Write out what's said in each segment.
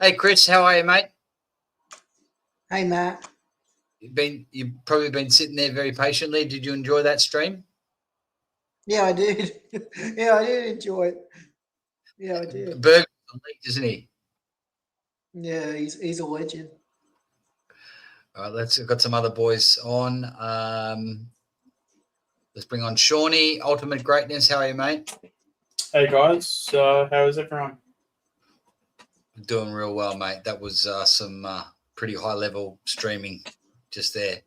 Hey, Chris, how are you, mate? Hey, Matt. You've probably been sitting there very patiently. Did you enjoy that stream? Yeah, I did. Yeah, I did enjoy it. Yeah, I did. Berg's elite, isn't he? Yeah, he's a legend. All right, we've got some other boys on. Let's bring on Shawnee, Ultimate Greatness. How are you, mate? Hey guys, how is everyone? Doing real well, mate. That was some pretty high level streaming just there.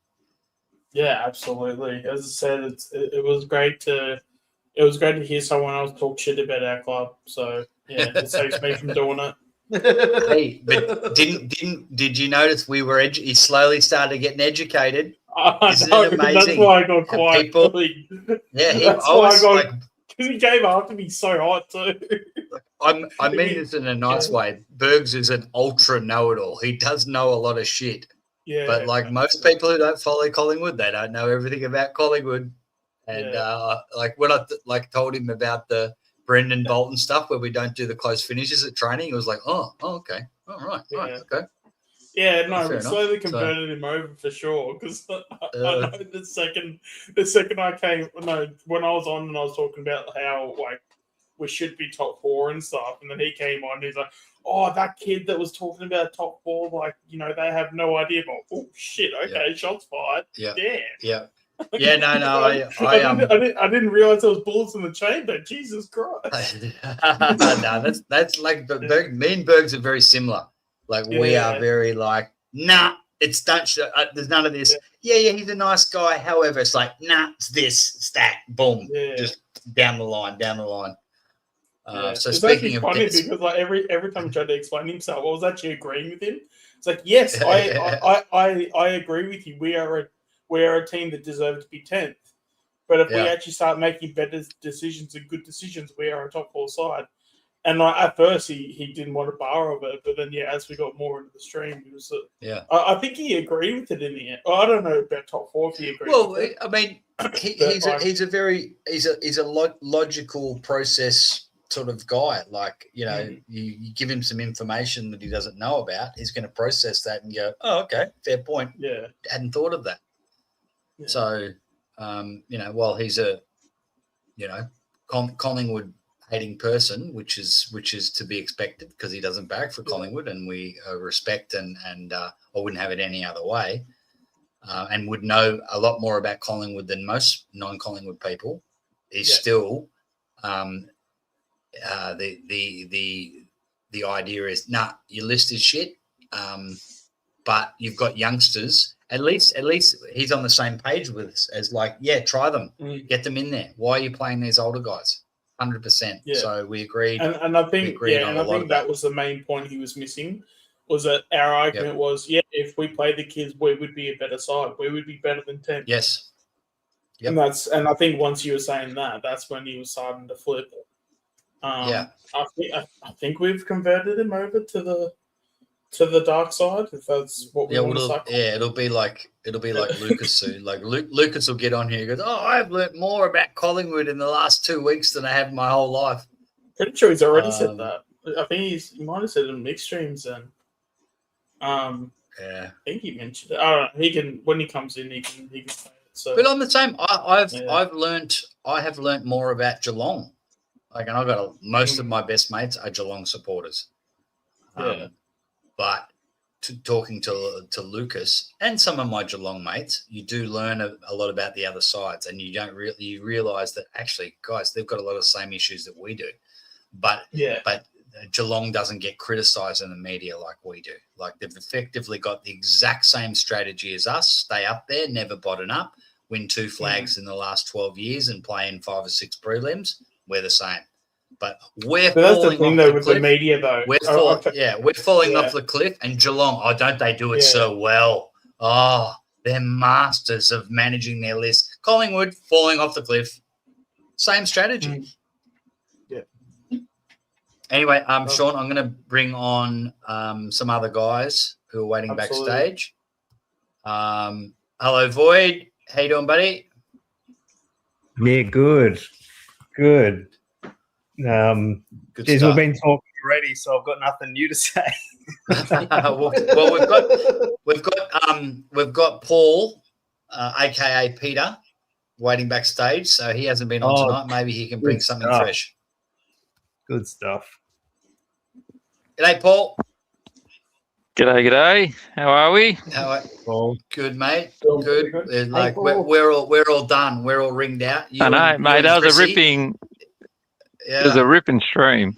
Yeah, absolutely. As I said, it was great to hear someone else talk shit about our club. So yeah, it saves me from doing it. Hey, but did you notice we were he slowly started getting educated? Isn't it amazing? That's why I got quiet. That's why I got because he came after me so hot too. I mean this in a nice way. Bergs is an ultra know-it-all. He does know a lot of shit. Yeah. But like most people who don't follow Collingwood, they don't know everything about Collingwood. And like when I told him about the Brendan Bolton stuff where we don't do the close finishes at training, he was like, oh okay. All right. Okay. Yeah, no, we slowly converted him over for sure because I know the second I came, when I was on and I was talking about how like we should be top four and stuff, and then he came on and he's like, oh, that kid that was talking about top four, like, they have no idea about, oh shit, okay, shots fired. Yeah. Damn. Yeah. Yeah, no, I didn't realize there was bullets in the chamber. Jesus Christ. No, that's like me and Bergs are very similar. Like we are very like, nah, it's there's none of this. Yeah, he's a nice guy. However, it's like, nah, it's this, it's that, boom, just down the line. So it's speaking of funny this, because like every time he tried to explain himself, I was actually agreeing with him. It's like, yes, I agree with you. We are a team that deserves to be 10th. But if we actually start making better decisions and good decisions, we are a top four side. And like at first, he didn't want to borrow of it, but then as we got more into the stream, he was I think he agreed with it in the end. I don't know about top four if he agreed. Well, with it. I mean, he's a logical process sort of guy. Like you give him some information that he doesn't know about, he's going to process that and go, oh, okay, fair point. Yeah, hadn't thought of that. Yeah. So, while he's a Collingwood hating person, which is to be expected because he doesn't barrack for Collingwood, and we respect and I wouldn't have it any other way, and would know a lot more about Collingwood than most non-Collingwood people. Is still the idea is your list is shit, but you've got youngsters. At least he's on the same page with us as like, try them, get them in there. Why are you playing these older guys? 100%. Yeah. So we agreed. And I think that was the main point he was missing, was that our argument was, if we play the kids, we would be a better side. We would be better than 10. Yes. Yep. And I think once you were saying that, that's when he was starting to flip. I think we've converted him over to the dark side, if that's what we want to say. It'll be like Lucas soon. Like Lucas will get on here and goes, oh, I've learnt more about Collingwood in the last 2 weeks than I have my whole life. Pretty sure he's already said that. I think he might have said it in mixed streams then. I think he mentioned it. I don't know. He can, when he comes in, he can say it. So, but I'm the same. I have learnt more about Geelong. Like, and I've got most of my best mates are Geelong supporters. But talking to Lucas and some of my Geelong mates, you do learn a lot about the other sides, and you realise that actually, guys, they've got a lot of the same issues that we do. But Geelong doesn't get criticised in the media like we do. Like, they've effectively got the exact same strategy as us: stay up there, never bottom up, win 2 flags in the last 12 years, and play in 5 or 6 prelims. We're the same. But that's the thing, though, with the media, though. We're falling off the cliff, and Geelong, don't they do it so well? Oh, they're masters of managing their list. Collingwood falling off the cliff, same strategy. Anyway, Sean, I'm going to bring on some other guys who are waiting backstage. Hello, Void. How you doing, buddy? Yeah, good. We've been talking already, so I've got nothing new to say. well, we've got Paul, aka Peter, waiting backstage. So he hasn't been on Oh, tonight. Maybe he can bring good something stuff. fresh. Good stuff. G'day, Paul. G'day. How are we? How Well, good, mate? Cool, Good. pretty Like Paul. we're all done. We're all ringed out. I know, mate. That was a Chrissy. ripping. Yeah. It was a ripping stream.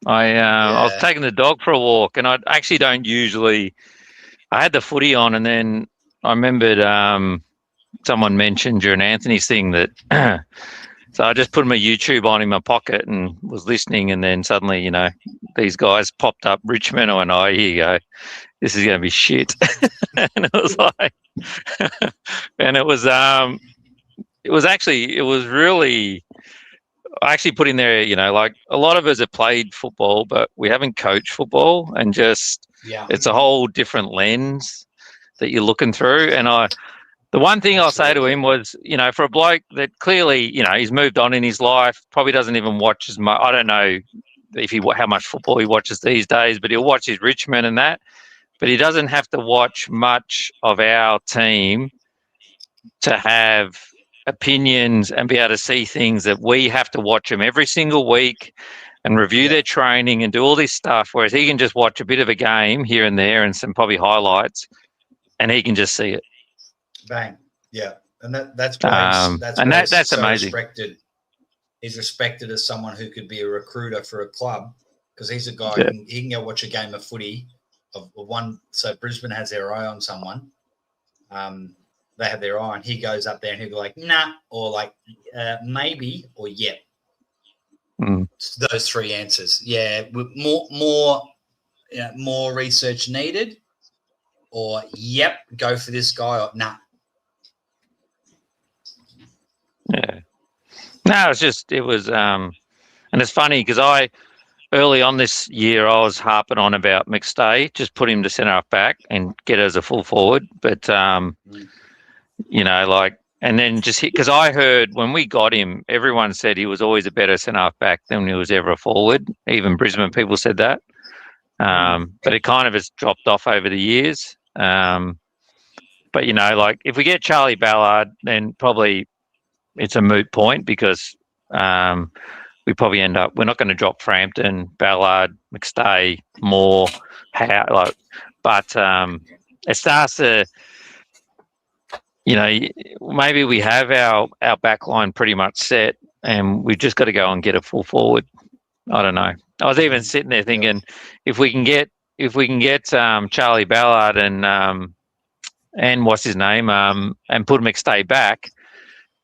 I was Yeah. taking the dog for a walk, and I actually don't usually. I had the footy on, and then I remembered someone mentioned during Anthony's thing that. So I just put my YouTube on in my pocket and was listening, and then suddenly, these guys popped up. Richmond, I went, "Oh, here you go. This is going to be shit." And it was like, and it was really. I actually put in there, like a lot of us have played football, but we haven't coached football, and just Yeah. it's a whole different lens that you're looking through. And the one thing I'll say to him was, for a bloke that clearly, he's moved on in his life, probably doesn't even watch as much. I don't know how much football he watches these days, but he'll watch his Richmond and that. But he doesn't have to watch much of our team to have opinions and be able to see things that we have to watch them every single week and review their training and do all this stuff. Whereas he can just watch a bit of a game here and there and some probably highlights, and he can just see it. Bang. Yeah. And that's why that's so amazing. Respected. He's respected as someone who could be a recruiter for a club, because he's a guy he can go watch a game of footy of one. So Brisbane has their eye on someone. They have their eye, and he goes up there and he'll be like, nah, or like maybe, or yeah. Those three answers. Yeah. More research needed, or yep, go for this guy, or nah. Yeah. No, and it's funny because early on this year, I was harping on about McStay, just put him to centre half back and get as a full forward. But, and then just because I heard when we got him, everyone said he was always a better centre half back than he was ever a forward. Even Brisbane people said that. But it kind of has dropped off over the years. But, if we get Charlie Ballard, then probably it's a moot point because we probably end up, we're not going to drop Frampton, Ballard, McStay, Moore, but it starts to, maybe we have our back line pretty much set and we've just got to go and get a full forward. I don't know. I was even sitting there thinking if we can get Charlie Ballard and what's his name and put McStay back,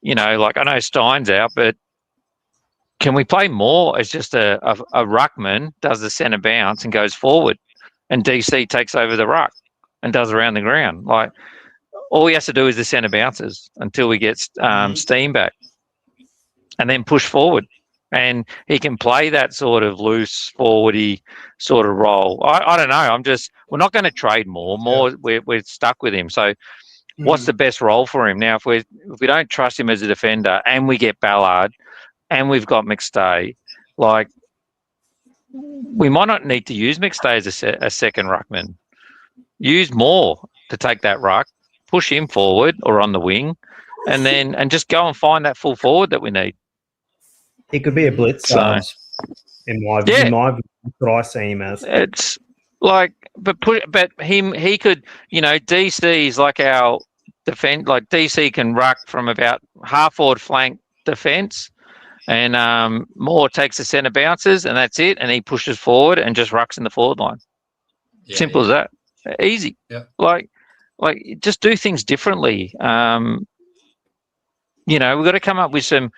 I know Stein's out, but can we play more as just a ruckman, does the centre bounce and goes forward, and DC takes over the ruck and does around the ground? Like all he has to do is the centre bounces until we get steam back, and then push forward. And he can play that sort of loose forwardy sort of role. I don't know. We're not going to trade more. We're stuck with him. So what's the best role for him now? If we don't trust him as a defender, and we get Ballard, and we've got McStay, we might not need to use McStay as a second ruckman. Use Moore to take that ruck, push him forward or on the wing, and just go and find that full forward that we need. He could be a blitz in my view. That's what I see him as. It's like, but he could, DC's like our defense. Like DC can ruck from about half forward flank defense, and Moore takes the centre bounces, and that's it. And he pushes forward and just rucks in the forward line. Simple as that. Easy. Yeah. Like just do things differently. We've got to come up with some,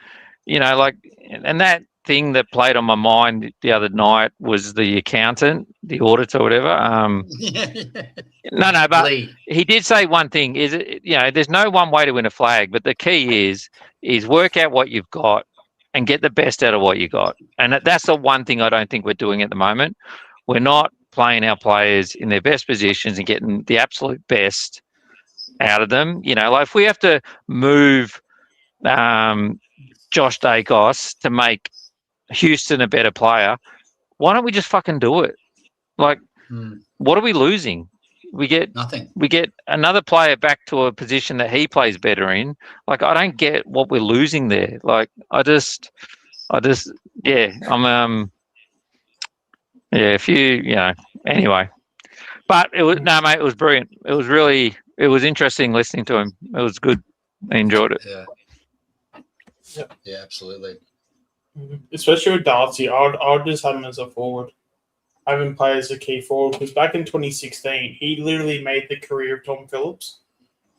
and that thing that played on my mind the other night was the accountant, the auditor, or whatever. No, but Lee. he did say one thing: is there's no one way to win a flag, but the key is work out what you've got and get the best out of what you got. And that's the one thing I don't think we're doing at the moment. We're not playing our players in their best positions and getting the absolute best out of them. If we have to move Josh Dacos to make Houston a better player, why don't we just fucking do it? what are we losing? We get Nothing. another player back to a position that he plays better in. Like, I don't get what we're losing there. Like, I just, yeah, if anyway. But it was, no, mate, it was brilliant. It was interesting listening to him. It was good. I enjoyed it. Yeah, absolutely. Especially with Darcy, I would just have him as a forward. I have him play as a key forward because back in 2016, he literally made the career of Tom Phillips.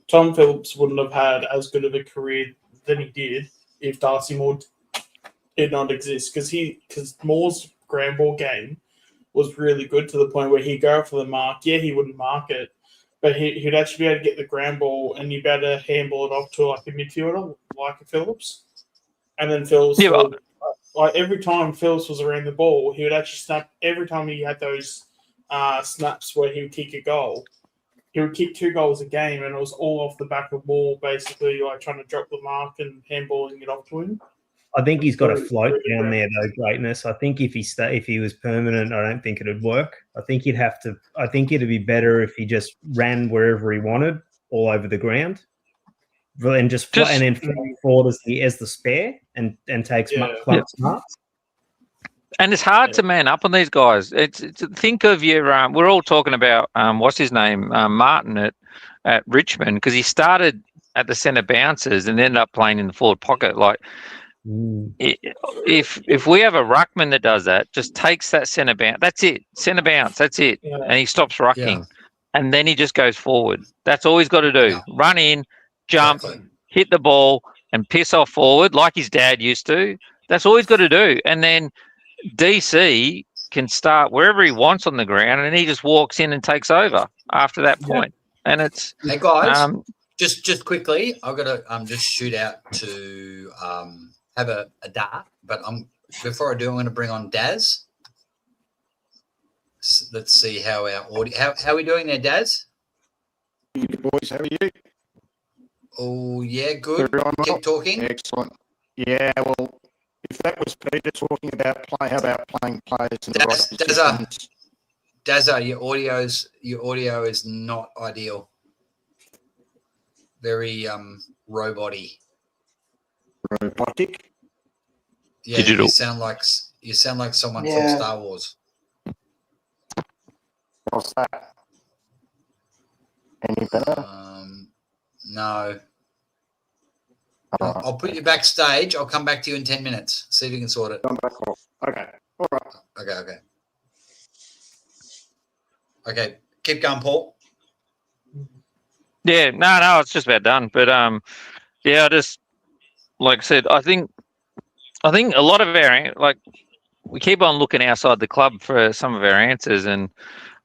Tom Phillips wouldn't have had as good of a career than he did if Darcy Moore did not exist because Moore's ground ball game was really good to the point where he'd go for the mark. Yeah, he wouldn't mark it, but he'd actually be able to get the ground ball and you'd be able to handball it off to like a midfielder like a Phillips. And then Phillips like every time Phillips was around the ball, he would actually snap. Every time he had those snaps where he would kick a goal, he would kick 2 goals a game, and it was all off the back of Moore, basically like trying to drop the mark and handballing it off to him. I think he's got a float down there, though, greatness. I think if he was permanent, I don't think it'd work. I think it'd be better if he just ran wherever he wanted, all over the ground, and and then forward as the spare and takes marks. And it's hard to man up on these guys. It's think of your. We're all talking about what's his name, Martin at Richmond, because he started at the centre bounces and ended up playing in the forward pocket. Like, if we have a ruckman that does that, just takes that centre bounce. That's it, centre bounce. That's it, and he stops rucking, and then he just goes forward. That's all he's got to do: run in, jump, hit the ball, and piss off forward like his dad used to. That's all he's got to do, and then DC can start wherever he wants on the ground, and he just walks in and takes over after that point. And it's hey guys, just quickly, I've got to just shoot out to have a dart, but before I do, I'm going to bring on Daz. Let's see how our audio. How are we doing there, Daz? Boys, how are you? Oh yeah, good. Keep talking. Excellent. Yeah, well, if that was Peter talking about how about playing players in the right positions? Dazza, your audio is not ideal. Very robotic. Robotic. Yeah, digital. You sound like someone from Star Wars. What's that? Any better? No. I'll put you backstage. I'll come back to you in 10 minutes. See if you can sort it. Come back off. Okay. All right. Okay. Keep going, Paul. Yeah, no, it's just about done. But yeah, I just, like I said, I think a lot of we keep on looking outside the club for some of our answers, and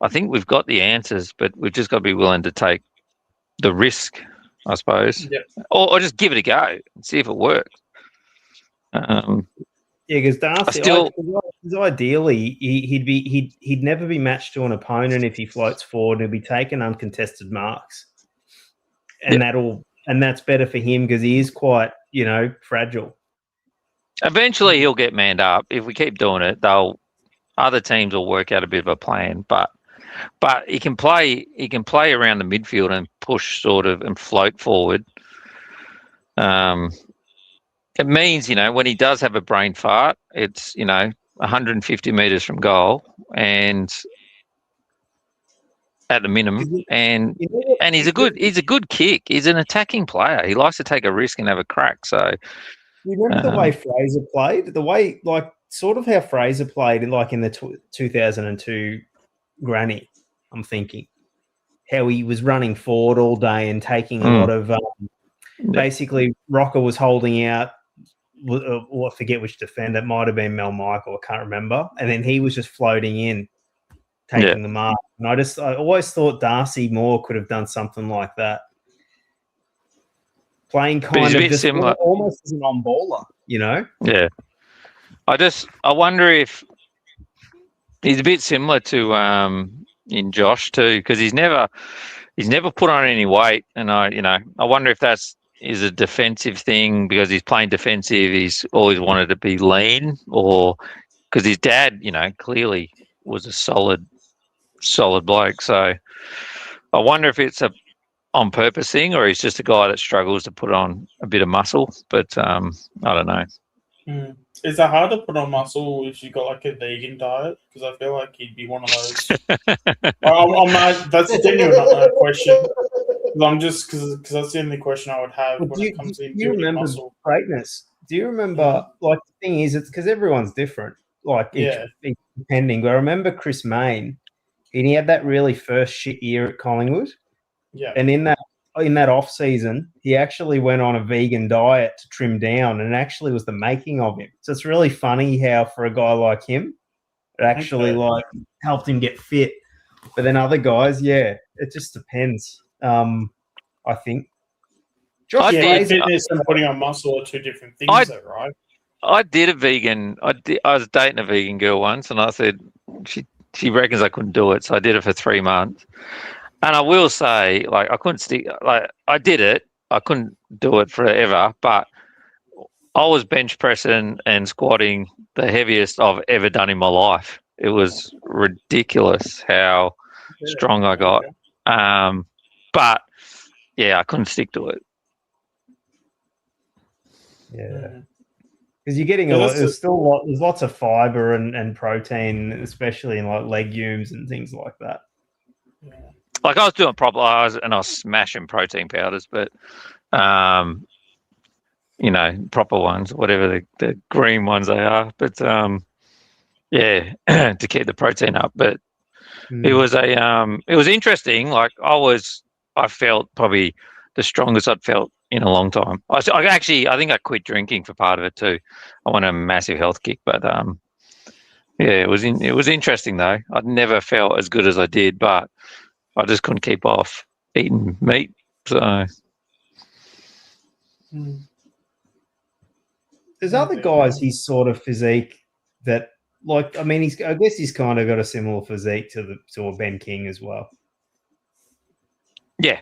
I think we've got the answers, but we've just got to be willing to take the risk, I suppose, or just give it a go and see if it works. Because Darcy, ideally, he'd never be matched to an opponent if he floats forward. He'll be taking uncontested marks, and that's better for him because he is quite, fragile. Eventually, he'll get manned up. If we keep doing it, other teams will work out a bit of a plan. But he can play around the midfield and push sort of and float forward. It means, when he does have a brain fart, it's 150 meters from goal and at the minimum, and he's a good kick. He's an attacking player. He likes to take a risk and have a crack. So you remember the way Fraser played, sort of how Fraser played in the 2002 Granny. I'm thinking how he was running forward all day and taking a lot of. Basically, Rocker was holding out. Or I forget which defender. It might have been Mel Michael. I can't remember. And then he was just floating in, taking the mark. And I always thought Darcy Moore could have done something like that. Playing kind of just similar, almost as an on-baller, Yeah. I wonder if he's a bit similar to in Josh too, because he's never put on any weight, and I wonder if is a defensive thing because he's playing defensive. He's always wanted to be lean, or because his dad, clearly was a solid solid bloke. So I wonder if it's a on purpose thing or he's just a guy that struggles to put on a bit of muscle. But I don't know. Is it hard to put on muscle if you've got like a vegan diet? Because I feel like he'd be one of those. I'm not, that's a genuine question. I'm just because that's the only question I would have when it comes to building muscle. Greatness. Do you remember? Like the thing is, it's because everyone's different. Like each depending. But I remember Chris Mayne, and he had that really first shit year at Collingwood. Yeah. And in that off season, he actually went on a vegan diet to trim down, and it actually was the making of him. So it's really funny how for a guy like him, it actually like helped him get fit. But then other guys, it just depends. I think. Fitness and putting on muscle are two different things, though, right? I did a vegan. I was dating a vegan girl once, and I said she reckons I couldn't do it, so I did it for 3 months. And I will say, like, I couldn't stick. Like, I did it. I couldn't do it forever, but I was bench pressing and squatting the heaviest I've ever done in my life. It was ridiculous how strong I got. But yeah, I couldn't stick to it. Yeah, because you're getting there's lots of fiber and protein, especially in like legumes and things like that. Yeah. Like I was doing I was smashing protein powders, but proper ones, whatever the green ones they are. But to keep the protein up. But it was it was interesting. Like I felt probably the strongest I'd felt in a long time. I think I quit drinking for part of it too. I went on a massive health kick, but it was interesting though. I'd never felt as good as I did, but I just couldn't keep off eating meat. So there's other guys his sort of physique that, like, I mean, I guess he's kind of got a similar physique to a Ben King as well. Yeah.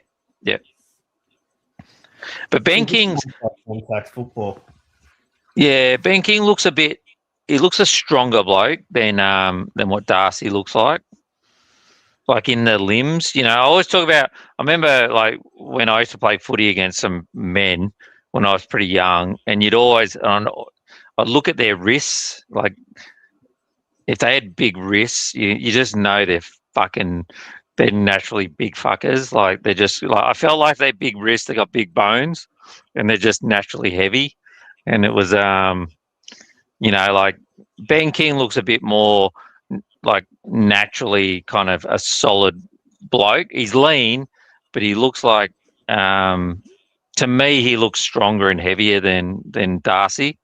But Ben King's contact football. Yeah, Ben King looks a stronger bloke than what Darcy looks like in the limbs. I always talk about, I remember like when I used to play footy against some men when I was pretty young, and I'd look at their wrists, like if they had big wrists, you just know they're naturally big fuckers. Like they're just like, I felt like they had big wrists, they got big bones, and they're just naturally heavy. And it was, like Ben King looks a bit more like naturally kind of a solid bloke. He's lean, but he looks like, to me, he looks stronger and heavier than Darcy.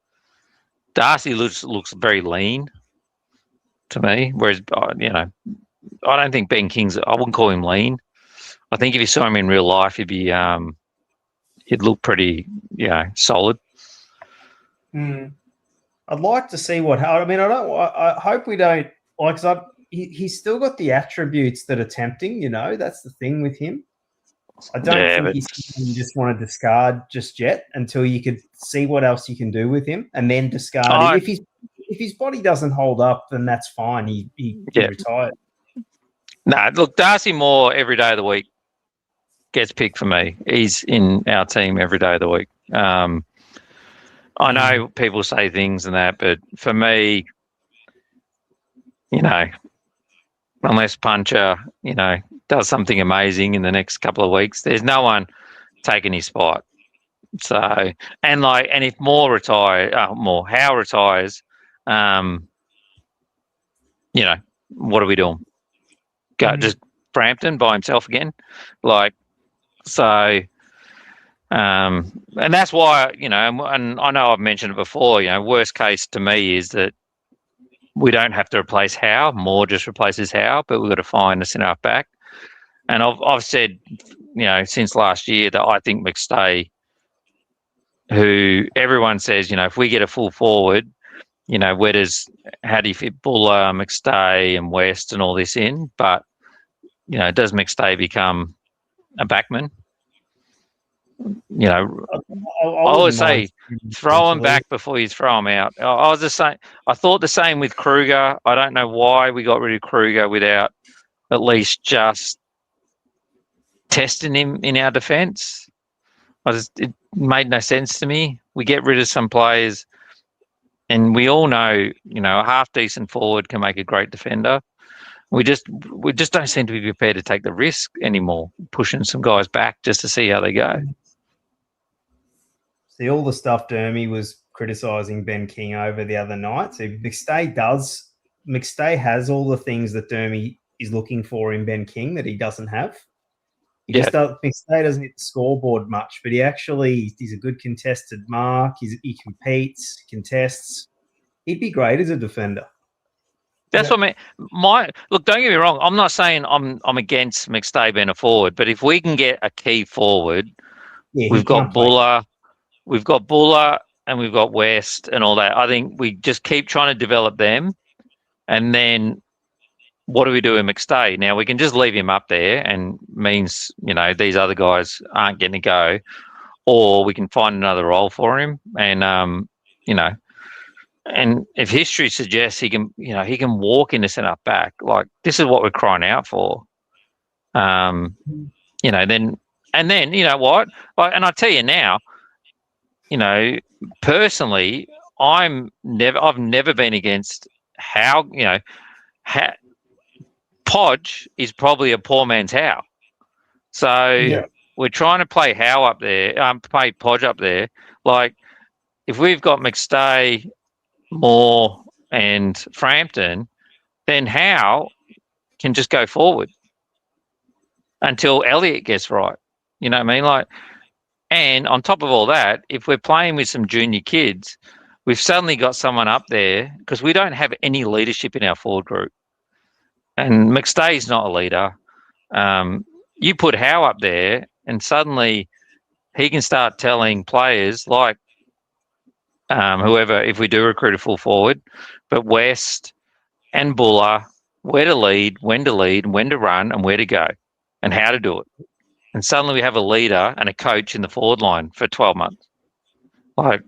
Darcy looks very lean to me, whereas, I don't think Ben King's, I wouldn't call him lean. I think if you saw him in real life, he'd look pretty, solid. I'd like to see I hope we don't, like, he's still got the attributes that are tempting, that's the thing with him. I don't think he's something you just want to discard just yet until you could see what else you can do with him and then discard it. If his body doesn't hold up, then that's fine. He retired. No, look, Darcy Moore every day of the week gets picked for me. He's in our team every day of the week. I know people say things and that, but for me, unless Puncher, does something amazing in the next couple of weeks, there's no one taking his spot. So, and if Howe retires, what are we doing? Go just Brampton by himself again, and that's why and I know I've mentioned it before. Worst case to me is that we don't have to replace Howe. Moore just replaces Howe, but we've got to find a centre half back. And I've said since last year that I think McStay, who everyone says if we get a full forward, how do you fit Buller, McStay, and West and all this in? But does McStay become a backman? I always say throw him back before you throw him out. I thought the same with Kruger. I don't know why we got rid of Kruger without at least just testing him in our defence. It made no sense to me. We get rid of some players, and we all know, a half decent forward can make a great defender. We just don't seem to be prepared to take the risk anymore, pushing some guys back just to see how they go. See, all the stuff Dermy was criticising Ben King over the other night. So McStay has all the things that Dermy is looking for in Ben King that he doesn't have. McStay doesn't hit the scoreboard much, but he's a good contested mark. He competes, contests. He'd be great as a defender. That's what I mean. Look, don't get me wrong. I'm not saying I'm against McStay being a forward, but if we can get a key forward, we've got Buller, and we've got West and all that. I think we just keep trying to develop them, and then what do we do with McStay? Now we can just leave him up there, and means these other guys aren't getting to go, or we can find another role for him, and And if history suggests he can walk in the centre back, like this is what we're crying out for. Then you know what? And I tell you now, personally, I've never been against Podge is probably a poor man's Howe. So we're trying to play Howe up there, play Podge up there. Like if we've got McStay, Moore and Frampton, then Howe can just go forward until Elliott gets right. You know what I mean? Like, and on top of all that, if we're playing with some junior kids, we've suddenly got someone up there because we don't have any leadership in our forward group. And McStay's not a leader. You put Howe up there and suddenly he can start telling players like whoever, if we do recruit a full forward, but West and Buller, where to lead, when to run, and where to go, and how to do it. And suddenly we have a leader and a coach in the forward line for 12 months. Like,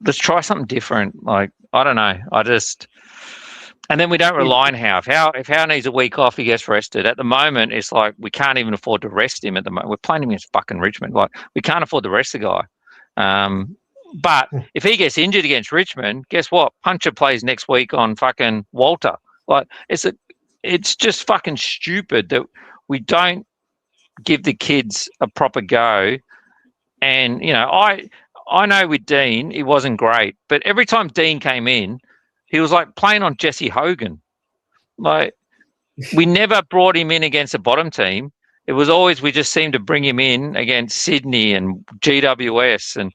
let's try something different. Like, I don't know. And then we don't rely on Howe. If Howe needs a week off, he gets rested. At the moment, it's like we can't even afford to rest him at the moment. We're playing him against fucking Richmond. Like, we can't afford to rest the guy. But if he gets injured against Richmond, guess what? Puncher plays next week on fucking Walter. Like, it's just fucking stupid that we don't give the kids a proper go. And, I know with Dean, he wasn't great. But every time Dean came in, he was like playing on Jesse Hogan. Like, we never brought him in against a bottom team. It was always, we just seemed to bring him in against Sydney and GWS and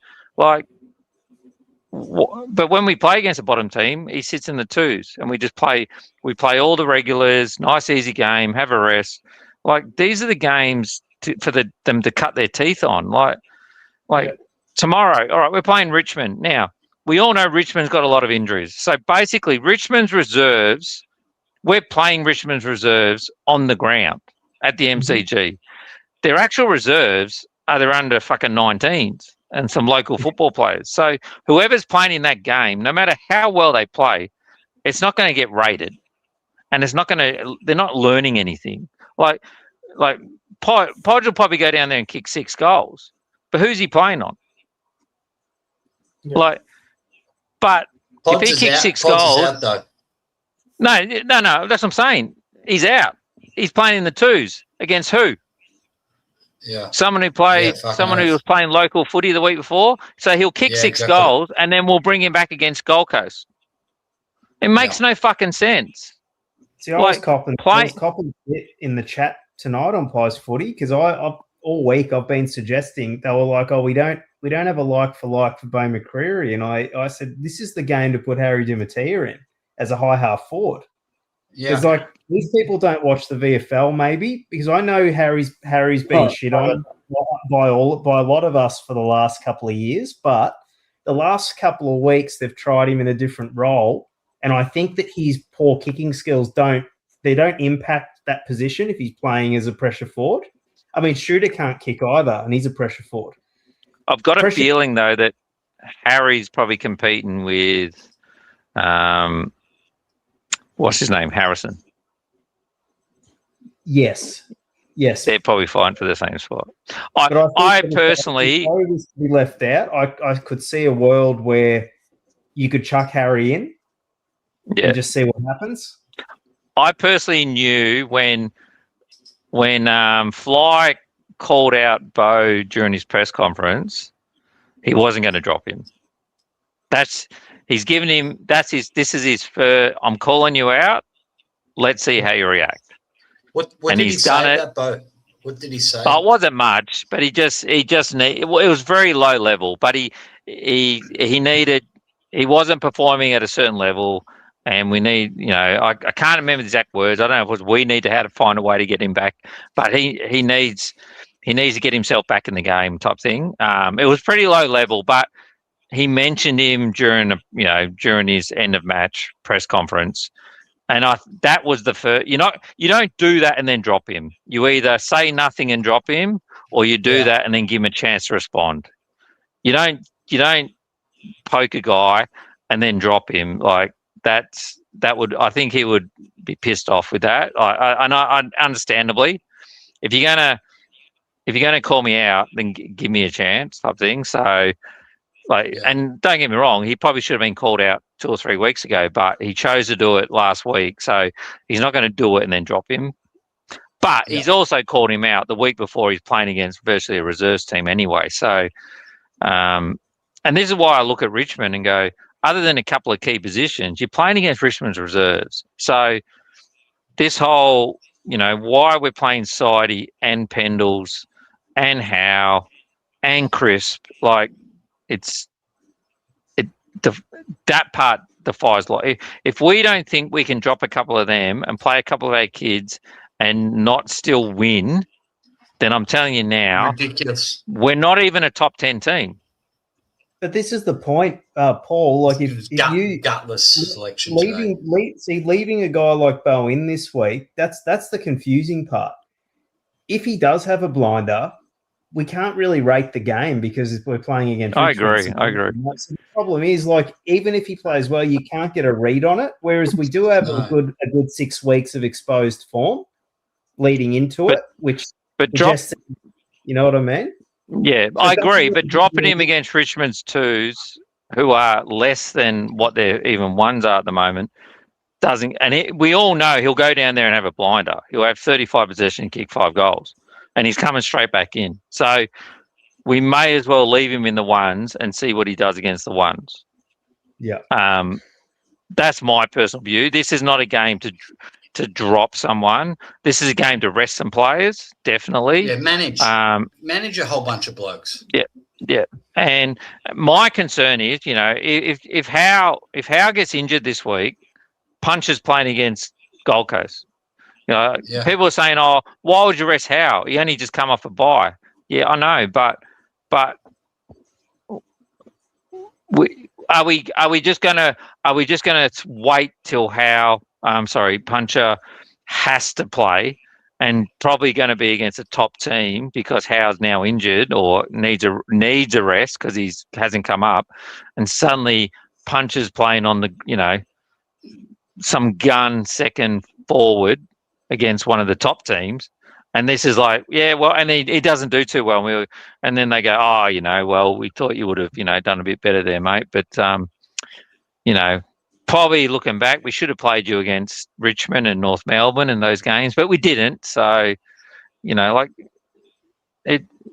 but when we play against a bottom team, he sits in the twos and we play all the regulars, nice, easy game, have a rest. Like, these are the games for them to cut their teeth on. Like tomorrow, all right, we're playing Richmond. Now, we all know Richmond's got a lot of injuries. So basically, Richmond's reserves, we're playing Richmond's reserves on the ground at the MCG. Their actual reserves are they're under fucking 19s and some local football players. So whoever's playing in that game, no matter how well they play, it's not going to get rated. And they're not learning anything. Like Podge will probably go down there and kick 6 goals. But who's he playing on? Yeah. But Podge if he kicks 6 Podge goals, is out, though. No, that's what I'm saying. He's out. He's playing in the twos against who? Yeah. Someone who was playing local footy the week before. So he'll kick 6 goals, and then we'll bring him back against Gold Coast. It makes no fucking sense. See, I was copping in the chat tonight on Pies Footy because I all week I've been suggesting they were like, oh, we don't have a like for Bo McCreary, and I said this is the game to put Harry Dimatia in as a high half forward. Yeah, it's like these people don't watch the VFL maybe because I know Harry's been shit on by a lot of us for the last couple of years, but the last couple of weeks they've tried him in a different role, and I think that his poor kicking skills don't impact that position if he's playing as a pressure forward. I mean, Shooter can't kick either, and he's a pressure forward. I've got a feeling, though, that Harry's probably competing with what's his name, Harrison. Yes. They're probably fine for the same spot. But I think personally, if Harry was to be left out, I could see a world where you could chuck Harry in and just see what happens. I personally knew when Fly called out Bo during his press conference, he wasn't going to drop him. He's given him. This is his first. I'm calling you out. Let's see how you react. What and did he's he say done it. about Bo? What did he say? Oh, it wasn't much, but he just need. It was very low level, but he needed. He wasn't performing at a certain level, and we need. I can't remember the exact words. I don't know if it was we need to how to find a way to get him back, but he needs to get himself back in the game type thing. It was pretty low level, but he mentioned him during his end of match press conference. And that was the first. You don't do that and then drop him. You either say nothing and drop him, or you do that and then give him a chance to respond. You don't poke a guy and then drop him like that. I think he would be pissed off with that. I understandably, if you're gonna call me out, then give me a chance type thing. So. And don't get me wrong, he probably should have been called out 2 or 3 weeks ago, but he chose to do it last week. So he's not going to do it and then drop him. But he's also called him out the week before he's playing against virtually a reserves team anyway. So, and this is why I look at Richmond and go, other than a couple of key positions, you're playing against Richmond's reserves. So this whole, why we're playing Sidey and Pendles and Howe and Crisp, that part defies law. If we don't think we can drop a couple of them and play a couple of our kids and not still win, then I'm telling you now, ridiculous. We're not even a top 10 team. But this is the point, Paul. Like if you gutless selection, leaving a guy like Bo in this week, that's the confusing part. If he does have a blinder, we can't really rate the game because we're playing against. I agree. So the problem is, even if he plays well, you can't get a read on it. Whereas we do have a good 6 weeks of exposed form leading into it, which suggests, you know what I mean? Yeah, I agree. But dropping him against Richmond's twos, who are less than what their even ones are at the moment, doesn't. And we all know he'll go down there and have a blinder. He'll have 35 possession and kick 5 goals. And he's coming straight back in. So we may as well leave him in the ones and see what he does against the ones. Yeah. That's my personal view. This is not a game to drop someone. This is a game to rest some players, definitely. Yeah, manage a whole bunch of blokes. Yeah. And my concern is, if Howe gets injured this week, Punch is playing against Gold Coast. People are saying, "Oh, why would you rest Howe? He only just come off a bye." Yeah, I know, but are we just gonna wait till Puncher has to play and probably going to be against a top team because Howe's now injured or needs a rest because he hasn't come up, and suddenly Puncher's playing on the some gun second forward against one of the top teams, and this is and he doesn't do too well, and then they go, well, we thought you would have done a bit better there, mate, but probably looking back, we should have played you against Richmond and North Melbourne in those games, but we didn't. So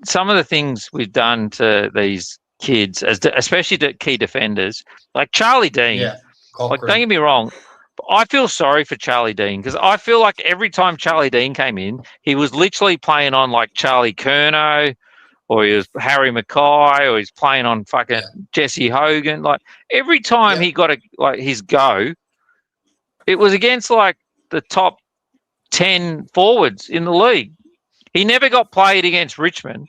some of the things we've done to these kids, especially to key defenders like Charlie Dean, don't get me wrong, I feel sorry for Charlie Dean because I feel like every time Charlie Dean came in, he was literally playing on like Charlie Curnow, or he was Harry Mackay, or he's playing on fucking Jesse Hogan. Like every time he got his go, it was against like the top 10 forwards in the league. He never got played against Richmond.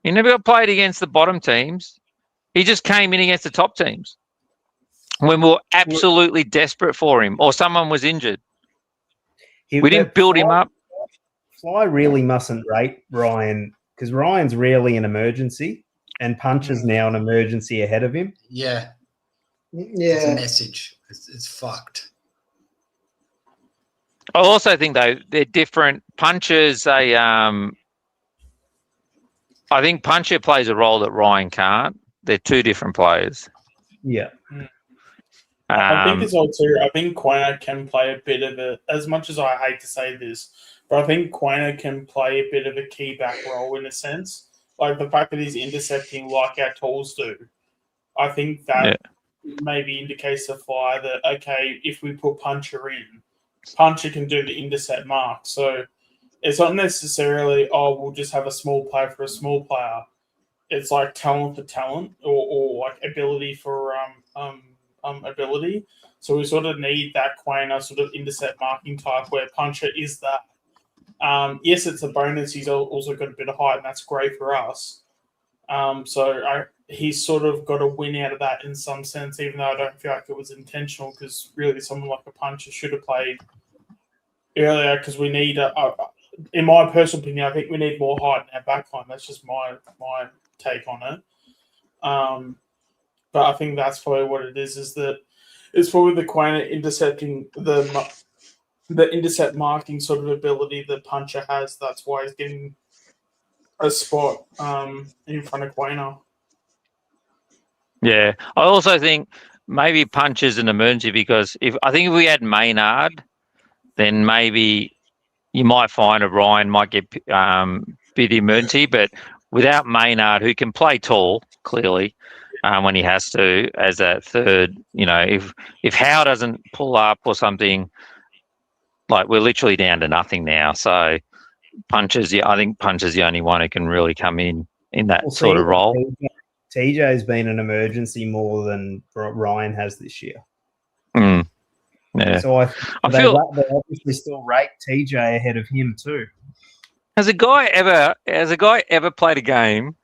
He never got played against the bottom teams. He just came in against the top teams when we were absolutely desperate for him or someone was injured. We didn't build him up. Fly really mustn't rate Ryan because Ryan's rarely an emergency and Puncher's now an emergency ahead of him. Yeah. It's a message. It's fucked. I also think though they're different. Punches, I think Puncher plays a role that Ryan can't. They're two different players. Yeah. I think as well too. I think Quainer can play a bit of a. As much as I hate to say this, but I think Quainer can play a bit of a key back role in a sense. Like the fact that he's intercepting like our tools do. I think that maybe indicates to Fly that okay, if we put Puncher in, Puncher can do the intercept mark. So it's not necessarily we'll just have a small player for a small player. It's like talent for talent, or like ability for ability. So we sort of need that Quainer sort of intercept marking type where Puncher is that. Yes, it's a bonus. He's also got a bit of height, and that's great for us. He's sort of got a win out of that in some sense, even though I don't feel like it was intentional, because really someone like a Puncher should have played earlier, because we need, in my personal opinion, I think we need more height in our backline. That's just my take on it. But I think that's probably what it is that it's probably the Quainer intercepting the intercept marking sort of ability that Puncher has. That's why he's getting a spot in front of Quainer. Yeah, I also think maybe Puncher's an emergency, because if we had Maynard, then maybe you might find a Ryan might get bit emergency, but without Maynard, who can play tall clearly when he has to as a third, if Howe doesn't pull up or something, like we're literally down to nothing now. So Puncher's, I think Puncher's the only one who can really come in that sort of role. TJ's been an emergency more than Ryan has this year. Yeah. So I feel they obviously still rate TJ ahead of him too. Has a guy ever played a game,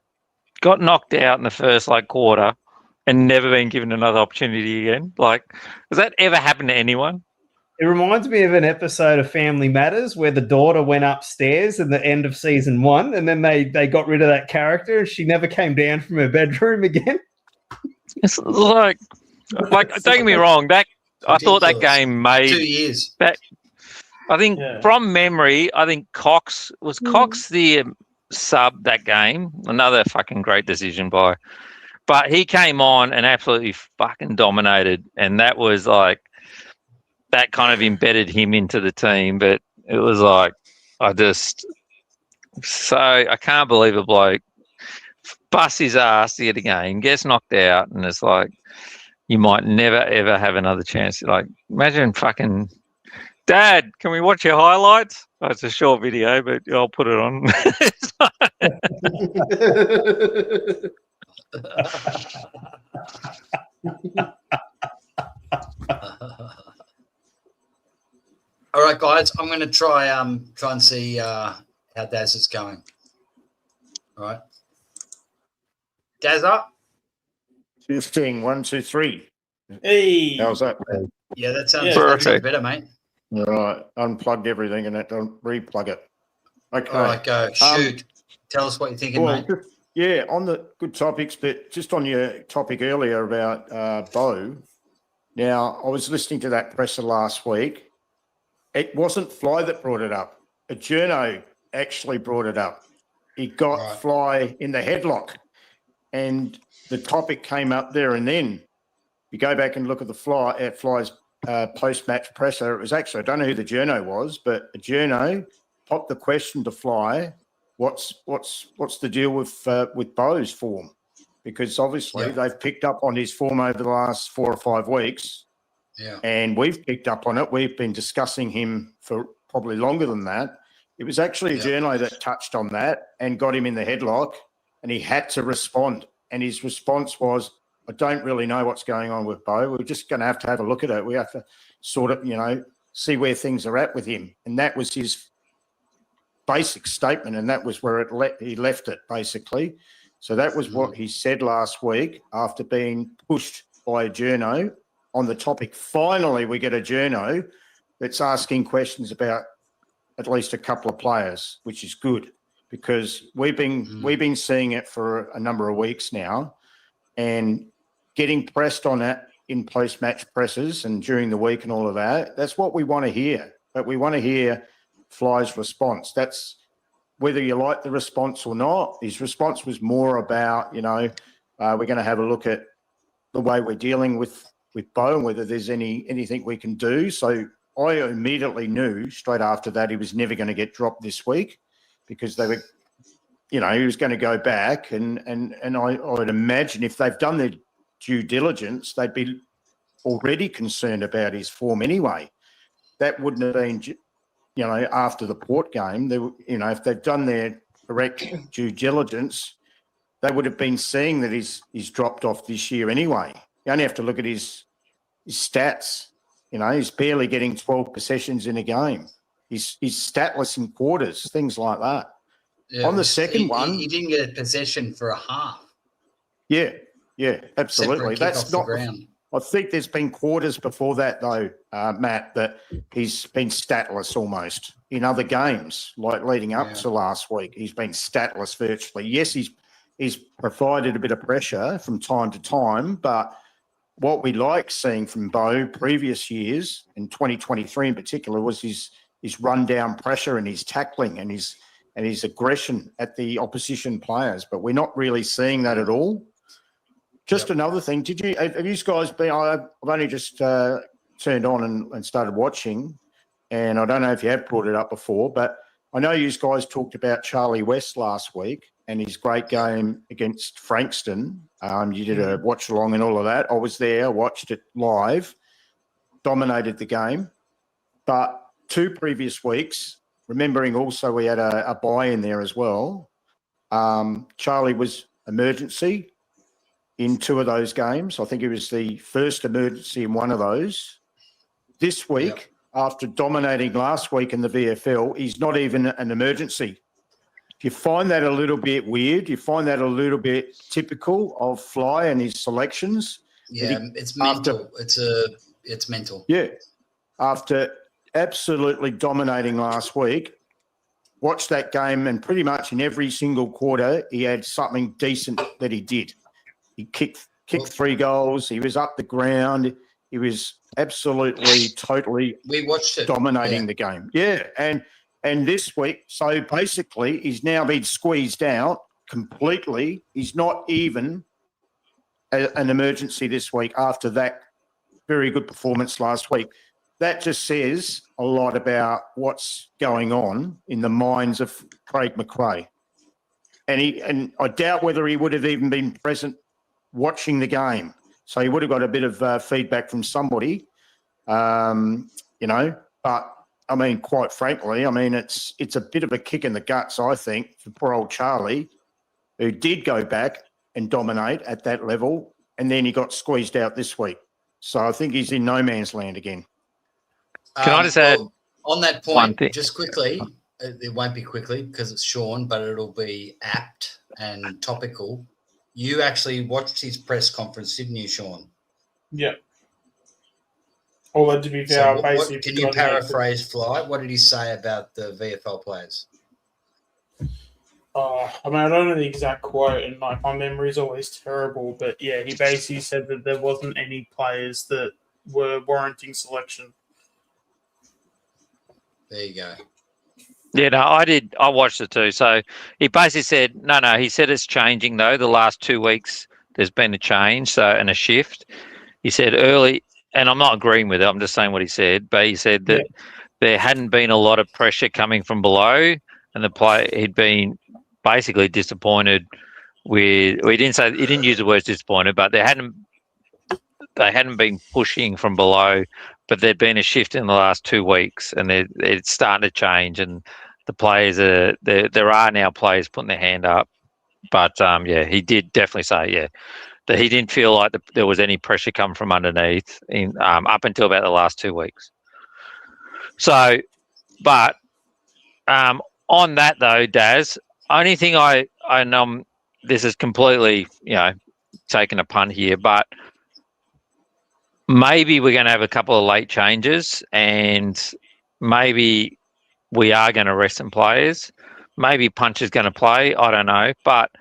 got knocked out in the first quarter, and never been given another opportunity again? Like, has that ever happened to anyone? It reminds me of an episode of Family Matters where the daughter went upstairs in the end of season 1, and then they got rid of that character, and she never came down from her bedroom again. It's like don't get me wrong, I thought that game made 2 years. That, I think from memory, I think Cox the sub that game. Another fucking great decision but he came on and absolutely fucking dominated, and that was like, that kind of embedded him into the team. But it was like, I can't believe a bloke busts his ass to get a game, gets knocked out, and it's like, you might never ever have another chance. Like, imagine fucking, Dad, can we watch your highlights? Oh, it's a short video, but I'll put it on. All right, guys, I'm going to try and see how Daz is going. All right, Daz up. 15, 1, 2, 3. Hey, How's that? Yeah, that sounds perfect. better, mate. All right, unplugged everything and replug it. Okay. All right, go shoot. Tell us what you're thinking, mate. Yeah, on the good topics, but just on your topic earlier about Bo. Now, I was listening to that presser last week. It wasn't Fly that brought it up. A journo actually brought it up. He got Fly in the headlock, and the topic came up there and then. You go back and look at Fly's post-match presser. It was actually, I don't know who the journo was, but a journo popped the question to Fly, what's the deal with Bo's form? Because obviously they've picked up on his form over the last 4 or 5 weeks. Yeah. And we've picked up on it. We've been discussing him for probably longer than that. It was actually a journo that touched on that and got him in the headlock, and he had to respond. And his response was, I don't really know what's going on with Bo. We're just going to have a look at it. We have to sort of, see where things are at with him. And that was his basic statement, and that was where he left it, basically. So that was what he said last week after being pushed by a journo on the topic. Finally, we get a journo that's asking questions about at least a couple of players, which is good, because we've been seeing it for a number of weeks now, and getting pressed on it in post-match presses and during the week and all of that. That's what we want to hear. but we want to hear Fly's response. That's whether you like the response or not. His response was more about, we're going to have a look at the way we're dealing with Bo and whether there's anything we can do. So I immediately knew straight after that he was never going to get dropped this week because they were, he was going to go back. And I would imagine if they've done their due diligence, they'd be already concerned about his form anyway. That wouldn't have been, after the Port game. If they've done their correct due diligence, they would have been seeing that he's dropped off this year anyway. You only have to look at his stats. He's barely getting 12 possessions in a game. He's statless in quarters, things like that. Yeah, On the second one, he didn't get a possession for a half. Yeah, absolutely. That's not. I think there's been quarters before that, though, Matt, that he's been statless almost in other games, like leading up to last week. He's been statless virtually. Yes, he's provided a bit of pressure from time to time, but what we like seeing from Bo previous years, in 2023 in particular, was his run-down pressure and his tackling and his aggression at the opposition players. But we're not really seeing that at all. Just another thing, have you guys been, I've only just turned on and started watching, and I don't know if you have brought it up before, but I know you guys talked about Charlie West last week and his great game against Frankston. You did a watch along and all of that. I was there, watched it live, dominated the game. But 2 previous weeks, remembering also we had a bye in there as well, Charlie was emergency in 2 of those games. I think it was the first emergency in one of those. This week, after dominating last week in the VFL, he's not even an emergency. Do you find that a little bit weird? Do you find that a little bit typical of Fly and his selections? Yeah, it's mental. It's mental. Yeah. After absolutely dominating last week, watch that game, and pretty much in every single quarter, he had something decent that he did. He kicked 3 goals. He was up the ground. He was absolutely, totally we watched it. Dominating the game. Yeah. And this week, so basically he's now been squeezed out completely. He's not even an emergency this week after that very good performance last week. That just says a lot about what's going on in the minds of Craig McRae. And I doubt whether he would have even been present watching the game. So he would have got a bit of feedback from somebody, but I mean, quite frankly, it's a bit of a kick in the guts, I think, for poor old Charlie, who did go back and dominate at that level, and then he got squeezed out this week. So I think he's in no man's land again. Can I just add on that one point, thing? just quickly? It won't be quickly because it's Sean, but it'll be apt and topical. You actually watched his press conference, didn't you, Sean? Yeah. Although, to be fair, So can you paraphrase Fly? What did he say about the VFL players? I don't know the exact quote, and my memory is always terrible. But yeah, he basically said that there wasn't any players that were warranting selection. There you go. Yeah, no, I did. I watched it too. So he basically said, no, he said it's changing though. The last 2 weeks, there's been a change, and a shift. He said early, and I'm not agreeing with it. I'm just saying what he said. But he said that there hadn't been a lot of pressure coming from below, and the player he'd been basically disappointed with. Well, he didn't use the words disappointed, but they hadn't been pushing from below. But there'd been a shift in the last 2 weeks, and it's starting to change. And the players there are now players putting their hand up. But he did definitely say that he didn't feel like there was any pressure coming from underneath up until about the last 2 weeks. So, but on that though, Daz, only thing I know, this is completely taking a punt here, but maybe we're going to have a couple of late changes, and maybe we are going to rest some players. Maybe Punch is going to play. I don't know, but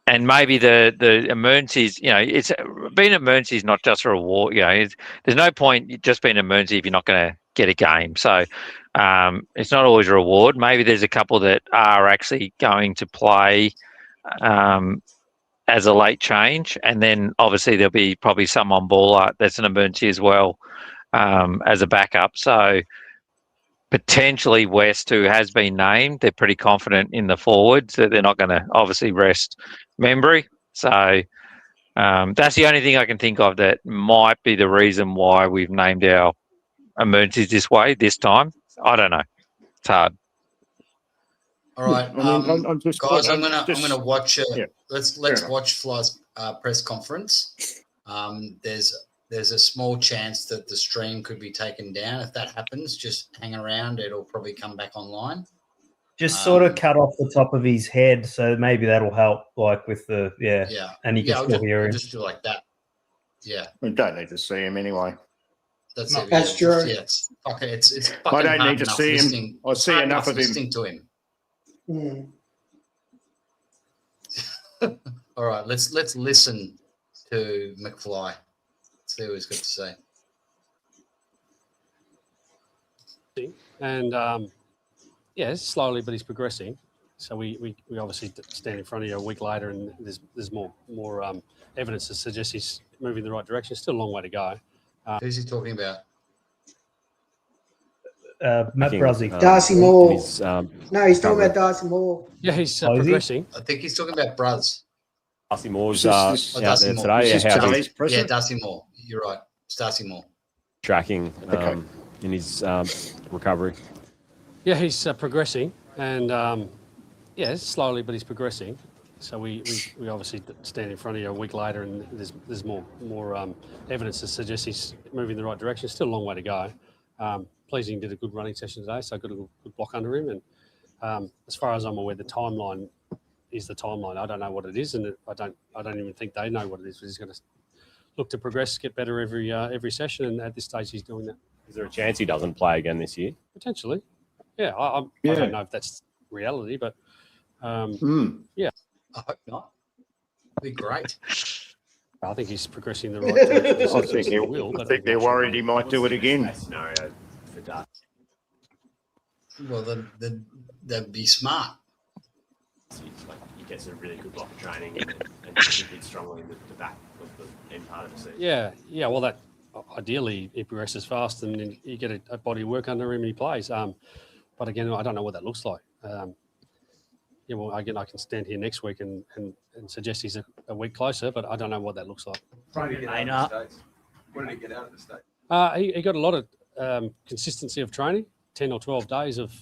and maybe the emergencies, it's being an emergency is not just a reward. There's no point just being an emergency if you're not going to get a game. So it's not always a reward. Maybe there's a couple that are actually going to play as a late change, and then obviously there'll be probably some on ball that's an emergency as well as a backup. So potentially West, who has been named, they're pretty confident in the forwards that they're not going to obviously rest Membry. So that's the only thing I can think of that might be the reason why we've named our emergencies this way this time. I don't know. It's hard. All right, I'm just, guys. I'm just- gonna watch. Yeah, Let's enough. watch Fly's press conference. There's a small chance that the stream could be taken down. If that happens, just hang around. It'll probably come back online. Just sort of cut off the top of his head, so maybe that'll help, like with the Yeah, and you can I'll still hear him. just do like that. Yeah, we don't need to see him anyway. that's No, it. that's yeah, true. Yeah, it's fucking I don't hard need to enough see him. listening- I see hard enough of him. listening to him. Mm. All right, let's listen to McFly. See what he's got to say. And yeah, slowly, but he's progressing. So we obviously stand in front of you a week later, and there's more evidence to suggest he's moving in the right direction. Still a long way to go. Who's he talking about? Matt Bruzzy. Darcy Moore. His, No, he's talking about Darcy Moore. Yeah, he's Oh, is he? progressing. I think he's talking about Bruz. Darcy Moore's This- out Darcy there Moore. today. This is How's he today's Yeah, president. Darcy Moore. You're right. It's Darcy Moore. tracking Okay. in his recovery? Yeah, he's progressing, and yeah, slowly, but he's progressing. So we obviously stand in front of you a week later, and there's more evidence to suggest he's moving in the right direction. Still a long way to go. Pleasing did a good running session today, so I got a good block under him. And as far as I'm aware, the timeline is the timeline. I don't know what it is, and I don't even think they know what it is. But he's going to look to progress, get better every session, and at this stage, he's doing that. Is there a chance he doesn't play again this year? Potentially, yeah. I Yeah. don't know if that's reality, but Hmm. I hope not. It'd be great. I think he's progressing in the right direction. I think, I think they're worried he might do it again. Scenario for Darcy. Well, then they'd be smart. He gets a really good block of training and he's a bit stronger in the back of the end part of the season. Yeah. Well, that ideally he progresses fast, and then you get a body of work under him, and he plays. But again, I don't know what that looks like. Yeah, well, again, I can stand here next week and suggest he's a week closer, but I don't know what that looks like. What did he get out of the state? He got a lot of consistency of training, 10 or 12 days of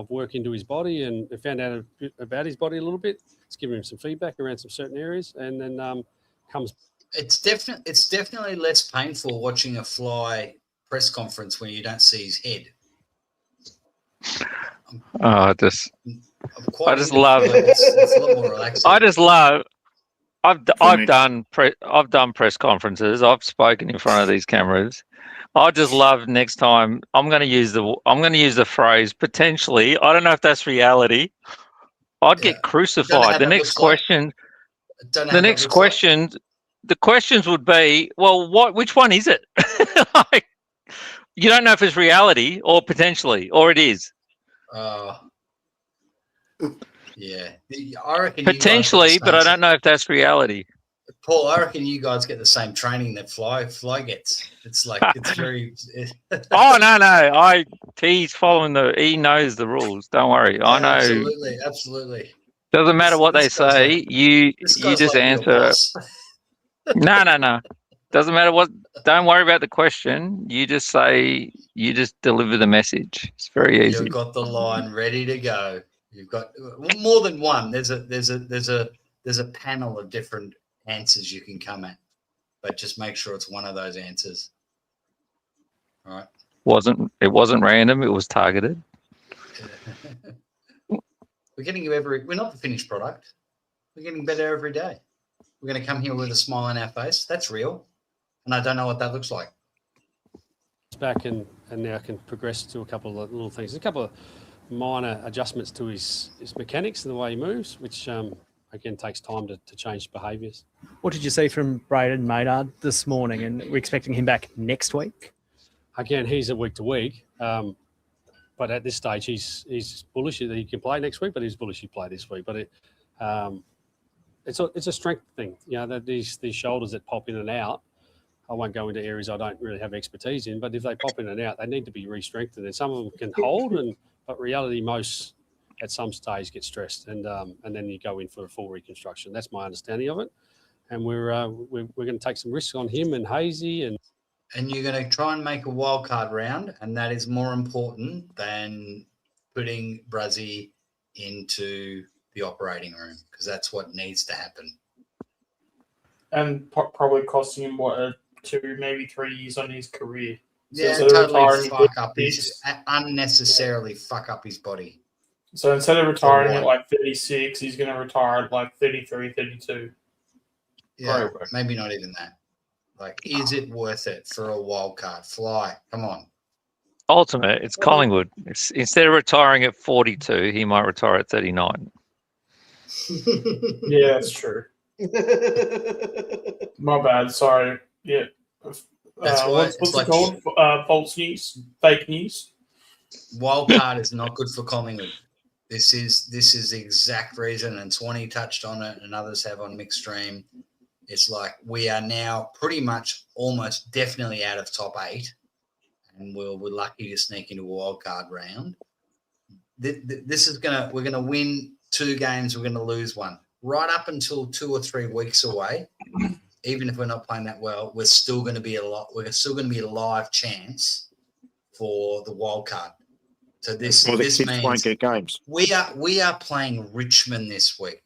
work into his body, and found out a bit about his body a little bit. It's given him some feedback around some certain areas, and then comes. It's definitely less painful watching a Fly press conference when you don't see his head. I I'm just into love it. It's a lot more relaxing. I've done press conferences. I've spoken in front of these cameras. I just love next time. I'm going to use the phrase potentially. I don't know if that's reality. I'd Yeah. get crucified. The next question. Don't know The how that next looks like. question. The questions would be, well, which one is it? Like, you don't know if it's reality or potentially, or it is. Yeah. I reckon you guys Potentially, get the but I same- don't know if that's reality. Paul, I reckon you guys get the same training that Fly gets. It's like it's very. Oh no, he's following he knows the rules. Don't worry. I know. Absolutely. Doesn't matter what they This guy's say. like- You This guy's just like your answer. boss. No. Doesn't matter what. Don't worry about the question. You just say. You just deliver the message. It's very easy. You've got the line ready to go. You've got more than one. There's a panel of different answers you can come at, but just make sure it's one of those answers. All right. It wasn't random. It was targeted. We're getting we're not the finished product. We're getting better every day. We're going to come here with a smile on our face. That's real. And I don't know what that looks like. Back and now can progress to a couple of little things. A couple of minor adjustments to his mechanics and the way he moves, which again, takes time to change behaviours. What did you see from Braden Maynard this morning? And we're expecting him back next week. Again, he's a week to week, but at this stage, he's bullish that he can play next week. But he's bullish he play this week. But it's a strength thing, you know. That these shoulders that pop in and out. I won't go into areas I don't really have expertise in, but if they pop in and out, they need to be re-strengthened. And some of them can hold, but reality, most at some stage get stressed, and then you go in for a full reconstruction. That's my understanding of it. And we're going to take some risks on him and Hazy, and you're going to try and make a wild card round, and that is more important than putting Brazzy into the operating room, because that's what needs to happen. And probably costing him 2, maybe 3 years on his career. So Yeah, instead of totally retiring unnecessarily fuck up his body. So instead of retiring at like 36, he's going to retire at like 33, 32. Yeah, maybe not even that. Like, is it worth it for a wild card? Fly, come on. Ultimate, it's Collingwood. It's, instead of retiring at 42, he might retire at 39. Yeah, that's true. My bad. Sorry. Yeah. That's why what's it called? False news, fake news. Wild card is not good for Collingwood. This is the exact reason, and Swanee touched on it, and others have on Mixed Stream. It's like we are now pretty much almost definitely out of top 8, and we're lucky to sneak into a wild card round. This is we're gonna win 2 games, we're gonna lose 1. Right up until 2 or 3 weeks away, even if we're not playing that well, we're still going to be a live chance for the wild card. So this means won't get games. We are playing Richmond this week.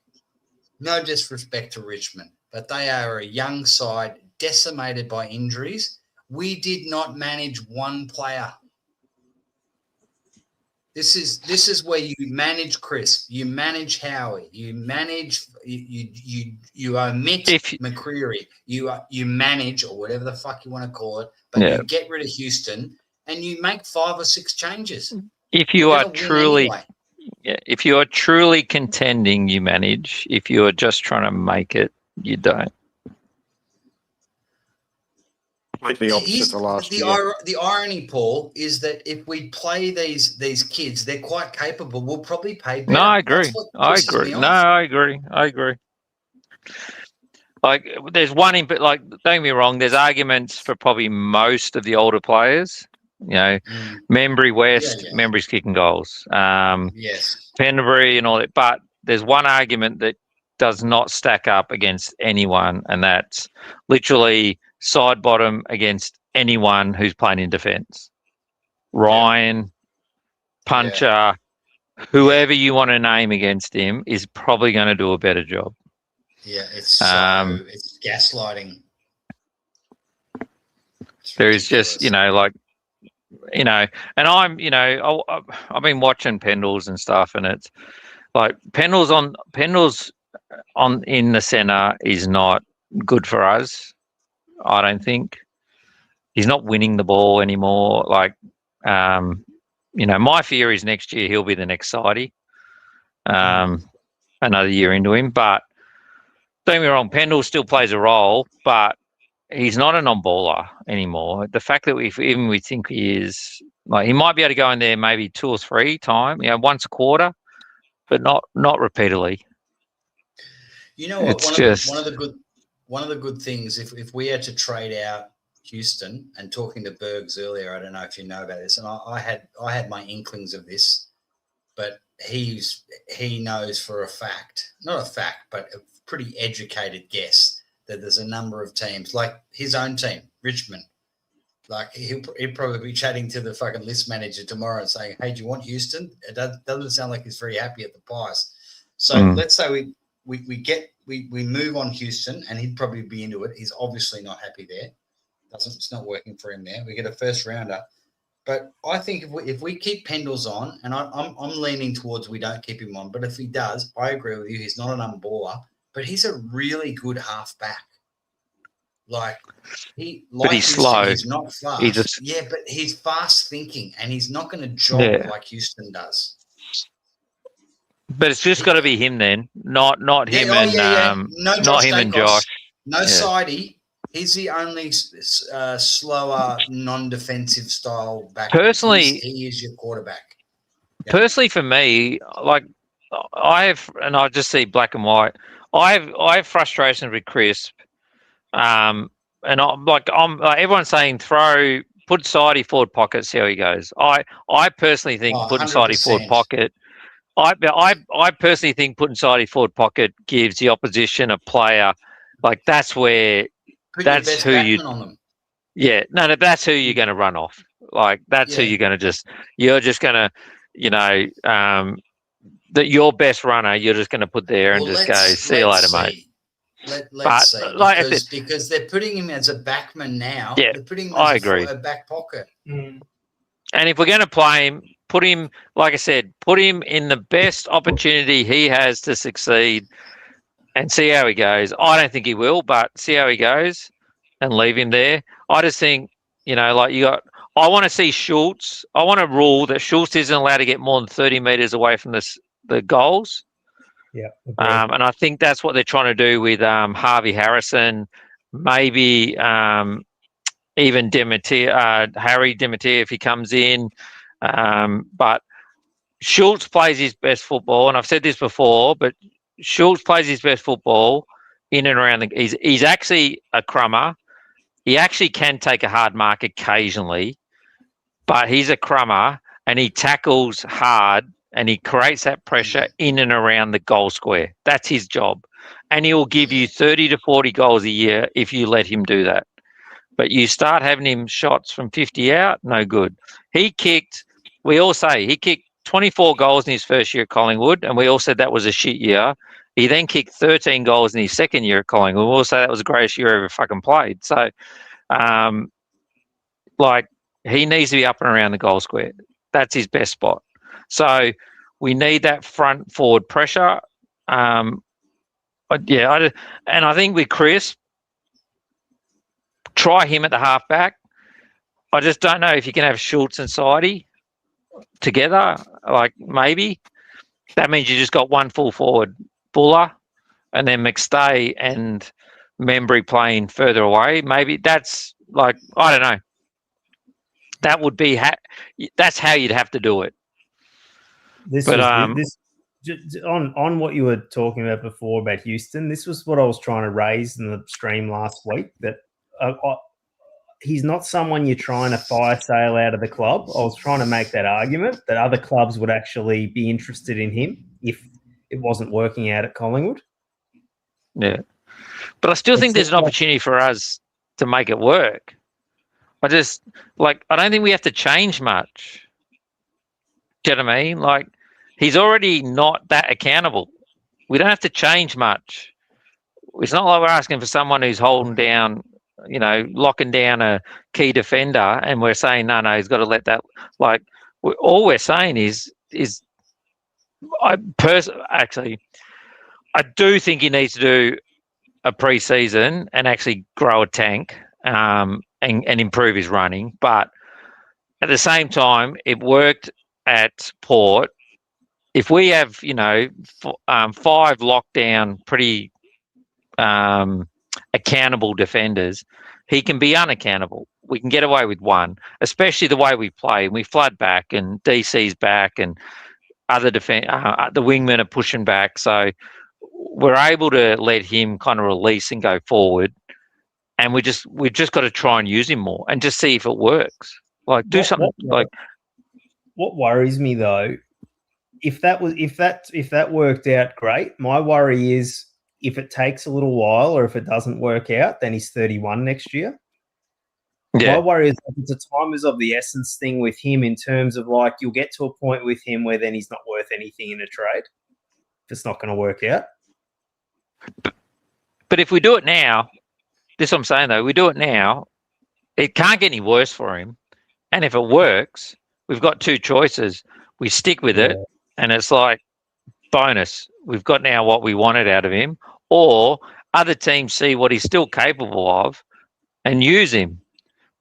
No disrespect to Richmond, but they are a young side decimated by injuries. We did not manage one player. This is where you manage Chris, you manage Howie, you manage you omit McCreary, you manage, or whatever the fuck you want to call it, but you get rid of Houston and you make 5 or 6 changes. If you are truly, if you are truly contending, you manage. If you are just trying to make it, you don't. Completely opposite the last year. The irony, Paul, is that if we play these kids, they're quite capable. We'll probably pay better. No, I agree. I agree. Like, there's one like, don't get me wrong, there's arguments for probably most of the older players. You know, Membry West, Membry's kicking goals. Yes. Pendlebury and all that. But there's one argument that does not stack up against anyone, and that's literally side bottom against anyone who's playing in defence. Ryan, Puncher, whoever you want to name against him is probably going to do a better job. Yeah, it's gaslighting. There is just, you know, like, you know, and I'm, you know, I've been watching Pendles and stuff, and it's like Pendles on in the centre is not good for us. I don't think he's not winning the ball anymore. Like, you know, my fear is next year he'll be the next Sidey. Another year into him, but don't get me wrong, Pendle still plays a role, but he's not a non-baller anymore. The fact that we think he is, like, he might be able to go in there maybe 2 or 3 times, you know, once a quarter, but not repeatedly. You know what? It's one of the good things, if we had to trade out Houston, and talking to Bergs earlier, I don't know if you know about this, and I had my inklings of this, but he knows for a fact, not a fact, but a pretty educated guess, that there's a number of teams, like his own team, Richmond. Like, he'll probably be chatting to the fucking list manager tomorrow and saying, "Hey, do you want Houston?" It doesn't sound like he's very happy at the price. So let's say we move on Houston, and he'd probably be into it. He's obviously not happy there. It's not working for him there. We get a first rounder. But I think if we keep Pendles on, and I'm leaning towards we don't keep him on, but if he does, I agree with you. He's not an unballer, but he's a really good halfback. Like, but he's slow. He's not fast. But he's fast thinking, and he's not going to jog like Houston does. But it's just got to be him then, not him Yeah, and No, not him and Josh. No Yeah. Sidey. He's the only slower, non-defensive style back. Personally- he is your quarterback. Yeah. Personally, for me, like I just see black and white. I have frustrations with Crisp, and I'm like everyone's saying put Sidey forward pocket, see how he goes. I personally think putting Sidey forward 100%. pocket. I personally think putting Sidey forward pocket gives the opposition a player. Like that's where Put your that's best who you. backman on them. Yeah, no, that's who you're going to run off. Like that's who Yeah. you're going to you're just going to, that your best runner, you're just going to put there and Well, just go, see you later, mate. Let's see. like I Because they're putting him as a backman now. Yeah, They're putting him I as agree. a back pocket. Mm. And if we're going to play him, put him, like I said, put him in the best opportunity he has to succeed and see how he goes. I don't think he will, but see how he goes and leave him there. I just think, I want to see Schultz. I want a rule that Schultz isn't allowed to get more than 30 metres away from the goals. Yeah. And I think that's what they're trying to do with Harvey Harrison, maybe even Harry Demeter if he comes in. But Schultz plays his best football, and I've said this before, but Schultz plays his best football in and around he's actually a crummer. He actually can take a hard mark occasionally, but he's a crummer and he tackles hard and he creates that pressure in and around the goal square. That's his job. And he will give you 30 to 40 goals a year if you let him do that. But you start having him shots from 50 out, no good. He kicked 24 goals in his first year at Collingwood, and we all said that was a shit year. He then kicked 13 goals in his second year at Collingwood. We all say that was the greatest year ever fucking played. So, he needs to be up and around the goal square. That's his best spot. So we need that front forward pressure. I think with Chris, try him at the halfback. I just don't know if you can have Schultz and Sidey together. Like maybe that means you just got one full forward, Buller, and then McStay and Membry playing further away. Maybe that's I don't know. That would be that's how you'd have to do it. On what you were talking about before about Houston, this was what I was trying to raise in the stream last week, that he's not someone you're trying to fire sale out of the club. I was trying to make that argument that other clubs would actually be interested in him if it wasn't working out at Collingwood. Yeah. But I still think there's an opportunity for us to make it work. I don't think we have to change much. Do you know what I mean? He's already not that accountable. We don't have to change much. It's not like we're asking for someone who's holding down, locking down a key defender, and we're saying, no, he's got to let that. All we're saying is I do think he needs to do a pre-season and actually grow a tank and improve his running. But at the same time, it worked at Port. If we have, 5 lockdown, pretty accountable defenders, he can be unaccountable. We can get away with one, especially the way we play. We flood back and DC's back and other the wingmen are pushing back. So we're able to let him kind of release and go forward. And we've just got to try and use him more and just see if it works. Do something. What worries me though, if that worked out, great. My worry is if it takes a little while or if it doesn't work out, then he's 31 next year. Yeah. My worry is it's a time is of the essence thing with him in terms of you'll get to a point with him where then he's not worth anything in a trade. If it's not going to work out. But if we do it now, this is what I'm saying though, we do it now, it can't get any worse for him. And if it works, we've got two choices. We stick with it and it's bonus. We've got now what we wanted out of him, or other teams see what he's still capable of and use him.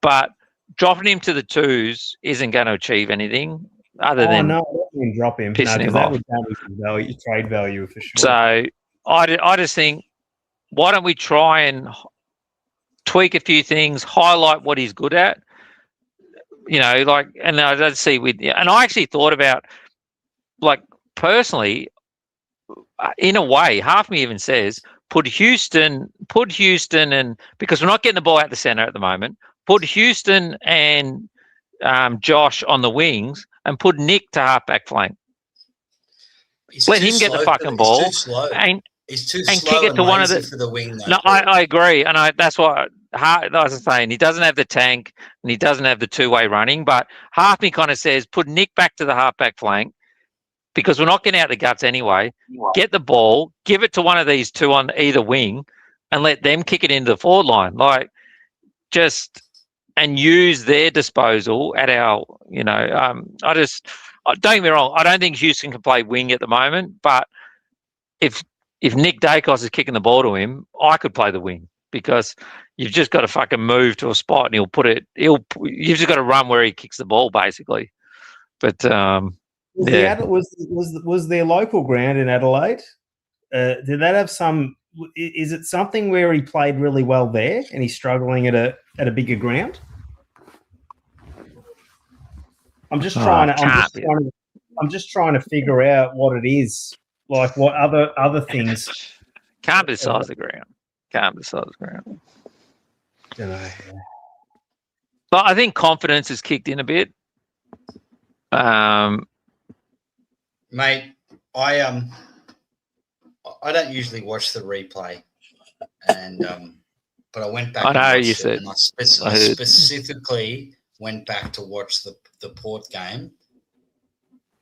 But dropping him to the twos isn't going to achieve anything. other Oh than no, I don't mean drop him. No, pissing him because that off. would damage his value, trade value for sure. So I just think, why don't we try and tweak a few things, highlight what he's good at, you know, like, and I don't see and I actually thought about, like, personally, in a way, half me even says, put Houston and, because we're not getting the ball out the center at the moment, put Houston and Josh on the wings and put Nick to halfback flank. Let him get the fucking ball and kick it to one of the. for the wing. Though, No, I agree, and that's why. As I was saying, he doesn't have the tank and he doesn't have the two-way running. But half me kind of says, put Nick back to the halfback flank, because we're not getting out the guts anyway. Get the ball, give it to one of these two on either wing, and let them kick it into the forward line. Like, just and use their disposal at our. You know, don't get me wrong. I don't think Houston can play wing at the moment, but if Nick Dacos is kicking the ball to him, I could play the wing, because you've just got to fucking move to a spot and you've just got to run where he kicks the ball, basically. But was their local ground in Adelaide? Did that have some? Is it something where he played really well there and he's struggling at a bigger ground? I'm just trying to figure out what it is. Like, what other things? Can't be the size of the ground. Can't be the size of the ground. Don't know. But I think confidence has kicked in a bit. Mate, I don't usually watch the replay, and but I went back. I know and you watched said. it, and I specifically went back to watch the Port game.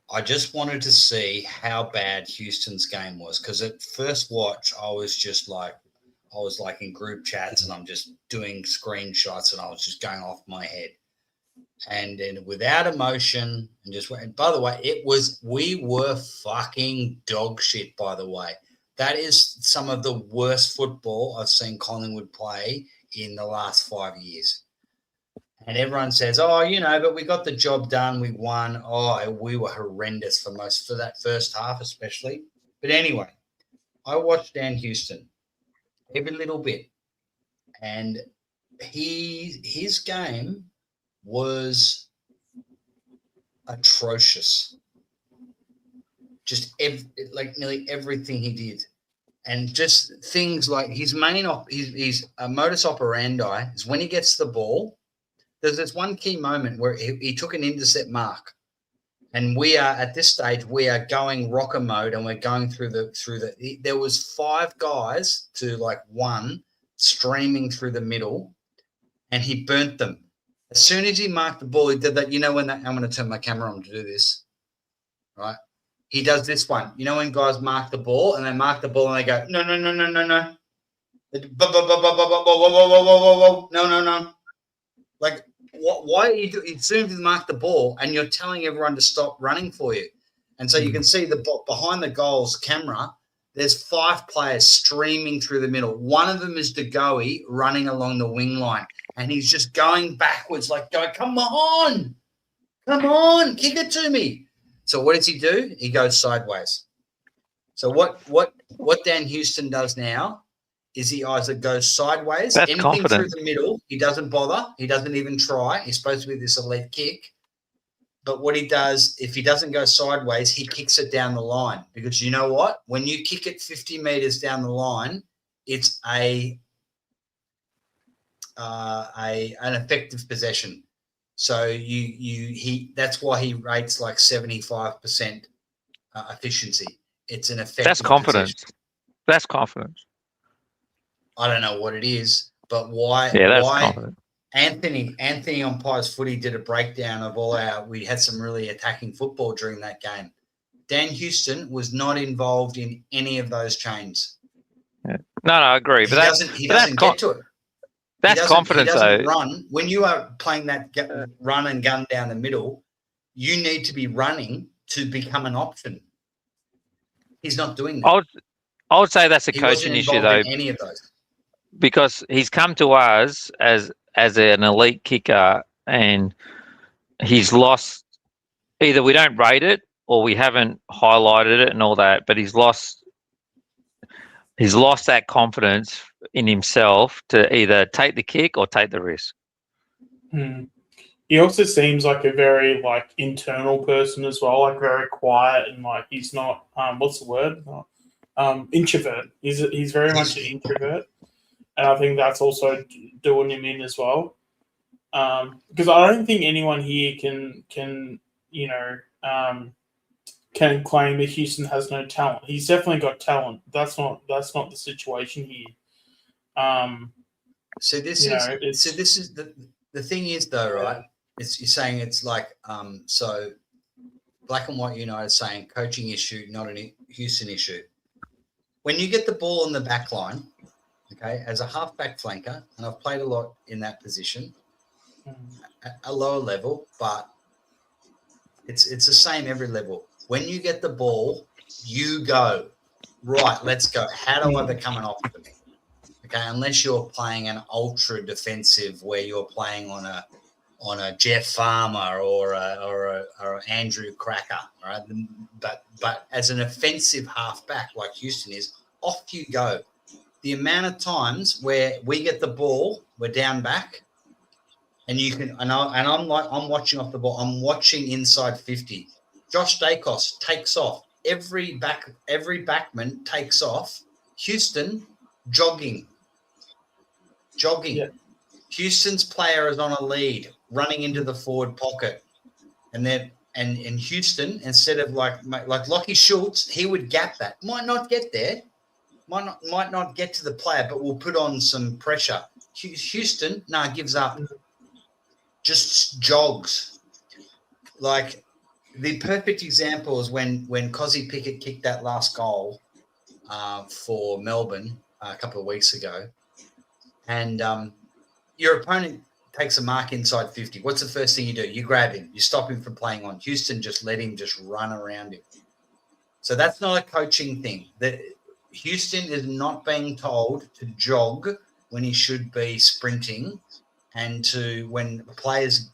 I just wanted to see how bad Houston's game was, because at first watch I was in group chats and I'm just doing screenshots and I was just going off my head. And then without emotion and just went. By the way, we were fucking dog shit. By the way, that is some of the worst football I've seen Collingwood play in the last 5 years. And everyone says, "Oh, you know, but we got the job done. We won." Oh, we were horrendous for that first half, especially. But anyway, I watched Dan Houston every little bit, and his game was atrocious. Just nearly everything he did, and just things like his modus operandi is when he gets the ball. There's this one key moment where he took an intercept mark, and we are at this stage going rocker mode, and we're going through the. There was 5 guys to like 1 streaming through the middle, and he burnt them. As soon as he marked the ball, he did that. You know when I'm going to turn my camera on to do this, right? He does this one. You know when guys mark the ball and they mark the ball and they go no. No. Like, why are you doing? As soon as you mark the ball and you're telling everyone to stop running for you. And so you can see behind the goals camera, there's 5 players streaming through the middle. One of them is DeGoey running along the wing line, and he's just going backwards, like, going, come on, kick it to me. So what does he do? He goes sideways. So what Dan Houston does now is he either goes sideways, That's anything confident. through the middle, he doesn't bother. He doesn't even try. He's supposed to be this elite kick. But what he does, if he doesn't go sideways, he kicks it down the line. Because you know what? When you kick it 50 meters down the line, it's an effective possession. So that's why he rates like 75% efficiency. It's an effective. That's confidence. possession. That's confidence. I don't know what it is, but why? Yeah, that's why? confident. Anthony on Pies Footy did a breakdown of we had some really attacking football during that game. Dan Houston was not involved in any of those chains. Yeah. No, I agree. But He doesn't get to it. That's confidence, though. Run. When you are playing that run and gun down the middle, you need to be running to become an option. He's not doing that. I would say that's a He coaching wasn't issue, involved though, in any of those. because he's come to us as an elite kicker, and he's lost either we don't rate it or we haven't highlighted it and all that, but he's lost that confidence in himself to either take the kick or take the risk. He also seems like a very like internal person as well, like very quiet and like he's not what's the word? Introvert. He's very much an introvert, and I think that's also doing him in as well. Because I don't think anyone here can can claim that Houston has no talent. He's definitely got talent. That's not the situation here. So this is the thing is though, right? You're saying it's like so Black and White United saying coaching issue, not a Houston issue. When you get the ball in the back line, okay, as a halfback flanker, and I've played a lot in that position at a lower level, but it's the same every level. When you get the ball, you go, right, let's go. How do I become an off to me? Okay, unless you're playing an ultra defensive where you're playing on a Jeff Farmer or a Andrew Cracker, right? But as an offensive halfback like Houston is, off you go. The amount of times where we get the ball, we're down back, and you can I'm watching off the ball. I'm watching inside 50. Josh Dacos takes off. Every backman takes off. Houston jogging. Yeah. Houston's player is on a lead, running into the forward pocket, and in Houston, instead of like Lockie Schultz, he would gap that. Might not get there, might not get to the player, but will put on some pressure. Houston, gives up. Just jogs. Like the perfect example is when Cozzy Pickett kicked that last goal for Melbourne a couple of weeks ago, and your opponent takes a mark inside 50. What's the first thing you do? You grab him. You stop him from playing on. Houston just let him just run around him. So that's not a coaching thing. That Houston is not being told to jog when he should be sprinting, and to when players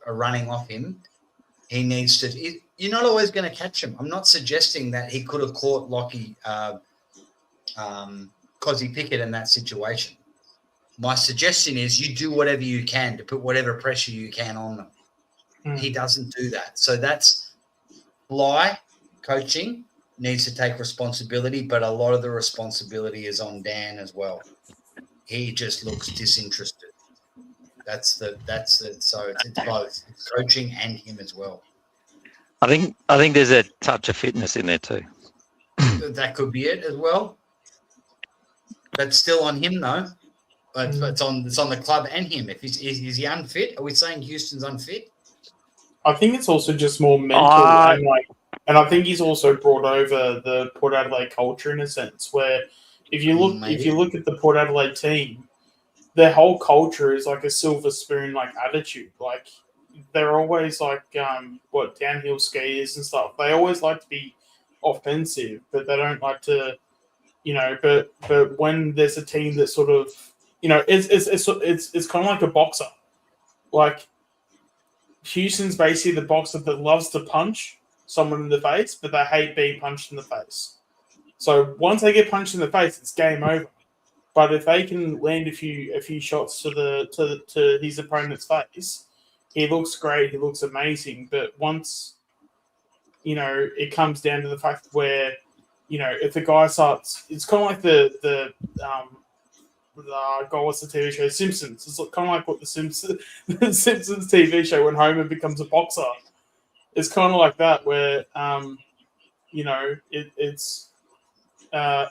are running off him, he needs to. You're not always going to catch him. I'm not suggesting that he could have caught Lockie Cozzy Pickett in that situation. My suggestion is you do whatever you can to put whatever pressure you can on them. He doesn't do that. So that's Bly coaching needs to take responsibility, but a lot of the responsibility is on Dan as well. He just looks disinterested. So it's both it's coaching and him as well. I think there's a touch of fitness in there too. That could be it as well. That's still on him though. But it's on the club and him. If is he unfit? Are we saying Houston's unfit? I think it's also just more mental, and I think he's also brought over the Port Adelaide culture in a sense where if you look at the Port Adelaide team, their whole culture is like a silver spoon like attitude. Like they're always like downhill skiers and stuff. They always like to be offensive, but they don't like to, But when there's a team that sort of it's kind of like a boxer. Like Houston's basically the boxer that loves to punch someone in the face, but they hate being punched in the face. So once they get punched in the face, it's game over. But if they can land a few shots to his opponent's face, he looks great. He looks amazing. But once it comes down to the fact where if the guy starts, it's kind of like the what's the TV show? Simpsons. It's kind of like what the Simpsons TV show when Homer becomes a boxer. It's kind of like that where it's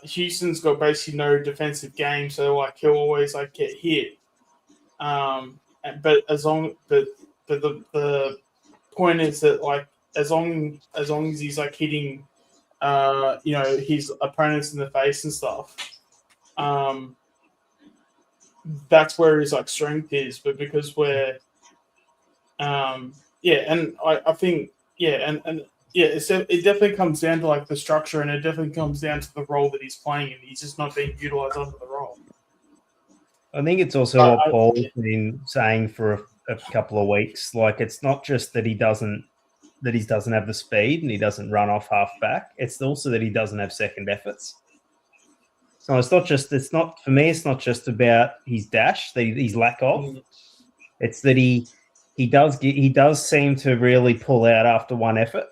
Houston's got basically no defensive game, so like he'll always like get hit. But the point is that like as long as he's like hitting his opponents in the face and stuff, that's where his like strength is. But because we're and I think it definitely comes down to like the structure, and it definitely comes down to the role that he's playing, and he's just not being utilized under the role. I think it's also what Paul's been saying for a couple of weeks. Like, it's not just that he doesn't that he doesn't have the speed and he doesn't run off half back. It's also that he doesn't have second efforts. So it's not for me. It's not just about his dash, his lack of. It's that he does seem to really pull out after one effort.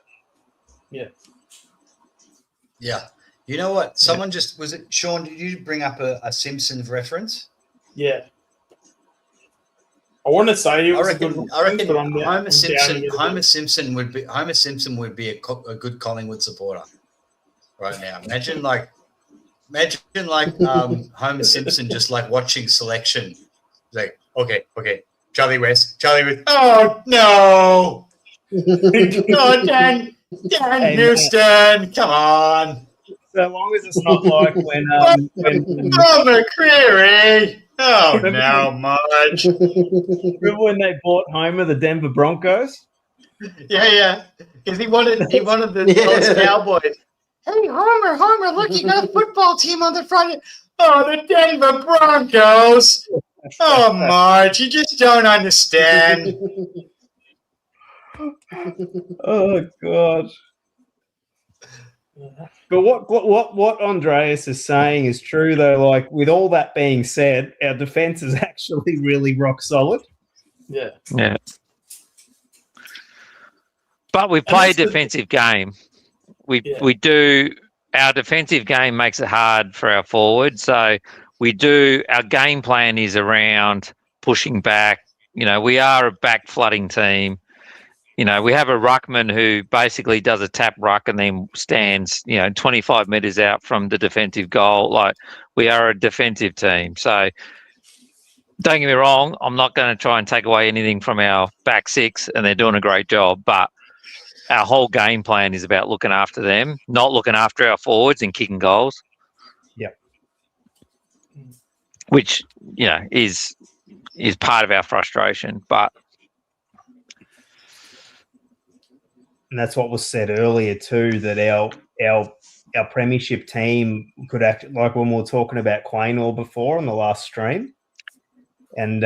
Yeah. Yeah. You know what? Someone just was it Sean? Did you bring up a Simpsons reference? Yeah. I want to say it was I reckon Homer Simpson would be a good Collingwood supporter right now. Imagine Homer Simpson just like watching selection. Like, okay, Charlie West. Oh no! Oh, Dan Houston, come on! So long as it's not like when McCreary. Oh no, Marge. Remember when they bought Homer the Denver Broncos? Yeah. Because he wanted the Cowboys. Hey, Homer, look, you got a football team on the front. Oh, the Denver Broncos. Oh, Marge, you just don't understand. Oh God. But what Andreas is saying is true though. Like with all that being said, our defense is actually really rock solid. Yeah. Yeah. But we play a defensive game. We do. Our defensive game makes it hard for our forward. So our game plan is around pushing back. You know, we are a back flooding team. You know, we have a ruckman who basically does a tap ruck and then stands, 25 metres out from the defensive goal. Like, we are a defensive team. So don't get me wrong, I'm not going to try and take away anything from our back six, and they're doing a great job. But our whole game plan is about looking after them, not looking after our forwards and kicking goals. Yeah. Which, is part of our frustration. But and that's what was said earlier too, that our premiership team could act like when we were talking about Quaynor before on the last stream, and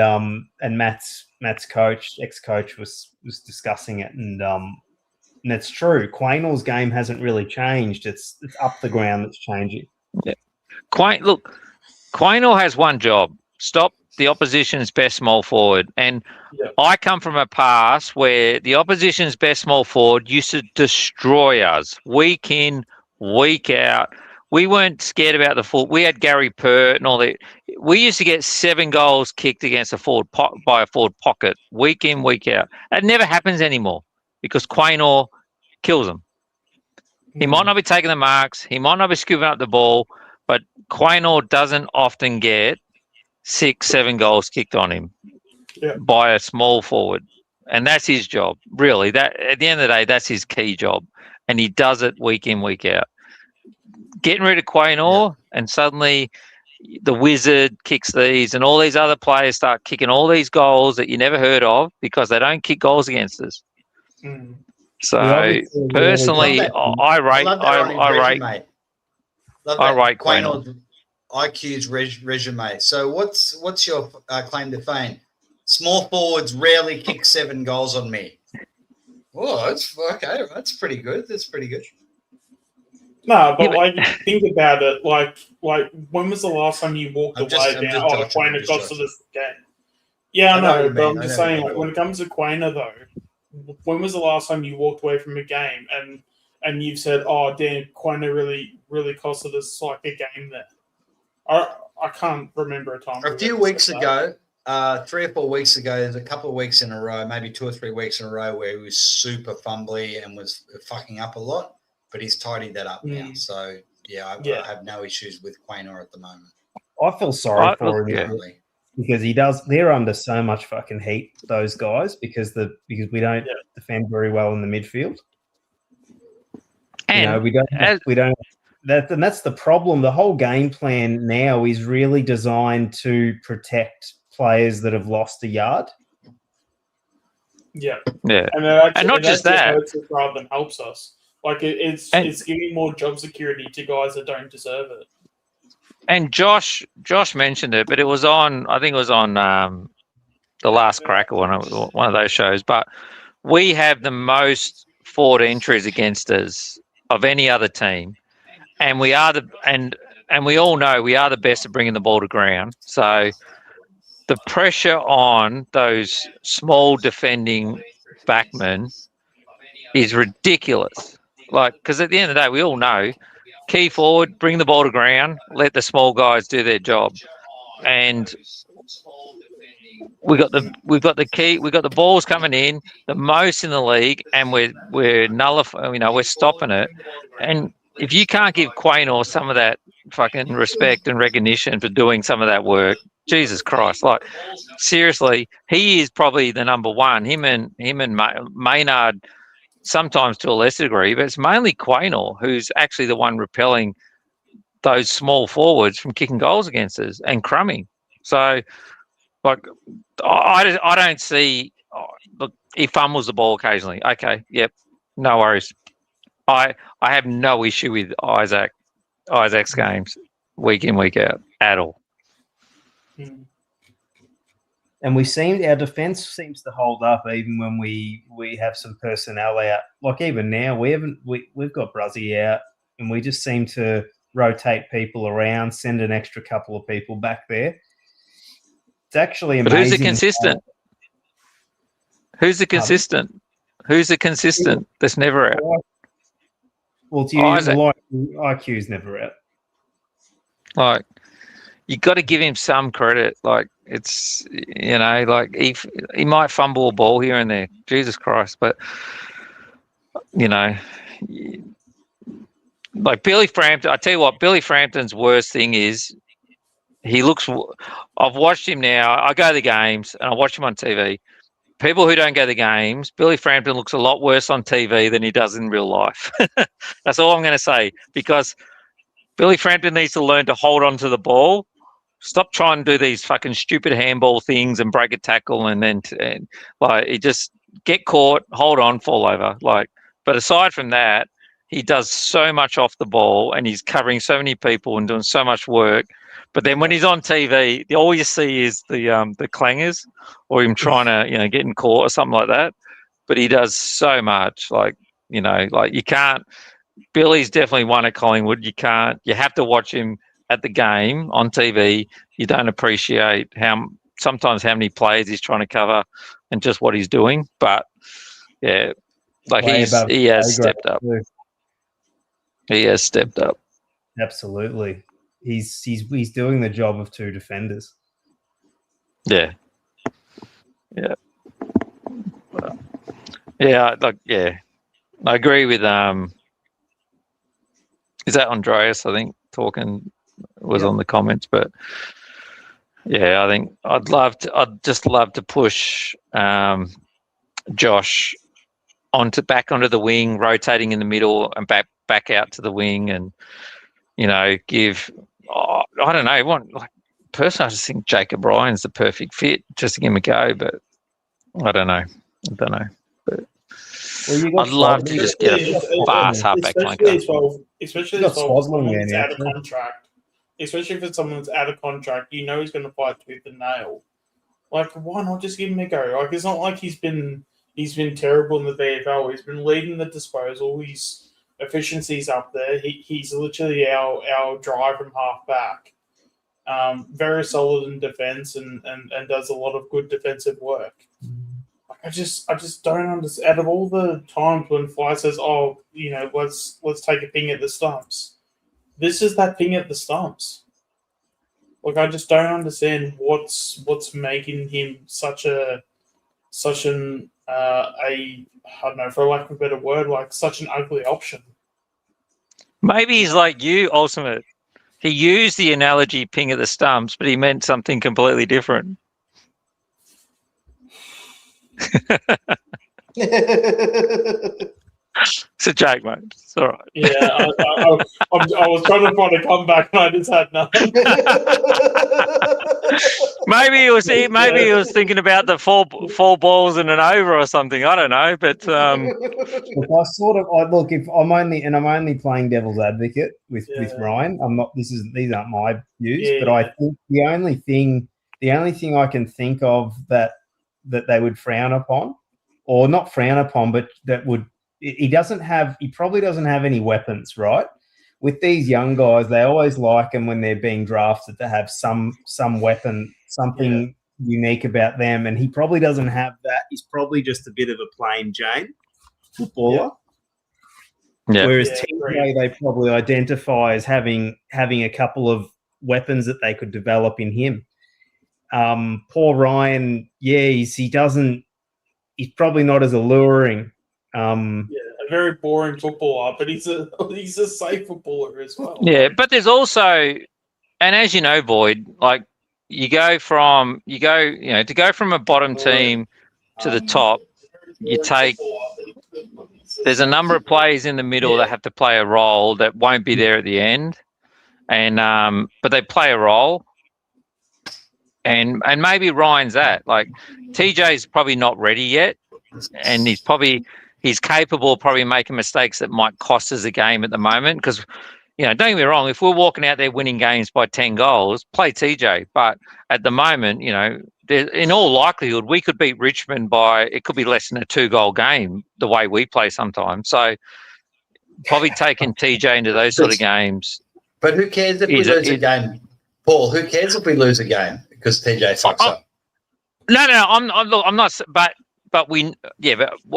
Matt's ex-coach was discussing it, and it's true. Quaynor's game hasn't really changed. It's up the ground that's changing. Yeah. Quaynor has one job: stop the opposition's best small forward. And I come from a past where the opposition's best small forward used to destroy us week in, week out. We weren't scared about the forward. We had Gary Pert and all that. We used to get 7 goals kicked against a forward by a forward pocket week in, week out. That never happens anymore because Quaynor kills them. He might not be taking the marks. He might not be scooping up the ball, but Quaynor doesn't often get 6-7 goals kicked on him by a small forward, and that's his job. Really, that at the end of the day, that's his key job, and he does it week in, week out. Getting rid of Quaynor, and suddenly the Wizard kicks these, and all these other players start kicking all these goals that you never heard of because they don't kick goals against us. So personally, I rate Quaynor. IQ's resume. So what's your claim to fame? Small forwards rarely kick 7 goals on me. Oh, that's okay. That's pretty good. No, but think about it. Like when was the last time you walked away down? Quaynor cost of this game. Yeah, I know, but I'm just saying, like, when it comes to Quaynor though, when was the last time you walked away from a game and you've said, "Oh, damn, Quaynor really costed us like a game there." I can't remember a time. A few weeks ago, 3 or 4 weeks ago, there's a couple of weeks in a row, maybe 2 or 3 weeks in a row where he was super fumbly and was fucking up a lot, but he's tidied that up now. So, I have no issues with Quaynor at the moment. I feel sorry for him because they're under so much fucking heat, those guys, because we don't defend very well in the midfield. And we don't. And that's the problem. The whole game plan now is really designed to protect players that have lost a yard. Yeah. And not just that, hurts us rather than helps us. Like it's giving more job security to guys that don't deserve it. And Josh mentioned it, but it was on. I think it was on the Last Cracker one of those shows. But we have the most forward entries against us of any other team, and we are and we all know we are the best at bringing the ball to ground. So the pressure on those small defending backmen is ridiculous. Like, because at the end of the day, we all know, key forward, bring the ball to ground, let the small guys do their job, and we've got the balls coming in the most in the league, and we're nullifying, we're stopping it. And if you can't give Quaynor some of that fucking respect and recognition for doing some of that work, Jesus Christ, like seriously, he is probably the number one. Him and Maynard, sometimes to a lesser degree, but it's mainly Quaynor who's actually the one repelling those small forwards from kicking goals against us and crumbing. So, like, I don't see. Look, he fumbles the ball occasionally. Okay, yep, no worries. I have no issue with Isaac's games week in, week out at all. And our defense seems to hold up even when we have some personnel out. Like even now, we've got Bruzzy out, and we just seem to rotate people around, send an extra couple of people back there. It's actually amazing. But who's the consistent? Who's the consistent? Who's the consistent that's never out? Well, to use IQ's never out. Like, you got to give him some credit. Like, it's, like he might fumble a ball here and there. Jesus Christ. But, like Billy Frampton, I tell you what, Billy Frampton's worst thing is I've watched him now. I go to the games and I watch him on TV. People who don't go to the games, Billy Frampton looks a lot worse on TV than he does in real life. That's all I'm going to say, because Billy Frampton needs to learn to hold on to the ball. Stop trying to do these fucking stupid handball things and break a tackle and he just get caught, hold on, fall over. Like, but aside from that, he does so much off the ball and he's covering so many people and doing so much work. But then when he's on TV, all you see is the clangers or him trying to, getting caught or something like that. But he does so much, like you can't. Billy's definitely one at Collingwood. You have to watch him at the game on TV. You don't appreciate sometimes how many players he's trying to cover and just what he's doing. But yeah, like he has stepped up. He has stepped up. Absolutely. He's doing the job of two defenders. Yeah. Yeah. I agree with is that Andreas, I think, talking was on the comments, but yeah, I think I'd just love to push Josh back onto the wing, rotating in the middle and back out to the wing, and give. I don't know. Personally, I just think Jacob Ryan's the perfect fit just to give him a go, but I don't know. But I'd love to just get a fast halfback flanker. Especially as well, someone's out of contract. Especially if it's someone that's out of contract, he's going to fight tooth and nail. Like, why not just give him a go? Like, it's not like he's been terrible in the VFL. He's been leading the disposal. His efficiency's up there. He's literally our drive from half back. Very solid in defense and does a lot of good defensive work. Like, I just don't understand. Out of all the times when Fly says, let's take a ping at the stumps, this is that ping at the stumps. Like, I just don't understand what's making him such an I don't know, for lack of a better word, like such an ugly option. Maybe he's like you, Ultimate. He used the analogy ping at the stumps, but he meant something completely different. It's a joke, mate. It's all right. Yeah, I was trying to find a comeback and I just had nothing. Maybe he was thinking about the four balls and an over or something. I don't know, but look, if I'm only playing devil's advocate with Ryan. I'm not. These aren't my views, but I think the only thing I can think of that they would frown upon, or not frown upon, but that would he probably doesn't have any weapons, right? With these young guys, they always like them when they're being drafted to have some weapon, something unique about them, and he probably doesn't have that. He's probably just a bit of a plain Jane footballer. Yeah. Whereas Yeah, TJ, they probably identify as having a couple of weapons that they could develop in him. Poor Ryan, he's probably not as alluring. A very boring footballer, but he's a safe footballer as well. Yeah, but there's also, and as you know, Void, like to go from a bottom team to the top, there's a number of players in the middle that have to play a role that won't be there at the end, and but they play a role, and maybe Ryan's that. Like TJ's probably not ready yet, and he's capable of probably making mistakes that might cost us a game at the moment. Because, don't get me wrong, if we're walking out there winning games by 10 goals, play TJ. But at the moment, in all likelihood, we could beat Richmond it could be less than a 2-goal game the way we play sometimes. So probably taking TJ into those sort of games. But who cares if we lose a game, Paul? Who cares if we lose a game because TJ fucks up? No, I'm not. But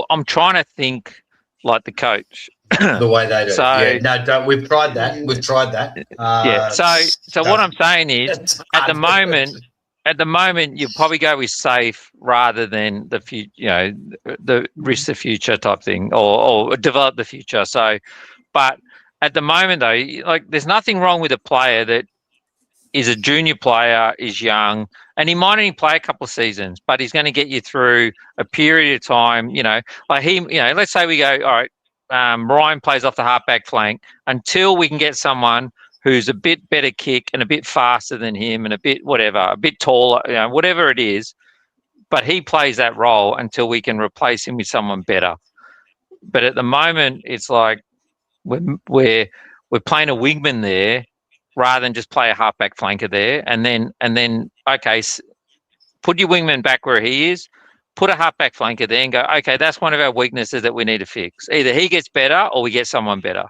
I'm trying to think like the coach. The way they do. So, don't. We've tried that. So what I'm saying is, at the moment, you probably go with safe rather than the future. The risk the future type thing, or develop the future. So, but at the moment though, like there's nothing wrong with a player that is a junior player, is young, and he might only play a couple of seasons, but he's going to get you through a period of time. Like let's say we go, all right, Ryan plays off the halfback flank until we can get someone who's a bit better kick and a bit faster than him and a bit taller, whatever it is. But he plays that role until we can replace him with someone better. But at the moment, it's like we're playing a wingman there, rather than just play a halfback flanker there, and then okay, put your wingman back where he is, put a halfback flanker there, and go, okay, that's one of our weaknesses that we need to fix. Either he gets better or we get someone better,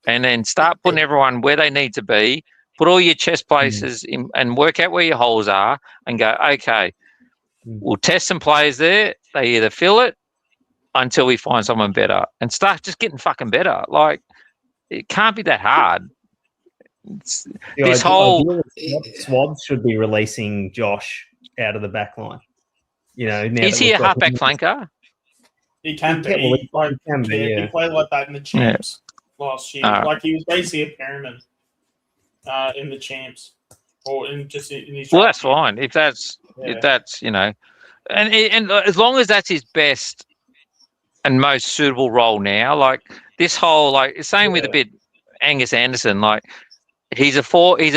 and then start putting everyone where they need to be. Put all your chest places in, and work out where your holes are, and go, okay, we'll test some players there. They either fill it until we find someone better, and start just getting fucking better. Like it can't be that hard. Swabs should be releasing Josh out of the back line. Is he a halfback flanker? He can be. He He played like that in the champs last year. Like he was basically a pyramid in the champs, or in his. Well, that's fine if that's and as long as that's his best and most suitable role now. Like this whole same with a bit Angus Anderson, like. He's a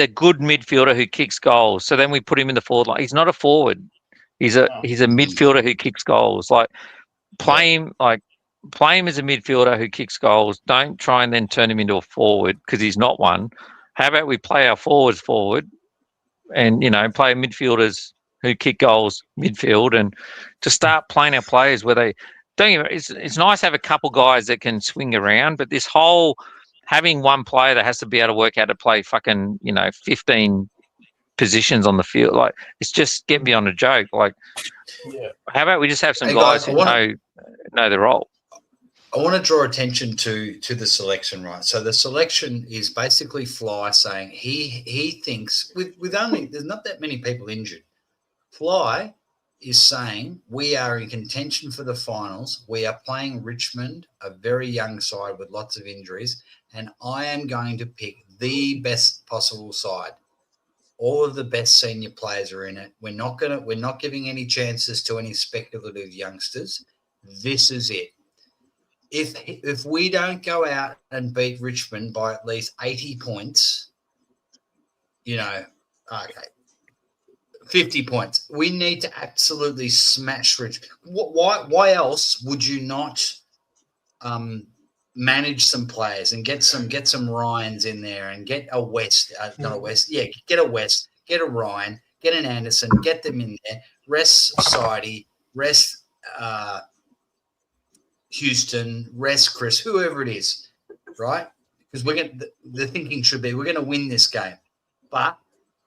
good midfielder who kicks goals. So then we put him in the forward line. He's not a forward. He's a midfielder who kicks goals. Like play him as a midfielder who kicks goals. Don't try and then turn him into a forward because he's not one. How about we play our forwards forward and play midfielders who kick goals midfield, and to start playing our players where they don't. It's nice to have a couple guys that can swing around, but this whole having one player that has to be able to work out to play fucking, 15 positions on the field, like it's just getting beyond a joke. Like, how about we just have some guys who know the role? I want to draw attention to the selection, right? So the selection is basically Fly saying he thinks with only there's not that many people injured. Fly is saying we are in contention for the finals. We are playing Richmond, a very young side with lots of injuries, and I am going to pick the best possible side. All of the best senior players are in it. We're not giving any chances to any speculative youngsters. This is it. If we don't go out and beat Richmond by at least 80 points, 50 points. We need to absolutely smash Richmond. Why else would you not manage some players and get some Ryans in there and get a West, not a West, get a West, get a Ryan, get an Anderson, get them in there, rest Society, rest Houston, rest Chris, whoever it is, right? Because the thinking should be we're going to win this game, but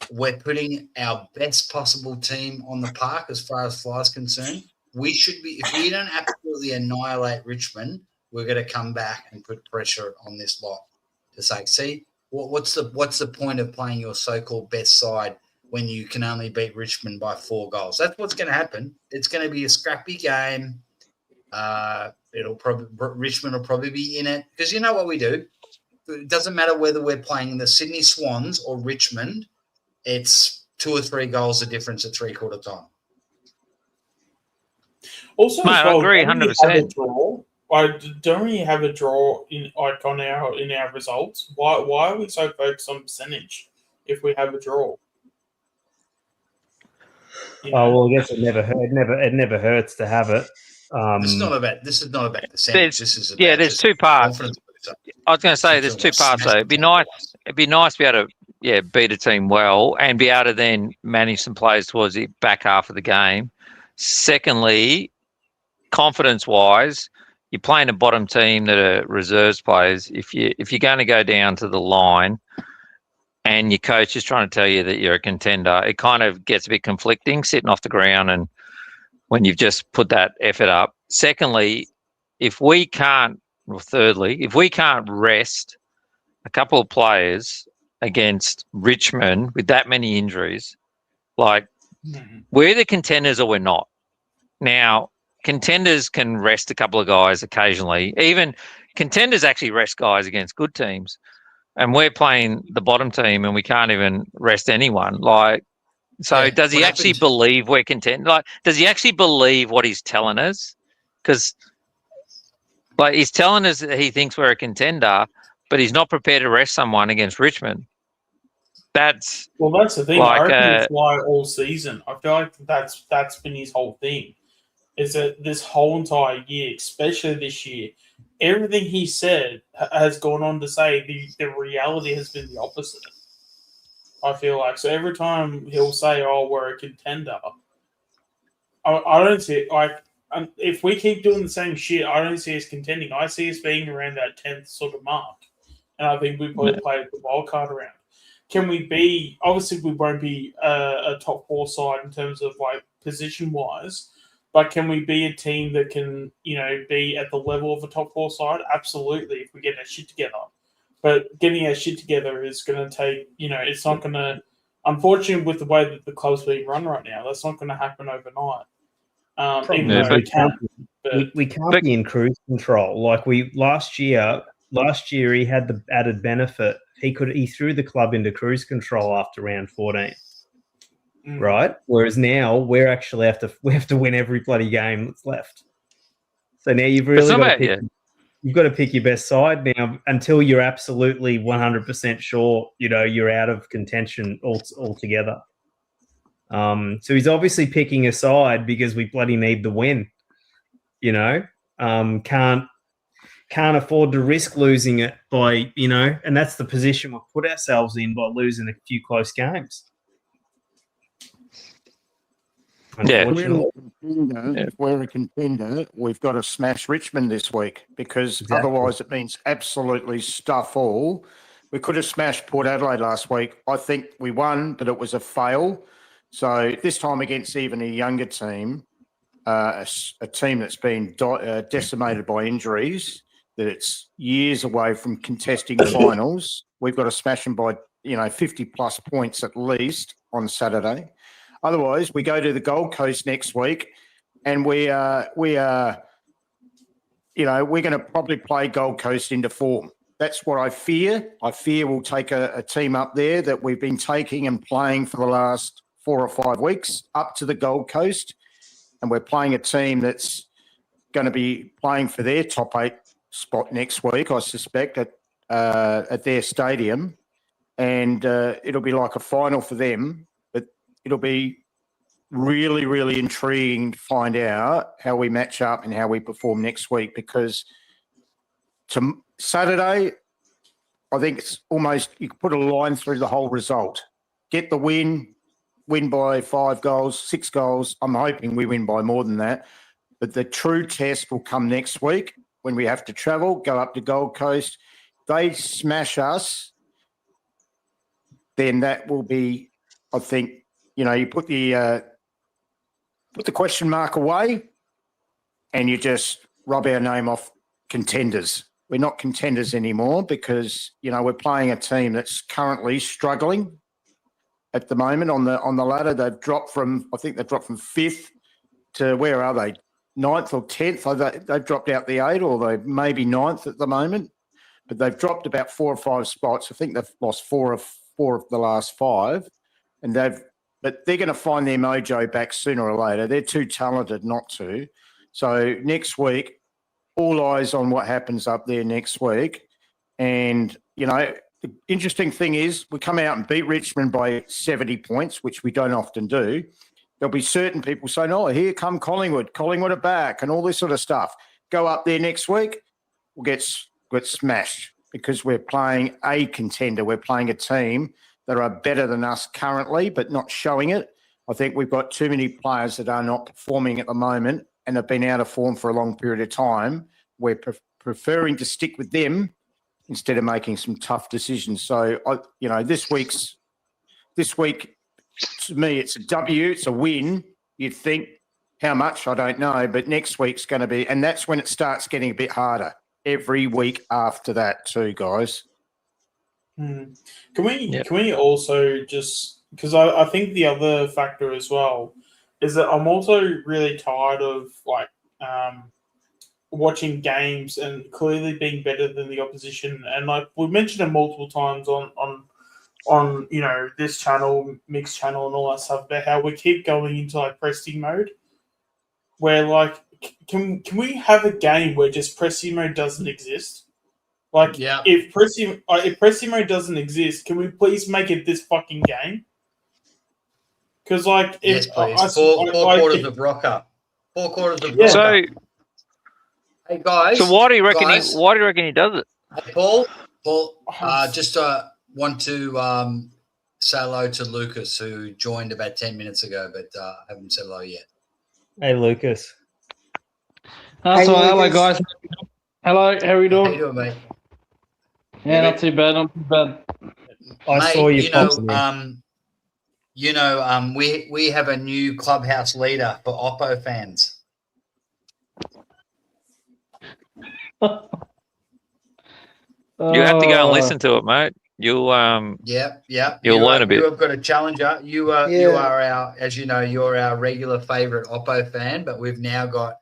we're putting our best possible team on the park as far as Fly's concerned. We should be, if we don't absolutely annihilate Richmond, we're going to come back and put pressure on this lot to say, see, what's the point of playing your so-called best side when you can only beat Richmond by 4 goals? That's what's going to happen. It's going to be a scrappy game. Richmond will probably be in it because you know what we do. It doesn't matter whether we're playing the Sydney Swans or Richmond. It's 2 or 3 goals of difference at 3/4 time. Also, Mate, as well, I agree, don't we 100%. have a draw? Don't we have a draw in our results? Why are we so focused on percentage if we have a draw? You know? Oh well, I guess it never hurts to have it. This is not about percentage. This is about there's just 2 parts. confidence. I was going to say there's 2 parts though. It'd be nice to be able to beat a team well and be able to then manage some plays towards the back half of the game. Secondly, confidence-wise, you're playing a bottom team that are reserves players. If you're going to go down to the line and your coach is trying to tell you that you're a contender, it kind of gets a bit conflicting sitting off the ground and when you've just put that effort up. Secondly, if we can't rest a couple of players against Richmond with that many injuries, like we're the contenders or we're not. Now, contenders can rest a couple of guys occasionally. Even contenders actually rest guys against good teams. And we're playing the bottom team and we can't even rest anyone. Does he actually believe we're contenders? Like, does he actually believe what he's telling us? Because he's telling us that he thinks we're a contender, but he's not prepared to rest someone against Richmond. That's the thing. I reckon that's why all season. I feel like that's been his whole thing. Is that this whole entire year, especially this year, everything he said has gone on to say the reality has been the opposite. I feel like so every time he'll say, "Oh, we're a contender," I don't see it like. If we keep doing the same shit, I don't see us contending. I see us being around that 10th sort of mark, and I think we probably play the wild card around. Can we be? Obviously, we won't be a top 4 side in terms of like position wise. But can we be a team that can, be at the level of a top 4 side? Absolutely, if we get our shit together. But getting our shit together is going to take, it's not going to, unfortunately, with the way that the club's being run right now, that's not going to happen overnight. We can't be in cruise control. Like last year he had the added benefit. He threw the club into cruise control after round 14. Right, whereas now we have to win every bloody game that's left. So now you've really got to pick your best side now until you're absolutely 100% sure you're out of contention altogether. So he's obviously picking a side because we bloody need the win. Can't afford to risk losing it by and that's the position we've put ourselves in by losing a few close games. If we're a contender, we've got to smash Richmond this week because otherwise it means absolutely stuff all. We could have smashed Port Adelaide last week. I think we won, but it was a fail. So this time against even a younger team, a team that's been decimated by injuries, that it's years away from contesting finals, we've got to smash them by 50-plus points at least on Saturday. Otherwise, we go to the Gold Coast next week, and we are we're going to probably play Gold Coast into form. That's what I fear. I fear we'll take a team up there that we've been taking and playing for the last 4 or 5 weeks up to the Gold Coast, and we're playing a team that's going to be playing for their top 8 spot next week, I suspect, at their stadium, and it'll be like a final for them. It'll be really, really intriguing to find out how we match up and how we perform next week because Saturday, I think it's almost, you could put a line through the whole result. Get the win by 5 goals, 6 goals. I'm hoping we win by more than that. But the true test will come next week. when we have to travel, go up to Gold Coast. They smash us, then that will be, I think, you put the question mark away and you just rub our name off contenders. We're not contenders anymore because, we're playing a team that's currently struggling at the moment on the ladder. They've dropped from 5th to where are they? 9th or 10th? They've dropped out the 8, or they maybe 9th at the moment, but they've dropped about 4 or 5 spots. I think they've lost 4 of the last 5, but they're going to find their mojo back sooner or later. They're too talented not to. So next week, all eyes on what happens up there next week. And, the interesting thing is we come out and beat Richmond by 70 points, which we don't often do. There'll be certain people saying, oh, here come Collingwood. Collingwood are back and all this sort of stuff. Go up there next week, we'll get smashed because we're playing a contender. We're playing a team that are better than us currently, but not showing it. I think we've got too many players that are not performing at the moment and have been out of form for a long period of time. We're preferring to stick with them instead of making some tough decisions. So, this week, to me, it's a W, it's a win. You'd think how much, I don't know, but next week's going to be, and that's when it starts getting a bit harder. Every week after that too, guys. Can we also just, because I think the other factor as well is that I'm also really tired of watching games and clearly being better than the opposition. And we've mentioned it multiple times on this channel, mixed channel, and all that stuff about how we keep going into pressing mode, where can we have a game where just pressing mode doesn't exist? If pressing mode doesn't exist, can we please make it this fucking game? Because yes, please. Four quarters of rocker. 4 quarters of rocker. So, hey guys. So why do you reckon he does it? Hey, Paul. Just want to say hello to Lucas, who joined about 10 minutes ago, but haven't said hello yet. Hey, Lucas. Hello, guys. Hello, how are you doing? How you doing, mate? Yeah, not too bad. I saw you. We have a new clubhouse leader for Oppo fans. You have to go and listen to it, mate. You'll you'll learn a bit. You have got a challenger. You are our, as you know, you're our regular favourite Oppo fan, but we've now got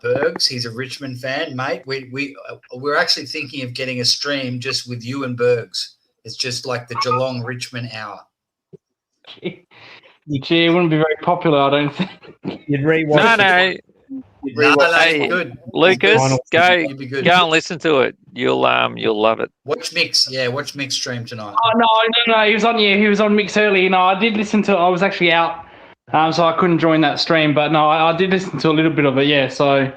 Bergs. He's a Richmond fan, mate. We're actually thinking of getting a stream just with you and Bergs. It's just like the Geelong Richmond hour. It wouldn't be very popular, I don't think. You'd rewatch Hey, good. Lucas, go and listen to it. You'll love it. Watch Mix stream tonight. Oh no, he was on he was on Mix early. I did listen to it. I was actually out, so I couldn't join that stream. But no, I did listen to a little bit of it. Yeah, so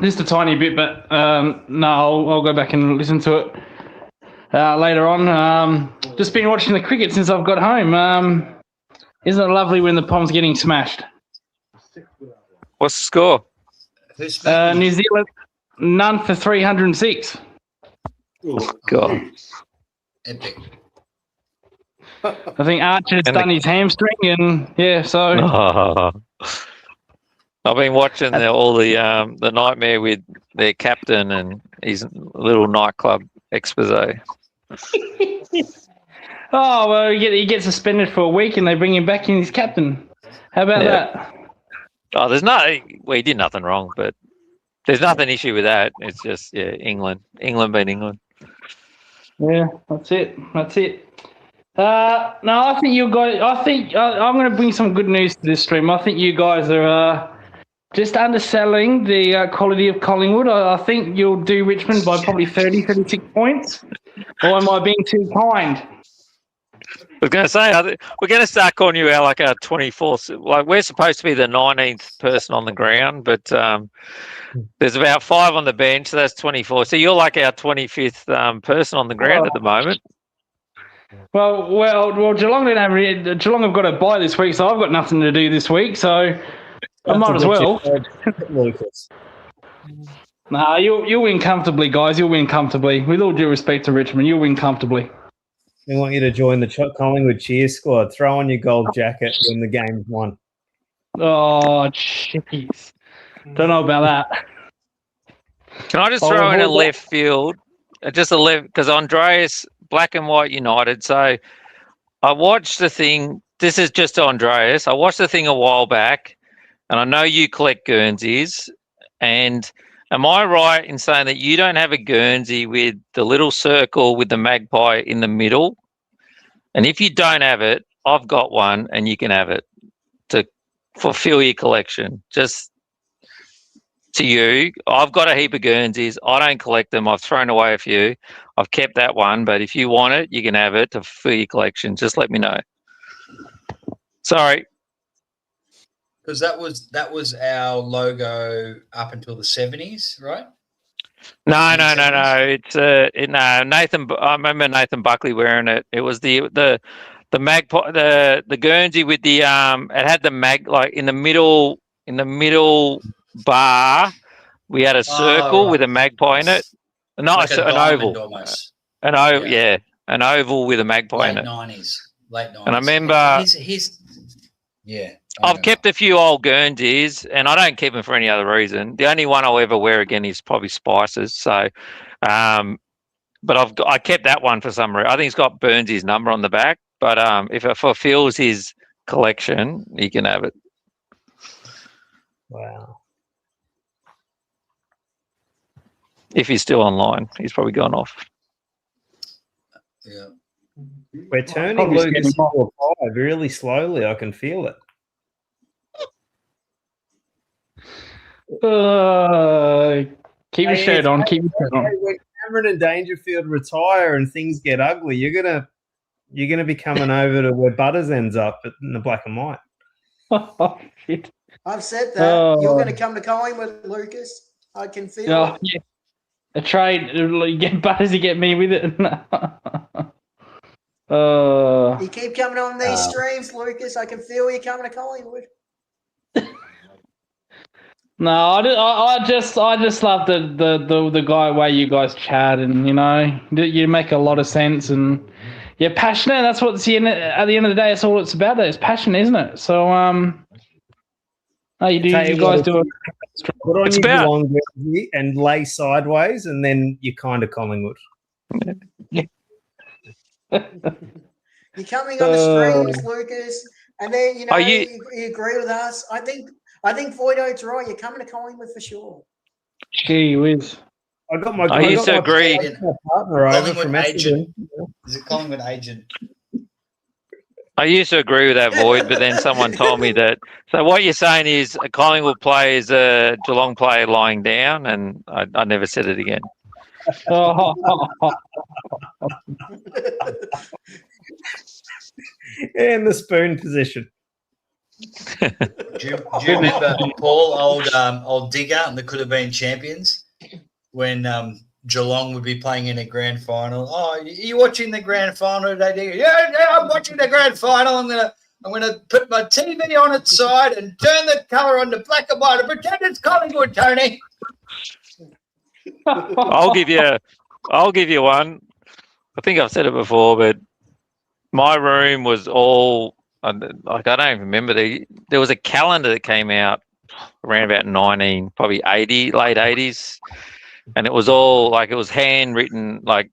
just a tiny bit, but no, I'll go back and listen to it later on. Just been watching the cricket since I've got home. Isn't it lovely when the Pom's getting smashed? What's the score? New Zealand, none for 306. Oh, God. Epic. I think Archer's done his hamstring, and yeah, so. I've been watching the nightmare with their captain and his little nightclub expose. Oh, well, he gets suspended for a week and they bring him back in as captain. How about that? Oh, he did nothing wrong, but there's nothing issue with that. It's just, England beat England. Yeah, that's it. No, I think you guys, I'm going to bring some good news to this stream. I think you guys are just underselling the quality of Collingwood. I think you'll do Richmond by probably 30, 36 points. Or am I being too kind? I was going to say, we're going to start calling you our 24th. We're supposed to be the 19th person on the ground, but there's about 5 on the bench, so that's 24. So you're like our 25th person on the ground at the moment. Well, Geelong have got a bye this week, so I've got nothing to do this week, so I might as well. Lucas. Nah, you'll win comfortably, guys. You'll win comfortably. With all due respect to Richmond, you'll win comfortably. We want you to join the Collingwood cheer squad. Throw on your gold jacket when the game's won. Oh, jeez. Don't know about that. Can I just Oh, throw in a hold on. left field? Just a left, because Andreas, Black and White United. So I watched the thing. This is just Andreas. I watched the thing a while back, and I know you collect Guernseys. And am I right in saying that you don't have a Guernsey with the little circle with the magpie in the middle? And if you don't have it, I've got one, and you can have it to fulfill your collection. Just to you, I've got a heap of Guernseys. I don't collect them. I've thrown away a few. I've kept that one, but if you want it, you can have it to fulfill your collection. Just let me know. Sorry. Because that was our logo up until the 70s, right? No. It's no Nathan. I remember Nathan Buckley wearing it. It was the magpie, the Guernsey with the It had the like in the middle bar. We had a circle right. with a magpie in it. Like An diamond oval. almost. An oval with a magpie in Late it. 90s. Late 90s. And I remember yeah. I've kept a few old Guernseys, and I don't keep them for any other reason. The only one I'll ever wear again is probably Spices. So, but I kept that one for some reason. I think it's got Burnsy's number on the back. But if it fulfills his collection, he can have it. Wow. If he's still online, he's probably gone off. Yeah. We're turning Probably Lucas getting into a 5 really slowly. I can feel it. Keep your shirt on. Keep your shirt on. When Cameron and Dangerfield retire and things get ugly, you're gonna be coming over to where Butters ends up in the Black and White. Oh, shit. I've said that. You're going to come to Collingwood, Lucas. I can feel Oh, it. yeah. A trade. You get Butters to get me with it. You keep coming on these streams, Lucas. I can feel you coming to Collingwood. No, I just love the guy way you guys chat, and you make a lot of sense, and you're passionate. That's what at the end of the day, it's all it's about. It's passion, isn't it? So you guys do it. Put on It's your about- long jersey and lay sideways, and then you're kind of Collingwood. You're coming on the streams, Lucas, and then you agree with us. I think Voido's right. You're coming to Collingwood for sure. Gee whiz. I got my. I used to agree. Partner over Collingwood from agent. Essendon. Is it Collingwood agent? I used to agree with that, Void, but then someone told me that. So what you're saying is a Collingwood player is a Geelong player lying down, and I never said it again. And the spoon position. Do you remember Paul, old digger, and the could have been champions when Geelong would be playing in a grand final? Oh, you watching the grand final today, digger? Yeah, I'm watching the grand final. I'm gonna put my TV on its side and turn the colour on to black and white and pretend it's Collingwood, Tony. I'll give you one. I think I've said it before, but my room was all like I don't even remember. There was a calendar that came out around about late 80s, and it was all like it was handwritten like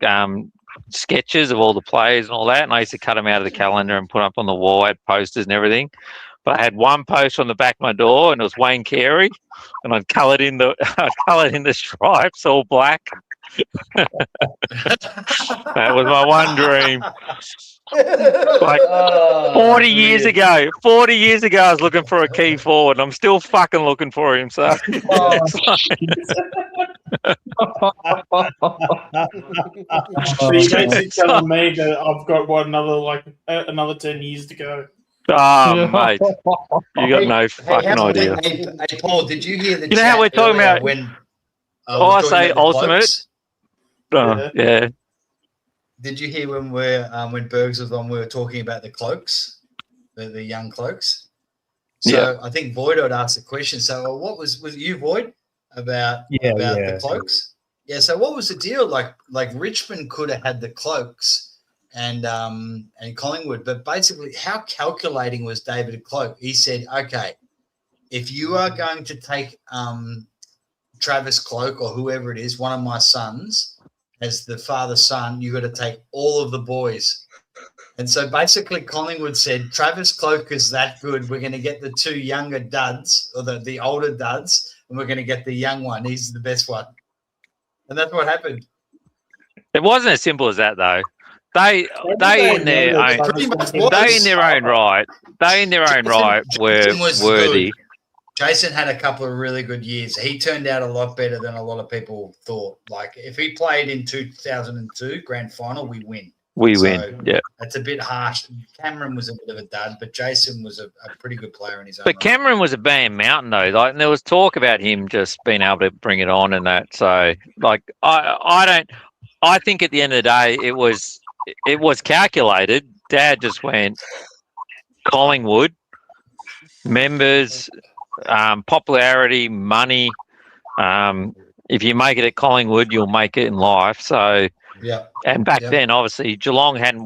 sketches of all the players and all that. And I used to cut them out of the calendar and put up on the wall. I had posters and everything. But I had one post on the back of my door, and it was Wayne Carey, and I'd coloured in the stripes all black. That was my one dream. Like 40 years ago, I was looking for a key forward. And I'm still fucking looking for him. So, So you're basically telling me that I've got another 10 years to go. Mate, you got no fucking idea. Hey, Paul, did you hear the? You know how we're talking about when? I say ultimate. Yeah. Did you hear when when Bergs was on? We were talking about the cloaks, the young cloaks. So Yeah. I think Void had asked a question. So what was you, Void? about the cloaks? Yeah. So what was the deal? Like Richmond could have had the cloaks and Collingwood, but basically, how calculating was David Cloak? He said, "Okay, if you are going to take Travis Cloak or whoever it is, one of my sons, as the father-son, you got to take all of the boys." And so basically Collingwood said, Travis Cloak is that good. We're going to get the two younger duds or the older duds, and we're going to get the young one. He's the best one. And that's what happened. It wasn't as simple as that, though. They in their own right were worthy. Jason had a couple of really good years. He turned out a lot better than a lot of people thought. Like if he played in 2002 grand final, we win. We win. Yeah. That's a bit harsh. Cameron was a bit of a dud, but Jason was a pretty good player in his own But right. Cameron was a band mountain though. Like, and there was talk about him just being able to bring it on and that. So like I think at the end of the day it was calculated. Dad just went Collingwood, members, popularity, money. If you make it at Collingwood, you'll make it in life. So yeah. And back then, obviously, Richmond hadn't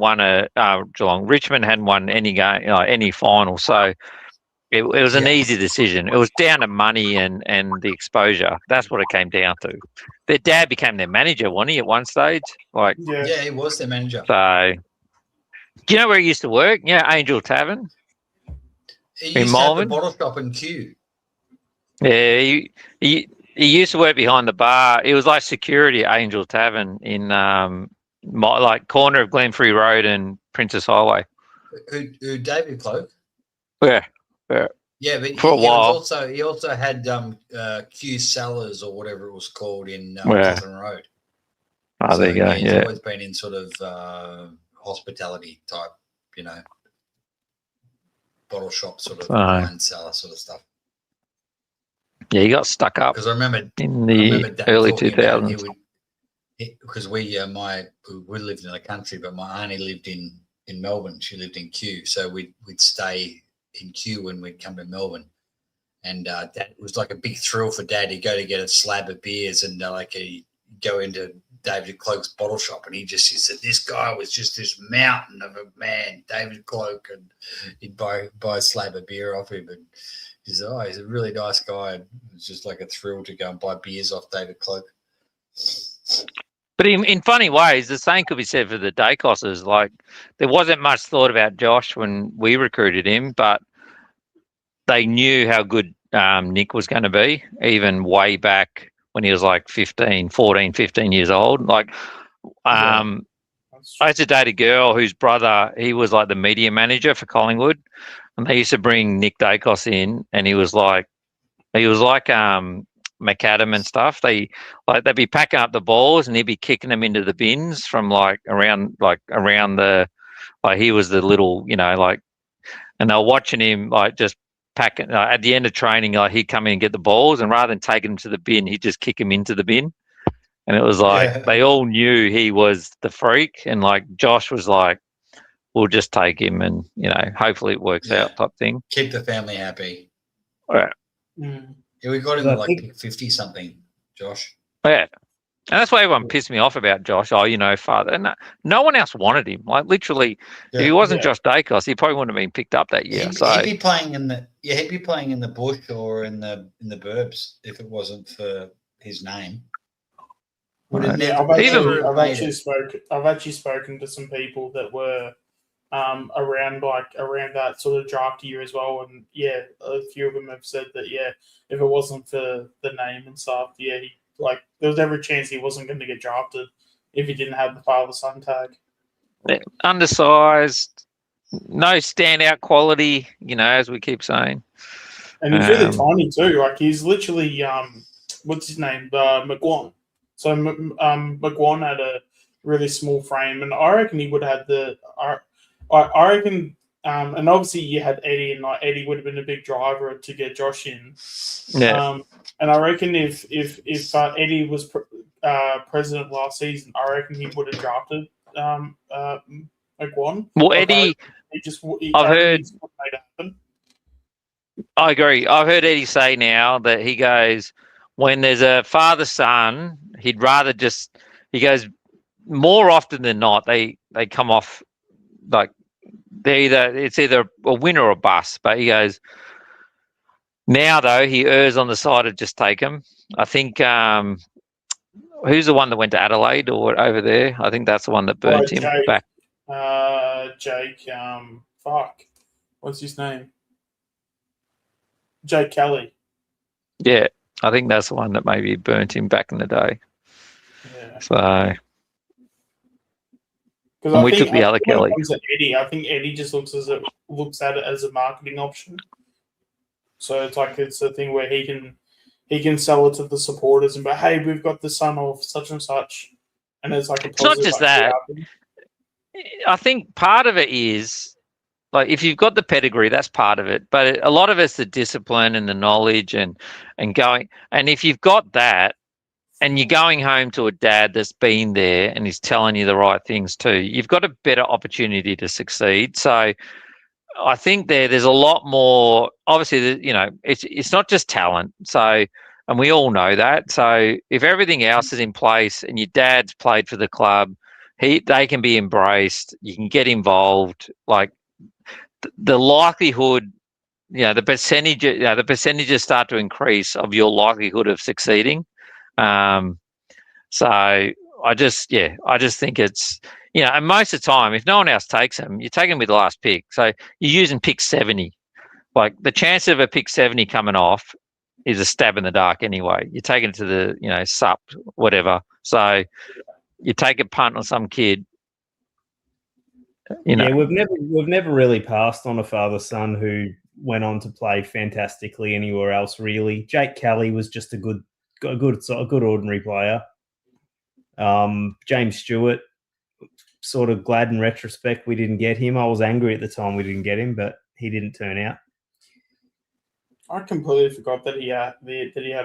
won any game, any final. So it was an easy decision. It was down to money and the exposure. That's what it came down to. Their dad became their manager, wasn't he, at one stage? Yeah, he was their manager. So, do you know where he used to work? Yeah, Angel Tavern. He used to have the bottle shop in Kew. Yeah, he used to work behind the bar. It was like security at Angel Tavern in corner of Glenfrey Road and Princess Highway. Who David Cloak? Yeah. Yeah, but for a while. He also had Q Cellars or whatever it was called in Cotton Road. Oh, there you go. He's Yeah, always been in sort of hospitality type, bottle shop sort of wine cellar sort of stuff. Yeah, he got stuck up because I remember in the early 2000s. Because we lived in the country, but my auntie lived in Melbourne. She lived in Kew, so we'd stay in Kew when we'd come to Melbourne. And that was like a big thrill for Dad. He'd go to get a slab of beers and he'd go into David Cloak's bottle shop, and he said this guy was just this mountain of a man, David Cloak, and he'd buy a slab of beer off him. And he's a really nice guy. It was just like a thrill to go and buy beers off David Cloak. But in funny ways, the same could be said for the Dacosses. Like, there wasn't much thought about Josh when we recruited him, but they knew how good Nick was going to be, even way back when he was like 15 years old. Like, I used to date a girl whose brother, he was like the media manager for Collingwood, and they used to bring Nick Dacos in, and he was like McAdam and stuff. They'd be packing up the balls and he'd be kicking them into the bins from around the, he was the little, and they were watching him just packing at the end of training. He'd come in and get the balls, and rather than taking them to the bin, he'd just kick them into the bin. And it was they all knew he was the freak, and Josh was like, we'll just take him and hopefully it works out type thing. Keep the family happy. All right. Yeah, we got him at 50 something, Josh. Yeah. And that's why everyone pissed me off about Josh. Father. And no one else wanted him. Like, literally, if he wasn't Josh Dacos, he probably wouldn't have been picked up that year. He'd be playing in the bush or in the burbs if it wasn't for his name. Yeah, I've actually spoken to some people that were around that sort of draft year as well, and a few of them have said that if it wasn't for the name and stuff, there was every chance he wasn't going to get drafted if he didn't have the father-son tag. Undersized, no standout quality, as we keep saying. And he's really tiny too. He's literally what's his name, McGuan. So McGuan had a really small frame, and I reckon he would have I reckon, and obviously you had Eddie, and Eddie would have been a big driver to get Josh in. Yeah. And I reckon if Eddie was president last season, I reckon he would have drafted McGuan. Well, Eddie, I've heard. I agree. I've heard Eddie say now that he goes, when there's a father-son, he'd rather just, he goes, more often than not, they come off like it's either a win or a bust. But he goes, now though, he errs on the side of just take him. I think who's the one that went to Adelaide or over there? I think that's the one that burnt him Jake, back. Jake, fuck, what's his name? Jake Kelly. Yeah, I think that's the one that maybe burnt him back in the day. Yeah. So. And we took the other Kelly. Eddie, I think Eddie just looks at it as a marketing option. So it's a thing where he can sell it to the supporters and be, hey, we've got the son of such and such, and it's like it's not just that. I think part of it is like if you've got the pedigree, that's part of it. But a lot of it's the discipline and the knowledge and going. And if you've got that, and you're going home to a dad that's been there and he's telling you the right things too, you've got a better opportunity to succeed. So I think there's a lot more, obviously, you know, it's not just talent. So, and we all know that. So if everything else is in place and your dad's played for the club, they can be embraced, you can get involved, like the likelihood, you know, the percentages start to increase of your likelihood of succeeding. So I just think it's, you know, and most of the time, if no one else takes them, you take them with the last pick. So you're using pick 70. Like the chance of a pick 70 coming off is a stab in the dark anyway. You're taking it to the, you know, sup, whatever. So you take a punt on some kid. You know. Yeah, we've never really passed on a father-son who went on to play fantastically anywhere else, really. Jake Kelly was just a good ordinary player. James Stewart, sort of glad in retrospect we didn't get him. I was angry at the time we didn't get him, but he didn't turn out. I completely forgot that he had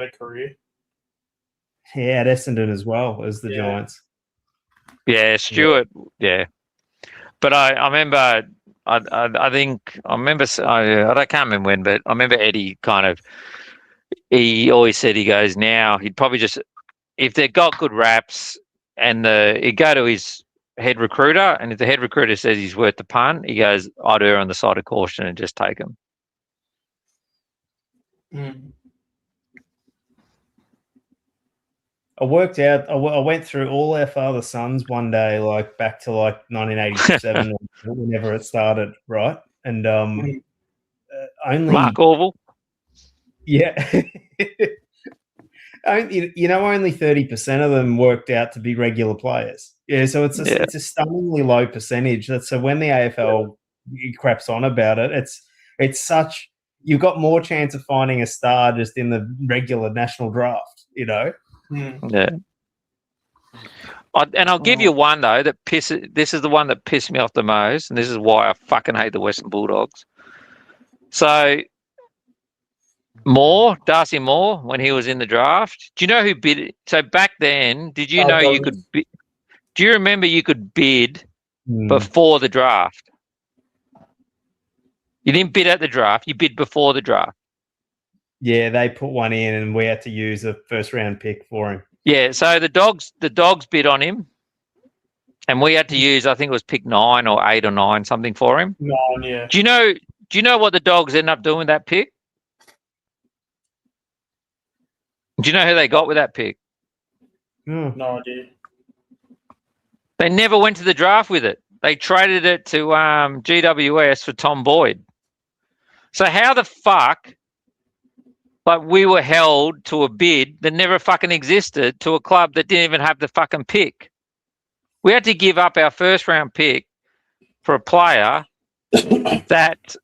a career. He had Essendon as well as the Giants. Yeah, Stewart. Yeah, but I remember. I think I remember. I can't remember when, but I remember Eddie kind of. He always said, he goes, now he'd probably just, if they got good raps and he'd go to his head recruiter, and if the head recruiter says he's worth the punt, he goes, I'd err on the side of caution and just take him. I worked out, I went through all our father sons one day, like back to like 1987, whenever it started, right? And only Mark Orville. Yeah. You know, only 30% of them worked out to be regular players. Yeah, so it's a stunningly low percentage. So when the AFL craps on about it, it's such, you've got more chance of finding a star just in the regular national draft, you know? Yeah. I'll give you one though this is the one that pissed me off the most, and this is why I fucking hate the Western Bulldogs. So Darcy Moore, when he was in the draft, do you know who bid? So back then, did you know you could bid? Do you remember you could bid before the draft? You didn't bid at the draft, you bid before the draft. Yeah, they put one in and we had to use a first round pick for him. Yeah, so the dogs bid on him and we had to use, I think it was pick 9 or 8 or 9, something for him. 9, yeah. Do you know what the dogs ended up doing with that pick? Do you know who they got with that pick? No idea. They never went to the draft with it. They traded it to GWS for Tom Boyd. So how the fuck, like, we were held to a bid that never fucking existed to a club that didn't even have the fucking pick? We had to give up our first round pick for a player that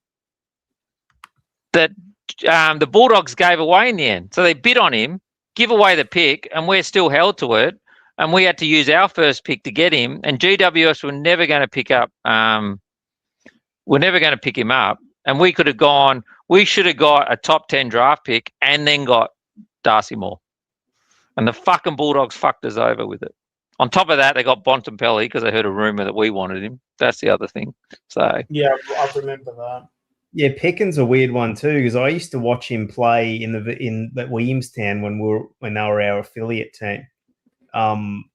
the Bulldogs gave away in the end. So they bid on him, give away the pick, and we're still held to it. And we had to use our first pick to get him. And GWS were never going to pick up. We're never going to pick him up. And we could have gone. We should have got a top 10 draft pick and then got Darcy Moore. And the fucking Bulldogs fucked us over with it. On top of that, they got Bontempelli because they heard a rumor that we wanted him. That's the other thing. So yeah, I remember that. Yeah, Peckin's a weird one too because I used to watch him play in Williamstown when they were our affiliate team, and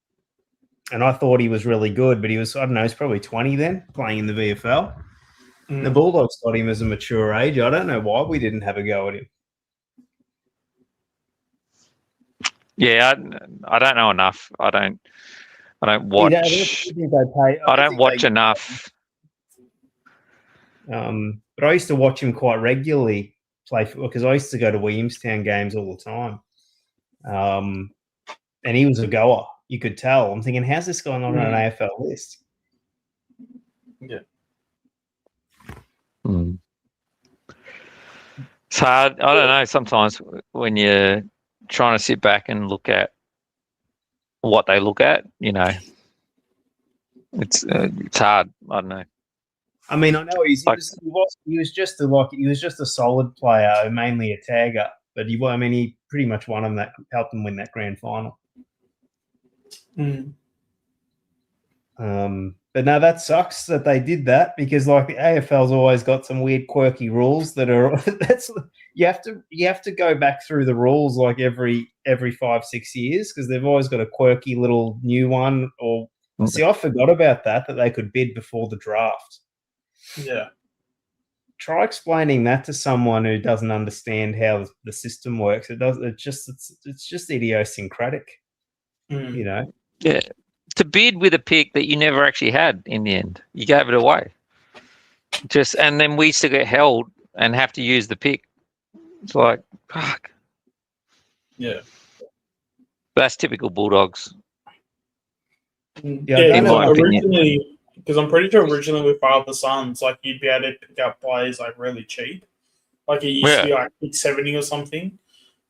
I thought he was really good, but he was he's probably 20 then playing in the VFL. The Bulldogs got him as a mature age. I don't know why we didn't have a go at him. Yeah, I don't know enough. I don't watch. I don't watch enough. But I used to watch him quite regularly play football because I used to go to Williamstown games all the time. And he was a goer. You could tell. I'm thinking, how's this going on an AFL list? Yeah. So I don't know. Sometimes when you're trying to sit back and look at what they look at, it's hard. I don't know. I mean, I know he was just a solid player, mainly a tagger, but he pretty much won him helped them win that grand final. But no, that sucks that they did that because the AFL's always got some weird, quirky rules that are you have to go back through the rules every 5-6 years because they've always got a quirky little new one. Or see, I forgot about that they could bid before the draft. Yeah. Try explaining that to someone who doesn't understand how the system works. It's just idiosyncratic. Yeah. To bid with a pick that you never actually had in the end. You gave it away. And then we still get held and have to use the pick. It's like, fuck. Yeah. That's typical Bulldogs. Yeah, originally, because I'm pretty sure originally with Father Sons, you'd be able to pick up players really cheap. It used to be pick 70 or something.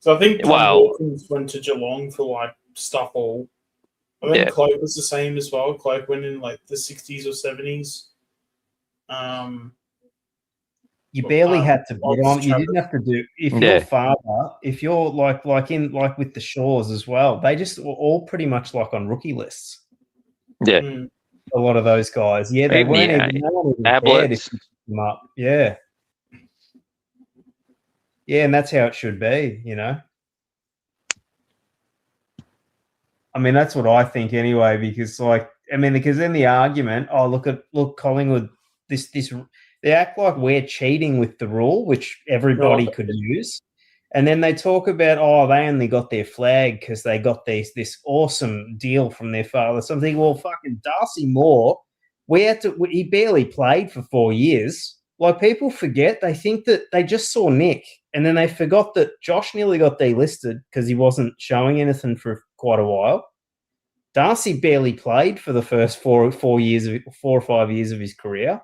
So I think Tom Hawkins went to Geelong for stuff all. I think Cloak was the same as well. Cloak went in the 60s or 70s. You barely had to bid on. You didn't have to do. If you're like with the Shores as well, they just were all pretty much on rookie lists. Yeah, a lot of those guys. Yeah, they weren't even. No one even cared if you picked them up. Yeah, and that's how it should be. I mean, that's what I think anyway. Because because in the argument, look, Collingwood, they act like we're cheating with the rule, which everybody could use. And then they talk about, they only got their flag because they got this awesome deal from their father. So I'm thinking, well, fucking Darcy Moore, he barely played for 4 years. People forget, they think that they just saw Nick, and then they forgot that Josh nearly got delisted because he wasn't showing anything for quite a while. Darcy barely played for the first 4 or 5 years of his career.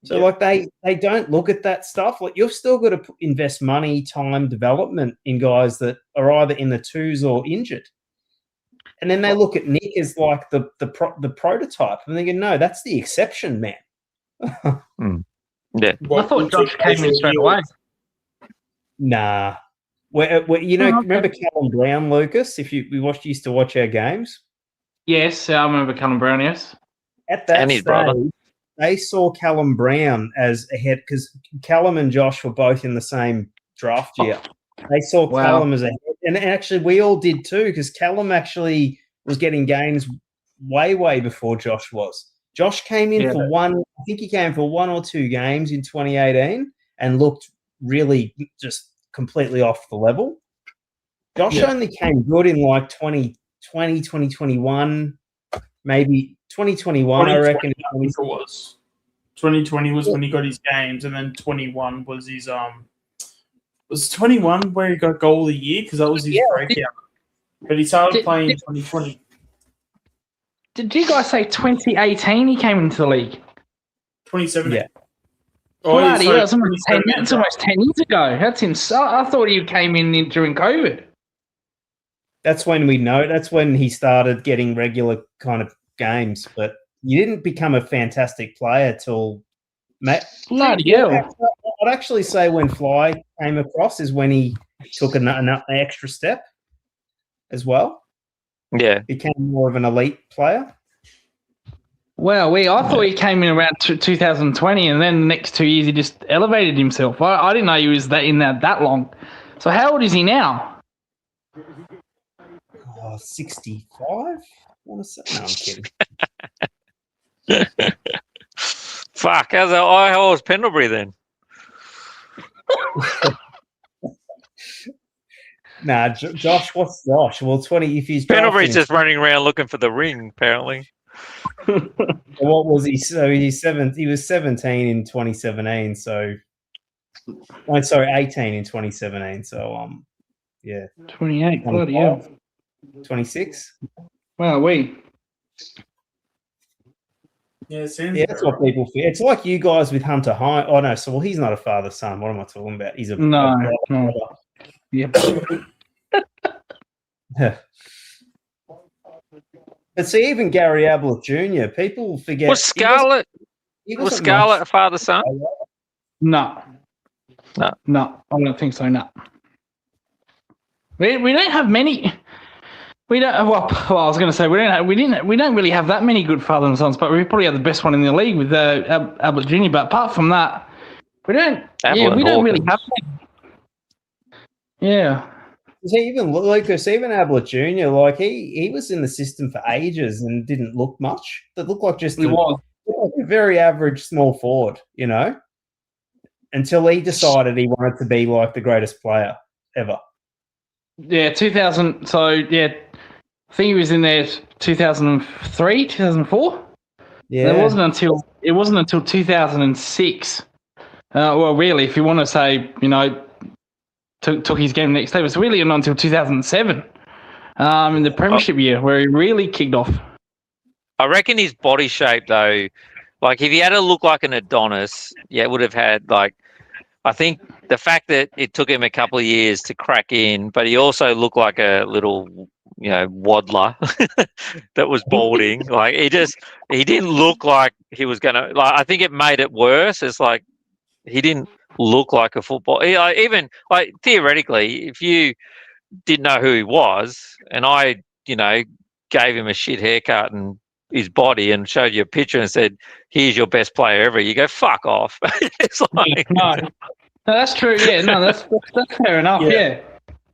So they don't look at that stuff. You've still got to invest money, time, development in guys that are either in the twos or injured. And then they look at Nick as the prototype. I'm thinking, no, that's the exception, man. Yeah, I thought Josh came in straight away. Nah, remember Callum Brown, Lucas? If we used to watch our games. Yes, I remember Callum Brown. Yes, at that stage, they saw Callum Brown as ahead because Callum and Josh were both in the same draft year. They saw Callum as ahead, and actually we all did too because Callum actually was getting games way before Josh was. Josh came in for one. I think he came for 1 or 2 games in 2018 and looked really just completely off the level. Josh only came good in 2020, 2021, maybe 2021. I reckon. I think it was 2020 was when he got his games, and then 21 was his Was 21 where he got goal of the year because that was his breakout. But he started playing in 2020. Did you guys say 2018 he came into the league? 2017. Yeah. That's almost 10 years ago. That's insane. I thought he came in during COVID. That's when we know. That's when he started getting regular kind of games. But you didn't become a fantastic player till bloody hell. I'd actually say when Fly came across is when he took an extra step as well. Yeah. Became more of an elite player. Well, I thought he came in around 2020, and then the next 2 years he just elevated himself. I didn't know he was that long. So how old is he now? 65? I want to say. No, I'm kidding. Fuck, how old was Pendlebury then? Nah, Josh, what's Josh? Well, 20, if he's Pendlebury's just running around looking for the ring, apparently. What was he? So he was 17 in 2017. So, I'm sorry, 18 in 2017. So, yeah. 28, bloody hell. 26? Wow, Yeah, yeah, that's what people feel. It's like you guys with Hunter Hine. Oh no, so he's not a father-son. What am I talking about? He's a no. Yeah. But see, even Gary Ablett Jr. People forget. Was Scarlett a father-son? No. I don't think so. No. We don't have many. We don't. Well, I was going to say we don't really have that many good father and sons, but we probably have the best one in the league with Ablett Jr. But apart from that, we don't. We don't really have. Yeah. Even Lucas, even Ablett Jr. Like he was in the system for ages and didn't look much. It looked like just a very average small forward, you know, until he decided he wanted to be like the greatest player ever. Yeah, 2000. So yeah. I think he was in there 2003, 2004. Yeah, and it wasn't until 2006. Well, really, if you want to say, you know, took his game next day, it was really not until 2007, in the Premiership year, where he really kicked off. I reckon his body shape, though, like if he had to look like an Adonis, it would have had like. I think the fact that it took him a couple of years to crack in, but he also looked like a little, you know, waddler that was balding. Like he didn't look like he was gonna. Like I think it made it worse. It's like he didn't look like a football. Even like theoretically, if you didn't know who he was, and I, you know, gave him a shit haircut and his body and showed you a picture and said, "Here's your best player ever," you go, "Fuck off." It's like, no, that's true. Yeah, no, that's fair enough. Yeah.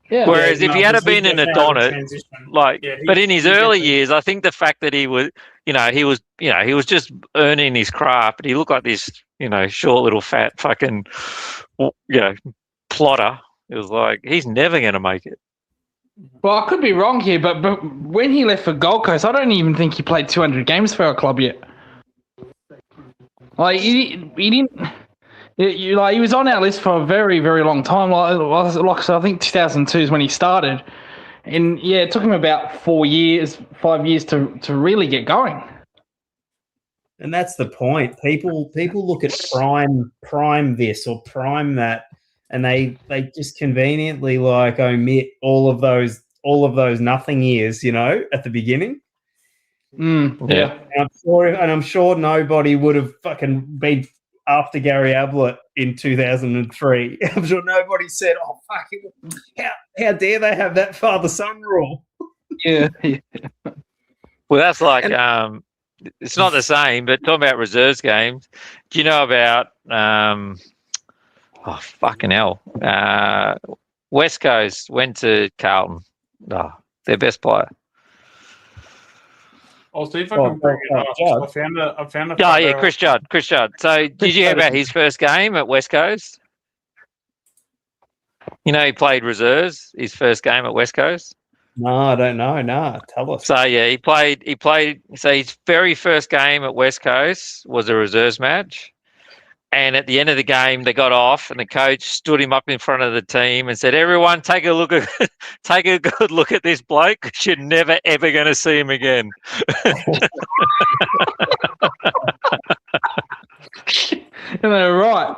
Yeah. Whereas if he had been an Adonis, but in his early years, I think the fact that he was just earning his craft, but he looked like this, you know, short little fat fucking, you know, plotter. It was like he's never going to make it. Well, I could be wrong here, but when he left for Gold Coast, I don't even think he played 200 games for our club yet. Like he didn't. He was on our list for a very, very long time. So I think 2002 is when he started, and it took him about 5 years to really get going. And that's the point. People look at prime this or prime that, and they just conveniently like omit all of those nothing years, you know, at the beginning. Yeah. And I'm sure nobody would have fucking been after Gary Ablett in 2003. I'm sure nobody said, "Oh fuck it, how dare they have that father-son rule?" Yeah. Well, that's like it's not the same, but talking about reserves games, do you know about fucking hell, West Coast went to Carlton, their best player. I'll see if I can bring it up. I found a Oh yeah, Chris Judd. So did you hear about his first game at West Coast? You know, he played reserves his first game at West Coast. No, I don't know. No, tell us. So yeah, he played. So his very first game at West Coast was a reserves match, and at the end of the game, they got off, and the coach stood him up in front of the team and said, "Everyone, take a good look at this bloke, because you're never ever going to see him again." Right.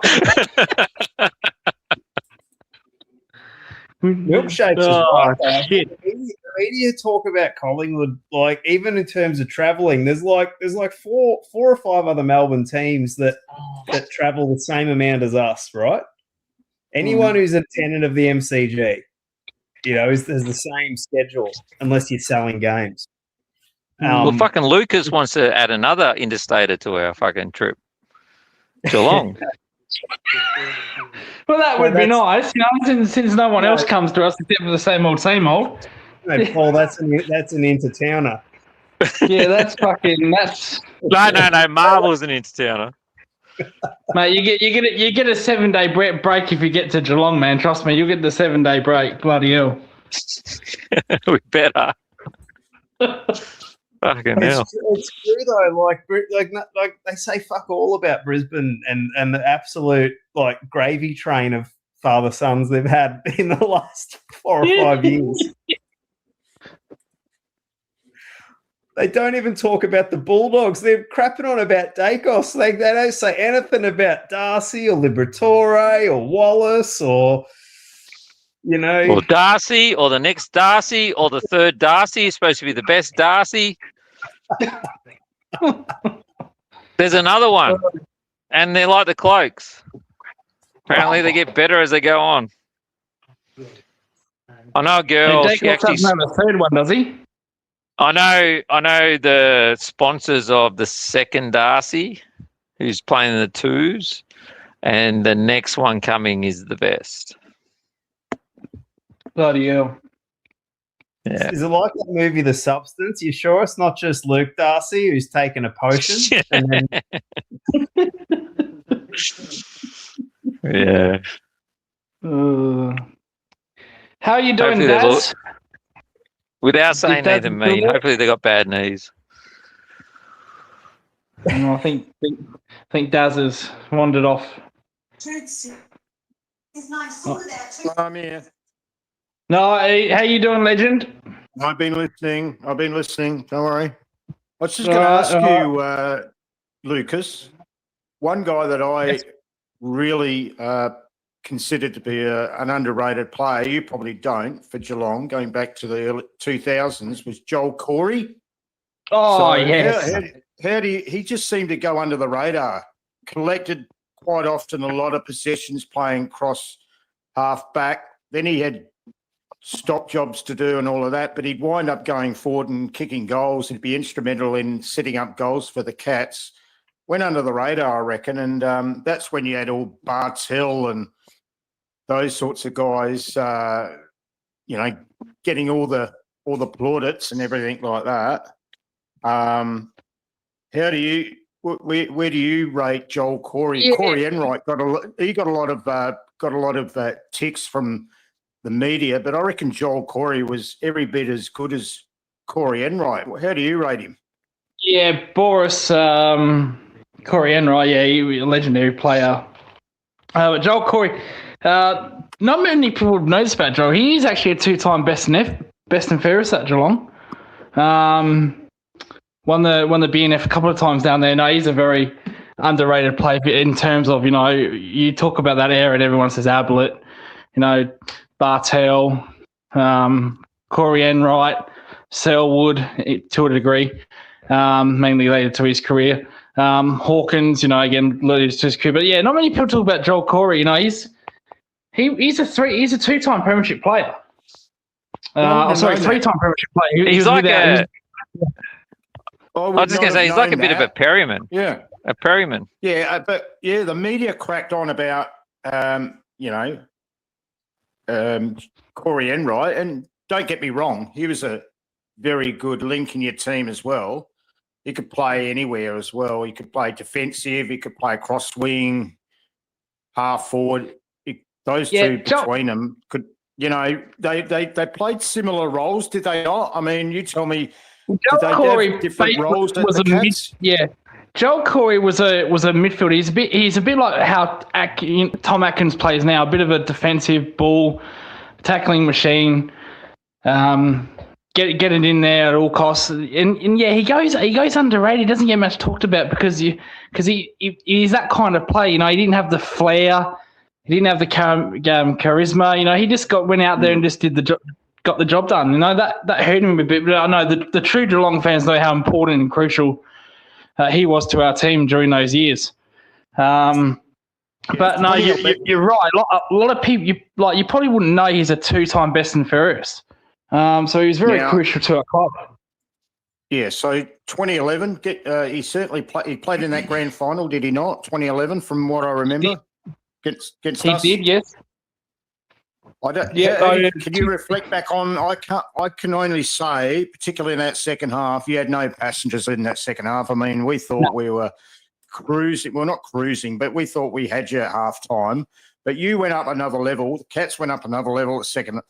Milkshakes is right. Shit. The media talk about Collingwood, like even in terms of travelling, there's like four or five other Melbourne teams that travel the same amount as us, right? Anyone who's a tenant of the MCG, you know, has the same schedule unless you're selling games. Well, fucking Lucas wants to add another interstater to our fucking trip. Geelong. Well, that would be nice, since no one else comes to us except for the same old. No, Paul, that's an intertowner. Yeah, that's. No. Marvel's an intertowner. Mate, you get a 7-day break if you get to Geelong, man. Trust me, you'll get the 7-day break. Bloody hell. We better. Fucking hell. It's true though. Like they say fuck all about Brisbane and the absolute like gravy train of father sons they've had in the last 4 or 5 years. They don't even talk about the Bulldogs. They're crapping on about Dacos. They don't say anything about Darcy or Liberatore or Wallace or, Or Darcy or the next Darcy or the third Darcy is supposed to be the best Darcy. There's another one. And they're like the Cloaks. Apparently they get better as they go on. I know a girl. Dacos doesn't have a third one, does he? I know the sponsors of the second Darcy, who's playing the twos, and the next one coming is the best. Bloody hell. Yeah. Is it like that movie, The Substance? You sure it's not just Luke Darcy who's taken a potion? And then... Yeah. How are you doing, Daz? Without saying anything mean, hopefully they got bad knees. No, I think Daz has wandered off. I'm here. No, how you doing, legend? I've been listening. Don't worry. I was just going to ask you, Lucas, one guy that I really considered to be an underrated player, you probably don't, for Geelong, going back to the early 2000s, was Joel Corey. Oh, yes. How do you, he just seemed to go under the radar, collected quite often a lot of possessions playing cross half back. Then he had stop jobs to do and all of that, but he'd wind up going forward and kicking goals. He'd be instrumental in setting up goals for the Cats. Went under the radar, I reckon, and that's when you had all Bart's Hill and those sorts of guys, getting all the plaudits and everything like that. Where do you rate Joel Corey? Yeah. Corey Enright got a lot of ticks from the media, but I reckon Joel Corey was every bit as good as Corey Enright. How do you rate him? Yeah, Boris Corey Enright, he was a legendary player. But Joel Corey, not many people know this about Joel. He is actually a 2-time best and fairest at Geelong. Won the BNF a couple of times down there. No, he's a very underrated player in terms of, you talk about that era and everyone says Ablett, Bartel, Corey Enright, Selwood to a degree, mainly related to his career. Hawkins, again, related to his career. But yeah, not many people talk about Joel Corey. He's a 2-time premiership player. 3-time premiership player. He's like I was just going to say, he's like a bit of a Perryman. Yeah. A Perryman. Yeah, the media cracked on about, Corey Enright, and don't get me wrong, he was a very good link in your team as well. He could play anywhere as well. He could play defensive. He could play cross wing, half forward. Those two between them could, they played similar roles, did they not? I mean, you tell me. Joel Corey different roles was a Joel Corey was a midfielder. He's a bit like how Tom Atkins plays now, a bit of a defensive ball tackling machine. Get it in there at all costs, and yeah, he goes underrated. He doesn't get much talked about because he's that kind of player. He didn't have the flair, he didn't have the charisma. He just went out there and just did the job. Got the job done. That hurt him a bit, but I know the true Geelong fans know how important and crucial he was to our team during those years. But no, you're right. A lot of people, you probably wouldn't know he's a 2-time best and fairest. So he was very crucial to our club. Yeah, so 2011, he certainly he played in that grand final, did he not? 2011, from what I remember, against He us. did, yes. I don't. Yeah, Can you reflect back on? I can only say, particularly in that second half, you had no passengers in that second half. I mean, we thought we were cruising. Well, not cruising, but we thought we had you at half time. But you went up another level. The Cats went up another level at second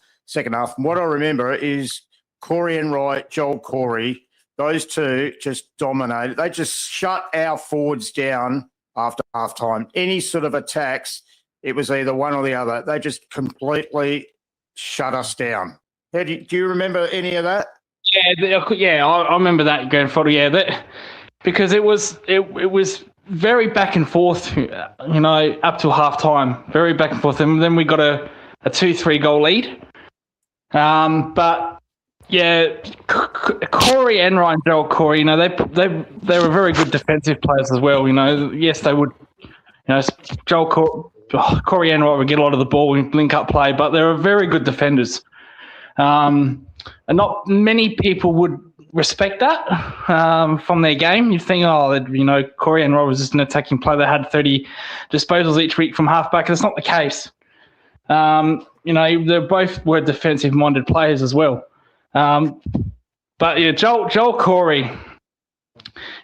half. And what I remember is Corey Enright, Joel Corey, those two just dominated. They just shut our forwards down after half time. Any sort of attacks, it was either one or the other. They just completely shut us down. Do you remember any of that? Yeah, I remember that grand final. Yeah, because it was very back and forth. Up to half time, very back and forth, and then we got a 2-3 goal lead. But yeah, Corey Enright and Joel Corey, they were very good defensive players as well. Yes, they would. Corey Enright would get a lot of the ball in link-up play, but they were very good defenders. And not many people would respect that from their game. You'd think, Corey Enright was just an attacking player that had 30 disposals each week from halfback. That's not the case. They both were defensive-minded players as well. But yeah, Joel Corey.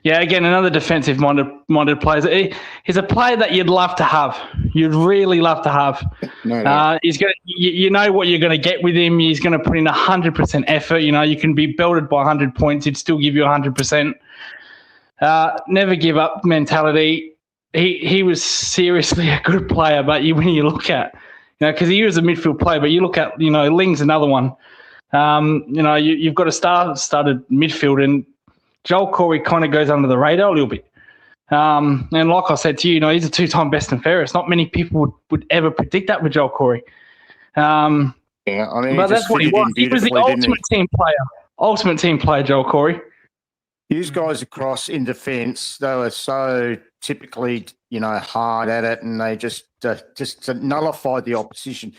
Yeah, again, another defensive-minded player. He's a player that you'd love to have. You'd really love to have. No. He's going. You know what you're going to get with him. He's going to put in 100% effort. You can be belted by 100 points. He'd still give you 100%. Never give up mentality. He was seriously a good player. But when you look at, because he was a midfield player, but you look at, Ling's another one. You've got to started midfield, and Joel Corey kind of goes under the radar a little bit. And like I said to you, he's a 2-time best and fairest. Not many people would ever predict that with Joel Corey. Yeah, I mean, but that's what he was. He was the ultimate team player. Ultimate team player, Joel Corey. These guys across in defence, they were so typically, hard at it, and they just nullified the opposition.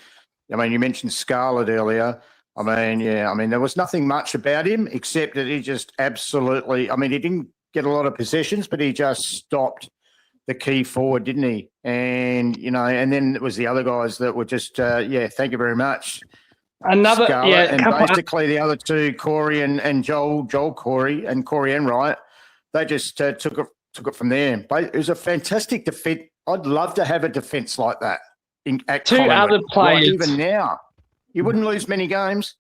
I mean, you mentioned Scarlett earlier. I mean, there was nothing much about him except that he just absolutely, he didn't get a lot of possessions, but he just stopped the key forward, didn't he? And, and then it was the other guys that were just, thank you very much. Another, Scarlett, and basically the other two, Corey and Joel Corey and Corey Enright, they just took it from there. But it was a fantastic defence. I'd love to have a defence like that at two Collingwood. other players. Even now. You wouldn't lose many games.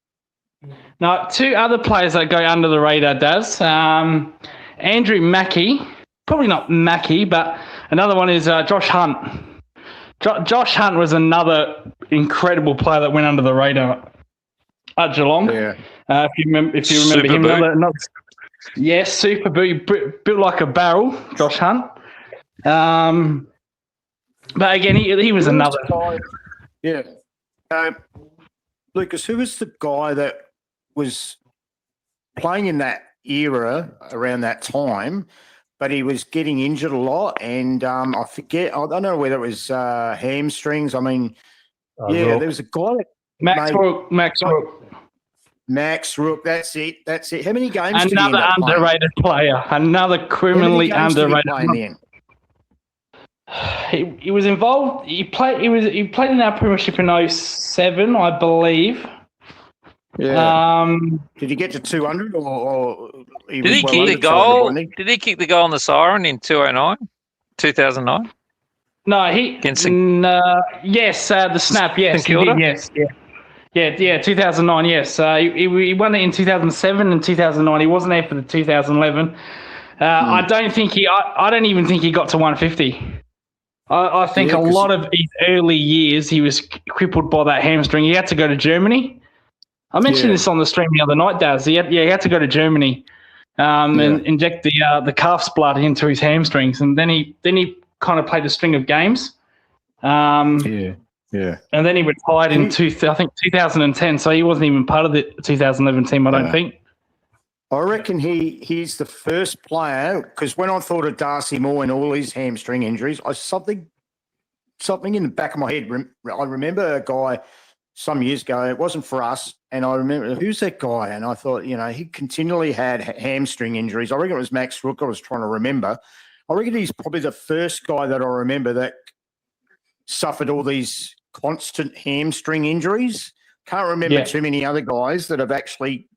No, two other players that go under the radar, Daz. Andrew Mackie, probably not Mackie, but another one is Josh Hunt. Josh Hunt was another incredible player that went under the radar at Geelong. Yeah. If you remember him. Yes, super built like a barrel, Josh Hunt. But again, he was another. Yeah. Lucas, who was the guy that was playing in that era around that time, but he was getting injured a lot? And I forget, I don't know whether it was hamstrings. I mean, there was a guy that Max Rook, that's it. How many games did he end up underrated player, another criminally underrated. He was involved. He played in our premiership in 07, I believe. Yeah. Did he get to 200 or did he kick the goal? Did he kick the goal on the siren in 2009? No, yes, the snap. Yes, he did, yes, yeah, 2009. Yes, he won it in 2007 and 2009. He wasn't there for the 2011. I don't even think he got to 150. I think a lot of his early years, he was crippled by that hamstring. He had to go to Germany. I mentioned this on the stream the other night, Daz. He had to go to Germany and inject the calf's blood into his hamstrings, and then he kind of played a string of games. And then he retired in 2010. So he wasn't even part of the 2011 team. I don't think. I reckon he's the first player, because when I thought of Darcy Moore and all his hamstring injuries, something in the back of my head. I remember a guy some years ago. It wasn't for us, and I remember, who's that guy? And I thought, he continually had hamstring injuries. I reckon it was Max Rook. I was trying to remember. I reckon he's probably the first guy that I remember that suffered all these constant hamstring injuries. Can't remember too many other guys that have actually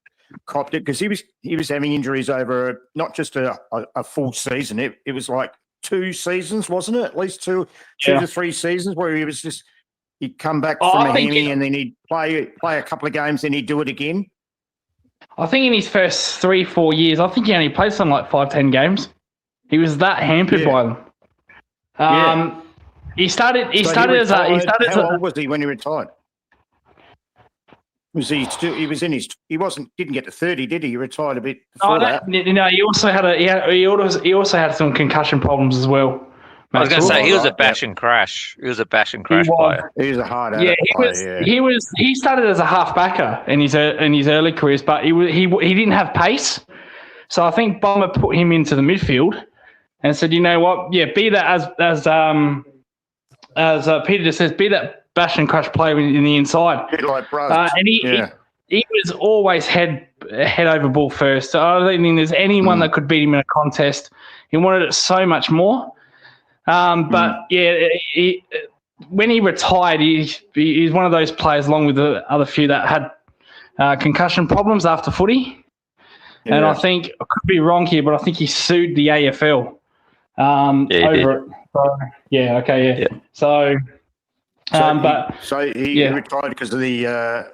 copped it, because he was having injuries over not just a full season. It was like 2 seasons, wasn't it? At least two to 3 seasons where he was just, he'd come back from a hammy and then he'd play a couple of games and he'd do it again. I think in his first 3-4 years, I think he only played something like 5-10 games. He was that hampered by them. He started as a. How old was he when he retired? Was he still? He was in his. Didn't get to 30, did he? He retired a bit before that. No, he also had he also had some concussion problems as well. I was going to say he was a bash and crash. He was a bash and crash player. He was a hard player. He started as a half backer in his early careers, but he didn't have pace. So I think Bomber put him into the midfield and said, you know what? Yeah, be that as Peter just says, be that bash and crash player in the inside. A bit like Bros. And he was always head over ball first. So I don't think there's anyone that could beat him in a contest. He wanted it so much more. But when he retired, he's one of those players, along with the other few, that had concussion problems after footy. Yeah. And I think, I could be wrong here, but I think he sued the AFL over it. So, So he retired because of the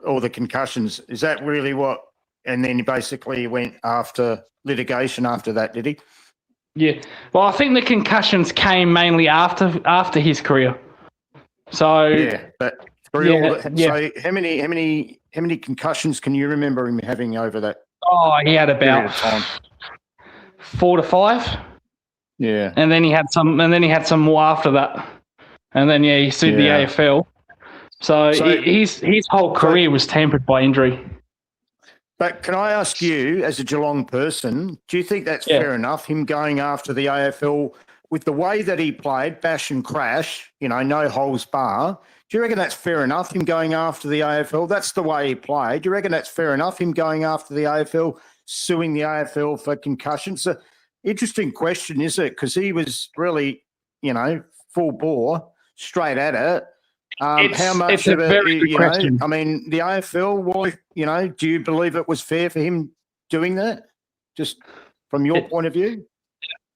all the concussions. Is that really what? And then he basically went after litigation after that, did he? Yeah. Well, I think the concussions came mainly after his career. So but so how many concussions can you remember him having over that? Oh, he had about 4 to 5. Yeah. And then he had some more after that. And then he sued the AFL. So his whole career was tempered by injury. But can I ask you, as a Geelong person, do you think that's fair enough, him going after the AFL with the way that he played, bash and crash, no holds bar? Do you reckon that's fair enough, him going after the AFL? That's the way he played. Do you reckon that's fair enough, him going after the AFL, suing the AFL for concussions? It's an interesting question, is it? Because he was really, full bore, straight at it. How much it's a very good question. I mean, the AFL, do you believe it was fair for him doing that? Just from your point of view?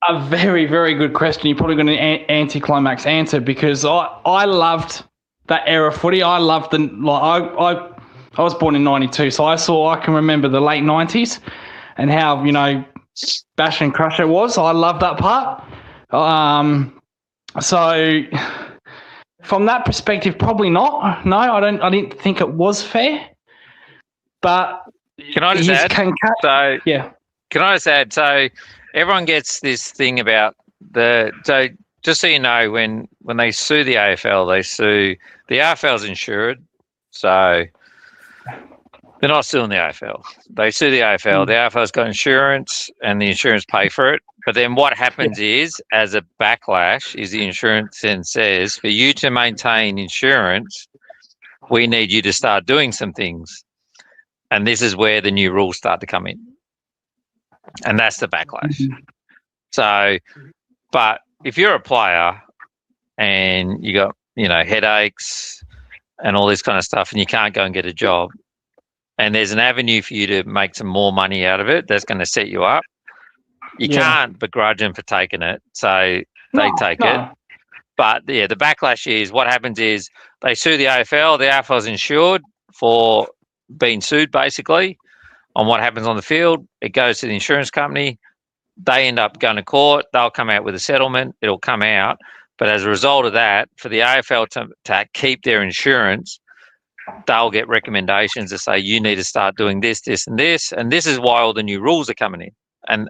A very, very good question. You're probably going to anticlimax answer, because I loved that era of footy. I loved I was born in 92, so I can remember the late 90s and how, bash and crush it was. I love that part. So from that perspective, probably not. No, I didn't think it was fair. But can I just add? Can I just add? So everyone gets this thing about so just so you know, when they sue the AFL, the AFL's insured, so they're not suing the AFL. They sue the AFL. The AFL's got insurance, and the insurance pay for it. But then what happens is, as a backlash, is the insurance then says, for you to maintain insurance, we need you to start doing some things. And this is where the new rules start to come in. And that's the backlash. So, but if you're a player and you got, headaches and all this kind of stuff, and you can't go and get a job, and there's an avenue for you to make some more money out of it that's going to set you up, you can't begrudge them for taking it. So they take it. But the backlash is, what happens is they sue the AFL. The AFL's insured for being sued, basically, on what happens on the field. It goes to the insurance company. They end up going to court. They'll come out with a settlement. It'll come out. But as a result of that, for the AFL to keep their insurance, they'll get recommendations to say, you need to start doing this, this, and this. And this is why all the new rules are coming in. And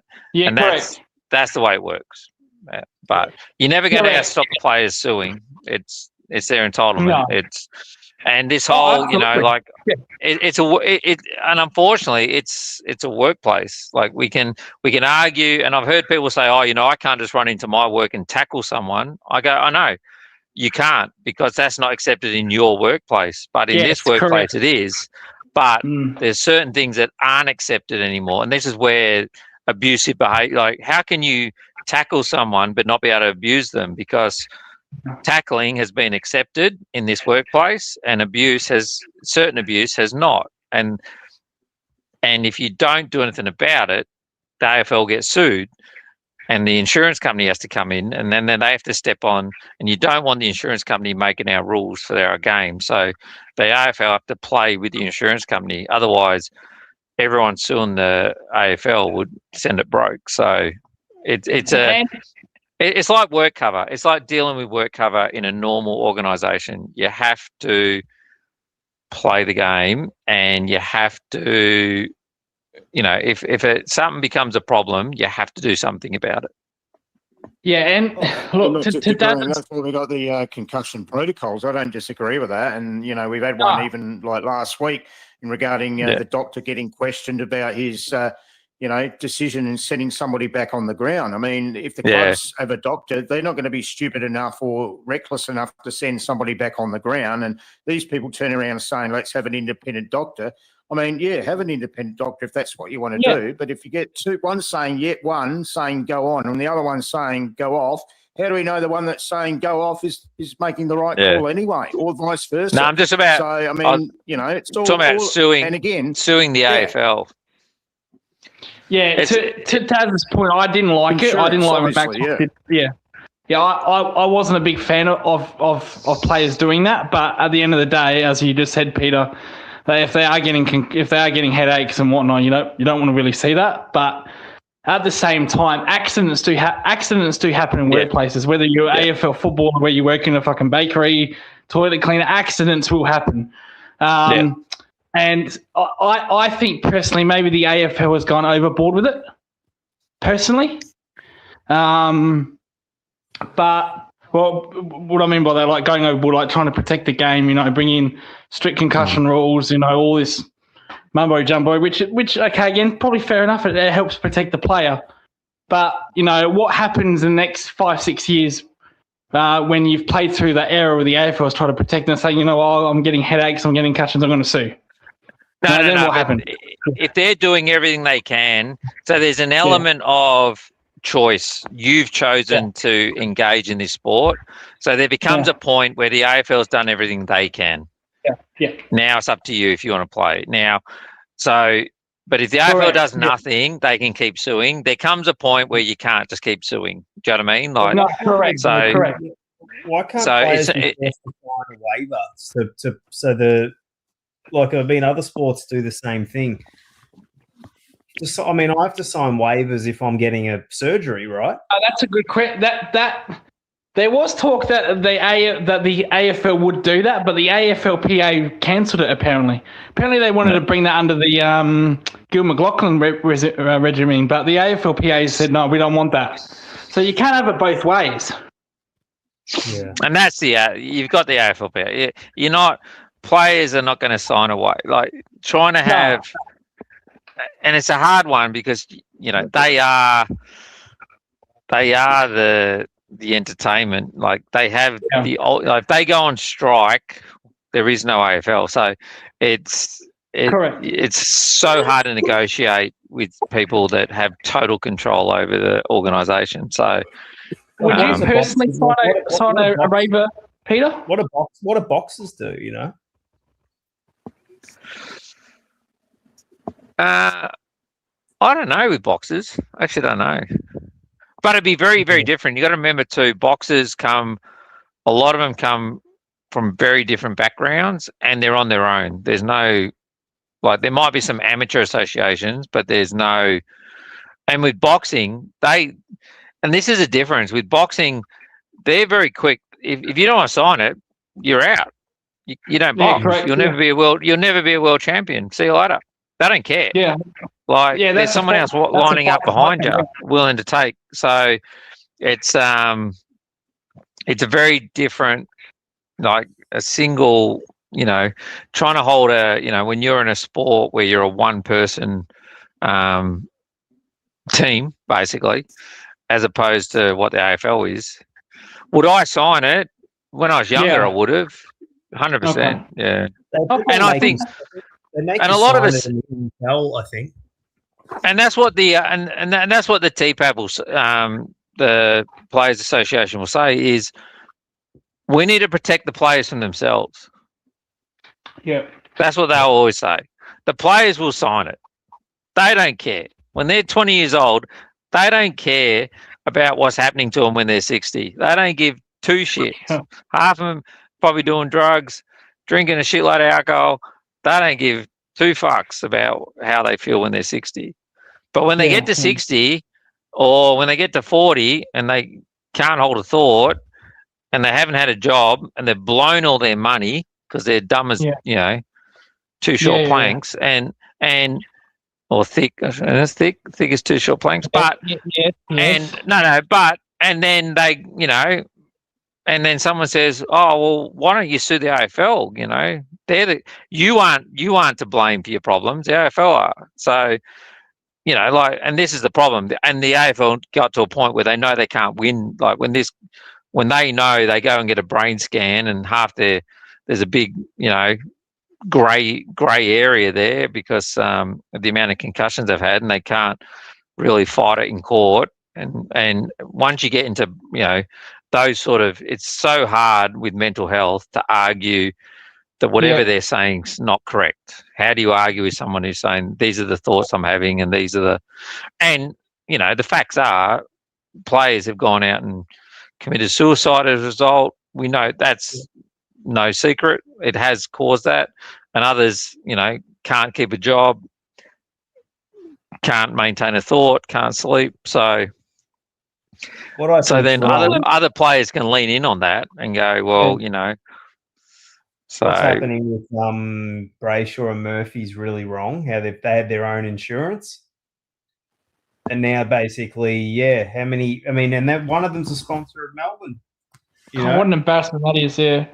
that's the way it works. But you're never going to stop the players suing. It's their entitlement. No. And this whole, and unfortunately, it's a workplace. Like we can argue, and I've heard people say, I can't just run into my work and tackle someone. I go, I know you can't, because that's not accepted in your workplace, but in this workplace it is. But there's certain things that aren't accepted anymore, and this is where abusive behavior. Like, how can you tackle someone but not be able to abuse them? Because tackling has been accepted in this workplace, and certain abuse has not. And if you don't do anything about it, the AFL gets sued, and the insurance company has to come in, and then they have to step on. And you don't want the insurance company making our rules for our game. So the AFL have to play with the insurance company. Otherwise, everyone suing the AFL would send it broke. So it's like work cover. It's like dealing with work cover in a normal organisation. You have to play the game, and you have to, if something becomes a problem, you have to do something about it. Yeah, and look, that's why we got the concussion protocols. I don't disagree with that. And, we've had one even like last week regarding the doctor getting questioned about his, decision in sending somebody back on the ground. I mean, if the clubs have a doctor, they're not going to be stupid enough or reckless enough to send somebody back on the ground. And these people turn around and saying, let's have an independent doctor. I mean, have an independent doctor if that's what you want to do. But if you get one saying go on and the other one saying go off, how do we know the one that's saying go off is making the right call anyway, or vice versa? No, I'm just about. So I mean, it's all talking about suing, and again, suing the AFL. Yeah, to Taz's point, I didn't like it. I didn't like when back. I wasn't a big fan of players doing that. But at the end of the day, as you just said, Peter, if they are getting headaches and whatnot, you don't want to really see that. But at the same time, accidents do happen in workplaces. Whether you're AFL footballer, where you work in a fucking bakery, toilet cleaner, accidents will happen. And I think personally, maybe the AFL has gone overboard with it. Personally, but. Well, what I mean by that, like going overboard, like trying to protect the game, bring in strict concussion rules, all this mumbo jumbo, which okay, again, probably fair enough. It helps protect the player. But, what happens in the next 5-6 years when you've played through that era where the AFL is trying to protect and say, I'm getting headaches, I'm getting concussions, I'm going to sue. No. What happened? If they're doing everything they can, so there's an element of choice. You've chosen to engage in this sport, so there becomes a point where the AFL has done everything they can. Now it's up to you if you want to play now. So, but if the AFL does nothing, they can keep suing. There comes a point where you can't just keep suing. Do you know what I mean? Like, no, correct. Why can't players be forced to sign a waiver? So other sports do the same thing. I have to sign waivers if I'm getting a surgery, right? That's a good question. That there was talk that the AFL would do that, but the AFLPA cancelled it. Apparently, they wanted to bring that under the Gil McLaughlin regime, but the AFLPA said no, we don't want that. So you can't have it both ways. Yeah, and that's you've got the AFLPA. Players are not going to sign away. Like trying to have. And it's a hard one because they are the entertainment. Like they have if they go on strike, there is no AFL. So it's so hard to negotiate with people that have total control over the organisation. So would you personally sign a waiver, Peter? What do boxers do? I don't know with boxers. I actually don't know. But it'd be very, very different. You got to remember too, boxers a lot of them come from very different backgrounds and they're on their own. There's no, there might be some amateur associations, but there's no, and with boxing, and this is a difference. With boxing, they're very quick. If you don't want to sign it, you're out. You don't box. You'll never be a world champion. See you later. They don't care. Yeah. There's someone else lining up behind you, willing to take. So it's a very different, like a single, trying to hold when you're in a sport where you're a one-person team, basically, as opposed to what the AFL is. Would I sign it? When I was younger, I would have. 100%. Yeah. And I think They make And you a lot of sign us, it in hell, I think. and that's what the and that's what the TPAB will, the Players Association will say is we need to protect the players from themselves. Yeah. That's what they'll always say. The players will sign it. They don't care. When they're 20 years old, they don't care about what's happening to them when they're 60. They don't give two shits. Half of them probably doing drugs, drinking a shitload of alcohol. They don't give two fucks about how they feel when they're 60. But when they get to 60 or when they get to 40 and they can't hold a thought and they haven't had a job and they've blown all their money because they're dumb as, two short planks and or thick, and it's thick as two short planks, but and then they, and then someone says, oh, well, why don't you sue the AFL? You aren't to blame for your problems. The AFL are. So, and this is the problem. And the AFL got to a point where they know they can't win. Like when they know they go and get a brain scan and there's a big, grey area there because of the amount of concussions they've had, and they can't really fight it in court. And once you get into, those sort of, it's so hard with mental health to argue that whatever they're saying is not correct. How do you argue with someone who's saying these are the thoughts I'm having and these are the facts are players have gone out and committed suicide as a result. We know that's no secret. It has caused that. And others, can't keep a job, can't maintain a thought, can't sleep. So then other players can lean in on that and go, well, So what's happening with Brayshaw and Murphy's really wrong. How they had their own insurance, and now basically, how many? I mean, and that one of them's a sponsor of Melbourne. What an embarrassment that is! Yeah.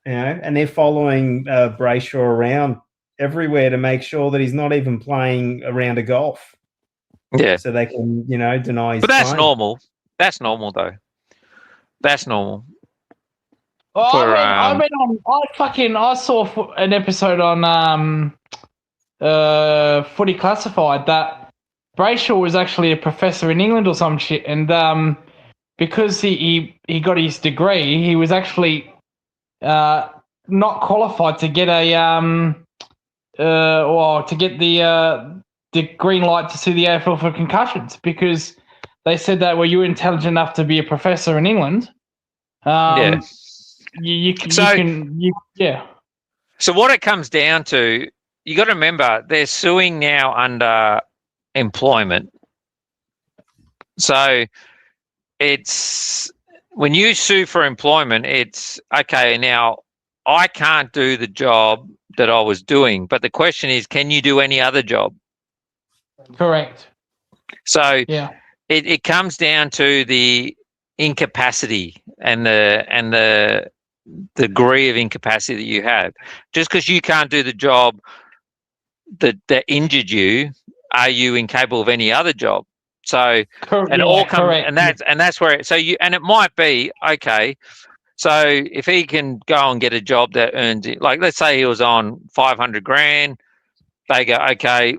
And they're following Brayshaw around everywhere to make sure that he's not even playing a round of golf. Yeah. So they can, deny his But that's claim. normal. That's normal, though. That's normal. Well, I saw an episode on Footy Classified that Brayshaw was actually a professor in England or some shit, and because he got his degree, he was actually not qualified to get the green light to sue the AFL for concussions, because they said that you're intelligent enough to be a professor in England. So what it comes down to, you got to remember, they're suing now under employment. So it's when you sue for employment, it's okay. Now I can't do the job that I was doing, but the question is, can you do any other job? Correct. So it comes down to the incapacity and the degree of incapacity that you have. Just because you can't do the job that injured you, are you incapable of any other job? So and all come and that's where it might be okay. So if he can go and get a job that earns it, like let's say he was on 500 grand, they go okay,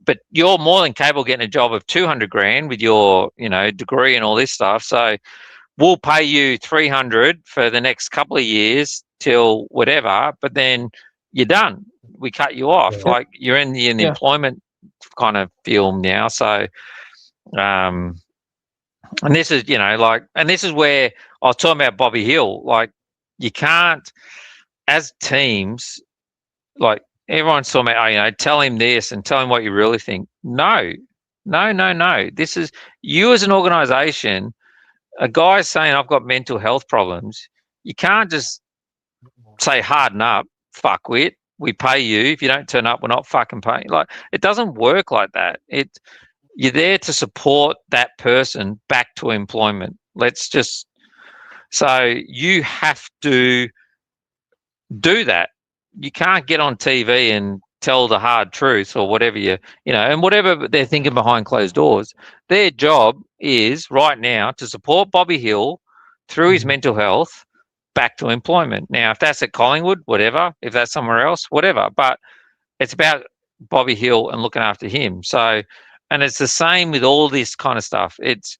but you're more than capable of getting a job of 200 grand with your degree and all this stuff. So we'll pay you 300 for the next couple of years till whatever, but then you're done. We cut you off. Yeah. Like you're in the employment kind of film now. So, and this is, and this is where I was talking about Bobby Hill. Like you can't, as teams, like everyone's talking about, tell him this and tell him what you really think. No. This is you as an organization. A guy saying I've got mental health problems, you can't just say harden up, fuckwit. We pay you. If you don't turn up, we're not fucking paying. Like it doesn't work like that. You're there to support that person back to employment. So you have to do that. You can't get on TV and tell the hard truth or whatever and whatever they're thinking behind closed doors. Their job is right now to support Bobby Hill through his mental health back to employment. Now, if that's at Collingwood, whatever. If that's somewhere else, whatever. But it's about Bobby Hill and looking after him. So, and it's the same with all this kind of stuff. It's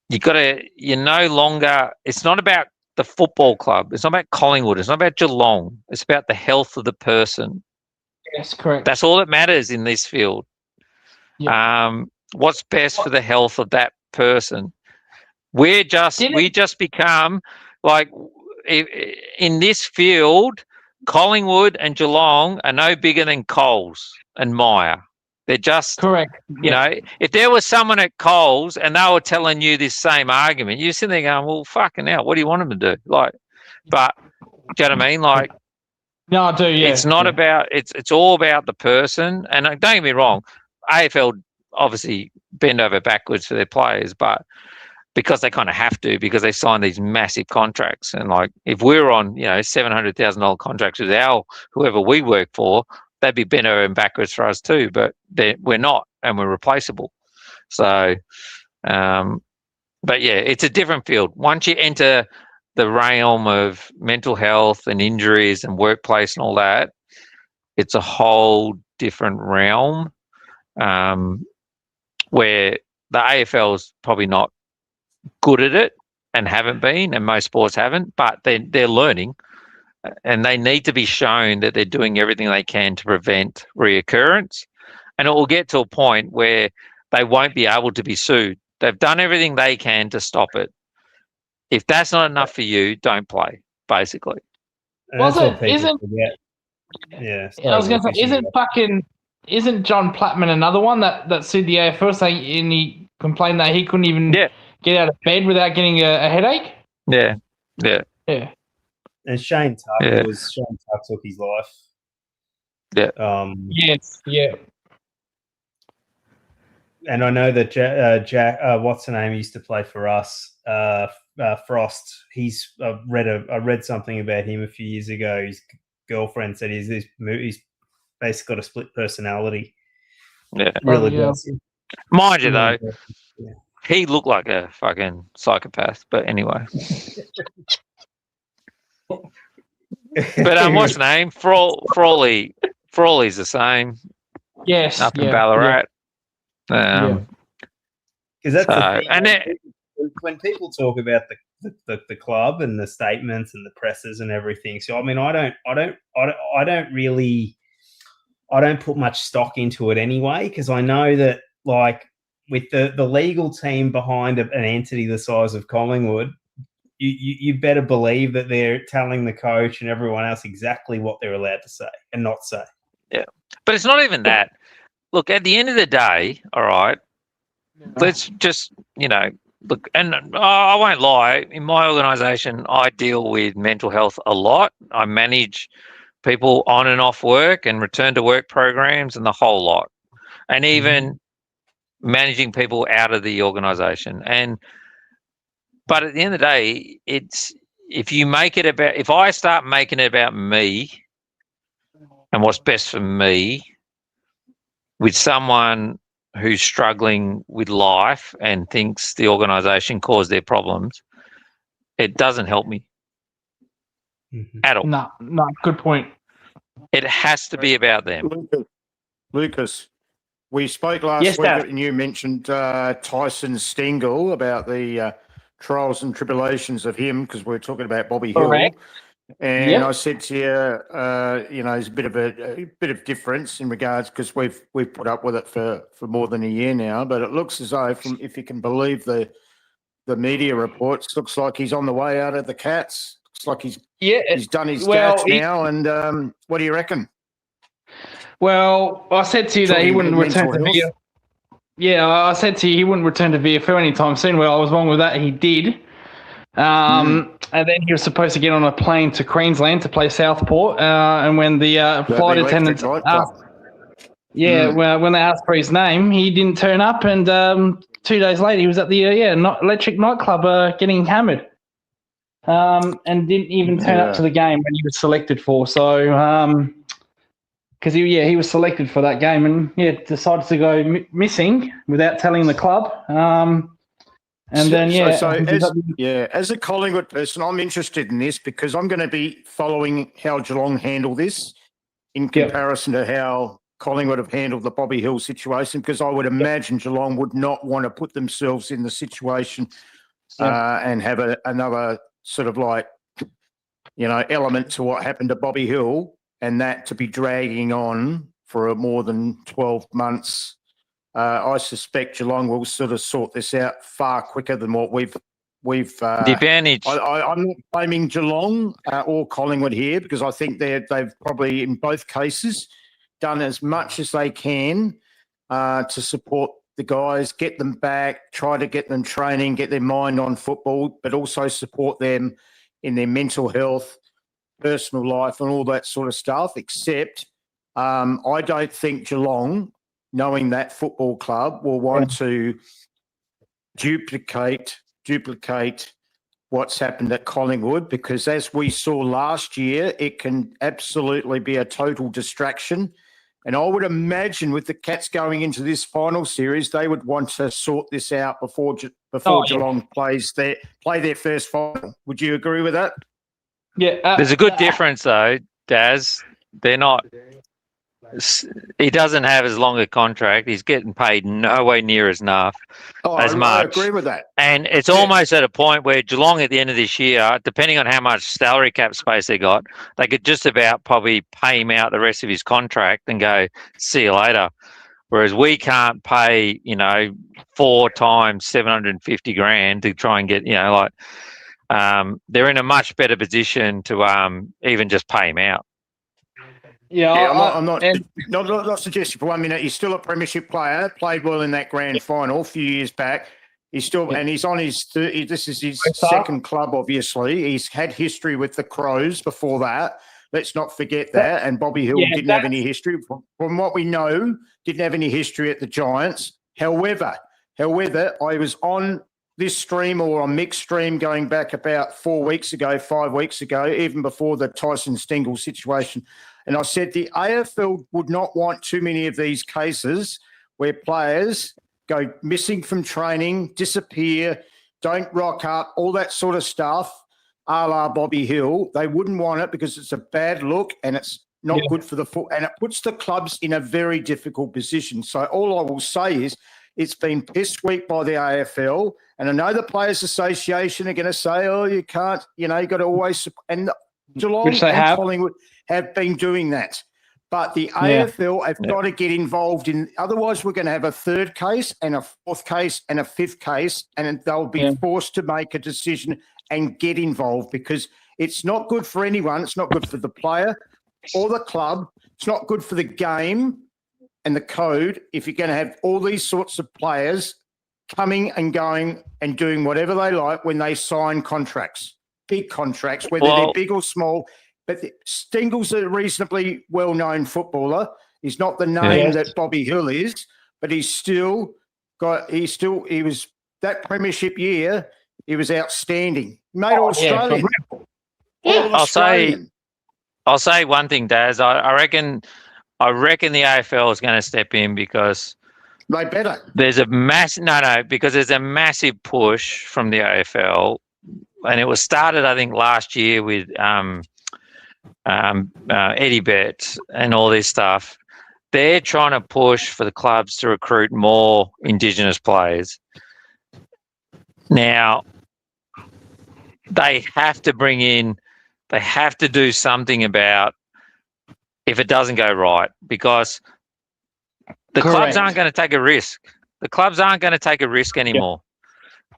you're no longer. It's not about the football club. It's not about Collingwood. It's not about Geelong. It's about the health of the person. Yes, correct. That's all that matters in this field. Yeah. What's best for the health of that person? We just become like in this field, Collingwood and Geelong are no bigger than Coles and Myer. They're just correct. You know, if there was someone at Coles and they were telling you this same argument, you're sitting there going, "Well, fucking hell, what do you want them to do?" Like, but do you know what I mean? Like, no, I do. Yeah, it's not about it's all about the person. And don't get me wrong, AFL obviously bend over backwards for their players, but because they kind of have to, because they sign these massive contracts. And like, if we're on, $700,000 contracts with whoever we work for, they'd be bent over and backwards for us too. But we're not, and we're replaceable. So, but yeah, it's a different field. Once you enter the realm of mental health and injuries and workplace and all that, it's a whole different realm where the AFL is probably not good at it and haven't been, and most sports haven't, but they're learning, and they need to be shown that they're doing everything they can to prevent reoccurrence. And it will get to a point where they won't be able to be sued. They've done everything they can to stop it. If that's not enough for you, don't play, basically. Yeah. I was going to say, isn't John Plattman another one that sued the AFL saying, and he complained that he couldn't even get out of bed without getting a headache? Yeah. And Shane Tuck took his life. Yeah. Yes. Yeah. And I know that Jack, what's the name, used to play for us, Frost. I read something about him a few years ago. His girlfriend said he's basically got a split personality. Yeah. Really does. Mind you, though, he looked like a fucking psychopath. But anyway. But what's the name? Frawley's the same. Yes. Up in Ballarat. Because that's the thing. When people talk about the club and the statements and the presses and everything, so I mean, I don't put much stock into it anyway, because I know that, like, with the legal team behind an entity the size of Collingwood, you better believe that they're telling the coach and everyone else exactly what they're allowed to say and not say. Yeah, but it's not even that. Look, at the end of the day, all right, let's just, look, and I won't lie, in my organisation, I deal with mental health a lot. I manage people on and off work and return to work programs and the whole lot, and even managing people out of the organisation. But at the end of the day, if I start making it about me and what's best for me with someone who's struggling with life and thinks the organisation caused their problems, it doesn't help me at all. No, good point. It has to be about them. Lucas, we spoke last week and you mentioned Tyson Stengel about the trials and tribulations of him, because we were talking about Bobby Hill. Correct. And I said to you, there's a bit of difference in regards, because we've put up with it for more than a year now. But it looks as though, if you can believe the media reports, looks like he's on the way out of the Cats. Looks like he's done his Cats now. And what do you reckon? Well, I said to you that he wouldn't return to VFL. Yeah, I said to you he wouldn't return to VFL anytime soon. Well, I was wrong with that. He did. And then he was supposed to get on a plane to Queensland to play Southport. And when the flight attendants asked, when they asked for his name, he didn't turn up. And 2 days later, he was at the Electric nightclub getting hammered, and didn't even turn up to the game when he was selected for. So, because he was selected for that game, and decided to go missing without telling the club. And then as a Collingwood person, I'm interested in this because I'm going to be following how Geelong handle this in comparison to how Collingwood have handled the Bobby Hill situation, because I would imagine Geelong would not want to put themselves in the situation and have another sort of like, element to what happened to Bobby Hill, and that to be dragging on for more than 12 months. I suspect Geelong will sort of sort this out far quicker than what we've. The advantage. I'm not blaming Geelong or Collingwood here, because I think they've probably in both cases done as much as they can to support the guys, get them back, try to get them training, get their mind on football, but also support them in their mental health, personal life, and all that sort of stuff. Except I don't think Geelong, knowing that football club, will want to duplicate what's happened at Collingwood, because as we saw last year, it can absolutely be a total distraction. And I would imagine with the Cats going into this final series, they would want to sort this out before Geelong play their first final. Would you agree with that? Yeah. There's a good difference though, Daz. They're not. He doesn't have as long a contract. He's getting paid nowhere near as much. I agree with that. And it's almost at a point where Geelong at the end of this year, depending on how much salary cap space they got, they could just about probably pay him out the rest of his contract and go, see you later. Whereas we can't pay, 4 times 750 grand to try and get, they're in a much better position to even just pay him out. I'm not suggesting for 1 minute. He's still a premiership player. Played well in that grand final a few years back. He's still, and he's on his. This is his second club. Obviously, he's had history with the Crows before that. Let's not forget that. And Bobby Hill didn't have any history, from what we know. Didn't have any history at the Giants. However, I was on this stream or on Mixed Stream going back about 5 weeks ago, even before the Tyson Stengel situation. And I said the AFL would not want too many of these cases where players go missing from training, disappear, don't rock up, all that sort of stuff, a la Bobby Hill. They wouldn't want it because it's a bad look and it's not good for the foot, and it puts the clubs in a very difficult position. So all I will say is it's been pissed weak by the AFL, and I know the Players Association are going to say, oh, you can't, you got to always – and Geelong and Collingwood have been doing that. But the AFL have got to get involved in – otherwise we're going to have a third case and a fourth case and a fifth case, and they'll be forced to make a decision and get involved, because it's not good for anyone. It's not good for the player or the club. It's not good for the game and the code if you're going to have all these sorts of players coming and going and doing whatever they like when they sign contracts, big contracts, whether they're big or small. But Stengel's a reasonably well-known footballer. He's not the name that Bobby Hill is, but he was that premiership year, he was outstanding. He made All-Australian. I'll say one thing, Daz. I reckon the AFL is going to step in because they better. There's a because there's a massive push from the AFL, and it was started, I think, last year with Eddie Betts and all this stuff. They're trying to push for the clubs to recruit more Indigenous players. Now, they have to do something about if it doesn't go right, because the clubs aren't going to take a risk. The clubs aren't going to take a risk anymore.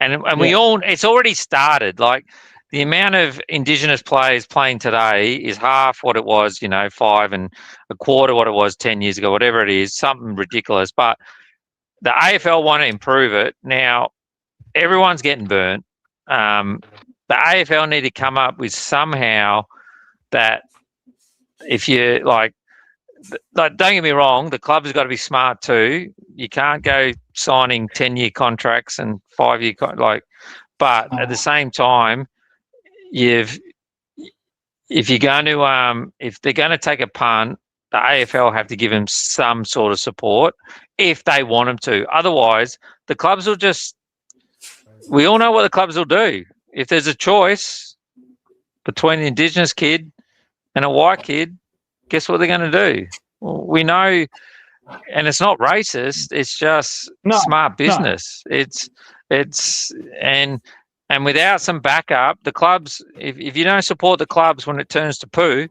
And we all, it's already started. Like, the amount of Indigenous players playing today is half what it was, 5 and a quarter what it was 10 years ago, whatever it is, something ridiculous. But the AFL want to improve it. Now, everyone's getting burnt. The AFL need to come up with somehow that if you like, don't get me wrong, the club's got to be smart too. You can't go signing 10-year contracts and 5-year but at the same time, if they're going to take a punt, the AFL have to give them some sort of support if they want them to. Otherwise, the clubs will just we all know what the clubs will do. If there's a choice between an Indigenous kid and a white kid, guess what they're going to do? Well, we know, and it's not racist. It's just smart business. And without some backup, the clubs, if you don't support the clubs when it turns to poo,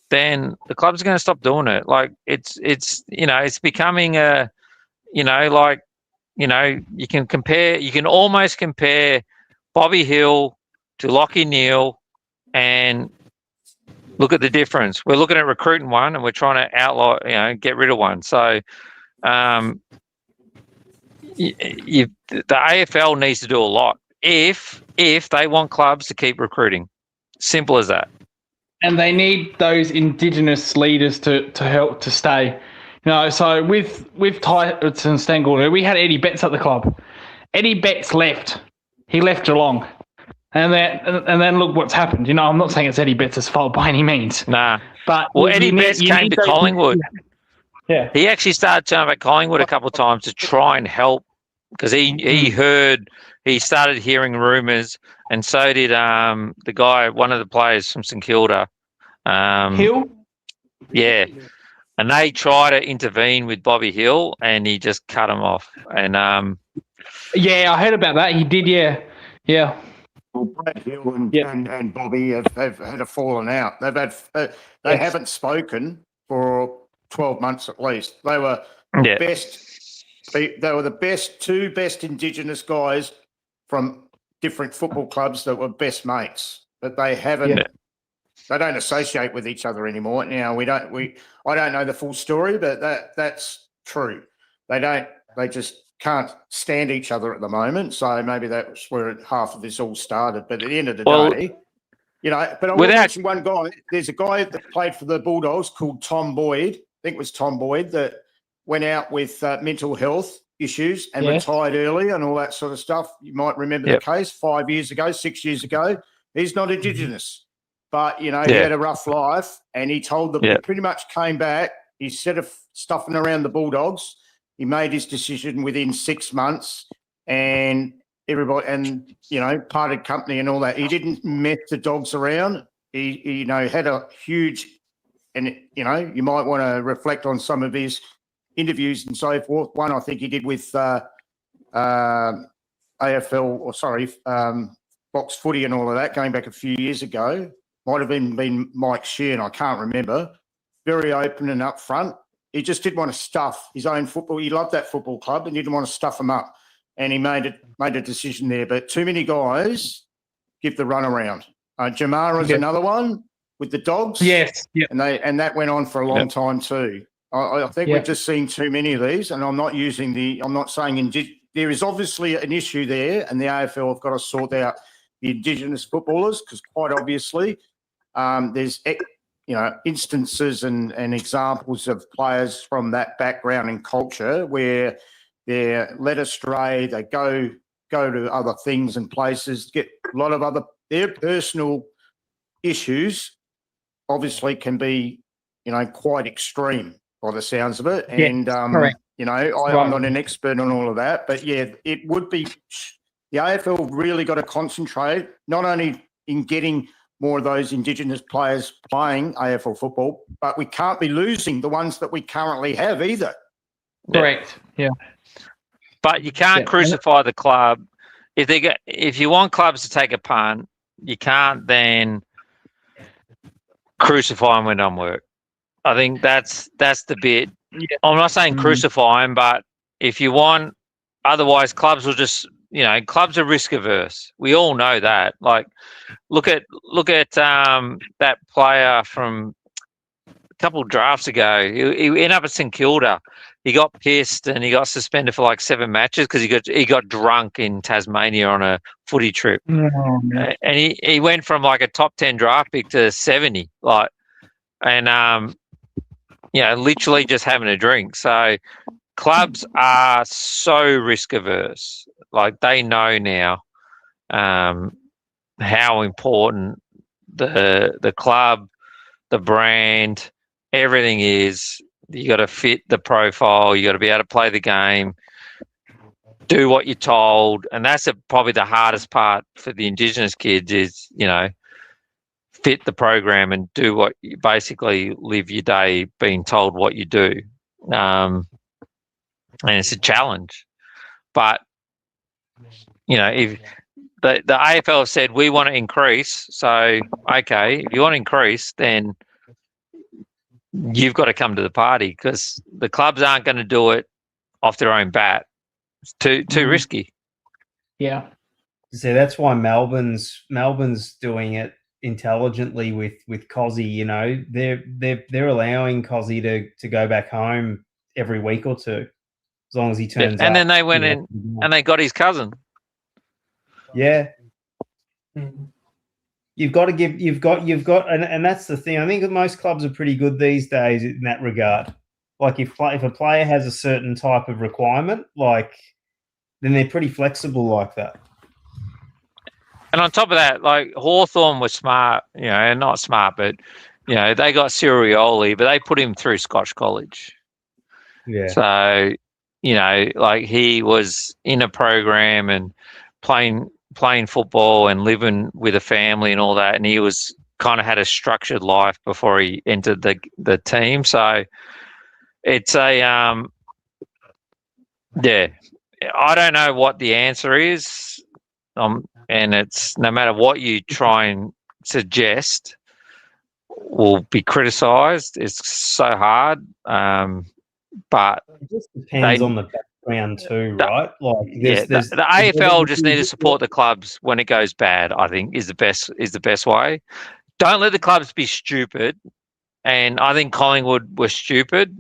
then the clubs are going to stop doing it. Like it's becoming you can almost compare Bobby Hill to Lachie Neale, and look at the difference. We're looking at recruiting one, and we're trying to get rid of one. So, the AFL needs to do a lot if they want clubs to keep recruiting. Simple as that. And they need those Indigenous leaders to help to stay. So with Tyson Stengle, we had Eddie Betts at the club. Eddie Betts left. He left Geelong. And then look what's happened. I'm not saying it's Eddie Betts' fault by any means. Nah. But Eddie Betts came to Collingwood. Yeah. He actually started turning up at Collingwood a couple of times to try and help, because he started hearing rumours, and so did the guy, one of the players from St Kilda. Hill? Yeah. And they tried to intervene with Bobby Hill, and he just cut him off. And yeah, I heard about that. He did, yeah. Well, Brad Hill and Bobby have had a falling out. They haven't spoken for 12 months at least. They were the two best Indigenous guys from different football clubs that were best mates, but they haven't. They don't associate with each other anymore. Now I don't know the full story, but that's true. They just can't stand each other at the moment. So maybe that's where half of this all started. But at the end of the day, but I want to mention one guy. There's a guy that played for the Bulldogs called Tom Boyd. I think it was Tom Boyd that went out with mental health issues and retired early and all that sort of stuff. You might remember the case 5 years ago, 6 years ago. He's not Indigenous. But, he had a rough life, and he told them he pretty much came back. Instead of stuffing around the Bulldogs, he made his decision within 6 months, and parted company and all that. He didn't mess the Dogs around. He had a huge, and, you might want to reflect on some of his interviews and so forth. One, I think he did with Box Footy and all of that, going back a few years ago. Might have been Mike Sheehan, I can't remember. Very open and upfront. He just didn't want to stuff his own football. He loved that football club and he didn't want to stuff them up. And he made a decision there. But too many guys give the runaround. Jamara's another one with the Dogs. Yes. Yep. And that went on for a long time too. I think we've just seen too many of these. And I'm not saying there is obviously an issue there, and the AFL have got to sort out the Indigenous footballers, because quite obviously there's instances and examples of players from that background and culture where they're led astray, they go to other things and places, get a lot of their personal issues obviously can be, quite extreme by the sounds of it. And, correct. I'm not an expert on all of that, but it would be, the AFL really got to concentrate not only in getting more of those Indigenous players playing AFL football, but we can't be losing the ones that we currently have either. Correct. Yeah. But you can't crucify the club. If you want clubs to take a punt, you can't then crucify them when on work. I think that's the bit. Yeah. I'm not saying crucify them, but if you want, otherwise clubs will just, clubs are risk averse. We all know that. Like, look at that player from a couple of drafts ago. He ended up at St Kilda. He got pissed and he got suspended for like 7 matches because he got drunk in Tasmania on a footy trip. Oh, no. And he went from like a top 10 draft pick to 70. Literally just having a drink. So clubs are so risk averse. Like, they know now how important the club, the brand, everything is. You got to fit the profile. You got to be able to play the game. do what you're told, and that's probably the hardest part for the Indigenous kids is, fit the program and do what you basically live your day being told what you do. And it's a challenge. But, if the AFL said we want to increase, so, okay, if you want to increase, then you've got to come to the party because the clubs aren't going to do it off their own bat. It's too risky. Yeah. So that's why Melbourne's doing it intelligently with Cozzy. They're allowing Cozzy to go back home every week or two, as long as he turns up. And then they went in and they got his cousin. Yeah. You've got, and that's the thing. I think that most clubs are pretty good these days in that regard. Like if a player has a certain type of requirement, then they're pretty flexible like that. And on top of that, Hawthorn was smart, not smart, but they got Sirioli, but they put him through Scotch College. Yeah. So, he was in a program and playing football and living with a family and all that, and he was kind of had a structured life before he entered the team. So it's I don't know what the answer is, and it's no matter what you try and suggest will be criticised. It's so hard, but it just depends on the background too, right? The AFL just need to support the clubs when it goes bad. I think is the best way. Don't let the clubs be stupid, and I think Collingwood was stupid.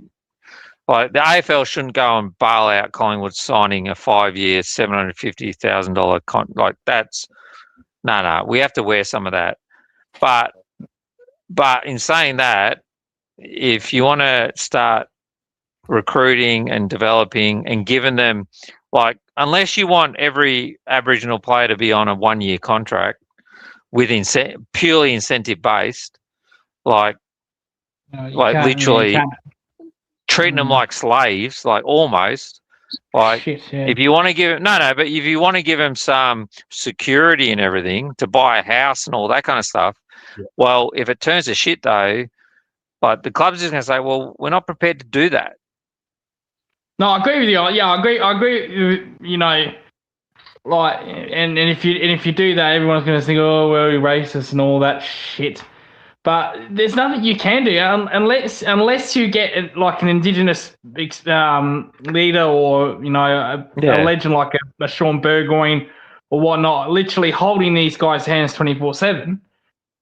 The AFL shouldn't go and bail out Collingwood signing a 5-year, $750,000 contract. That's no. We have to wear some of that. But in saying that, if you want to start recruiting and developing and giving them, unless you want every Aboriginal player to be on a 1-year contract with purely incentive based, literally treating them like slaves, almost. If you want to give but if you want to give them some security and everything to buy a house and all that kind of stuff, well, if it turns to shit though, the club's just going to say, well, we're not prepared to do that. No, I agree with you. Yeah, I agree. And if you do that, everyone's going to think, oh, well, you're racist and all that shit. But there's nothing you can do unless you get an Indigenous leader or a legend like a Sean Burgoyne or whatnot, literally holding these guys' hands 24/7.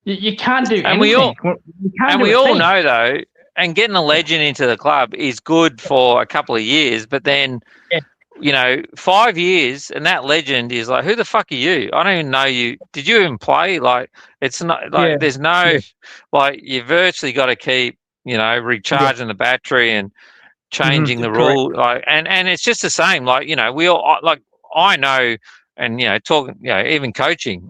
You can't do anything. And we all know though, and getting a legend into the club is good for a couple of years, but then 5 years and that legend is who the fuck are you? I don't even know you. Did you even play? It's not there's no you virtually got to keep recharging the battery and changing the rule. And it's just the same. We all I know, and talking even coaching,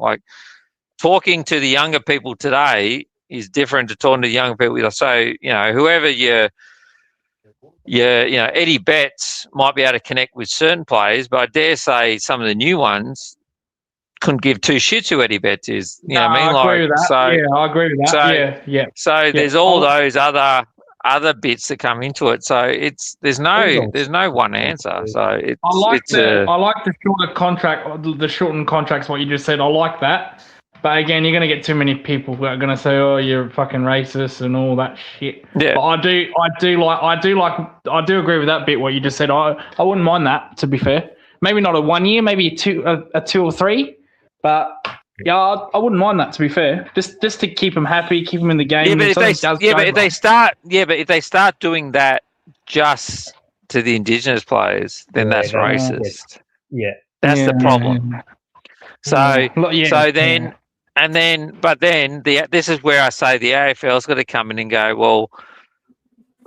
talking to the younger people today is different to talking to the younger people. So whoever Eddie Betts might be able to connect with certain players, but I dare say some of the new ones couldn't give two shits who Eddie Betts is. You know what I mean? I agree with that. I agree with that. So there's all those other bits that come into it. So there's no one answer. So I like the shorter contract, the shortened contracts. What you just said, I like that. But again, you're going to get too many people who are going to say, "Oh, you're fucking racist" and all that shit. Yeah. But I do agree with that bit. What you just said, I wouldn't mind that. To be fair, maybe not a 1 year, maybe a 2 or 3. But yeah, I wouldn't mind that. To be fair, just to keep them happy, keep them in the game. But if they start doing that just to the Indigenous players, then that's racist. Yeah, that's the problem. This is where I say the AFL's got to come in and go, well,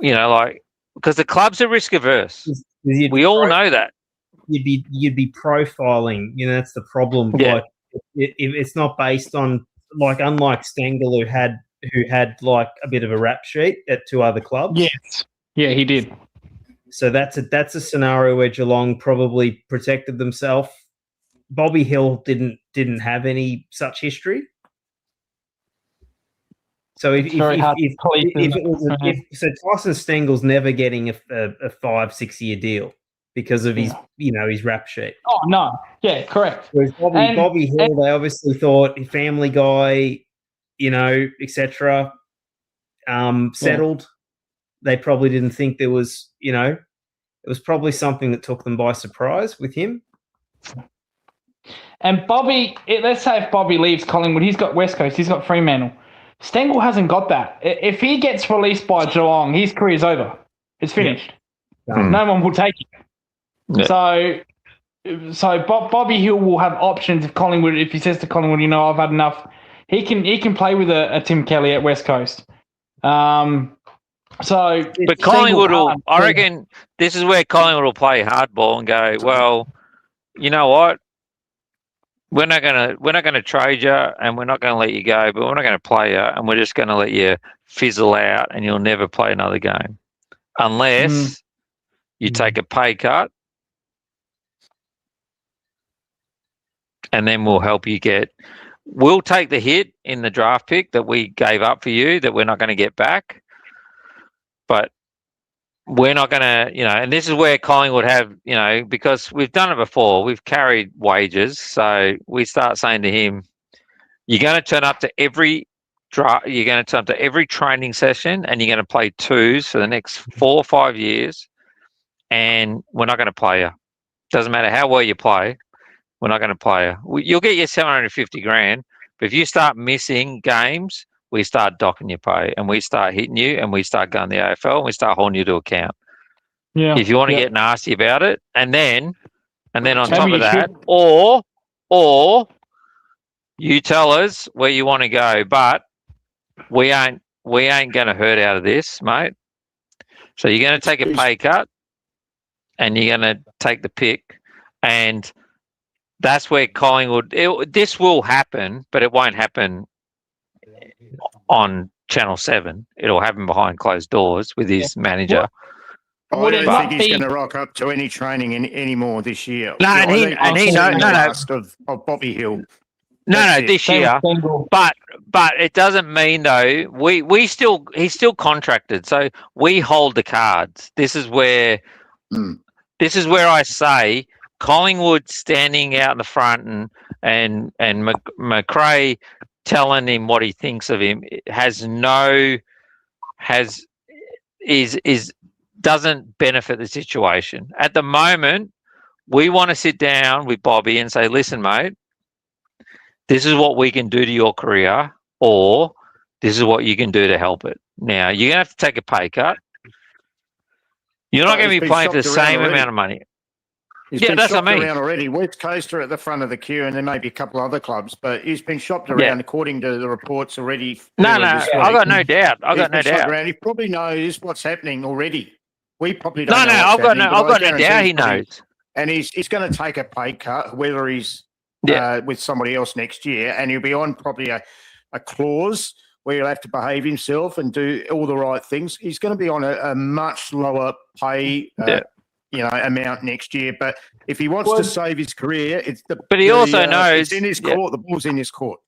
because the clubs are risk averse. We all know that. You'd be profiling. That's the problem. Yeah. It's not based on unlike Stengel who had a bit of a rap sheet at 2 other clubs. Yes. Yeah, he did. So that's a scenario where Geelong probably protected themselves. Bobby Hill didn't have any such history. So if Tyson Stengel's never getting a 5-6 year deal because of his his rap sheet. Oh no, yeah, correct. Whereas Bobby Hill, they obviously thought family guy, etc. Settled. They probably didn't think there was, it was probably something that took them by surprise with him. And Bobby, let's say if Bobby leaves Collingwood, he's got West Coast, he's got Fremantle. Stengel hasn't got that. If he gets released by Geelong, his career's over. It's finished. No one will take him. Yeah. So Bobby Hill will have options if Collingwood. If he says to Collingwood, I've had enough, he can play with a Tim Kelly at West Coast. But Collingwood will. I reckon this is where Collingwood will play hardball and go, well, you know what? We're not gonna trade you, and we're not gonna let you go, but we're not gonna play you, and we're just gonna let you fizzle out, and you'll never play another game unless you take a pay cut, and then we'll help you get. We'll take the hit in the draft pick that we gave up for you that we're not going to get back, but we're not going to, and this is where Collingwood have, because we've done it before. We've carried wages. So we start saying to him, you're going to turn up to every you're going to turn up to every training session and you're going to play twos for the next 4 or 5 years. And we're not going to play you. Doesn't matter how well you play. We're not going to play you. You'll get your $750,000. But if you start missing games, we start docking your pay and we start hitting you and we start going to the AFL and we start holding you to account. Yeah. If you want to get nasty about it, and then on top of that, or you tell us where you want to go, but we ain't going to hurt out of this, mate. So you're going to take a pay cut and you're going to take the pick, and that's where Collingwood. This will happen, but it won't happen on Channel 7. It'll happen behind closed doors with his manager. I don't think he's going to rock up to any training anymore this year. No, of Bobby Hill. This year. But it doesn't mean though. He's still contracted, so we hold the cards. This is where I say Collingwood standing out in the front and McRae telling him what he thinks of him doesn't benefit the situation. At the moment, we want to sit down with Bobby and say, listen, mate, this is what we can do to your career, or this is what you can do to help it. Now, you're going to have to take a pay cut. You're not going to be playing for the same amount of money. He's been shopped around already. West Coast are at the front of the queue, and there may be a couple other clubs, but he's been shopped around according to the reports already. I've got no doubt. He probably knows what's happening already. We probably don't. I've got no doubt he knows. And he's going to take a pay cut, whether he's with somebody else next year, and he'll be on probably a clause where he'll have to behave himself and do all the right things. He's going to be on a much lower pay amount next year. But if he wants to save his career, he also knows it's in his court. The ball's in his court.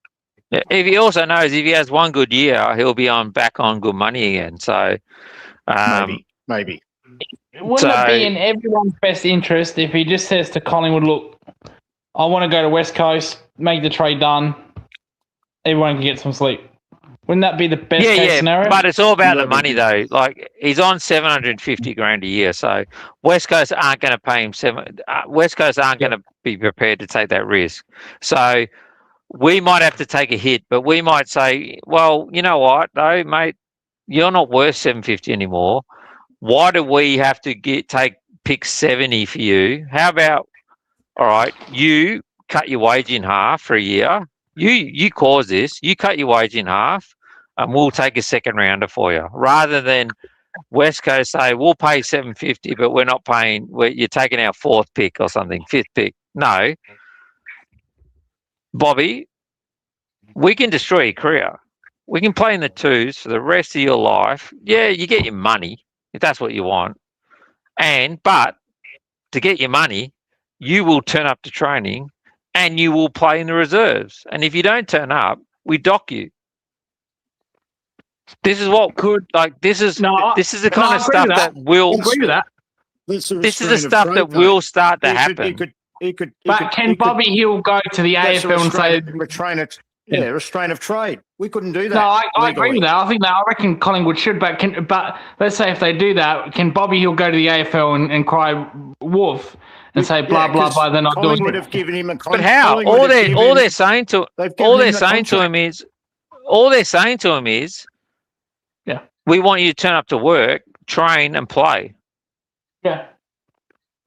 Yeah, if he also knows if he has one good year, he'll be back on good money again. So maybe. Wouldn't it be in everyone's best interest if he just says to Collingwood, look, I want to go to West Coast, make the trade done, everyone can get some sleep. Wouldn't that be the best case scenario? But it's all about the money, though. Like, he's on $750,000 a year, so West Coast aren't going to pay him West Coast aren't going to be prepared to take that risk. So we might have to take a hit, but we might say, well, you know what, though, mate, you're not worth $750 anymore. Why do we have to take pick 70 for you? How about, all right, you cut your wage in half for a year. You cause this. You cut your wage in half, and we'll take a second rounder for you. Rather than West Coast say, we'll pay $750, but we're not paying. You're taking our fourth pick or something, fifth pick. No, Bobby, we can destroy your career. We can play in the twos for the rest of your life. Yeah, you get your money if that's what you want, But to get your money, you will turn up to training and you will play in the reserves. And if you don't turn up, we dock you. This is what could this is the kind of stuff that will agree with that. This is the stuff that will start to happen. But can Bobby Hill go to the AFL and say restraint of trade? We couldn't do that. No, I agree with that. I reckon Collingwood should, but let's say if they do that, can Bobby Hill go to the AFL and cry wolf and say blah blah blah? They're not doing Collingwould it. have given him a But how? All they're saying to him is, yeah, we want you to turn up to work, train, and play. Yeah.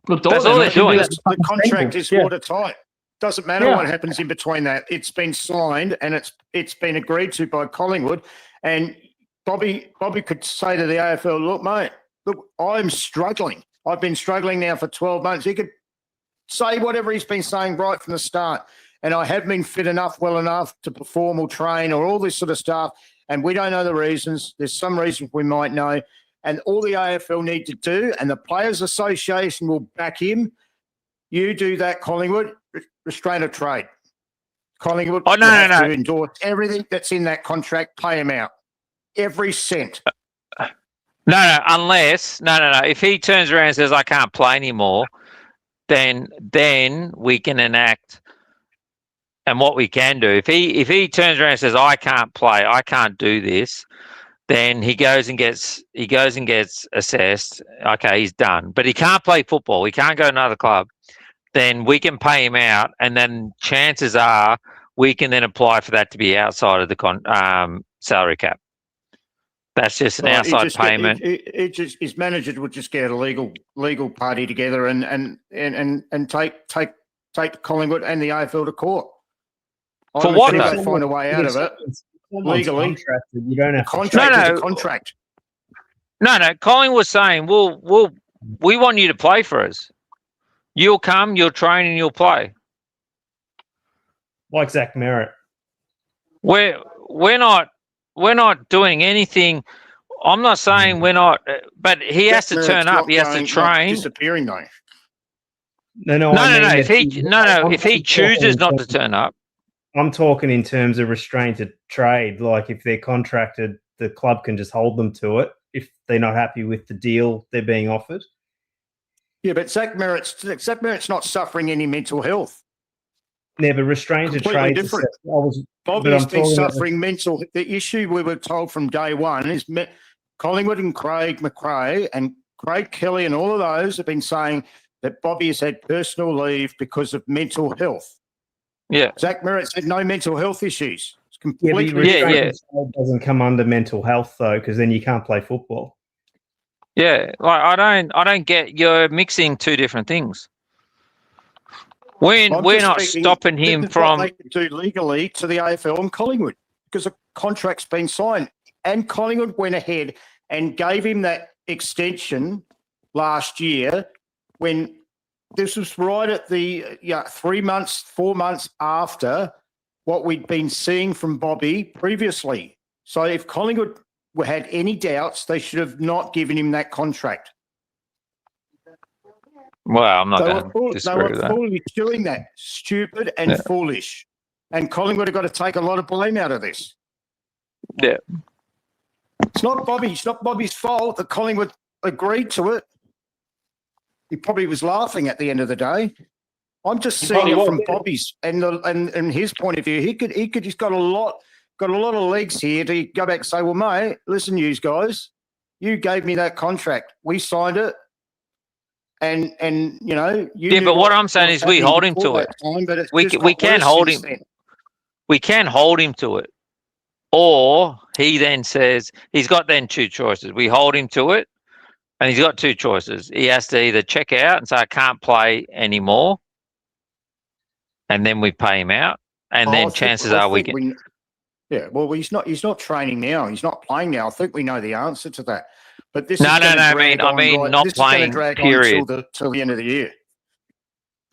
Look, that's all they're doing. The contract is watertight. Doesn't matter what happens in between that. It's been signed and it's been agreed to by Collingwood. And Bobby could say to the AFL, look, mate, look, I'm struggling. I've been struggling now for 12 months. He could say whatever he's been saying right from the start. And I have been fit enough, well enough to perform or train or all this sort of stuff. And we don't know the reasons. There's some reasons we might know. And all the AFL need to do, and the Players Association will back him, you do that, Collingwood, restraint of trade. Collingwood will have to endorse everything that's in that contract, pay him out. Every cent. Unless if he turns around and says, I can't play anymore, then we can enact. And what we can do, if he turns around and says, I can't play, I can't do this, then he goes and gets assessed. Okay, he's done. But he can't play football. He can't go to another club. Then we can pay him out, and then chances are we can then apply for that to be outside of the salary cap. That's just an outside payment. His manager would just get a legal party together and take Collingwood and the AFL to court. For what? They find a way out of it legally. You don't have contract. No. Colin was saying, we want you to play for us. You'll come, you'll train, and you'll play. Like Zach Merritt. We're not doing anything. I'm not saying we're not, but he has to turn up. He has to train. Disappearing though. No. If he chooses not to turn up. I'm talking in terms of restraint of trade. Like if they're contracted, the club can just hold them to it if they're not happy with the deal they're being offered. Yeah, but Zach Merritt's not suffering any mental health. Never restrained to trade. Different. Bobby's been suffering mental. The issue we were told from day one is Collingwood and Craig McRae and Craig Kelly and all of those have been saying that Bobby has had personal leave because of mental health. Yeah. Zach Merritt's had no mental health issues. It's completely doesn't come under mental health though, because then you can't play football. Yeah, like I don't get, you're mixing two different things. We're not stopping him from. They could do legally to the AFL and Collingwood because a contract's been signed, and Collingwood went ahead and gave him that extension last year when this was right at the 4 months after what we'd been seeing from Bobby previously. So if Collingwood had any doubts, they should have not given him that contract. Well, I'm not going to disagree with that. They were foolish doing that. Stupid and foolish. And Collingwood have got to take a lot of blame out of this. Yeah. It's not Bobby's fault that Collingwood agreed to it. He probably was laughing at the end of the day. I'm just seeing it from Bobby's and his point of view. He's got a lot of legs here to go back and say, well, mate, listen, you guys, you gave me that contract. We signed it. And you know, but what I'm saying is we hold him to it. We can hold him. We can hold him to it. Or he then says he's got then two choices. We hold him to it, and he's got two choices. He has to either check out and say I can't play anymore, and then we pay him out, and then chances are we can. Yeah, well, he's not training now. He's not playing now. I think we know the answer to that. But this I mean not playing. Period. Till the end of the year.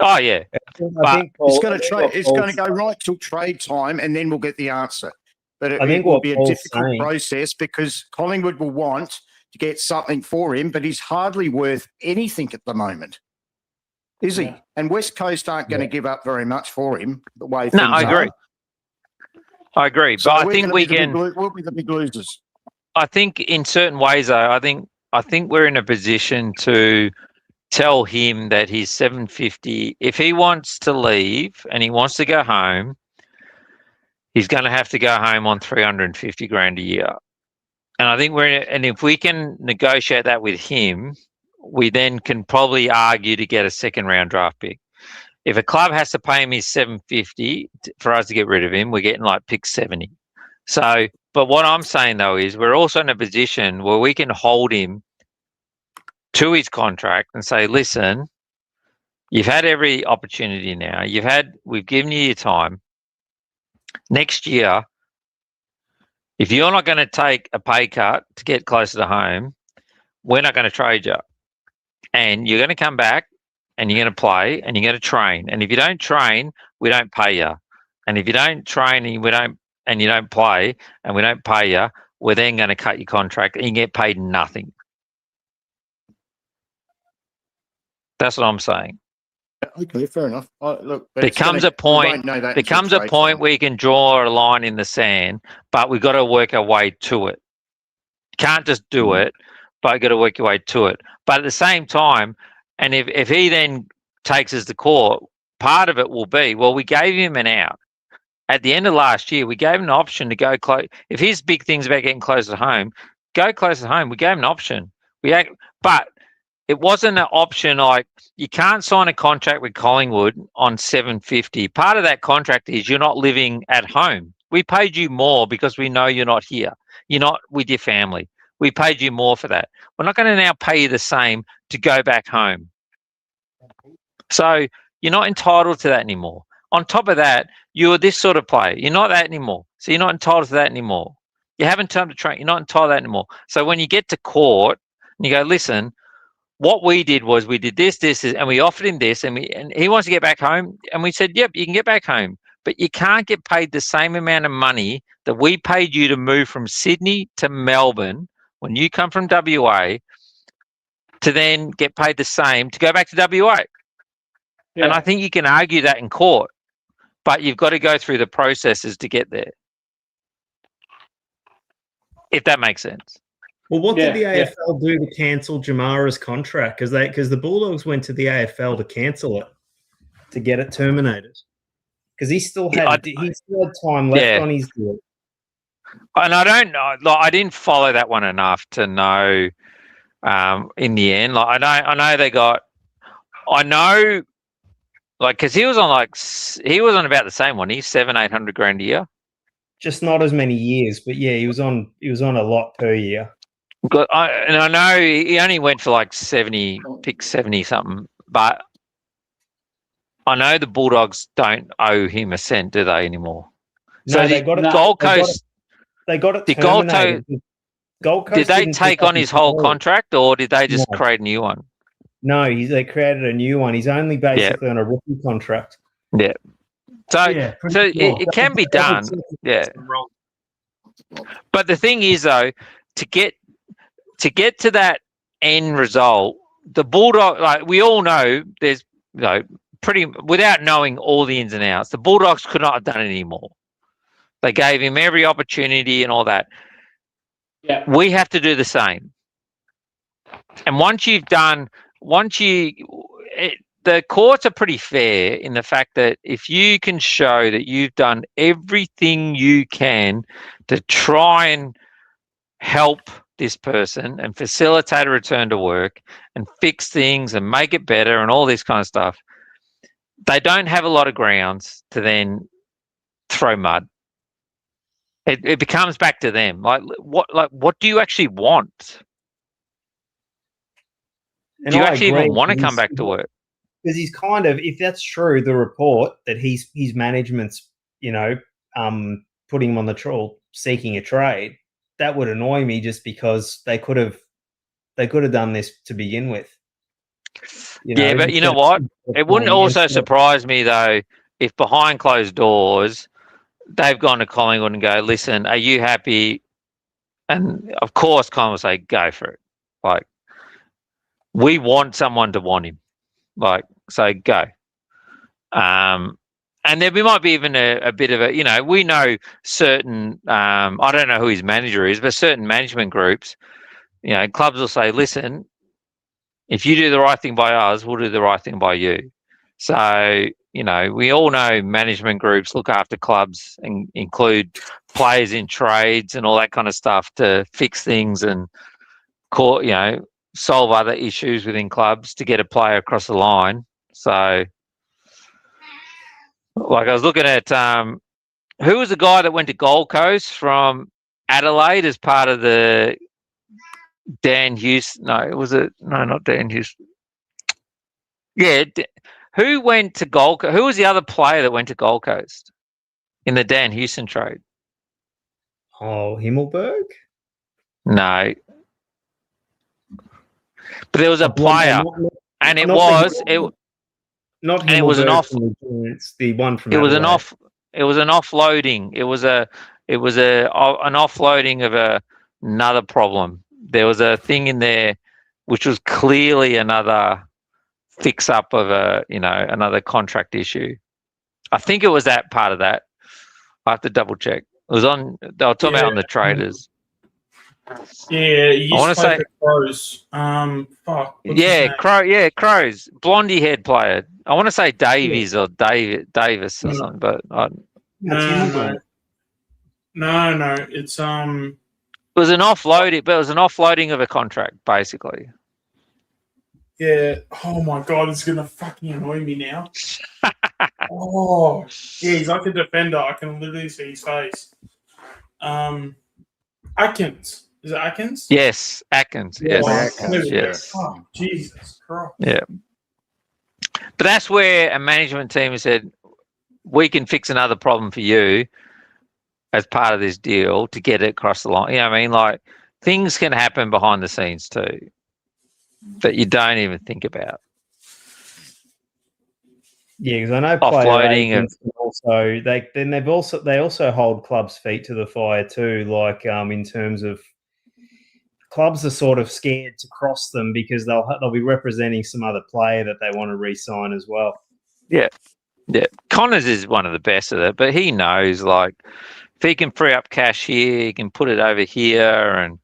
Oh yeah, but it's going to go right till trade time, and then we'll get the answer. But it will be a difficult process because Collingwood will want to get something for him, but he's hardly worth anything at the moment, is he? And West Coast aren't going to give up very much for him the way things I agree. are. I agree, So but I we're think gonna we be the can. we'll be the big losers. I think in certain ways, though, I think we're in a position to tell him that he's 750. If he wants to leave and he wants to go home, he's going to have to go home on 350 grand a year. And I think and if we can negotiate that with him, we then can probably argue to get a second round draft pick. If a club has to pay him his 750 for us to get rid of him, we're getting like pick 70. So, but what I'm saying though is we're also in a position where we can hold him to his contract and say, listen, you've had every opportunity now. We've given you your time. Next year, if you're not going to take a pay cut to get closer to home, we're not going to trade you. And you're going to come back and you're going to play and you're going to train. And if you don't train, we don't pay you. And if you don't train and you don't play and we don't pay you, we're then going to cut your contract and you get paid nothing. That's what I'm saying. Okay, fair enough. Look, There comes a point where you can draw a line in the sand, but we've got to work our way to it. You can't just do it, but you've got to work your way to it. But at the same time, and if he then takes us to court, part of it will be, well, we gave him an out. At the end of last year, we gave him an option to go close. If his big thing's about getting closer to home, go closer to home. We gave him an option. But it wasn't an option like you can't sign a contract with Collingwood on 750. Part of that contract is you're not living at home. We paid you more because we know you're not here. You're not with your family. We paid you more for that. We're not going to now pay you the same to go back home. So you're not entitled to that anymore. On top of that, you're this sort of player. You're not that anymore. So you're not entitled to that anymore. You haven't time to train. You're not entitled to that anymore. So when you get to court and you go, listen, what we did was we did this, and we offered him this, and he wants to get back home. And we said, yep, you can get back home. But you can't get paid the same amount of money that we paid you to move from Sydney to Melbourne when you come from WA to then get paid the same to go back to WA. Yeah. And I think you can argue that in court, but you've got to go through the processes to get there. If that makes sense. Well, what did the AFL do to cancel Jamara's contract? Because the Bulldogs went to the AFL to cancel it, to get it terminated. Because he still had time left on his deal. And I don't know. Like, I didn't follow that one enough to know. In the end, like I know they got. I know, like, because he was on about the same one. He's 700-800 grand a year. Just not as many years, but yeah, he was on a lot per year. And I know he only went for like 70, pick 70 something, but I know the Bulldogs don't owe him a cent, do they anymore? No, so they got it. Gold Coast. They got it. The Gold Coast. Did they take on his whole contract, or did they just create a new one? No, they created a new one. He's only basically on a rookie contract. Yeah. So it can be done. Yeah. But the thing is, though, to get to that end result, the Bulldog, like we all know, there's pretty without knowing all the ins and outs, the Bulldogs could not have done it anymore. They gave him every opportunity and all that. Yeah, we have to do the same. And the courts are pretty fair in the fact that if you can show that you've done everything you can to try and help this person and facilitate a return to work and fix things and make it better and all this kind of stuff, they don't have a lot of grounds to then throw mud. It becomes back to them. What do you actually want? Do you actually even want to come back to work? Because he's kind of, if that's true, the report that his management's, putting him on the trawl, seeking a trade, that would annoy me just because they could have done this to begin with. Yeah, but you know what? It wouldn't also surprise me though if behind closed doors they've gone to Collingwood and go, listen, are you happy And of course, Colin will say, go for it. Like, we want someone to want him. Like, so go. And there might be even a bit of a, we know certain, I don't know who his manager is, but certain management groups, clubs will say, listen, if you do the right thing by us, we'll do the right thing by you. So, we all know management groups look after clubs and include players in trades and all that kind of stuff to fix things and, solve other issues within clubs to get a player across the line. So, like I was looking at who was the guy that went to Gold Coast from Adelaide as part of the Dan Houston? No, was it? No, not Dan Houston. Yeah, who went to Gold Coast? Who was the other player that went to Gold Coast in the Dan Houston trade? Oh, Himmelberg? No. But there was a player, and it was an off. It's the one from. It was an off. It was an offloading. It was an offloading of another problem. There was a thing in there, which was clearly another fix up of another contract issue. I think it was that part of that. I have to double check. It was on. They were talking about on the traders. Yeah, you I want to say Crows. Crows. Blondie head player. I want to say Davies or Davis or something, but no. It's It was an offloading, but it was an offloading of a contract, basically. Yeah. Oh my god, it's gonna fucking annoy me now. Oh, yeah, he's like a defender. I can literally see his face. Atkins. Is it Atkins? Yes, Atkins. Yes. Atkins, yes. Oh, Jesus Christ. Yeah. But that's where a management team has said, we can fix another problem for you as part of this deal to get it across the line. You know what I mean? Like, things can happen behind the scenes too that you don't even think about. Yeah, because I know offloading they also hold clubs' feet to the fire too. Like in terms of clubs are sort of scared to cross them because they'll be representing some other player that they want to re-sign as well. Yeah. Connors is one of the best at it, but he knows, like, if he can free up cash here, he can put it over here, and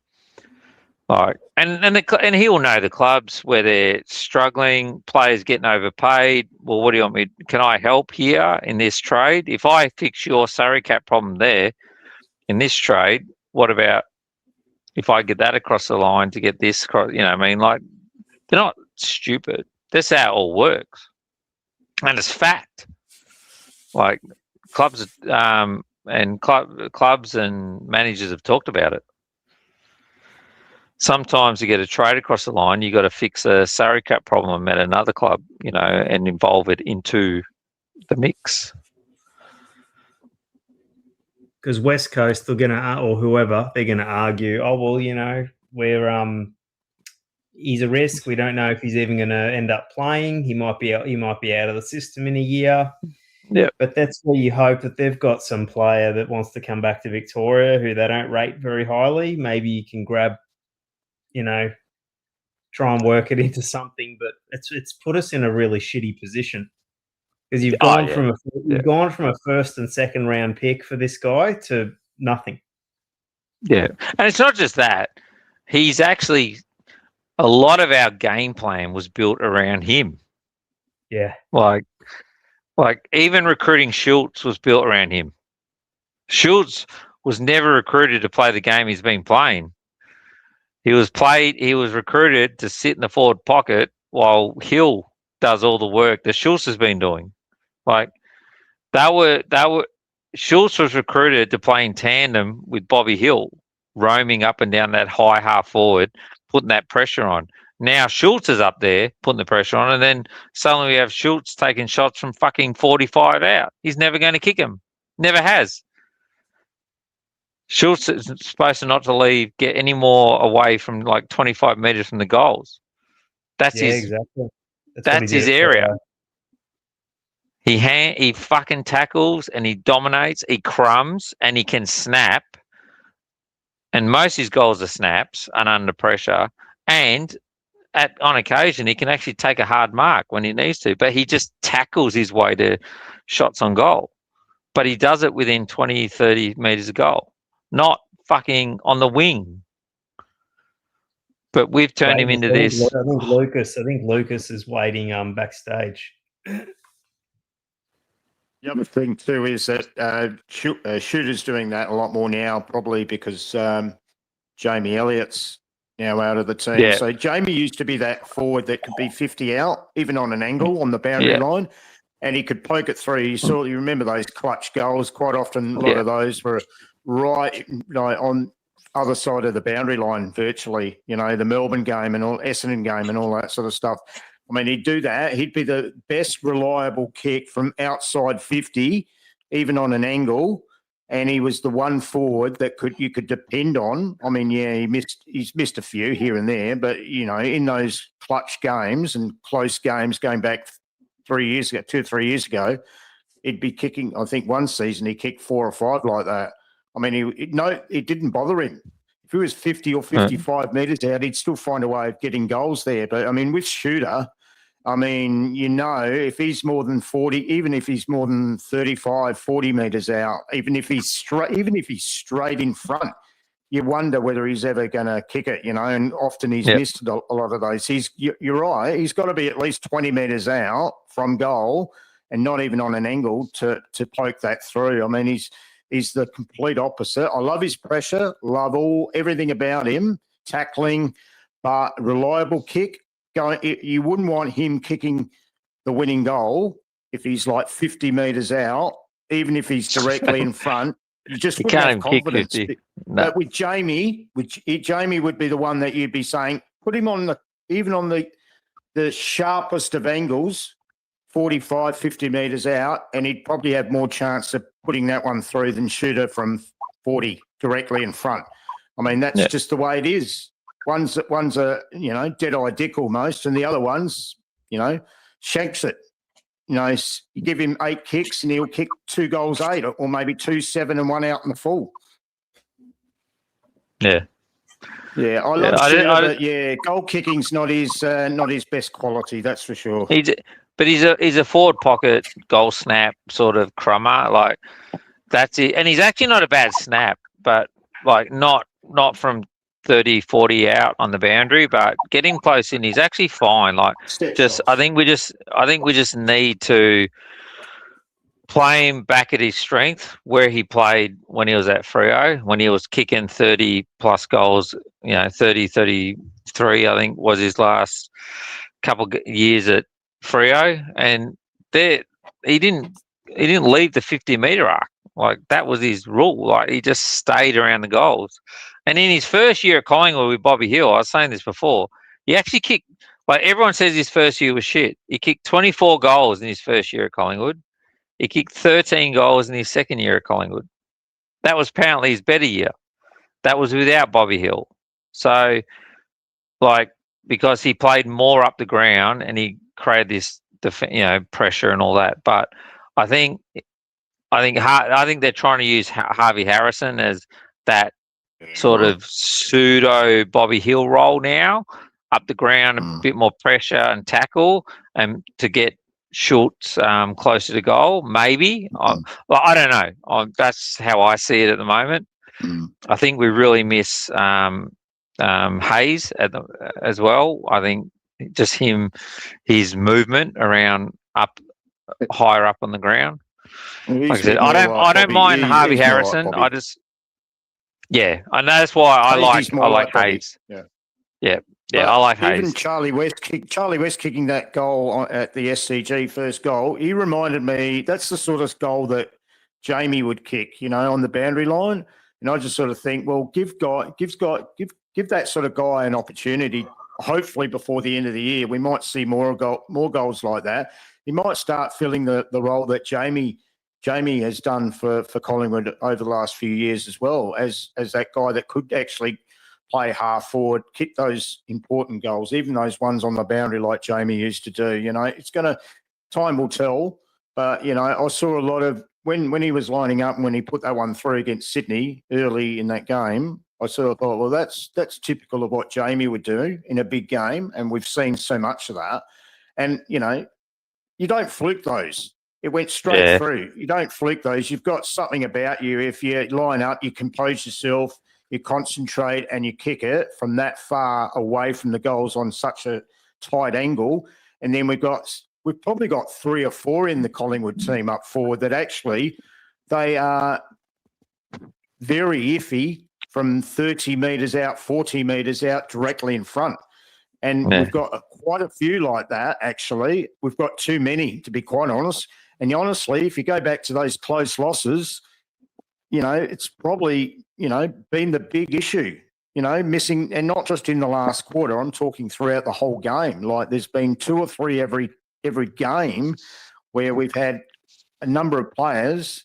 like, and he'll know the clubs where they're struggling, players getting overpaid. Well, what do you want me? Can I help here in this trade? If I fix your Surrey cap problem there in this trade, what about if I get that across the line to get this across? You know what I mean? Like, they're not stupid. That's how it all works, and it's fact. Like, clubs clubs and managers have talked about it. Sometimes to get a trade across the line, you got to fix a Surrey cap problem at another club, and involve it into the mix. Because West Coast, they're gonna, or whoever, they're gonna argue, oh well, we're he's a risk. We don't know if he's even gonna end up playing. He might be out of the system in a year. Yeah, but that's where you hope that they've got some player that wants to come back to Victoria who they don't rate very highly. Maybe you can grab, try and work it into something. But it's put us in a really shitty position because you've gone from a first and second round pick for this guy to nothing. Yeah, and it's not just that. He's actually, a lot of our game plan was built around him. Yeah, Like even recruiting Schultz was built around him. Schultz was never recruited to play the game he's been playing. He was recruited to sit in the forward pocket while Hill does all the work that Schultz has been doing. Like, Schultz was recruited to play in tandem with Bobby Hill, roaming up and down that high half forward, putting that pressure on. Now Schultz is up there putting the pressure on, and then suddenly we have Schultz taking shots from fucking 45 out. He's never going to kick him. Never has. Schultz is supposed to not to get any more away from like 25 metres from the goals. That's his area. He fucking tackles and he dominates, he crumbs and he can snap And most of his goals are snaps and under pressure. And on occasion, he can actually take a hard mark when he needs to, but he just tackles his way to shots on goal. But he does it within 20, 30 metres of goal, not fucking on the wing. But we've turned him into this. I think Lucas is waiting backstage. The other thing too is that Shooter's doing that a lot more now, probably because Jamie Elliott's now out of the team. Yeah. So Jamie used to be that forward that could be 50 out, even on an angle on the boundary line, and he could poke it through. You remember those clutch goals? Quite often, a lot of those were right on other side of the boundary line, virtually. You know, the Melbourne game and all Essendon game and all that sort of stuff. I mean, he'd do that. He'd be the best reliable kick from outside 50, even on an angle. And he was the one forward that you could depend on. I mean, yeah, he's missed a few here and there, but you know, in those clutch games and close games going back 3 years ago, 2 or 3 years ago, he'd be kicking. I think one season he kicked 4 or 5 like that. I mean, it didn't bother him. If he was 50 or 55 metres out, he'd still find a way of getting goals there. But I mean, with Shooter, I mean, you know, if he's more than 40, even if he's more than 35, 40 metres out, even if he's straight in front, you wonder whether he's ever going to kick it, you know, and often he's missed a lot of those. You're right. He's got to be at least 20 metres out from goal and not even on an angle to poke that through. I mean, he's the complete opposite. I love his pressure, love everything about him, tackling, but reliable kick. You wouldn't want him kicking the winning goal if he's like 50 metres out, even if he's directly in front. You just wouldn't have confidence. No. But with Jamie, Jamie would be the one that you'd be saying, put him on even on the sharpest of angles, 45, 50 metres out, and he'd probably have more chance of putting that one through than Shooter from 40 directly in front. I mean, that's just the way it is. One's a, you know, dead-eye dick almost, and the other one's, you know, shanks it. You know, you give him 8 kicks and he'll kick 2 goals 8, or maybe 2 7 and 1 out in the full. Yeah. Yeah, I love Shooter, but goal kicking's not his best quality, that's for sure. But he's a forward pocket goal snap sort of crummer, like that's it. And he's actually not a bad snap, but like not from 30, 40 out on the boundary, but getting close in, he's actually fine. Like I think we just need to play him back at his strength where he played when he was at Freo, when he was kicking 30 plus goals, you know, 30, 33, I think was his last couple years at Freo. And he didn't leave the 50-metre arc. Like that was his rule. Like he just stayed around the goals. And in his first year at Collingwood with Bobby Hill, I was saying this before, he actually kicked, like everyone says his first year was shit. He kicked 24 goals in his first year at Collingwood. He kicked 13 goals in his second year at Collingwood. That was apparently his better year. That was without Bobby Hill. So, like, because he played more up the ground and he created this, pressure and all that. But I think they're trying to use Harvey Harrison as that sort of pseudo Bobby Hill role now, up the ground, a bit more pressure and tackle, and to get Schultz closer to goal. Maybe I don't know. That's how I see it at the moment. I think we really miss Hayes as well. I think just his movement around higher up on the ground. Like I said, I don't mind Harvey Harrison. I just, and that's why I like Hayes. Yeah, I like Hayes. Even Charlie West kicking that goal at the SCG first goal, he reminded me that's the sort of goal that Jamie would kick, you know, on the boundary line. And I just sort of think, well, give that sort of guy an opportunity. Hopefully, before the end of the year, we might see more goals like that. He might start filling the role that Jamie has done for Collingwood over the last few years as well, as that guy that could actually play half forward, kick those important goals, even those ones on the boundary like Jamie used to do. You know, time will tell. But, you know, I saw a lot of, when he was lining up and when he put that one through against Sydney early in that game, I sort of thought, well, that's typical of what Jamie would do in a big game, and we've seen so much of that. And, you know, you don't fluke those. It went straight through. You don't fluke those. You've got something about you. If you line up, you compose yourself, you concentrate, and you kick it from that far away from the goals on such a tight angle. And then we've probably got 3 or 4 in the Collingwood team up forward that actually they are very iffy from 30 metres out, 40 metres out, directly in front. And we've got quite a few like that, actually. We've got too many, to be quite honest. And honestly, if you go back to those close losses, you know, it's probably, you know, been the big issue, you know, missing, and not just in the last quarter. I'm talking throughout the whole game. Like there's been 2 or 3 every game where we've had a number of players,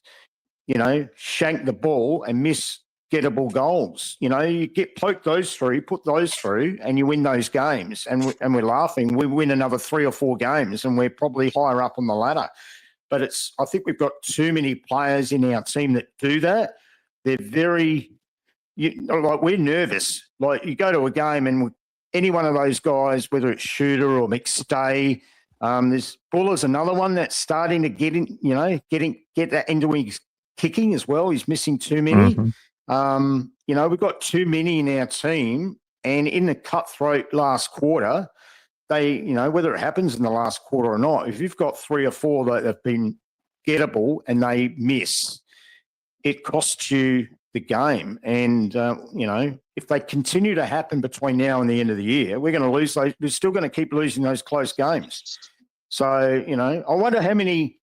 you know, shank the ball and miss gettable goals. You know, you poke those through, put those through, and you win those games. And we're laughing. We win another 3 or 4 games, and we're probably higher up on the ladder. But I think we've got too many players in our team that do that. They're we're nervous. Like you go to a game and any one of those guys, whether it's Shooter or McStay, there's Buller's another one that's starting to get in, you know, get that into his kicking as well. He's missing too many. Mm-hmm. You know, we've got too many in our team, and in the cutthroat last quarter, they, you know, whether it happens in the last quarter or not, if you've got 3 or 4 that have been gettable and they miss, it costs you the game. And, you know, if they continue to happen between now and the end of the year, we're going to lose those. We're still going to keep losing those close games. So, you know, I wonder how many.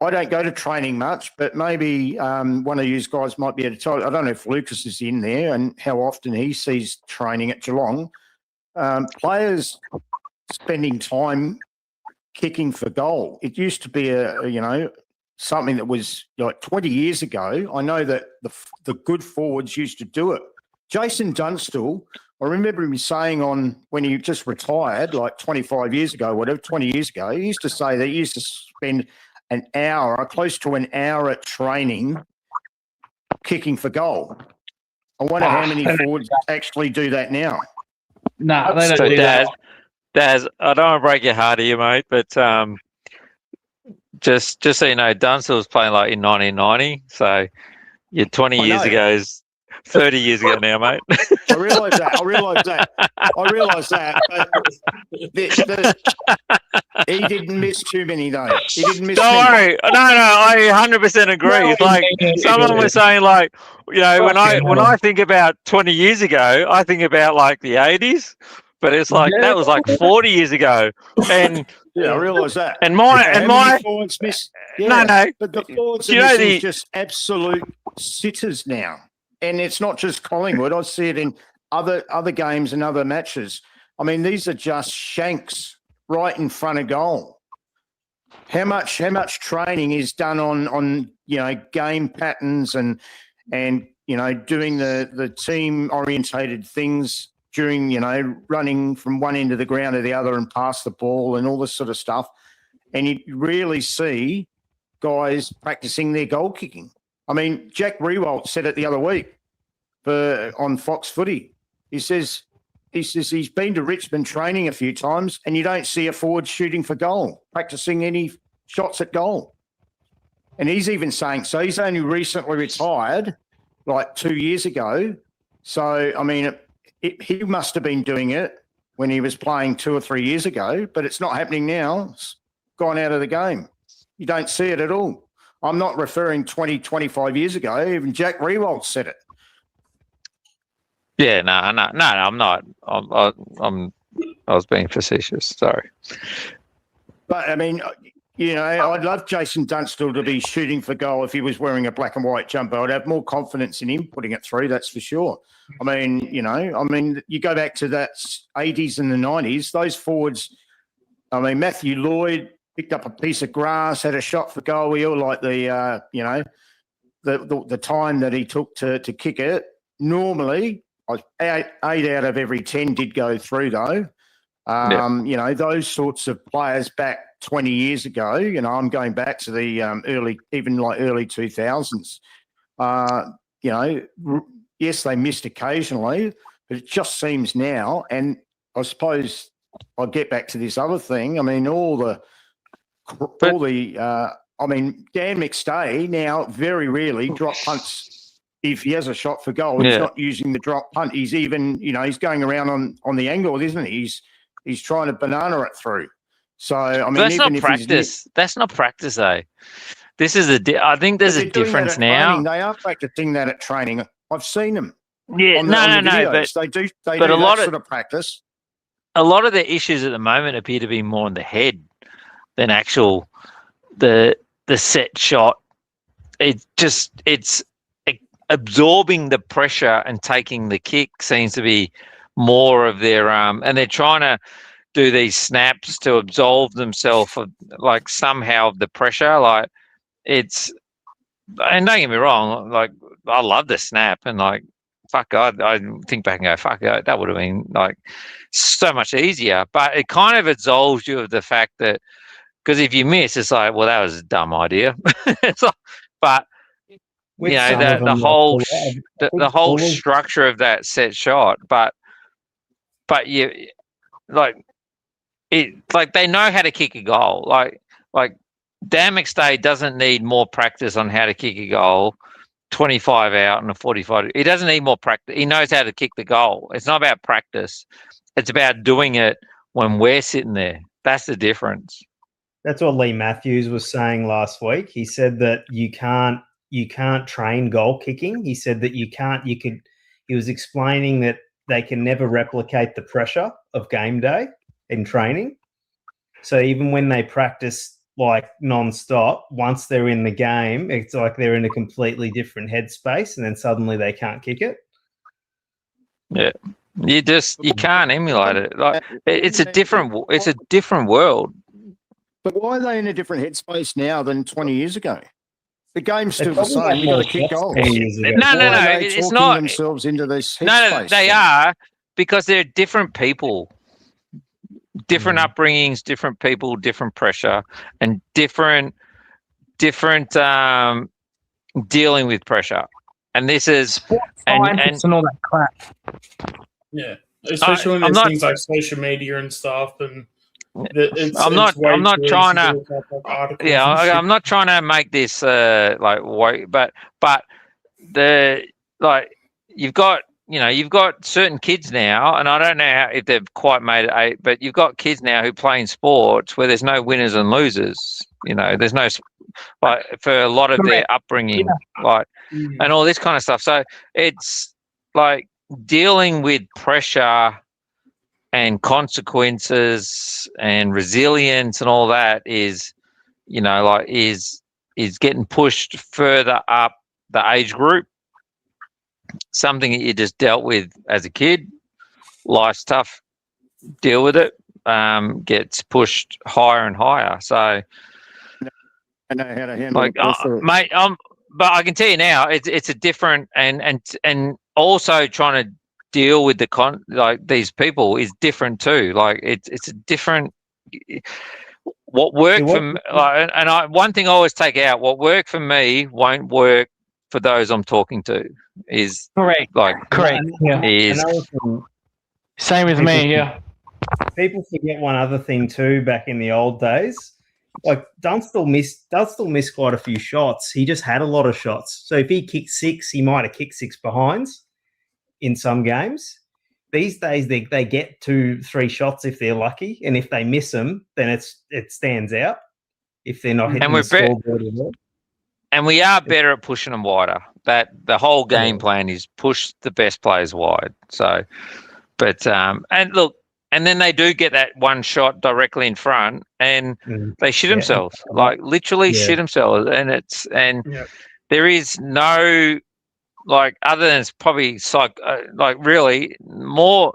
I don't go to training much, but maybe one of you guys might be able to tell. I don't know if Lucas is in there and how often he sees training at Geelong. Players spending time kicking for goal. It used to be something that was like 20 years ago. I know that the good forwards used to do it. Jason Dunstall, I remember him saying when he just retired, like 25 years ago, whatever, 20 years ago, he used to say that he used to spend an hour, close to an hour at training, kicking for goal. I wonder how many forwards actually do that now. No, they don't do that. Daz, I don't want to break your heart here, mate, but just so you know, Dunstall was playing like in 1990, so you're 20 years ago is 30 years ago now, mate. I realise that. But he didn't miss too many, though. He didn't miss Don't worry. No, I 100% agree. It's like someone was saying, like, you know, when I think about 20 years ago, I think about like the 80s, but it's like that was like 40 years ago. And yeah, I realise that. And my forwards miss. Yeah, no. But the forwards are just absolute sitters now. And it's not just Collingwood. I see it in other games and other matches. I mean, these are just shanks right in front of goal. How much training is done on you know, game patterns and you know, doing the team orientated things during, you know, running from one end of the ground to the other and pass the ball and all this sort of stuff. And you really see guys practicing their goal kicking. I mean, Jack Riewoldt said it the other week on Fox Footy. He says he's been to Richmond training a few times and you don't see a forward shooting for goal, practicing any shots at goal. And he's even saying, so he's only recently retired, like 2 years ago. So, I mean, he must have been doing it when he was playing 2 or 3 years ago, but it's not happening now. It's gone out of the game. You don't see it at all. I'm not referring 20, 25 years ago. Even Jack Riewoldt said it. Yeah, no, I'm not. I was being facetious. Sorry. But, I mean, you know, I'd love Jason Dunstall to be shooting for goal if he was wearing a black and white jumper. I'd have more confidence in him putting it through, that's for sure. I mean, you go back to that 80s and the 90s, those forwards, I mean, Matthew Lloyd picked up a piece of grass, had a shot for goal. We all like the time that he took to kick it. Normally, 8 out of every 10 did go through, though. You know, those sorts of players back 20 years ago, you know, I'm going back to the early 2000s. You know, yes, they missed occasionally, but it just seems now, and I suppose I'll get back to this other thing. I mean, Dan McStay now very rarely drop punts. If he has a shot for goal, he's not using the drop punt. He's even, he's going around on the angle, isn't he? He's trying to banana it through. So, I mean, that's not practice. That's not practice, though. This is I think there's a difference now. Training. They are practicing that at training. I've seen them. Yeah, no, but they do a that lot sort of practice. A lot of the issues at the moment appear to be more in the head than actual the set shot. It's absorbing the pressure and taking the kick seems to be more of their and they're trying to do these snaps to absolve themselves of like somehow of the pressure. Like and don't get me wrong, like I love the snap and like fuck God, I think back and go, fuck God, that would have been like so much easier. But it kind of absolves you of the fact that because if you miss, it's like, well, that was a dumb idea. It's like, but the whole structure of that set shot, but you like they know how to kick a goal. Like Dan McStay doesn't need more practice on how to kick a goal, 25 out and a 45. He doesn't need more practice. He knows how to kick the goal. It's not about practice. It's about doing it when we're sitting there. That's the difference. That's what Lee Matthews was saying last week. He said that you can't train goal kicking. He said that he was explaining that they can never replicate the pressure of game day in training. So even when they practice like non-stop, once they're in the game, it's like they're in a completely different headspace and then suddenly they can't kick it. Yeah. You can't emulate it. Like it's a different world. But why are they in a different headspace now than 20 years ago? The game's still the same. You've got to kick goals. No. It's not themselves into this headspace. No, they are because they're different people, different upbringings, different people, different pressure, and different dealing with pressure. And this is and all that crap. Yeah, especially when there's things like social media and stuff, and I'm not trying to make this but you've got certain kids now, and I don't know if they've quite made it, but you've got kids now who play in sports where there's no winners and losers. There's no for a lot of their upbringing, and all this kind of stuff. So it's like dealing with pressure and consequences and resilience and all that is getting pushed further up the age group. Something that you just dealt with as a kid, life's tough, deal with it, gets pushed higher and higher. So I know how to handle it. Mate, but I can tell you now, it's a different and also trying to deal with these people is different too. Like it's a different. What worked for me, one thing I always take out: what worked for me won't work for those I'm talking to. Is correct. Correct. Yeah. Same with me. Yeah. People forget one other thing too. Back in the old days, like Dunstall missed quite a few shots. He just had a lot of shots. So if he kicked 6, he might have kicked 6 behinds in some games. These days they get 2-3 shots if they're lucky, and if they miss them, then it stands out if they're not hitting the scoreboard. And we are better at pushing them wider. That the whole game plan is push the best players wide. So, but and look, and then they do get that one shot directly in front, and they shit themselves, like literally shit themselves. And there is no. Like other than it's probably really more,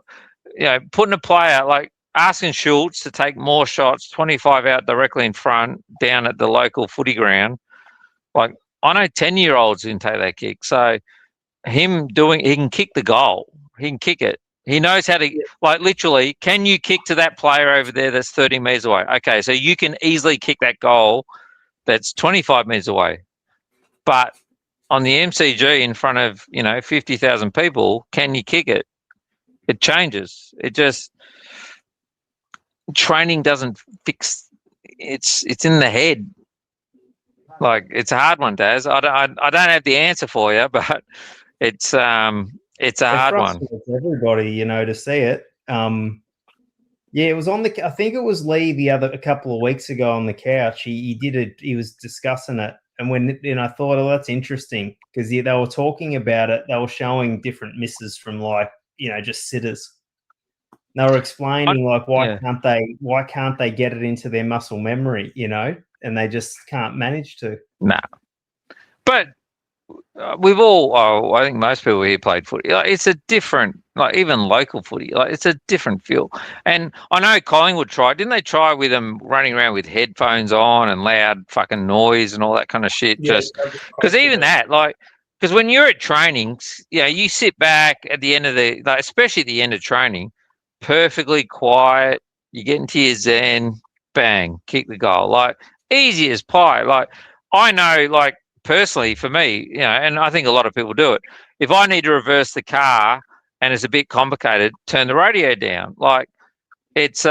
putting a player like asking Schultz to take more shots, 25 out directly in front down at the local footy ground. Like I know 10-year-olds didn't take that kick. So he can kick the goal. He can kick it. He knows how to, literally, can you kick to that player over there that's 30 metres away? Okay, so you can easily kick that goal that's 25 metres away. But on the MCG in front of 50,000 people, can you kick it? It changes. It just training doesn't fix. It's in the head. Like, it's a hard one, Daz. I don't have the answer for you, but it's a hard one. Everybody, to see it. Yeah, it was on the. I think it was Lee a couple of weeks ago on the couch. He did it. He was discussing it, and I thought, oh, that's interesting because they were talking about it. They were showing different misses from just sitters. They were explaining why can't they get it into their muscle memory, and they just can't manage to. No, but we've all. I think most people here played footy. It's a different, even local footy. It's a different feel. And I know Collingwood tried. Didn't they try with them running around with headphones on and loud fucking noise and all that kind of shit? Yeah, just because even that, because when you're at trainings, you sit back at the end of especially at the end of training, perfectly quiet. You get into your zen, bang, kick the goal. Easy as pie. I know, personally for me, and I think a lot of people do it. If I need to reverse the car and it's a bit complicated, turn the radio down. It's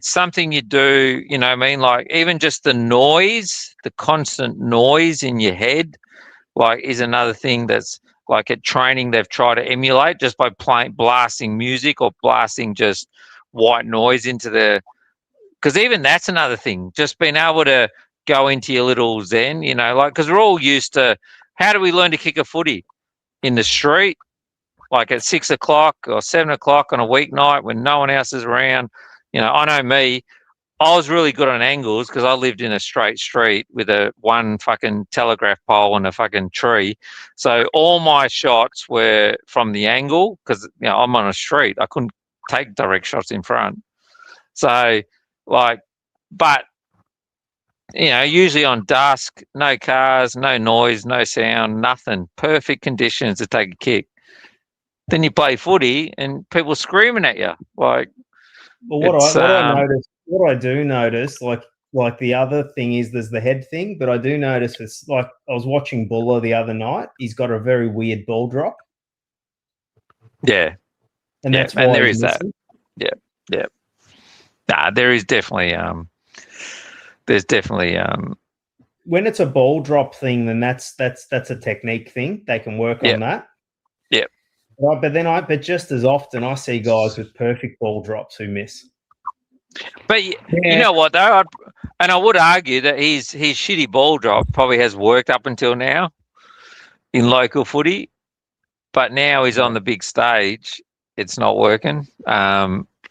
something you do, what I mean? Even just the noise, the constant noise in your head, is another thing that's at training they've tried to emulate just by blasting music or blasting just white noise into because even that's another thing, just being able to go into your little zen, because we're all used to, how do we learn to kick a footy? In the street, at 6 o'clock or 7 o'clock on a weeknight when no one else is around. I know me, I was really good on angles because I lived in a straight street with one fucking telegraph pole and a fucking tree. So all my shots were from the angle because, I'm on a street. I couldn't take direct shots in front. So, but usually on dusk, no cars, no noise, no sound, nothing. Perfect conditions to take a kick. Then you play footy and people screaming at you. What I do notice, like the other thing is there's the head thing, but I do notice it's I was watching Buller the other night. He's got a very weird ball drop. Yeah. And that's why there is that. Yeah. Nah, there is definitely there's definitely when it's a ball drop thing, then that's a technique thing. They can work on that. Yeah. Right, but just as often I see guys with perfect ball drops who miss. But you know what though, I would argue that his shitty ball drop probably has worked up until now in local footy, but now he's on the big stage. It's not working.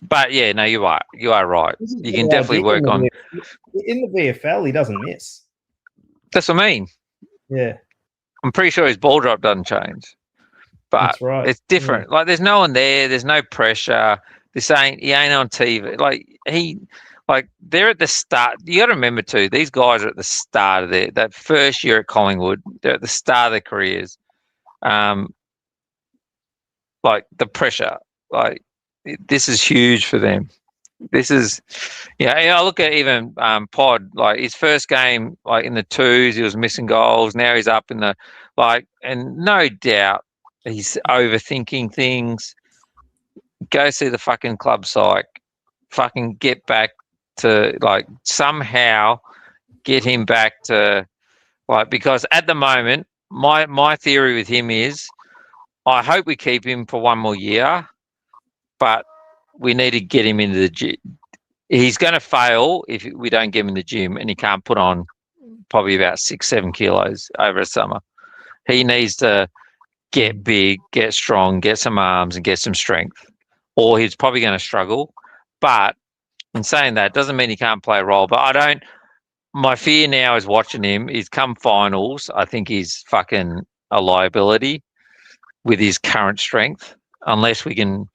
But yeah, no, you are right. You can definitely work on. In the VFL, he doesn't miss. That's what I mean. Yeah, I'm pretty sure his ball drop doesn't change, but that's right. It's different. Yeah. There's no one there. There's no pressure. He ain't on TV. They're at the start. You got to remember too. These guys are at the start of that first year at Collingwood. They're at the start of their careers. The pressure. This is huge for them. This is, I look at even Pod, his first game, in the twos, he was missing goals. Now he's up in the, and no doubt he's overthinking things. Go see the fucking club psych. Fucking get back to, somehow get him back to, because at the moment, my theory with him is, I hope we keep him for one more year, but we need to get him into the gym. He's going to fail if we don't get him in the gym, and he can't put on probably about 6-7 kilos over a summer. He needs to get big, get strong, get some arms, and get some strength, or he's probably going to struggle. But in saying that, doesn't mean he can't play a role. But my fear now is watching him. He's come finals. I think he's fucking a liability with his current strength, unless we can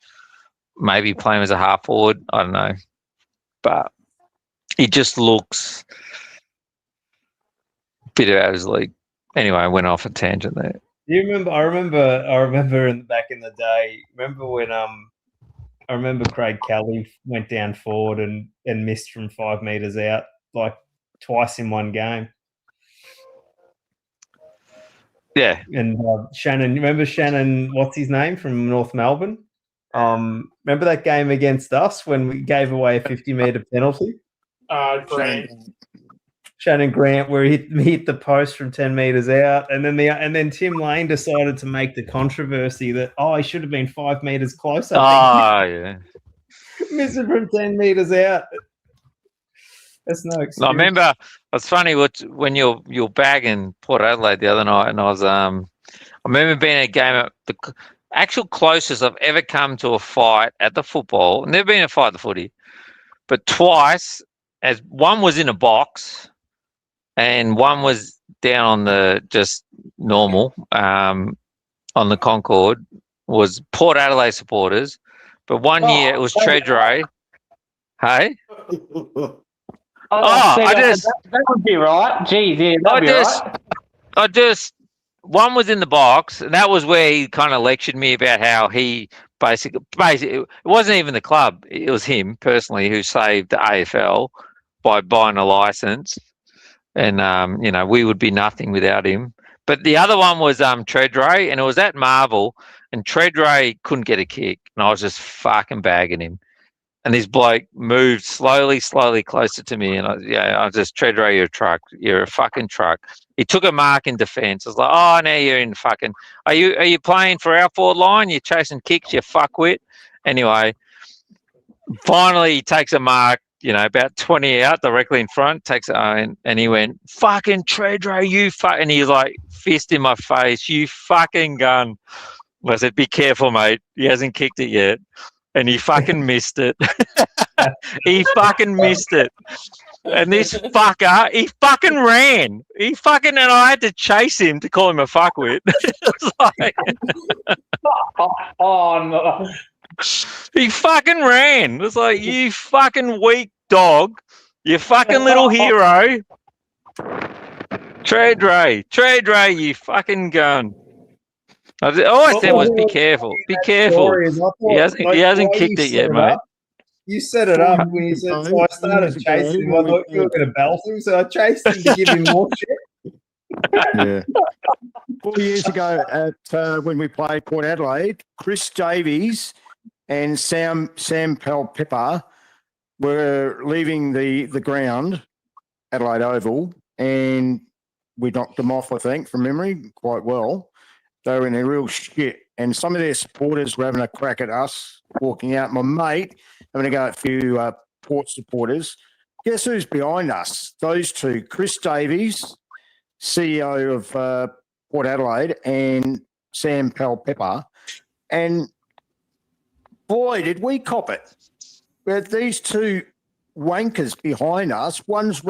maybe play him as a half forward. I don't know. But he just looks a bit out of his league. Anyway, I went off a tangent there. Do you remember? I remember back in the day. Remember when I remember Craig Kelly went down forward and missed from 5 meters out twice in one game. Yeah. And Shannon, remember Shannon? What's his name from North Melbourne? Remember that game against us when we gave away a 50-meter penalty? Grant. Shannon Grant, where he hit the post from 10 meters out, and then Tim Lane decided to make the controversy that he should have been 5 meters closer. Yeah. Missing from 10 meters out. That's no excuse. I remember it's funny when you're bagging Port Adelaide the other night, and I remember being at a game at the actual closest I've ever come to a fight at the football. Never been in a fight at the footy, but twice. As one was in a box, and one was down on the just normal on the Concord, was Port Adelaide supporters. But one year it was Treasury. Hey. That would be right. Geez, yeah, that'd be right. One was in the box, and that was where he kind of lectured me about how he basically, it wasn't even the club, it was him personally who saved the AFL by buying a license, and we would be nothing without him. But the other one was Treasury, and it was at Marvel, and Treasury couldn't get a kick, and I was just fucking bagging him. And this bloke moved slowly closer to me, and I was just, Treasury, you're a truck. You're a fucking truck. He took a mark in defence. I was like, oh, now you're in fucking. Are you playing for our forward line? You're chasing kicks, you fuckwit. Anyway, finally he takes a mark, about 20 out directly in front. Takes it and he went, fucking Treasury, you fuck, and he's like fist in my face, you fucking gun. I said, be careful, mate. He hasn't kicked it yet. And he fucking missed it. He fucking missed it. And this fucker, he fucking ran. And I had to chase him to call him a fuckwit. It was like, oh, no. He fucking ran. It was like, you fucking weak dog. You fucking little hero. Treasury, you fucking gun. All I said was, be careful. Be careful. He hasn't kicked it yet, mate. You set it up when you said, so I started chasing him. I thought you were going to belt him, so I chased him to give him more shit. Yeah. 4 years ago when we played Port Adelaide, Chris Davies and Sam Pepper were leaving the ground, Adelaide Oval, and we knocked them off, I think, from memory, quite well. They were in a real shit, and some of their supporters were having a crack at us walking out. My mate having to go at a few Port supporters. Guess who's behind us? Those two, Chris Davies, CEO of Port Adelaide, and Sam Pepper. And boy, did we cop it. We had these two wankers behind us. One's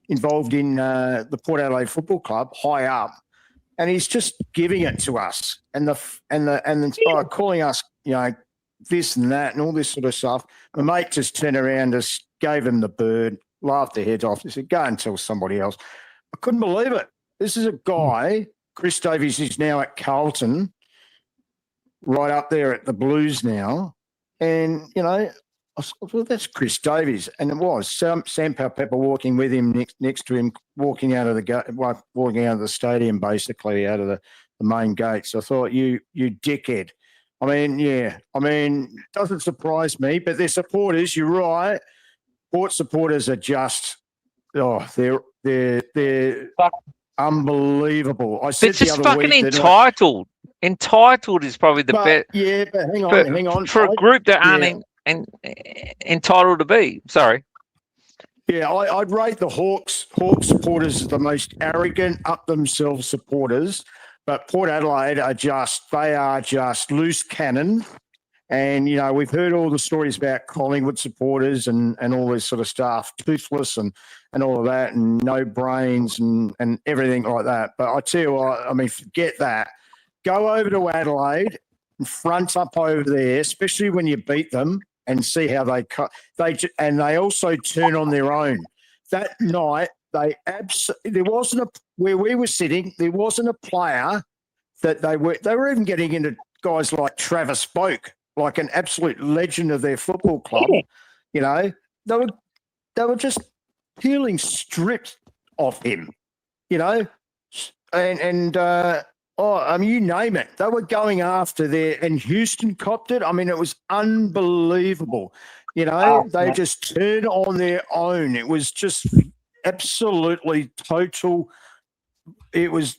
involved in the Port Adelaide Football Club, high up. And he's just giving it to us, and calling us, this and that, and all this sort of stuff. My mate just turned around, just gave him the bird, laughed their heads off. He said, "Go and tell somebody else." I couldn't believe it. This is a guy. Chris Davies is now at Carlton, right up there at the Blues now, and I thought, well, that's Chris Davies, and it was Sam Pepper walking with him next to him, walking out of the stadium, basically out of the main gates. I thought, you dickhead. It doesn't surprise me, but their supporters, you're right. Port supporters are just, they're unbelievable. I said they're just fucking entitled. Entitled is probably the best. Yeah, but hang on. For a group that aren't entitled to be. Sorry. Yeah, I'd rate the Hawks supporters as the most arrogant, up themselves supporters. But Port Adelaide are just loose cannon. And, we've heard all the stories about Collingwood supporters and all this sort of stuff, toothless and all of that, and no brains and everything like that. But I tell you what, forget that. Go over to Adelaide and front up over there, especially when you beat them, and see how they cut. They also turn on their own. That night, there wasn't where we were sitting. There wasn't a player that they were even getting into guys like Travis Boak, like an absolute legend of their football club. They were just peeling strips off him. you name it. They were going after there, and Houston copped it. I mean, it was unbelievable. You know, they just turned on their own. It was just absolutely total. It was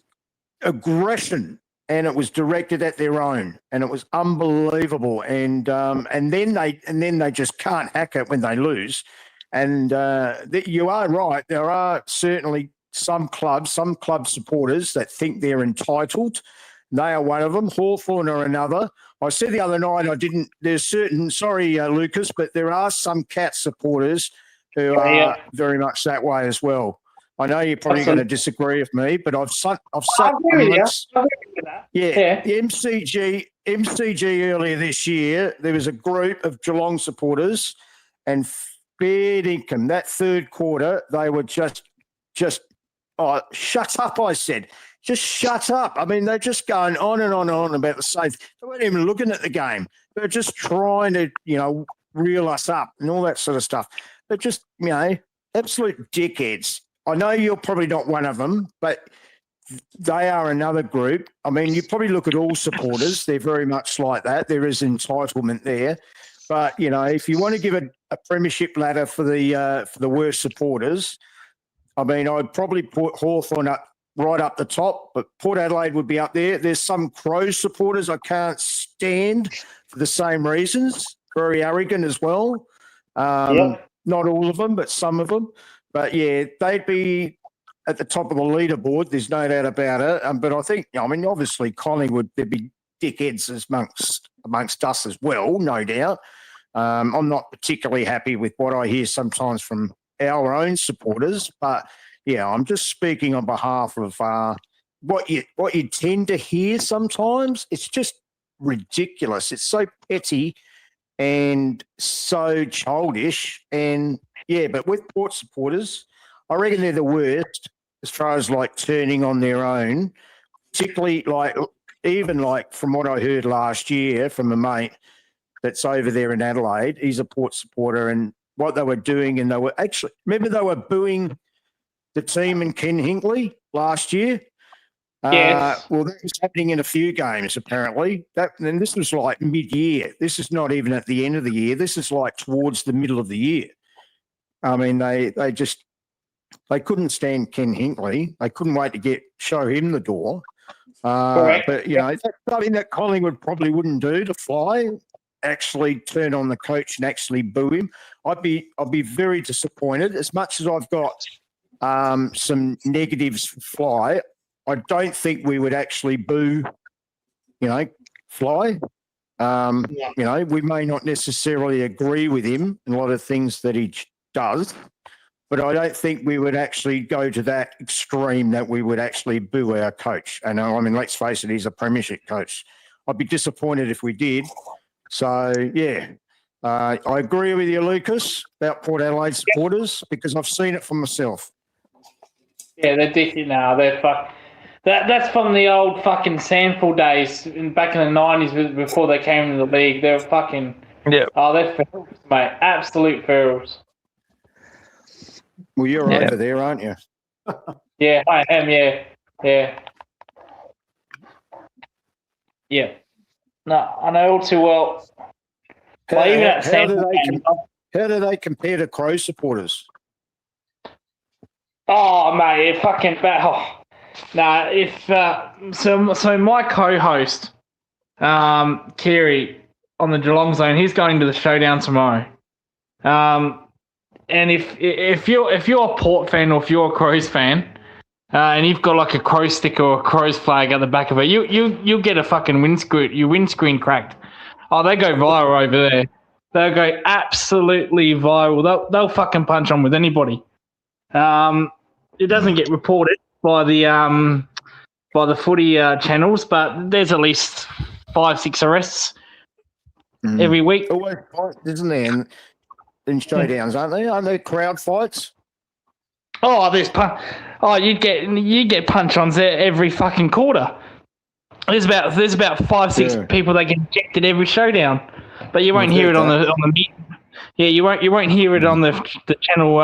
aggression, and it was directed at their own, and it was unbelievable. And then they just can't hack it when they lose. And you are right. There are certainly some club supporters that think they're entitled. They are one of them. Hawthorn are another. I said the other night Lucas, but there are some Cat supporters who are very much that way as well. I know you're probably going to disagree with me, but I've sat amongst, the MCG earlier this year. There was a group of Geelong supporters, and fair dinkum, that third quarter, they were just shut up, I said. Just shut up. I mean, they're just going on and on and on about the same. They weren't even looking at the game. They're just trying to, reel us up and all that sort of stuff. They're just, absolute dickheads. I know you're probably not one of them, but they are another group. I mean, you probably look at all supporters. They're very much like that. There is entitlement there. But, if you want to give a premiership ladder for the worst supporters, I mean, I'd probably put Hawthorn up right up the top, but Port Adelaide would be up there. There's some Crows supporters I can't stand for the same reasons. Very arrogant as well. Not all of them, but some of them. But, yeah, they'd be at the top of the leaderboard. There's no doubt about it. But I think, obviously Collingwood, there'd be dickheads amongst us as well, no doubt. I'm not particularly happy with what I hear sometimes from our own supporters, but yeah, I'm just speaking on behalf of what you tend to hear sometimes. It's just ridiculous. It's so petty and so childish. And yeah, but with Port supporters, I reckon they're the worst as far as like turning on their own, particularly even from what I heard last year from a mate that's over there in Adelaide. He's a Port supporter, and what they were doing, and they were actually, remember they were booing the team in Ken Hinkley last year? Yes. Well, that was happening in a few games, apparently. And this was like mid-year. This is not even at the end of the year. This is like towards the middle of the year. I mean, they couldn't stand Ken Hinkley. They couldn't wait to show him the door. But, that's something that Collingwood probably wouldn't do to Fly, actually turn on the coach and actually boo him. I'd be very disappointed. As much as I've got some negatives for Fly, I don't think we would actually boo, Fly. We may not necessarily agree with him in a lot of things that he does, but I don't think we would actually go to that extreme that we would actually boo our coach. And I mean, let's face it, he's a premiership coach. I'd be disappointed if we did. So, yeah, I agree with you, Lucas, about Port Adelaide supporters, because I've seen it for myself. Yeah, they're dicky now. They're fuck. That's from the old fucking Sandford days back in the 90s before they came into the league. They're fucking... Yeah. Oh, they're ferals, mate. Absolute ferals. Well, you're over there, aren't you? Yeah, I am, yeah. Yeah. No, I know all too well. How do they compare to Crow supporters? Oh, mate, it fucking bad. Oh. Nah, so my co-host, Kerry, on the Geelong Zone, he's going to the showdown tomorrow. And if you're a Port fan or if you're a Crows fan, and you've got like a Crow sticker or a Crows flag at the back of it, you'll get a fucking windscreen cracked. Oh, they go viral over there. They'll go absolutely viral. They'll fucking punch on with anybody. It doesn't get reported by the footy channels, but there's at least 5-6 arrests every week. Always fights, isn't there? In showdowns, aren't they? Aren't there crowd fights? Oh, you get punch-ons there every fucking quarter. There's about 5-6 people that get ejected every showdown, but you won't hear it on the you won't hear it on the channel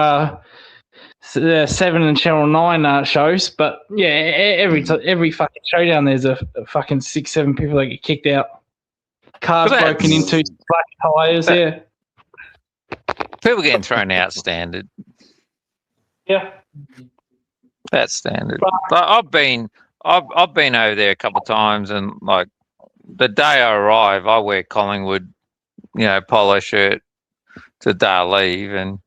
7 and Channel 9 shows. But yeah, every fucking showdown there's a fucking 6-7 people that get kicked out. Cars broken into, black tyres. Yeah, people getting thrown out standard. Yeah, that's standard. But I've been over there a couple of times, and like the day I arrive, I wear Collingwood, polo shirt to the day I leave, and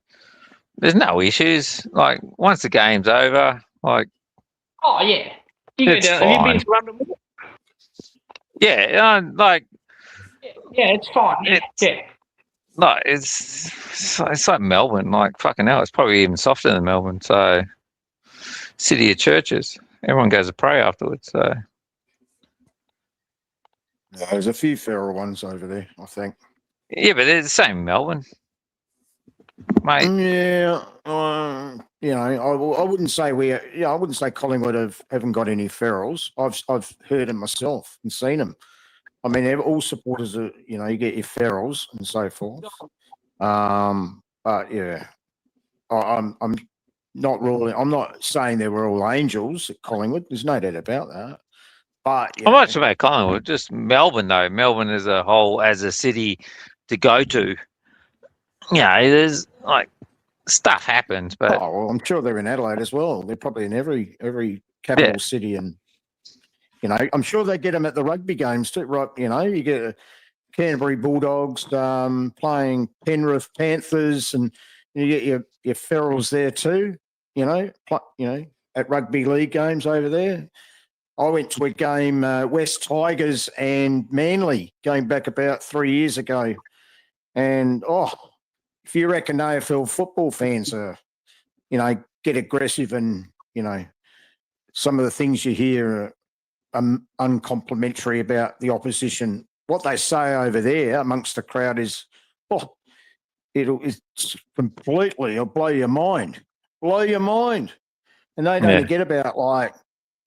there's no issues. Like once the game's over, like oh yeah, you go down. Have you been to London? Yeah, like yeah, it's fine. Yeah. No, it's like Melbourne. Like fucking hell, it's probably even softer than Melbourne. So, city of churches. Everyone goes to pray afterwards. So, there's a few feral ones over there, I think. Yeah, but they're the same Melbourne, mate. Yeah, I wouldn't say I wouldn't say Collingwood haven't got any ferals. I've heard them myself and seen them. I mean, all supporters are, you get your ferals and so forth. But yeah, I'm not ruling. I'm not saying they were all angels at Collingwood. There's no doubt about that. But I'm not talking about Collingwood, just Melbourne though. Melbourne as a whole, as a city to go to. There's like stuff happens, but I'm sure they're in Adelaide as well. They're probably in every capital city and. I'm sure they get them at the rugby games too, right? You get Canterbury Bulldogs playing Penrith Panthers, and you get your ferals there too. At rugby league games over there. I went to a game, West Tigers and Manly, going back about 3 years ago, and if you reckon AFL football fans are, get aggressive and some of the things you hear are uncomplimentary about the opposition. What they say over there amongst the crowd is, it's completely, it'll blow your mind. And they don't get about like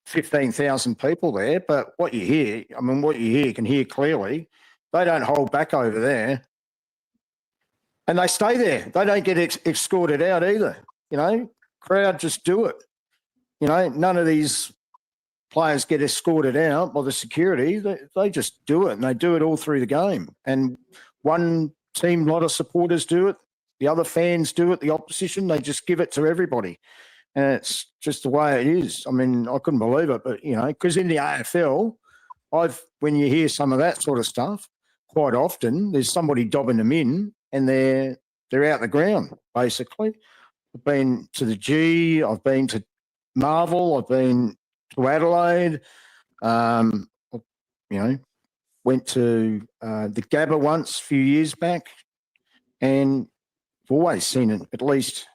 15,000 people there, but what you hear, you can hear clearly. They don't hold back over there. And they stay there. They don't get escorted out either. Crowd just do it. None of these players get escorted out by the security. They just do it, and they do it all through the game. And one team, a lot of supporters do it. The other fans do it. The opposition, they just give it to everybody. And it's just the way it is. I mean, I couldn't believe it, but, because in the AFL, when you hear some of that sort of stuff, quite often there's somebody dobbing them in and they're out the ground, basically. I've been to the G, I've been to Marvel, I've been to Adelaide, went to the Gabba once a few years back, and I've always seen at least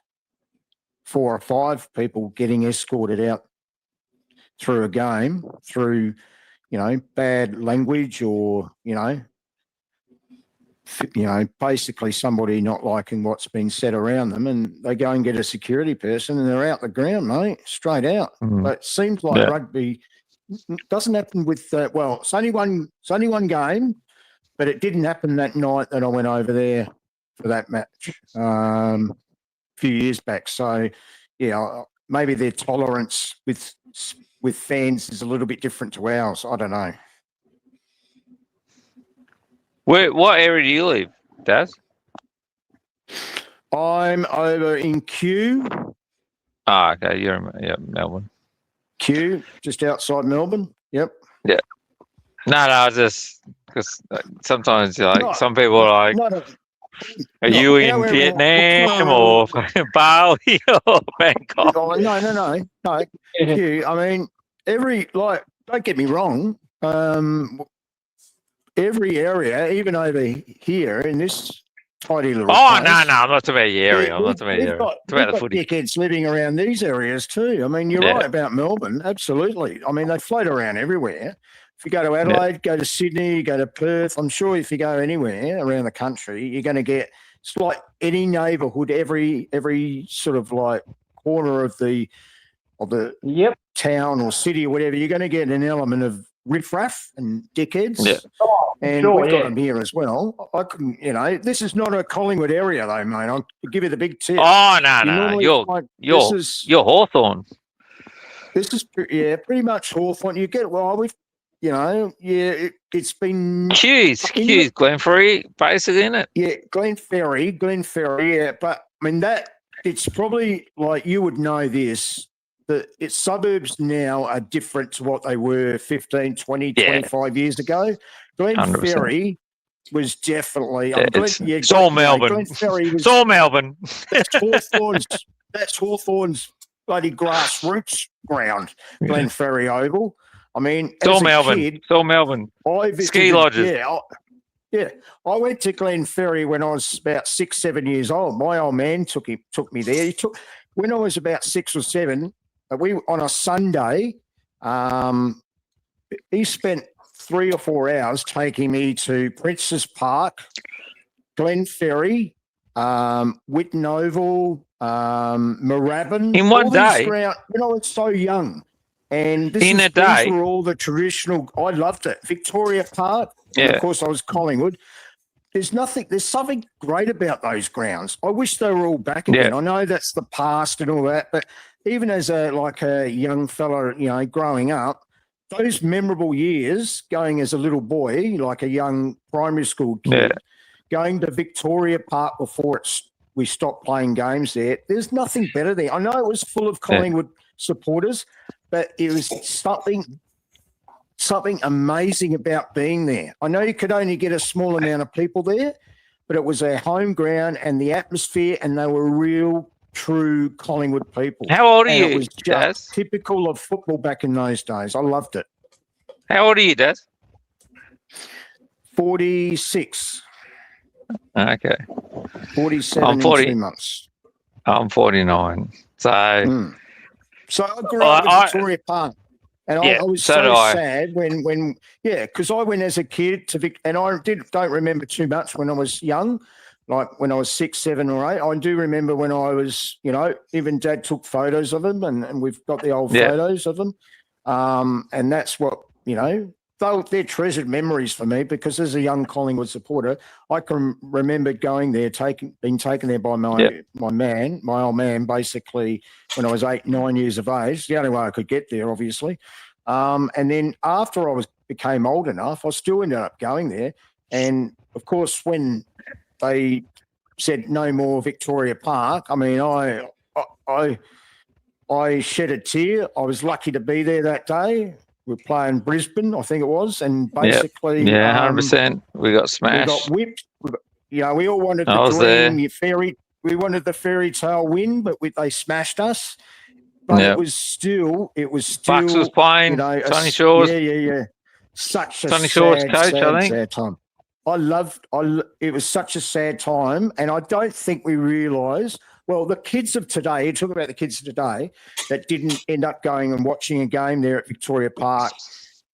4 or 5 people getting escorted out through a game, through, bad language or, basically somebody not liking what's been said around them, and they go and get a security person and they're out the ground, mate, straight out. But it seems like rugby doesn't happen with, it's only one game, but it didn't happen that night that I went over there for that match a few years back. So, maybe their tolerance with fans is a little bit different to ours. I don't know. What area do you live, Daz? I'm over in Kew. Okay. You're in Melbourne. Kew, just outside Melbourne. Yep. Yeah. No, just because sometimes some people are like, are you in Vietnam or Bali or Bangkok? No. Kew. I mean, don't get me wrong. Every area, even over here in this tidy little place. No, I'm not talking about your area. I'm not talking about your area. It's about the footy. Dickheads living around these areas too. I mean, you're right about Melbourne. Absolutely. I mean, they float around everywhere. If you go to Adelaide, go to Sydney, go to Perth, I'm sure if you go anywhere around the country, you're going to get, it's like any neighbourhood, every sort of like corner of the town or city or whatever, you're going to get an element of riffraff and dickheads. Yeah. And sure, we've got yeah. them here as well. I couldn't, this is not a Collingwood area though, mate. I'll give you the big tip. Oh no, You no, normally you're find- you're this is- you're Hawthorn. This is pretty much Hawthorn. You get it's been Hughes, Glenferrie, basically, isn't it? yeah, Glenferrie, yeah. But I mean that it's probably like you would know this. That its suburbs now are different to what they were 15, 20, Yeah. 25 years ago. 100%. Glenferrie was definitely It's all Melbourne. Glenferrie was It's all Melbourne. that's Hawthorn's bloody grassroots ground, Glenferrie Oval. I mean, It's all as a Melbourne. kid, It's all Melbourne. I Ski lodges. Yeah, I went to Glenferrie when I was about 6, 7 years old. My old man took me there. When I was about 6 or 7. We on a Sunday. He spent 3 or 4 hours taking me to Princes Park, Glenferrie, Whitten Oval, Moorabbin. In one all these day? when I was so young. And In a day? these were all the traditional. I loved it. Victoria Park. And Yeah. of course, I was Collingwood. There's something great about those grounds. I wish they were all back again. Yeah. I know that's the past and all that, but even as a young fella, growing up, those memorable years, going as a little boy, like a young primary school kid, going to Victoria Park before we stopped playing games there. There's nothing better there. I know it was full of Collingwood supporters, but it was something amazing about being there. I know you could only get a small amount of people there, but it was our home ground and the atmosphere, and they were real, true Collingwood people. How old are And you, It was Daz? just typical of football back in those days. I loved it. How old are you, Daz? 46, Okay. 47 I'm 40. in 2 months. I'm 49. So So I grew up in Victoria Park. And Yeah, I was so so did I. sad because I went as a kid to Vic, and I don't remember too much when I was young, like when I was 6, 7 or 8. I do remember when I was, even Dad took photos of them, and we've got the old Yeah. photos of them. And that's what, they're treasured memories for me, because as a young Collingwood supporter, I can remember going there, being taken there by my old man, basically when I was 8, 9 years of age. The only way I could get there, obviously. And then after I became old enough, I still ended up going there. And of course, when they said no more Victoria Park, I mean, I shed a tear. I was lucky to be there that day. We were playing Brisbane, I think it was, and basically, 100%. We got smashed. we got whipped. We all wanted I the was dream, we wanted the fairy tale win, but they smashed us. But Yep. it was still. Bucks was playing. Sonny Shores. Yeah. Such a Sonny Shores sad, coach, sad, I think. sad time. It was such a sad time, and I don't think we realised. Well, the kids of today, talk about the kids of today that didn't end up going and watching a game there at Victoria Park.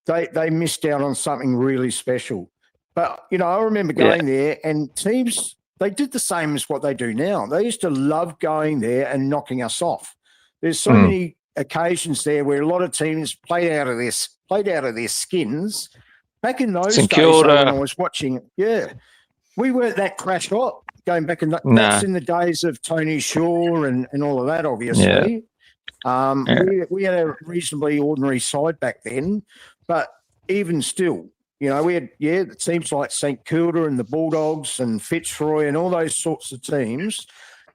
They missed out on something really special. But, I remember going there, and teams, they did the same as what they do now. They used to love going there and knocking us off. There's so many occasions there where a lot of teams played out of their skins. Back in those days, when I was watching it, we weren't that crash hot. Going back that's in the days of Tony Shaw and all of that, obviously. We had a reasonably ordinary side back then, but even still, we had the teams like St Kilda and the Bulldogs and Fitzroy and all those sorts of teams.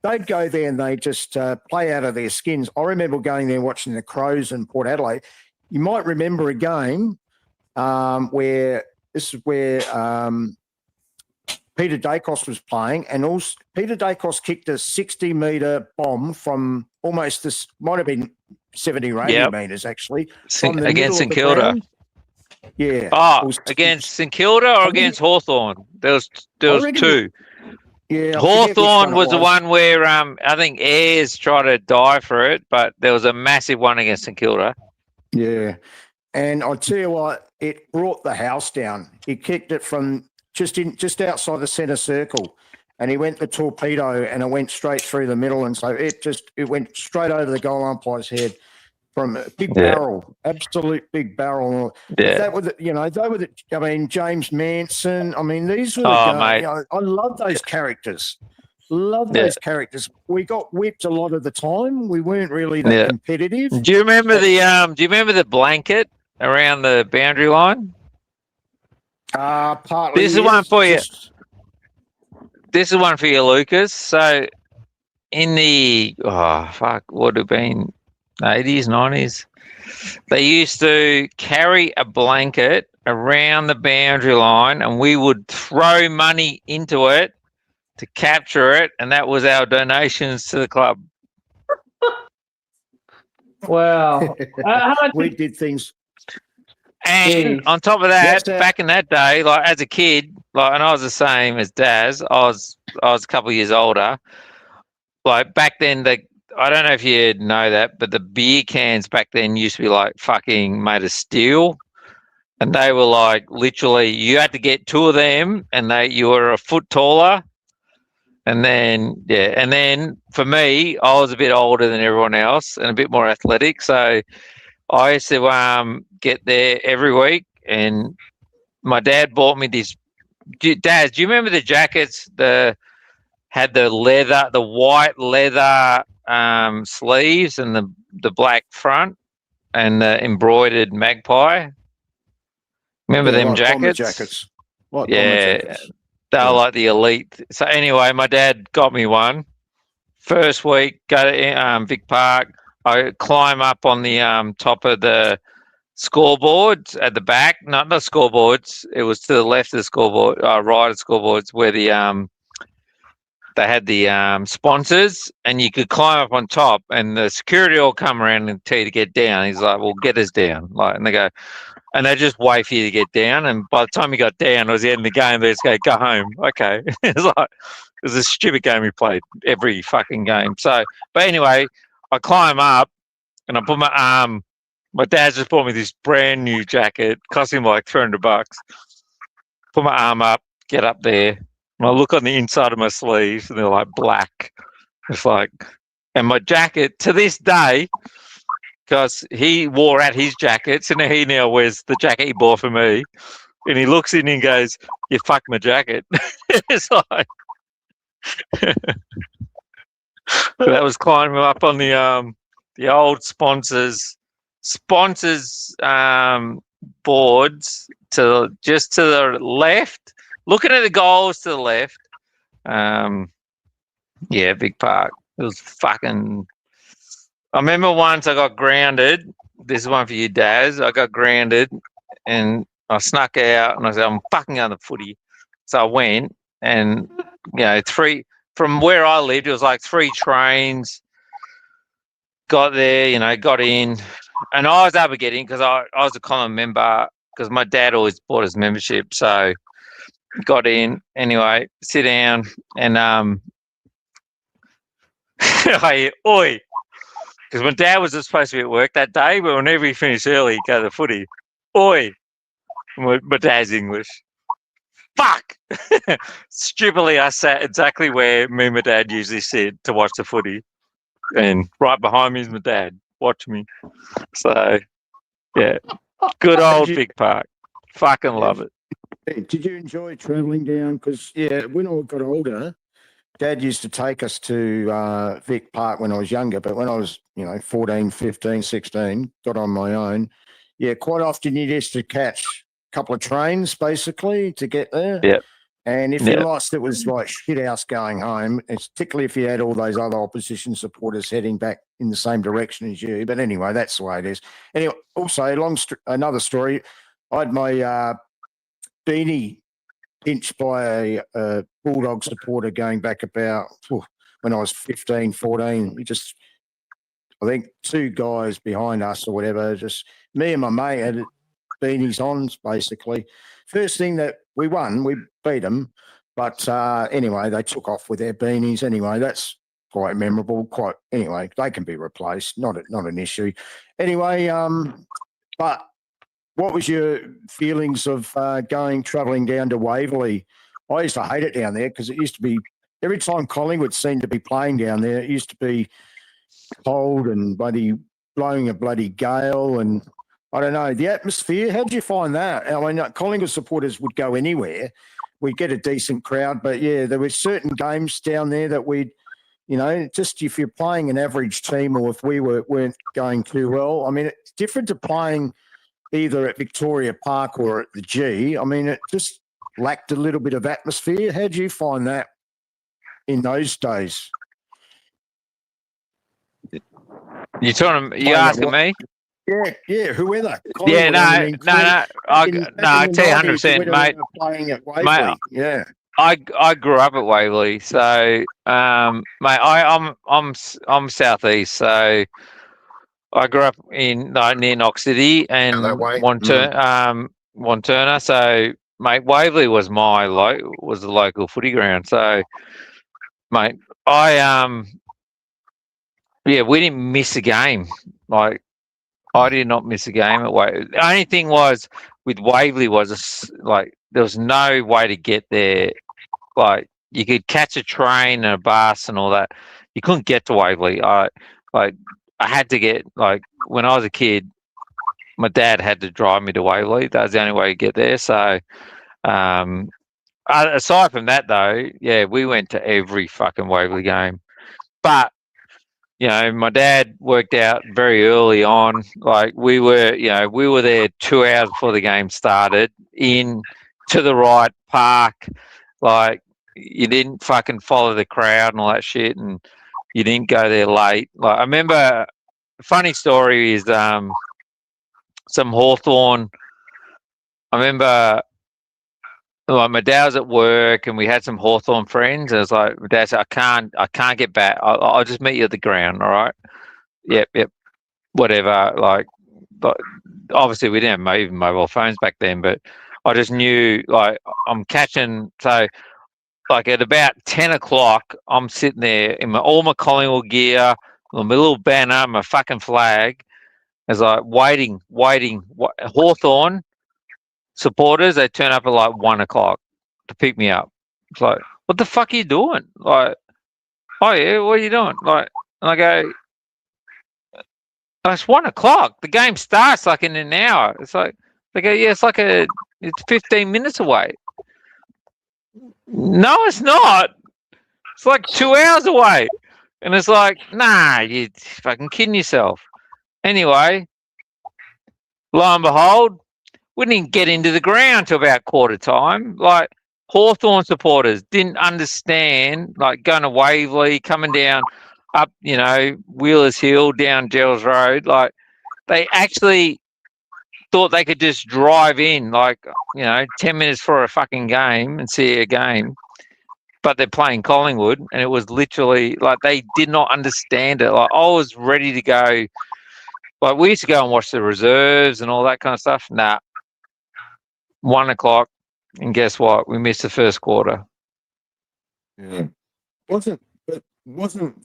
They'd go there and they just play out of their skins. I remember going there watching the Crows and Port Adelaide. You might remember a game where Peter Dacos was playing, and also Peter Dacos kicked a 60-metre bomb from almost this, might have been 70 or 80 metres actually. Against St Kilda. Yeah. Oh, against St Kilda or against Hawthorn? There was two. Yeah. Hawthorn was the one where I think Ayres tried to die for it, but there was a massive one against St Kilda. Yeah. And I'll tell you what, it brought the house down. He kicked it from just outside the centre circle, and he went the torpedo, and it went straight through the middle, and so it went straight over the goal umpire's head. from a big barrel, absolute big barrel. Yeah. That was, you know, they were the, I mean, James Manson. I mean, these were the Oh, guys, mate. you know, I love those characters. Love those characters. We got whipped a lot of the time. We weren't really that competitive. Do you remember the blanket around the boundary line? Partly. This is one for you. This is one for you, Lucas. So in the would have been 80s, 90s, they used to carry a blanket around the boundary line, and we would throw money into it to capture it, and that was our donations to the club. Wow. We did things. And on top of that, back in that day, like as a kid, like, and I was the same as Daz. I was a couple of years older. Like back then, I don't know if you know that, but the beer cans back then used to be like fucking made of steel, and they were like literally you had to get two of them, and you were a foot taller. And then for me, I was a bit older than everyone else and a bit more athletic, so I used to get there every week, and my dad bought me this. Dad, do you remember the jackets? Had the leather, the white leather sleeves and the black front and the embroidered magpie. Remember them jackets? What jackets? They were like the elite. So anyway, my dad got me one. First week, go to Vic Park. I climb up on the top of the scoreboards at the back. Not the scoreboards. It was to the left of the scoreboard, right of scoreboards, where the they had the sponsors, and you could climb up on top, and the security will come around and tell you to get down. He's like, "Well, get us down," like, and they go. And they just wait for you to get down. And by the time you got down, it was the end of the game. They just go home. Okay. It's like, it was a stupid game we played every fucking game. So, but anyway, I climb up and I put my dad just bought me this brand new jacket, cost him like $300. Put my arm up, get up there. And I look on the inside of my sleeves and they're like black. It's like, and my jacket to this day, because he wore out his jackets, and he now wears the jacket he bought for me. And he looks in and goes, "You fucked my jacket." It's like that was climbing up on the old sponsors boards to the left, looking at the goals to the left. Vic Park. It was fucking. I remember once I got grounded. This is one for you, Daz. I got grounded and I snuck out and I said, "I'm fucking going to footy." So I went, and from where I lived, it was like 3 trains. Got there, got in, and I was able to get in because I was a common member because my dad always bought his membership. So got in anyway, sit down, and oi. Because my dad was supposed to be at work that day, but whenever he finished early, he'd go to the footy. Oi! My dad's English. Fuck! Stupidly, I sat exactly where me and my dad usually sit to watch the footy. And right behind me is my dad. Watch me. So, yeah. Good old Vic Park. Fucking love it. Did you enjoy travelling down? Because, when I got older, Dad used to take us to Vic Park when I was younger, but when I was, 14, 15, 16, got on my own. Yeah, quite often you used to catch a couple of trains, basically, to get there. Yeah. And if you lost, it was like shit house going home, particularly if you had all those other opposition supporters heading back in the same direction as you. But anyway, that's the way it is. Anyway, also, another story. I had my beanie pinched by a Bulldog supporter going back about when I was 15, 14. I think 2 guys behind us or whatever, just me and my mate had beanies on, basically. First thing that we won, we beat them. But anyway, they took off with their beanies. Anyway, that's quite memorable. Anyway, they can be replaced. Not an issue. Anyway, but what was your feelings of travelling down to Waverley? I used to hate it down there because it used to be, every time Collingwood seemed to be playing down there, it used to be cold and bloody blowing a bloody gale, and I don't know the atmosphere. How did you find that? I mean, Collingwood supporters would go anywhere. We'd get a decent crowd, but yeah, there were certain games down there that we'd, just if you're playing an average team or if we weren't going too well. I mean, it's different to playing either at Victoria Park or at the G. I mean, it just lacked a little bit of atmosphere. How did you find that in those days? You asking me? Yeah, whoever. Yeah, no, I tell you 100%, mate. Playing at Waverley. Mate, yeah. I grew up at Waverley, so mate, I'm southeast, so I grew up in near Knox City and Wanturna. So, mate, Waverley was was the local footy ground. So, mate, we didn't miss a game. Like, I did not miss a game at Waverley. The only thing was with Waverley was there was no way to get there. Like, you could catch a train and a bus and all that. You couldn't get to Waverley. I had to get, when I was a kid, my dad had to drive me to Waverley. That was the only way to get there. So, aside from that, though, yeah, we went to every fucking Waverley game. But, my dad worked out very early on. Like, we were there 2 hours before the game started, in to the right park. Like, you didn't fucking follow the crowd and all that shit, and you didn't go there late. Like, I remember, a funny story is some Hawthorn. I remember, my dad was at work and we had some Hawthorn friends. And I was like, my dad said, I can't get back. I'll just meet you at the ground. All right. Yep. Whatever. But obviously we didn't have even mobile phones back then, but I just knew, I'm catching. So, at about 10 o'clock, I'm sitting there in all my Collingwood gear, my little banner, my fucking flag. It's waiting. Hawthorn supporters, they turn up at 1 o'clock to pick me up. It's like, what the fuck are you doing? Oh yeah, what are you doing? And I go, it's 1 o'clock. The game starts in an hour. It's they go, yeah, it's 15 minutes away. No, it's not. It's 2 hours away. And it's nah, you fucking kidding yourself. Anyway, lo and behold, we didn't get into the ground till about quarter time. Hawthorn supporters didn't understand, going to Waverley, coming down up, Wheelers Hill, down Gerald's Road. They actually thought they could just drive in 10 minutes for a fucking game and see a game, but they're playing Collingwood, and it was literally they did not understand it. I was ready to go. We used to go and watch the reserves and all that kind of stuff. Nah, 1 o'clock, and guess what? We missed the first quarter. Yeah, wasn't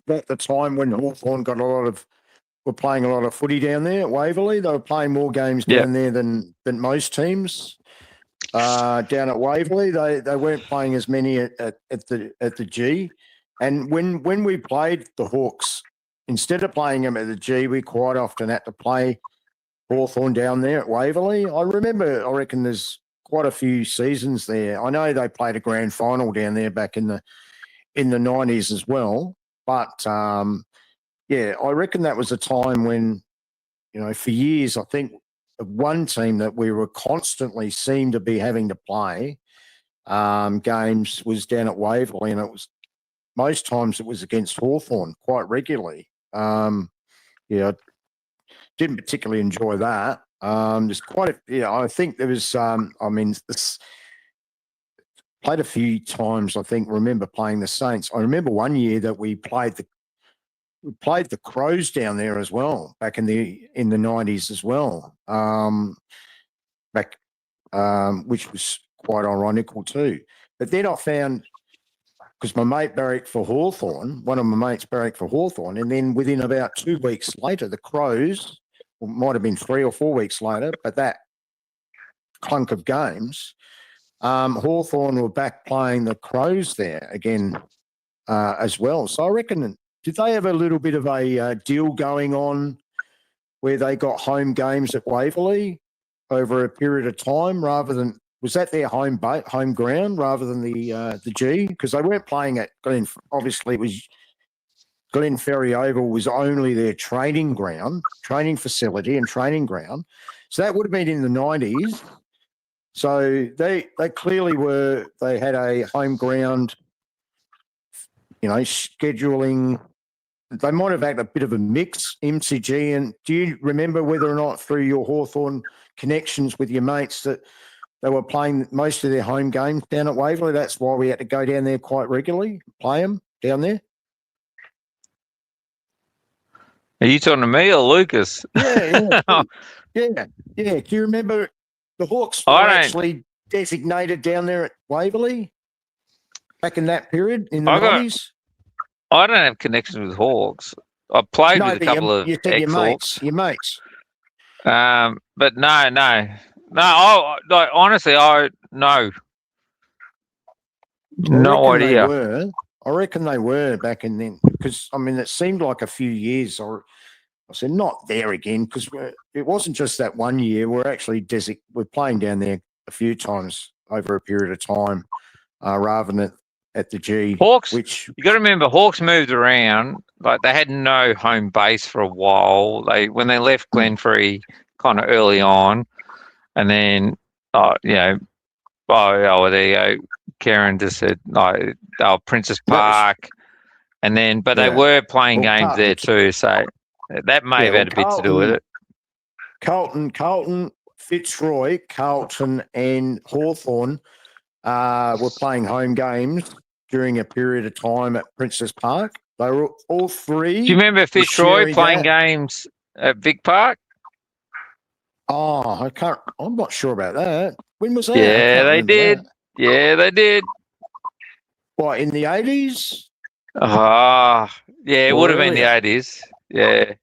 that the time when Hawthorn were playing a lot of footy down there at Waverley? They were playing more games down there than most teams down at Waverley. They weren't playing as many at the G. And when we played the Hawks, instead of playing them at the G, we quite often had to play Hawthorn down there at Waverley. I reckon there's quite a few seasons there. I know they played a grand final down there back in the 90s as well. But yeah, I reckon that was a time when, for years, I think one team that we were constantly seemed to be having to play games was down at Waverley, and most times it was against Hawthorn quite regularly. Yeah, I didn't particularly enjoy that. There's I think there was, this played a few times, I think, remember playing the Saints. I remember one year that we played the Crows down there as well, back in the 90s as well. Which was quite ironical too. But then I found, because my mate barracked for Hawthorn, one of my mates barracked for Hawthorn, and then within about 2 weeks later, the Crows, or might have been 3 or 4 weeks later, but that clunk of games, Hawthorn were back playing the Crows there again as well. So I reckon, did they have a little bit of a deal going on where they got home games at Waverley over a period of time rather than, was that their home ground rather than the G? Because they weren't playing at Glen, obviously it was Glen Ferry Oval was only their training ground, training facility and training ground. So that would have been in the 90s. So they clearly they had a home ground, scheduling. They might have had a bit of a mix, MCG. And do you remember whether or not through your Hawthorn connections with your mates that they were playing most of their home games down at Waverley? That's why we had to go down there quite regularly, play them down there. Are you talking to me or Lucas? Yeah. Do you remember the Hawks were actually designated down there at Waverley back in that period in the 90s? I don't have connections with Hawks. I played with a couple of ex-Hawks. Your mates. But no. Honestly, no idea. I reckon they were back in then, because it seemed like a few years. I said not there again, because it wasn't just that one year. We're actually we're playing down there a few times over a period of time, rather than at the G. Hawks. Which you got to remember, Hawks moved around. Like they had no home base for a while. When they left Glenferrie kind of early on, and then there you go. Karen just said Princess Park, and then they were playing games there too. So that may have had a bit to do with it. Carlton, Fitzroy, Carlton, and Hawthorn were playing home games during a period of time at Princess Park. They were all three. Do you remember Fitzroy playing games at Vic Park? Oh, I'm not sure about that. When was that? Yeah, they did. Yeah, they did. What, in the 80s? Yeah, it would have been the 80s. Yeah,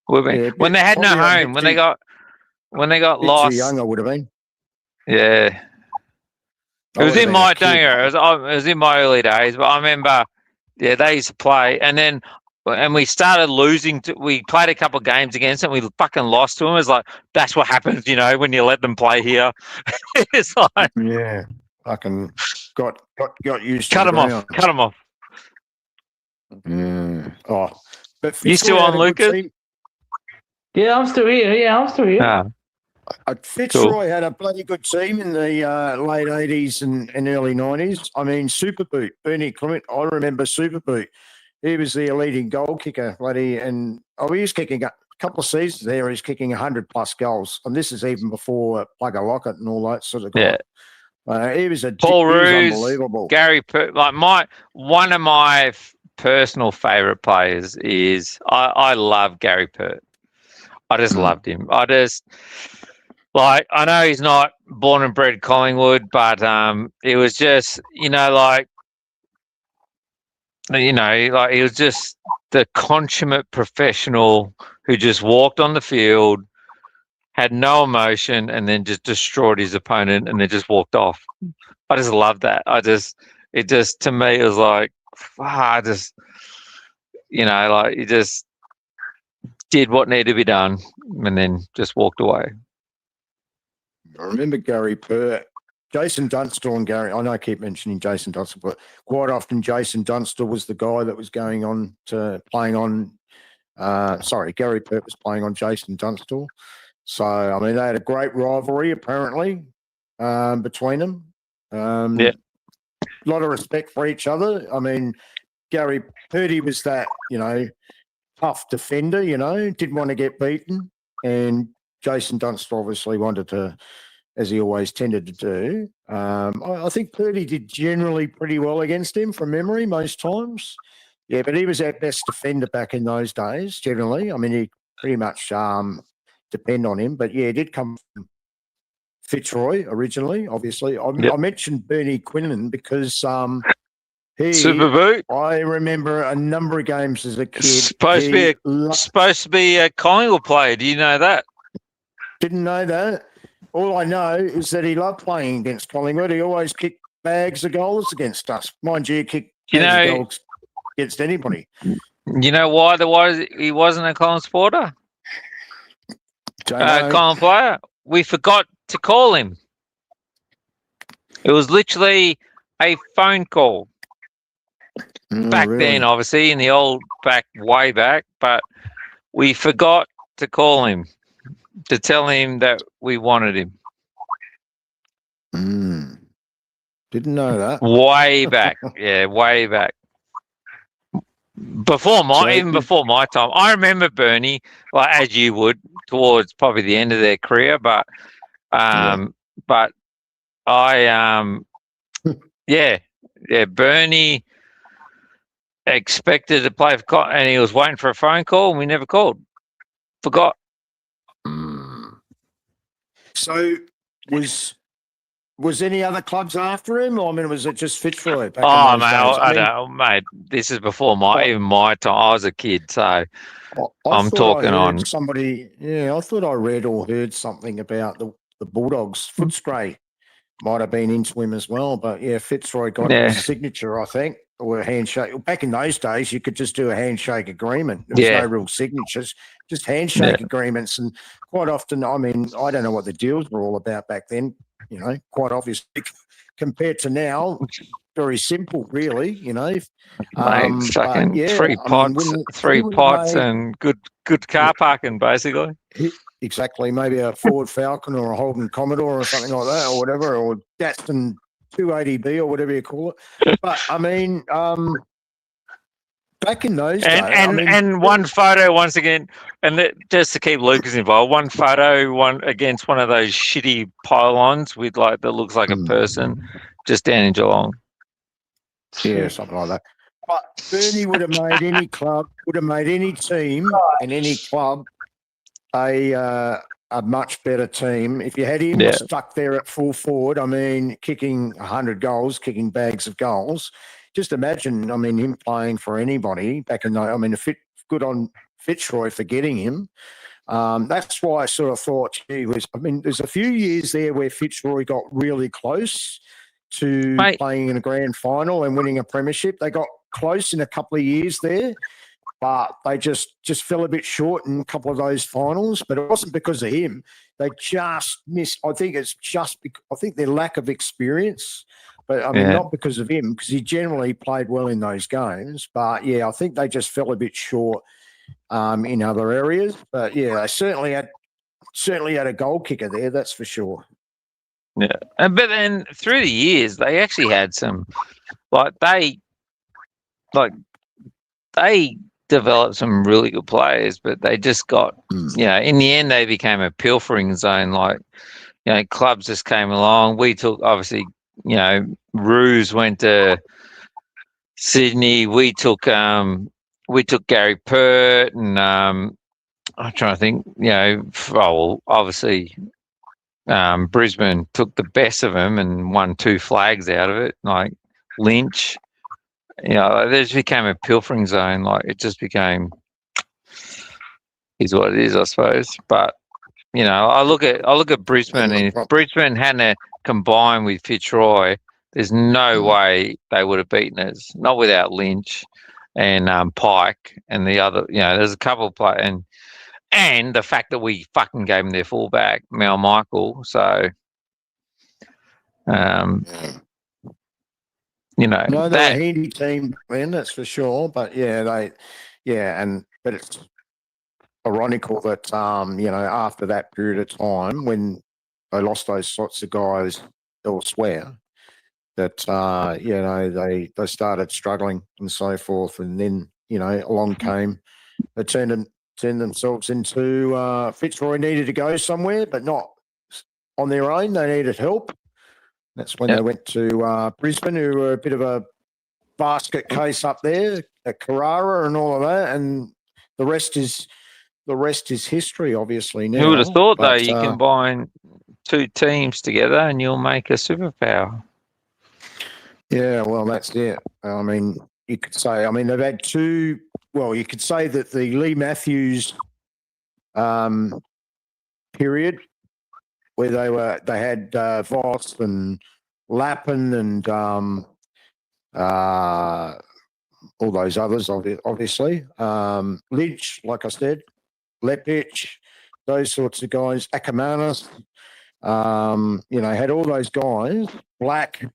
would have been when they had no home. When they got lost. Too young, I would have been. Yeah, it was in my it was in my early days. But I remember, they used to play, and we started losing. We played a couple of games against them. We fucking lost to them. It's like that's what happens, when you let them play here. It's like fucking got used to cut them off. Cut them off. Oh, but you still on, Lucas? Yeah, I'm still here. Fitzroy had a bloody good team in the late 80s and early 90s. Superboot, Bernie Clement. I remember Superboot. He was the leading goal kicker, bloody, and he was kicking a couple of seasons there. He's kicking 100+ goals, and this is even before Plugger Lockett and all that sort of guy. He was Paul Roos, unbelievable. Gary, one of my personal favourite players is I love Gary Pert. I just loved him. I know he's not born and bred Collingwood, but it was just he was just the consummate professional who just walked on the field, had no emotion, and then just destroyed his opponent and then just walked off. I just love that. To me, it was like, he just did what needed to be done and then just walked away. I remember Gary Pert, Jason Dunstall and Gary. I know I keep mentioning Jason Dunstall, but quite often Jason Dunstall was the guy that was going on to playing on. Gary Pert was playing on Jason Dunstall. So, they had a great rivalry, apparently, between them. A lot of respect for each other. Gary Purdy was that, tough defender, didn't want to get beaten. And Jason Dunstall obviously wanted to, as he always tended to do. I think Purdy did generally pretty well against him from memory most times. Yeah, but he was our best defender back in those days, generally. He pretty much depend on him. But, he did come from Fitzroy originally, obviously. I mentioned Bernie Quinlan because Superboot. I remember a number of games as a kid. Supposed to be a Collingwood player. Do you know that? Didn't know that. All I know is that he loved playing against Collingwood. He always kicked bags of goals against us. Mind you, he kicked bags of goals against anybody. You know why he wasn't a Collingwood supporter? Colin Player, we forgot to call him. It was literally a phone call. Back then, obviously, in the old way back, but we forgot to call him to tell him that we wanted him. Didn't know that. Way back. Yeah, way back. Before my time. I remember Bernie, like as you would, towards probably the end of their career, but but I Bernie expected to play for and he was waiting for a phone call and we never called. Forgot. So was any other clubs after him? Or, I mean, was it just Fitzroy? Mate, I don't, mate. This is before even my time. I was a kid, so I'm talking on somebody. Yeah, I thought I read or heard something about the Bulldogs. Footscray might have been into him as well, but yeah, Fitzroy got his signature, I think, or a handshake. Back in those days, you could just do a handshake agreement. There was no real signatures, just handshake agreements, and quite often, I mean, I don't know what the deals were all about back then. You know, quite obviously compared to now, very simple, really. You know, fucking three pots, and good car parking, basically. Exactly, maybe a Ford Falcon or a Holden Commodore or something like that, or whatever, or Datsun 280B or whatever you call it. But I mean, back in those days, and one photo once again, and just to keep Lucas involved, one photo against one of those shitty pylons with that looks like a person, just down in Geelong. Yeah, something like that. But Bernie would have made any club, would have made any team and any club a much better team if you had him stuck there at full forward. I mean, kicking 100 goals, kicking bags of goals. Just imagine, I mean, him playing for anybody back in the, I mean, good on Fitzroy for getting him. That's why I sort of thought, there's a few years there where Fitzroy got really close to playing in a grand final and winning a premiership. They got close in a couple of years there, but they just fell a bit short in a couple of those finals. But it wasn't because of him. They just missed. I think it's just I think their lack of experience. But I mean, not because of him, because he generally played well in those games. But yeah, I think they just fell a bit short in other areas. But yeah, they certainly had a goal kicker there. That's for sure. Yeah, but then through the years, they actually had some, they developed some really good players, but they just got, in the end, they became a pilfering zone. Clubs just came along. We took, obviously, Roos went to Sydney. We took Gary Pert, and I'm trying to think. Obviously, Brisbane took the best of him and won 2 flags out of it. Like Lynch, they just became a pilfering zone. It just became is what it is, I suppose. But I look at Brisbane, and if Brisbane hadn't combined with Fitzroy, there's no way they would have beaten us. Not without Lynch and Pike and the other. There's a couple of players, and the fact that we fucking gave them their fullback, Mal Michael. So, no, they're a handy team, man. That's for sure. But but it's ironical that after that period of time when they lost those sorts of guys elsewhere, that they started struggling and so forth, and then along came they turned themselves into Fitzroy needed to go somewhere, but not on their own. They needed help. That's when they went to Brisbane, who were a bit of a basket case up there at Carrara and all of that, and the rest is history, obviously. Now, who would have thought, though, you combine 2 teams together and you'll make a superpower? Yeah, well, that's it. I mean, you could say, they've had 2. Well, you could say that the Lee Matthews period, where they had Voss and Lappin and all those others, obviously. Lynch, like I said, Lepich, those sorts of guys, Akamanis, had all those guys. Black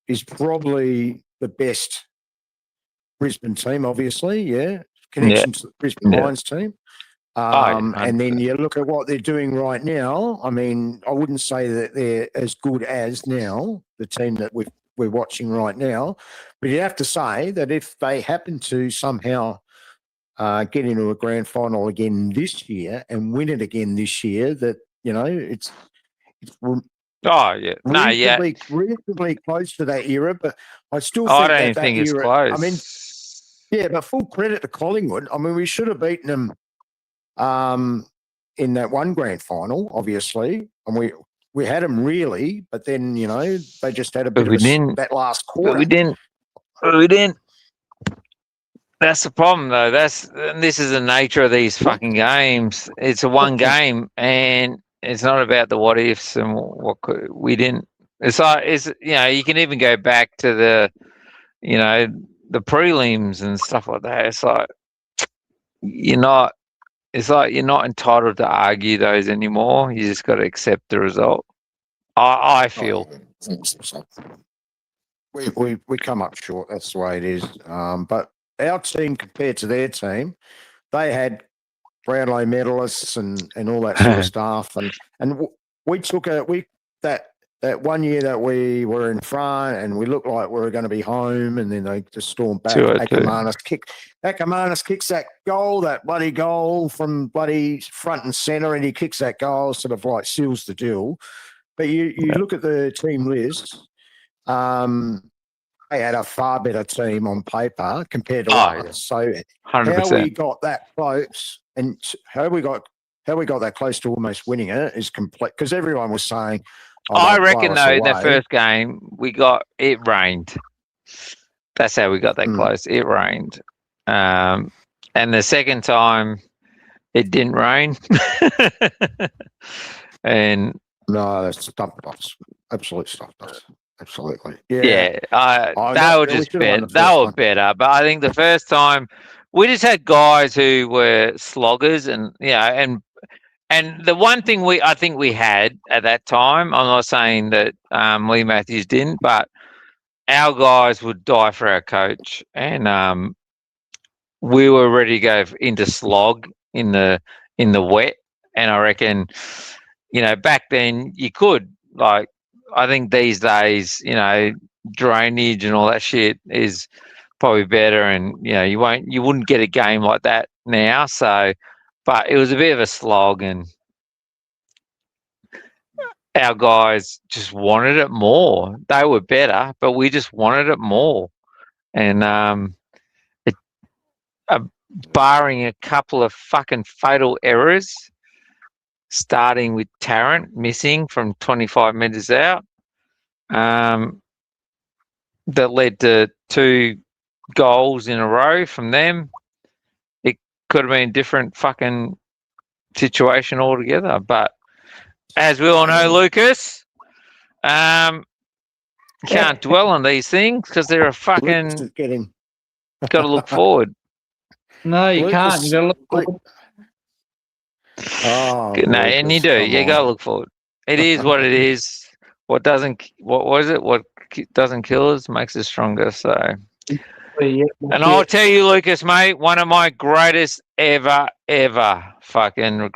is probably the best Brisbane team, obviously, yeah. Connections to the Brisbane Lions team. And then you look at what they're doing right now. I mean, I wouldn't say that they're as good as now, the team that we're watching right now. But you have to say that if they happen to somehow get into a grand final again this year and win it again this year, that, it's reasonably close to that era. But I still think I don't think it's era, close. I mean, yeah, but full credit to Collingwood. I mean, we should have beaten them in that one grand final, obviously, and we had them really, but then they just had a bit of that last quarter. But we didn't. That's the problem, though. This is the nature of these fucking games. It's a one game, and it's not about the what ifs and we didn't. It's like you can even go back to the the prelims and stuff like that. It's like you're not entitled to argue those anymore. You just got to accept the result. I feel. We come up short. That's the way it is. But our team compared to their team, they had Brownlow medalists and all that sort of stuff. And we took that 1 year that we were in front and we looked like we were going to be home, and then they just stormed back. Akamanis kicks that goal, that bloody goal from bloody front and centre, and he kicks that goal, sort of like seals the deal. But you look at the team list, they had a far better team on paper compared to us. So 100%. How we got that close and how we got that close to almost winning it is complete, because everyone was saying, I reckon though that first game it rained. That's how we got that close. It rained, and the second time it didn't rain. And no, that's stumped us. Absolutely stumped us. Absolutely. Yeah. They were just better. They were better, but I think the first time we just had guys who were sloggers, and and the one thing I think we had at that time, I'm not saying that Lee Matthews didn't, but our guys would die for our coach, and we were ready to go into slog in the wet. And I reckon, back then you could, like, I think these days, drainage and all that shit is probably better, and you wouldn't get a game like that now. So. But it was a bit of a slog, and our guys just wanted it more. They were better, but we just wanted it more. And barring a couple of fucking fatal errors, starting with Tarrant missing from 25 metres out, that led to 2 goals in a row from them. Could have been a different fucking situation altogether. But as we all know, Lucas, can't dwell on these things because they're a fucking got to look forward. No, you can't. You got to look forward. And you do. You got to look forward. It is what it is. What doesn't kill us makes us stronger. So. And I'll tell you, Lucas, mate, one of my greatest ever fucking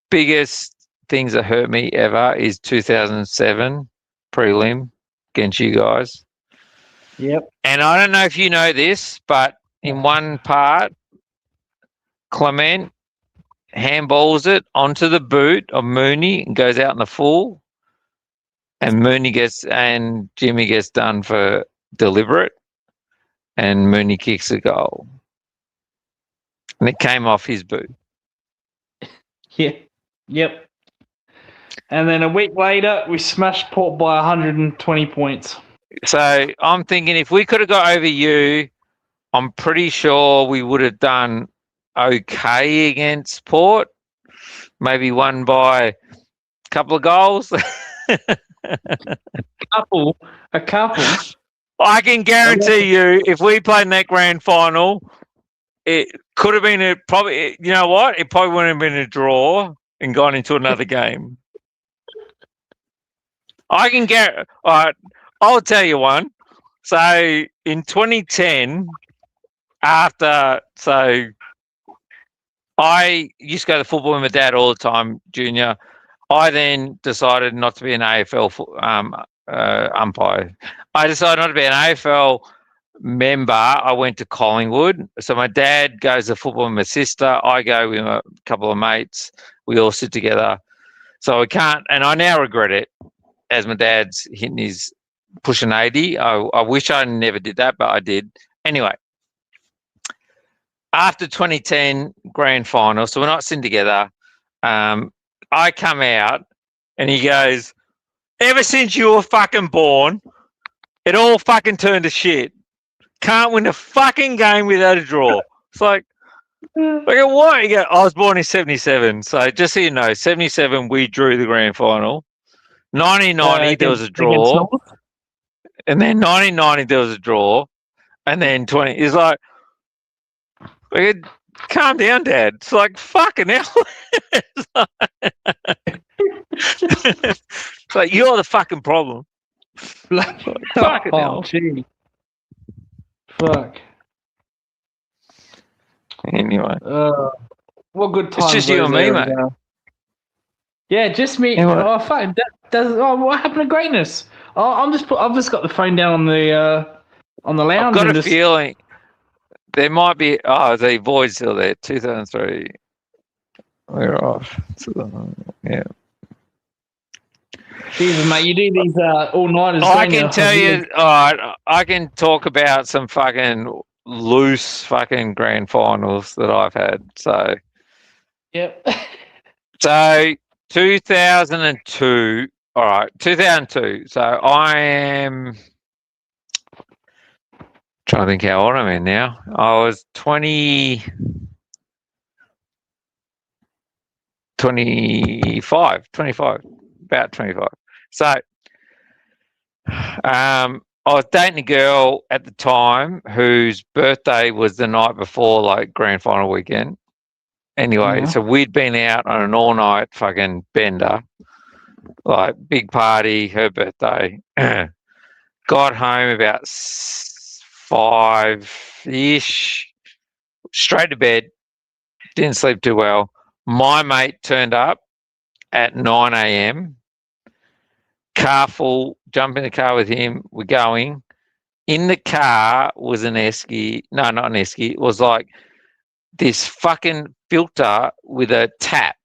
biggest things that hurt me ever is 2007 prelim against you guys. Yep. And I don't know if you know this, but in one part, Clement handballs it onto the boot of Mooney and goes out in the full, and Jimmy gets done for deliberate. And Mooney kicks a goal. And it came off his boot. Yeah. Yep. And then a week later, we smashed Port by 120 points. So I'm thinking if we could have got over you, I'm pretty sure we would have done okay against Port. Maybe won by a couple of goals. A couple. I can guarantee you, if we played in that grand final, it could have been probably. You know what? It probably wouldn't have been a draw and gone into another game. I can get. All right, I'll tell you one. So in 2010, I used to go to football with my dad all the time, Junior. I then decided not to be an AFL umpire. I decided not to be an AFL member. I went to Collingwood. So my dad goes to football with my sister. I go with a couple of mates. We all sit together. So I can't, and I now regret it as my dad's pushing 80. I wish I never did that, but I did. Anyway, after 2010 grand final, so we're not sitting together, I come out and he goes, ever since you were fucking born, it all fucking turned to shit. Can't win a fucking game without a draw. It's like what? You go, I was born in 77. So just so you know, 77, we drew the grand final. 1990, there was a draw. And then 1990, there was a draw. And then 20, it's like, calm down, Dad. It's like, fucking hell. It's like, you're the fucking problem. Fucking hell. Gee. Fuck. Anyway. What good times. It's just you and me, mate. Yeah, just me. Yeah, oh, fuck. What happened to greatness? Oh, I've just got the phone down on the lounge. I've got a feeling there might be. Oh, the void's still there. 2003. We're off. Yeah. Jesus, mate, you do these all-nighters. I can tell you. All right, I can talk about some fucking loose fucking grand finals that I've had. So. Yep. So 2002. All right, 2002. So I am trying to think how old I'm in now. I was 25, about 25. So I was dating a girl at the time whose birthday was the night before, like, grand final weekend. Anyway, so we'd been out on an all-night fucking bender. Like, big party, her birthday. Got home about 5-ish, straight to bed. Didn't sleep too well. My mate turned up at 9 a.m. Car full, jump in the car with him. We're going. In the car was an esky. No, not an esky. It was like this fucking filter with a tap.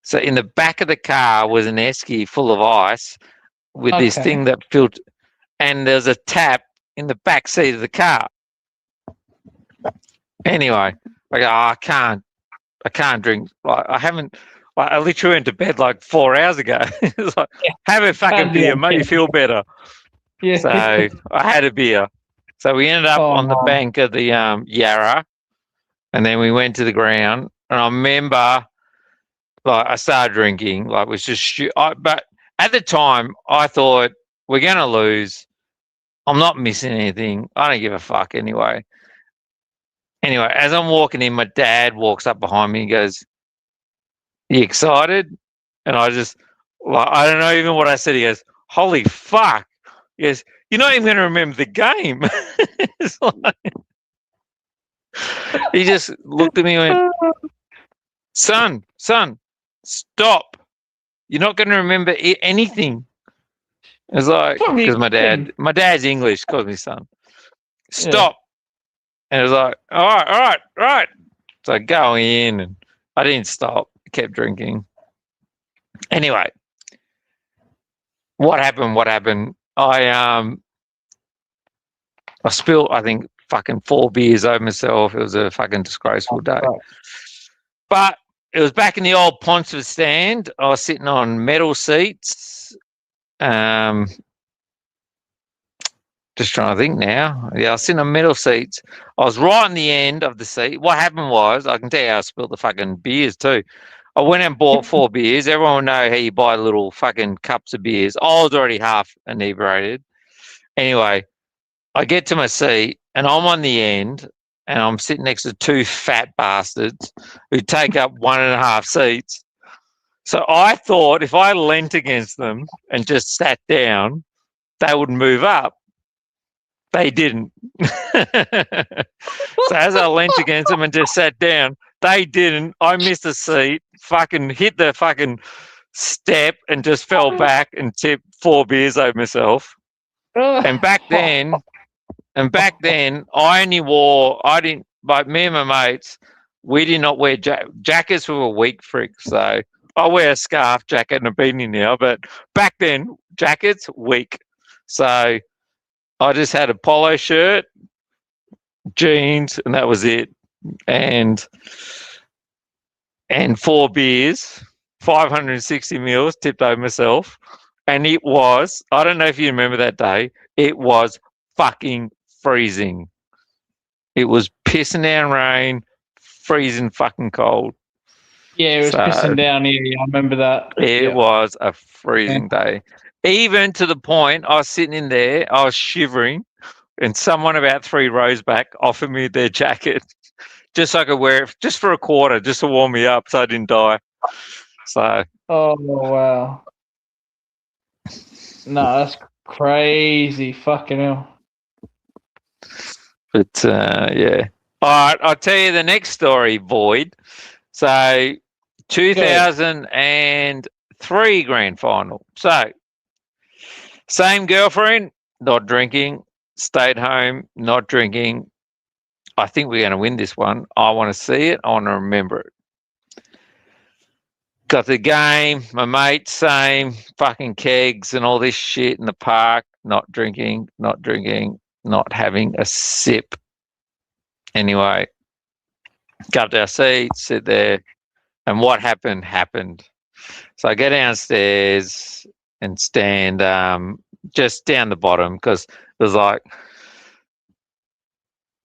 So in the back of the car was an esky full of ice with this thing that filtered, and there's a tap in the back seat of the car. Anyway, I go, I can't drink. Like, I literally went to bed like 4 hours ago. It's like, have a fucking beer, make you feel better. Yeah. So I had a beer. So we ended up on the bank of the Yarra, and then we went to the ground. And I remember, like, I started drinking. Like, it was just but at the time, I thought, we're going to lose. I'm not missing anything. I don't give a fuck anyway. Anyway, as I'm walking in, my dad walks up behind me and goes, you excited? And I just, like, I don't know even what I said. He goes, holy fuck. He goes, you're not even going to remember the game. It's like, he just looked at me and went, son, stop. You're not going to remember anything. It's like, because my dad's English, calls me son. Stop. Yeah. And it was like, all right. So going in, and I didn't stop. Kept drinking. Anyway, what happened? I spilled, I think, fucking 4 beers over myself. It was a fucking disgraceful day. But it was back in the old Ponsford stand. I was sitting on metal seats. Just trying to think now. Yeah, I was sitting on metal seats. I was right on the end of the seat. What happened was, I can tell you how I spilled the fucking beers too. I went and bought 4 beers. Everyone will know how you buy little fucking cups of beers. I was already half inebriated. Anyway, I get to my seat and I'm on the end and I'm sitting next to two fat bastards who take up 1.5 seats. So I thought if I leant against them and just sat down, they would move up. They didn't. So as I leant against them and just sat down, they didn't. I missed a seat, fucking hit the fucking step and just fell back and tipped 4 beers over myself. And back then, I didn't, like me and my mates, we did not wear jackets. We were weak freaks. So I wear a scarf, jacket, and a beanie now. But back then, jackets, weak. So I just had a polo shirt, jeans, and that was it. And 4 beers, 560 mils tipped over myself. And it was, I don't know if you remember that day, it was fucking freezing. It was pissing down rain, freezing fucking cold. Yeah, it was pissing down here. I remember that. It was a freezing day. Even to the point, I was sitting in there, I was shivering, and someone about 3 rows back offered me their jacket just so I could wear it just for a quarter, just to warm me up so I didn't die. So. Oh, wow. No, that's crazy. Fucking hell. But, yeah. All right, I'll tell you the next story, Void. So, 2003 grand final. So, same girlfriend, not drinking, stayed home, not drinking. I think we're going to win this one. I want to see it. I want to remember it. Got the game, my mate, same, fucking kegs and all this shit in the park, not drinking, not having a sip. Anyway, go up to our seats, sit there, and what happened. So I go downstairs and stand just down the bottom because it was like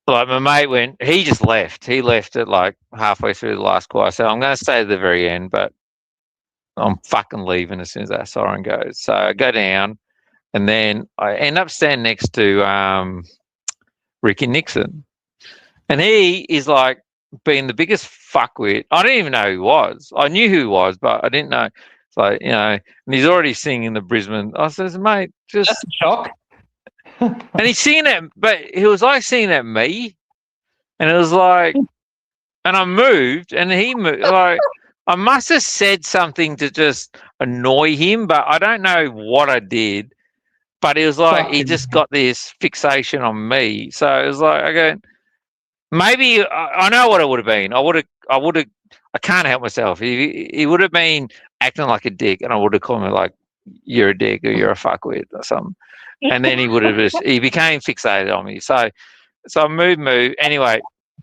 my mate went, he just left. He left it like halfway through the last quarter. So I'm going to stay at the very end, but I'm fucking leaving as soon as that siren goes. So I go down, and then I end up standing next to Ricky Nixon. And he is like being the biggest fuckwit. I didn't even know who he was. I knew who he was, but I didn't know. So, and he's already singing the Brisbane. I says, mate, just... That's a shock. And he's singing it, but he was like singing at me. And it was like... And I moved, and he moved. Like, I must have said something to just annoy him, but I don't know what I did. But it was like he just got this fixation on me. So it was like, I go... Maybe I know what it would have been. I can't help myself. He would have been acting like a dick, and I would have called him like, "You're a dick" or "You're a fuckwit" or something. And then he would have he became fixated on me. So I moved. Anyway,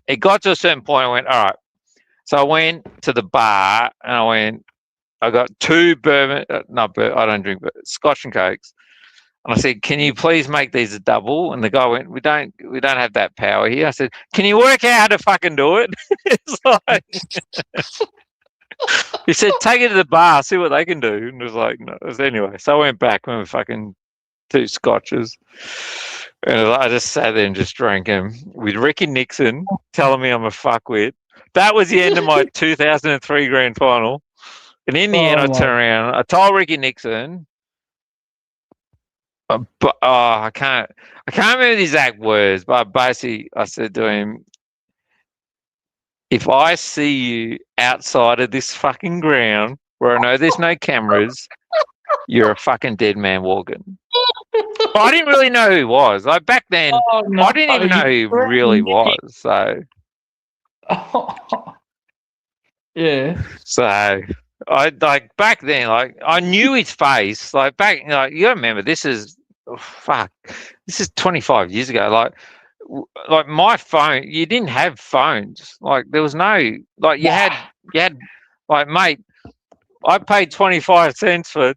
it got to a certain point. I went, all right. So I went to the bar and I got 2 bourbon. I don't drink, but Scotch and Cokes. And I said, can you please make these a double? And the guy went, we don't have that power here. I said, can you work out how to fucking do it? It's like, he said, take it to the bar, see what they can do. And it was like, no. Anyway, so I went back with fucking 2 scotches. And I just sat there and just drank them with Ricky Nixon telling me I'm a fuckwit. That was the end of my 2003 grand final. And in the end, I turned around. I told Ricky Nixon, but I can't remember the exact words, but basically I said to him, if I see you outside of this fucking ground where I know there's no cameras, you're a fucking dead man walking. But I didn't really know who he was. Like back then, I didn't even know who he really was. So yeah. So I like back then, like I knew his face. Like back, like you remember, this is 25 years ago. Like my phone, you didn't have phones. Like there was no, like you had like, mate, I paid 25 cents for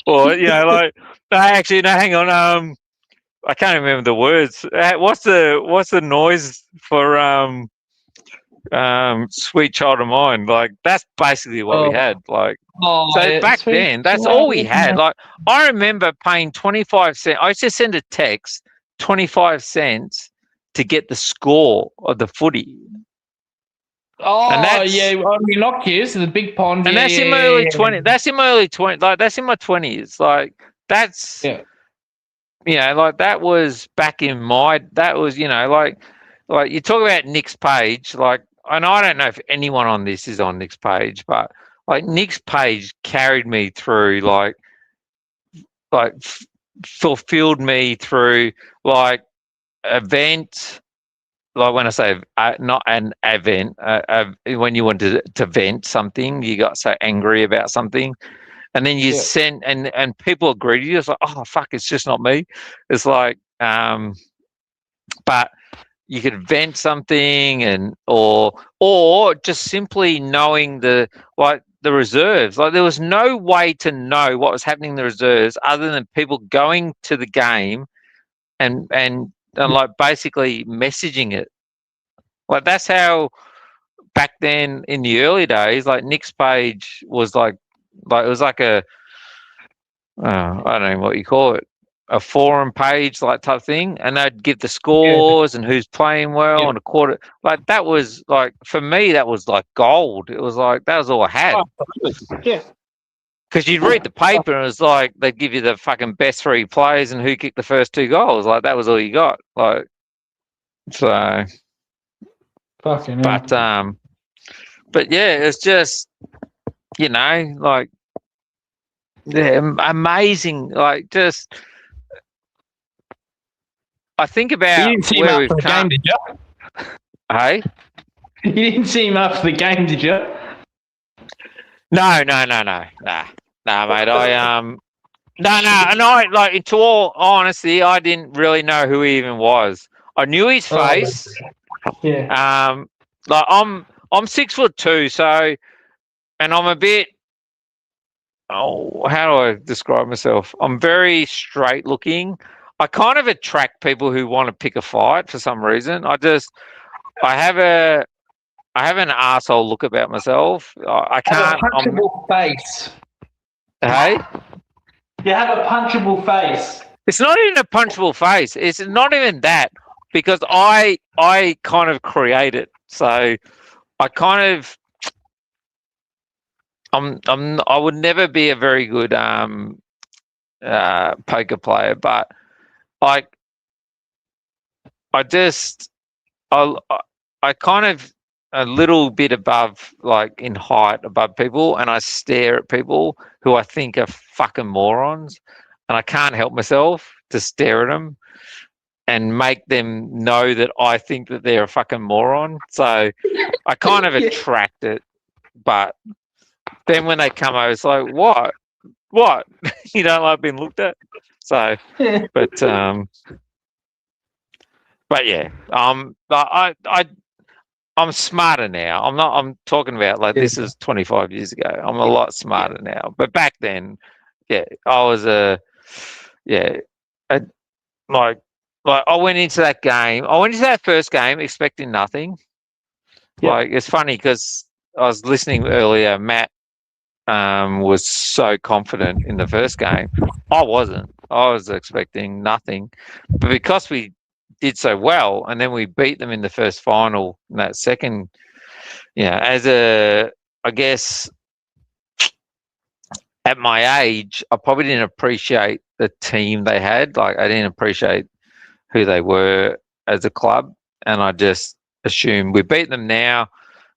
or like actually no, hang on, I can't remember the words. What's the noise for Sweet Child of Mine? Like that's basically what we had. Like back then, that's all we had. Like I remember paying 25 cents. I used to send a text 25 cents to get the score of the footy. Oh, And that's- yeah, on the Nokias, the big pond. And yeah, that's yeah, in my early yeah, 20s. That's in my early 20s. Like, that's in my 20s. Like, that's, Yeah. you know, like, that was back in my, that was, you know, like you talk about Nick's page, like, and I don't know if anyone on this is on Nick's page, but, like, Nick's page carried me through, fulfilled me through, like, event. Like when I say not an event, when you wanted to vent something, you got so angry about something, and then you sent and people agreed. You're just like, oh fuck, it's just not me. It's like, but you could vent something and or just simply knowing the reserves. Like there was no way to know what was happening in the reserves other than people going to the game and like basically messaging it. Like that's how back then in the early days, like Nick's page was like it was like a I don't know what you call it, a forum page like type thing, and they'd give the scores and who's playing well and a quarter. Like that was like for me that was like gold. It was like that was all I had. Yeah. Because you'd read the paper and it was like they'd give you the fucking best 3 players and who kicked the first 2 goals. Like that was all you got. Like so. Fucking hell. But yeah, it's just you know like amazing. Like just I think about You didn't see him where after we've the come. game, did you? Hey. You didn't see him after the game, did you? No, mate. And I like to all honesty, I didn't really know who he even was. I knew his face. Yeah. Like I'm 6'2", so, and I'm a bit. Oh, how do I describe myself? I'm very straight looking. I kind of attract people who want to pick a fight for some reason. I have an arsehole look about myself. I can't. Have a punchable face. Hey? You have a punchable face. It's not even a punchable face. It's not even that because I kind of create it. So I kind of I would never be a very good poker player, but I kind of a little bit above, like in height above people, and I stare at people who I think are fucking morons, and I can't help myself to stare at them and make them know that I think that they're a fucking moron. So I kind of attract it, but then when they come over, it's like, what? You don't like being looked at? So, but yeah, I'm smarter now. I'm talking about like this is 25 years ago. I'm a lot smarter now. But back then, yeah, I was like I went into that game. I went into that first game expecting nothing. Yeah. Like it's funny because I was listening earlier. Matt was so confident in the first game. I wasn't. I was expecting nothing, but because we did so well, and then we beat them in the first final in that second. I guess at my age, I probably didn't appreciate the team they had. Like I didn't appreciate who they were as a club, and I just assumed we beat them now.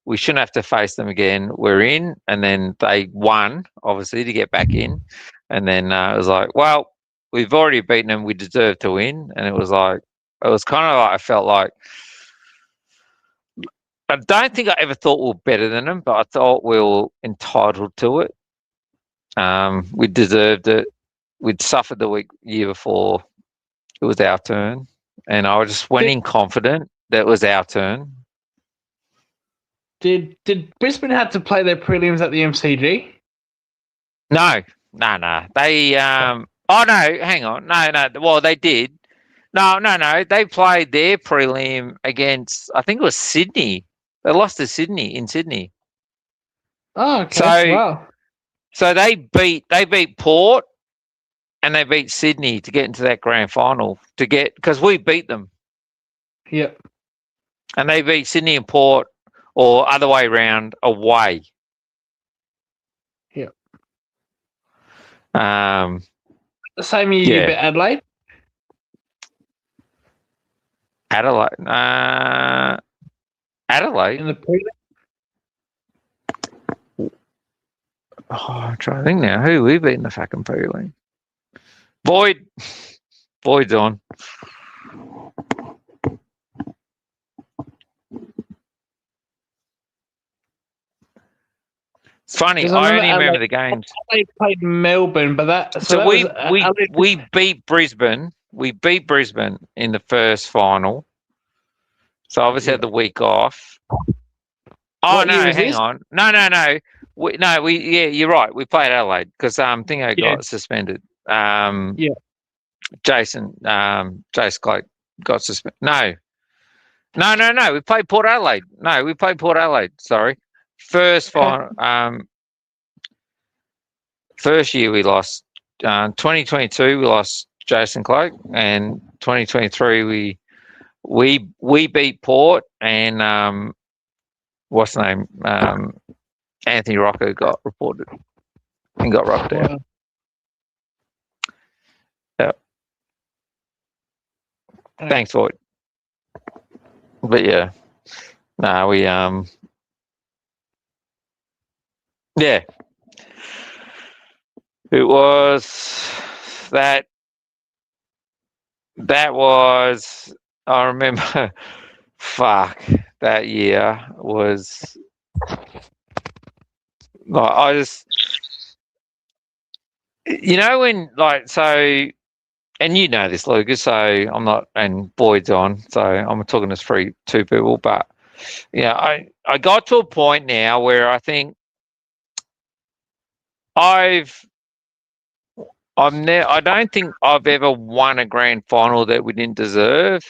We shouldn't have to face them again. We're in, and then they won, obviously, to get back in. And then it was like, well, we've already beaten them. We deserve to win. And it was like, it was kind of like I felt like I don't think I ever thought we were better than them, but I thought we were entitled to it. We deserved it. We'd suffered the year before. It was our turn, and I just went in confident that it was our turn. Did Brisbane have to play their prelims at the MCG? No. They oh no, hang on. No. Well, they did. No. They played their prelim against, I think it was Sydney. They lost to Sydney in Sydney. Oh, okay. Wow. So they beat Port and they beat Sydney to get into that grand final because we beat them. Yep. And they beat Sydney and Port, or other way round, away. Yep. The same year you beat Adelaide? Adelaide. Adelaide? In the prelim? I'm trying to think now. Who we beat in the fucking prelim? Boyd. Boyd's on. It's funny. I only remember the games. They played Melbourne, but that. So we beat Brisbane. We beat Brisbane in the first final. So obviously had the week off. Oh no! Hang on. No. You're right. We played Adelaide because Thingo got suspended. Jason Clark got suspended. No. We played Port Adelaide. No, we played Port Adelaide. Sorry. First final. First year we lost. 2022 we lost Jason Clark, and 2023 we beat Port, and what's the name? Anthony Rocco got reported and got rocked out. Yeah. Thanks, Floyd. But yeah, no, we yeah, it was that. That was, I remember. Fuck, that year was. Like, I just, when so, and you know this, Lucas. So I'm not, and Boyd's on. So I'm talking to two people, but I got to a point now where I think I don't think I've ever won a grand final that we didn't deserve.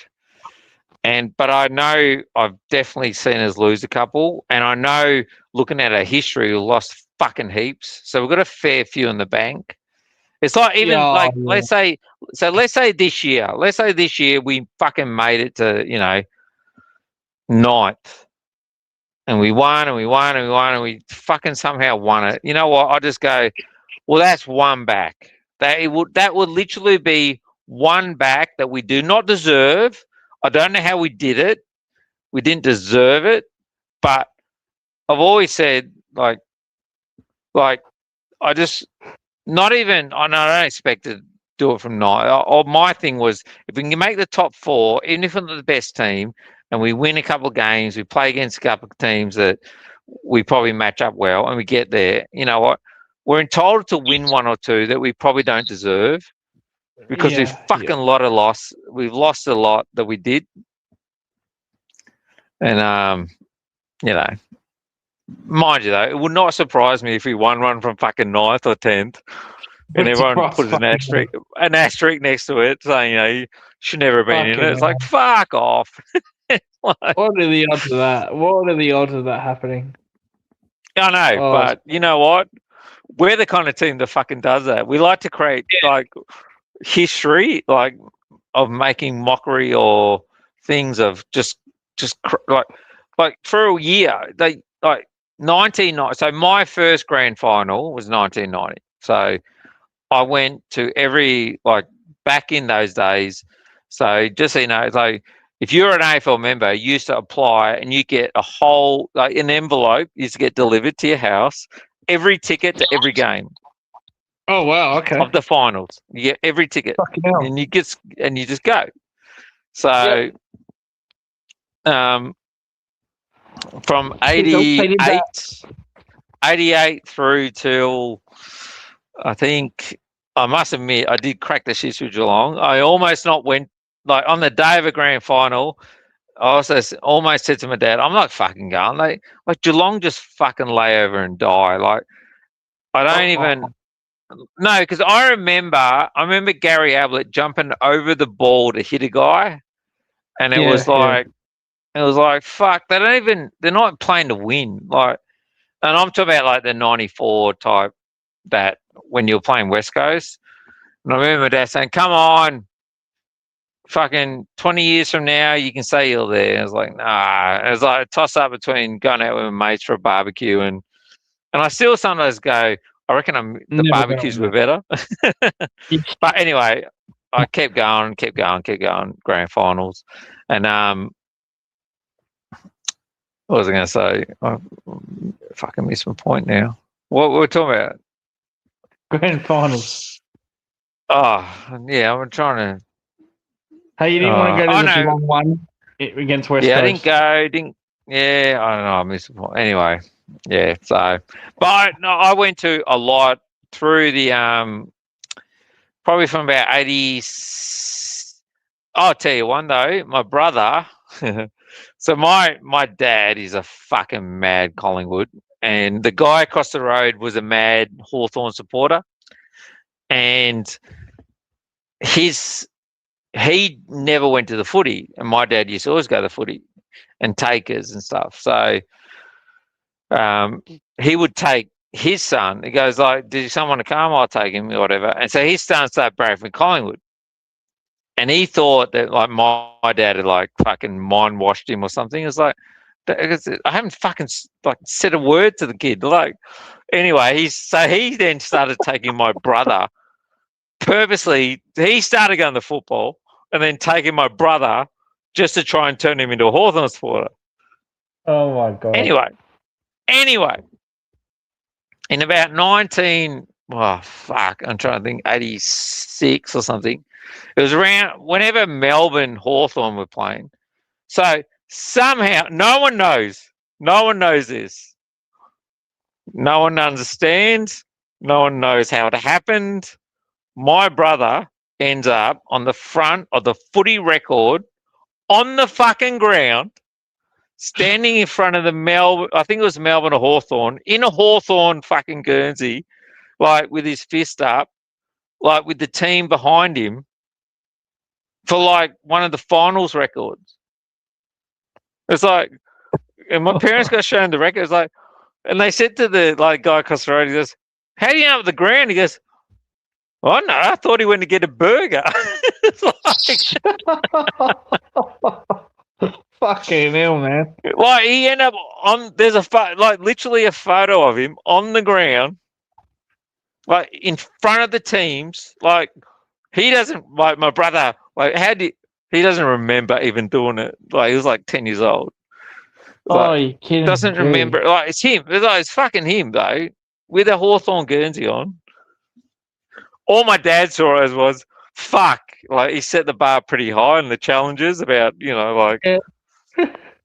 But I know I've definitely seen us lose a couple, and I know looking at our history, we lost fucking heaps. So we've got a fair few in the bank. It's like let's say this year we fucking made it to ninth, and we won and we won and we won and we fucking somehow won it. You know what? I just go, well, that's one back. That would literally be one back that we do not deserve. I don't know how we did it. We didn't deserve it, but I've always said I just not even. I don't expect to do it from 9. Or my thing was, if we can make the top 4, even if we're not the best team, and we win a couple of games, we play against a couple of teams that we probably match up well, and we get there. You know what? We're entitled to win 1 or 2 that we probably don't deserve. Because we've fucking lost. We've lost a lot that we did. And, mind you though, it would not surprise me if we won one from fucking 9th or 10th. And everyone put an asterisk next to it saying, you should never have been in it. It's like, fuck off. What are the odds of that? What are the odds of that happening? I know, but you know what? We're the kind of team that fucking does that. We like to create, history of making mockery or things of just for a year 1990. So my first grand final was 1990. So I went to every back in those days. So just so you know, if you're an AFL member, you used to apply and you get a whole an envelope used to get delivered to your house, every ticket to every game. Oh wow! Okay. Of the finals, you get every ticket, and you just go. So, from 88 through till I think I must admit I did crack the shits with Geelong. I almost not went on the day of a grand final. I also almost said to my dad, "I'm not fucking going." Geelong just fucking lay over and die. I don't even. No, because I remember Gary Ablett jumping over the ball to hit a guy, and it was like fuck. They're not playing to win. And I'm talking about the '94 type that when you're playing West Coast, And I remember my dad saying, "Come on, fucking 20 years from now, you can say you're there." And I was like, "Nah." It was like a toss up between going out with my mates for a barbecue and I still sometimes go, I reckon the barbecues were better. But anyway, I kept going, grand finals. And what was I going to say? I fucking missed my point now. What were we talking about? Grand finals. Oh, yeah, I'm trying to. Hey, you didn't want to go to the Geelong one against West Coast? I didn't go. Yeah, I don't know. I missed the point. Anyway, yeah. So, but no, I went to a lot through the probably from about 80. I'll tell you one though. My brother. So my dad is a fucking mad Collingwood, and the guy across the road was a mad Hawthorn supporter, and he never went to the footy, and my dad used to always go to the footy and takers and stuff. So he would take his son. He goes like, "Did someone want to come? I'll take him," or whatever. And so his son started Bradford Collingwood. And he thought that like my dad had like fucking mind washed him or something. It's like, I haven't fucking like said a word to the kid. Like, anyway, he then started taking my brother purposely. He started going to football and then taking my brother just to try and turn him into a Hawthorn supporter. Oh my god. Anyway, in about I'm trying to think, 86 or something. It was around whenever Melbourne Hawthorn were playing. So somehow, no one knows this. No one understands. No one knows how it happened. My brother ends up on the front of the footy record on the fucking ground, standing in front of the I think it was Melbourne or Hawthorn, in a Hawthorn fucking Guernsey, like with his fist up, like with the team behind him, for like one of the finals records. It's like, and my parents got shown the record. It's like, and they said to the like guy across the road, he goes, "How do you know the ground?" He goes, "Oh no, I thought he went to get a burger." It's like, fucking hell, man. Like he ended up on. There's like literally a photo of him on the ground, like in front of the teams. Like he doesn't like my brother. Like he doesn't remember even doing it. Like he was like 10 years old. Like, you kidding? Doesn't remember. Like it's him. It's fucking him though, with a Hawthorn Guernsey on. All my dad saw as was fuck. Like he set the bar pretty high in the challenges about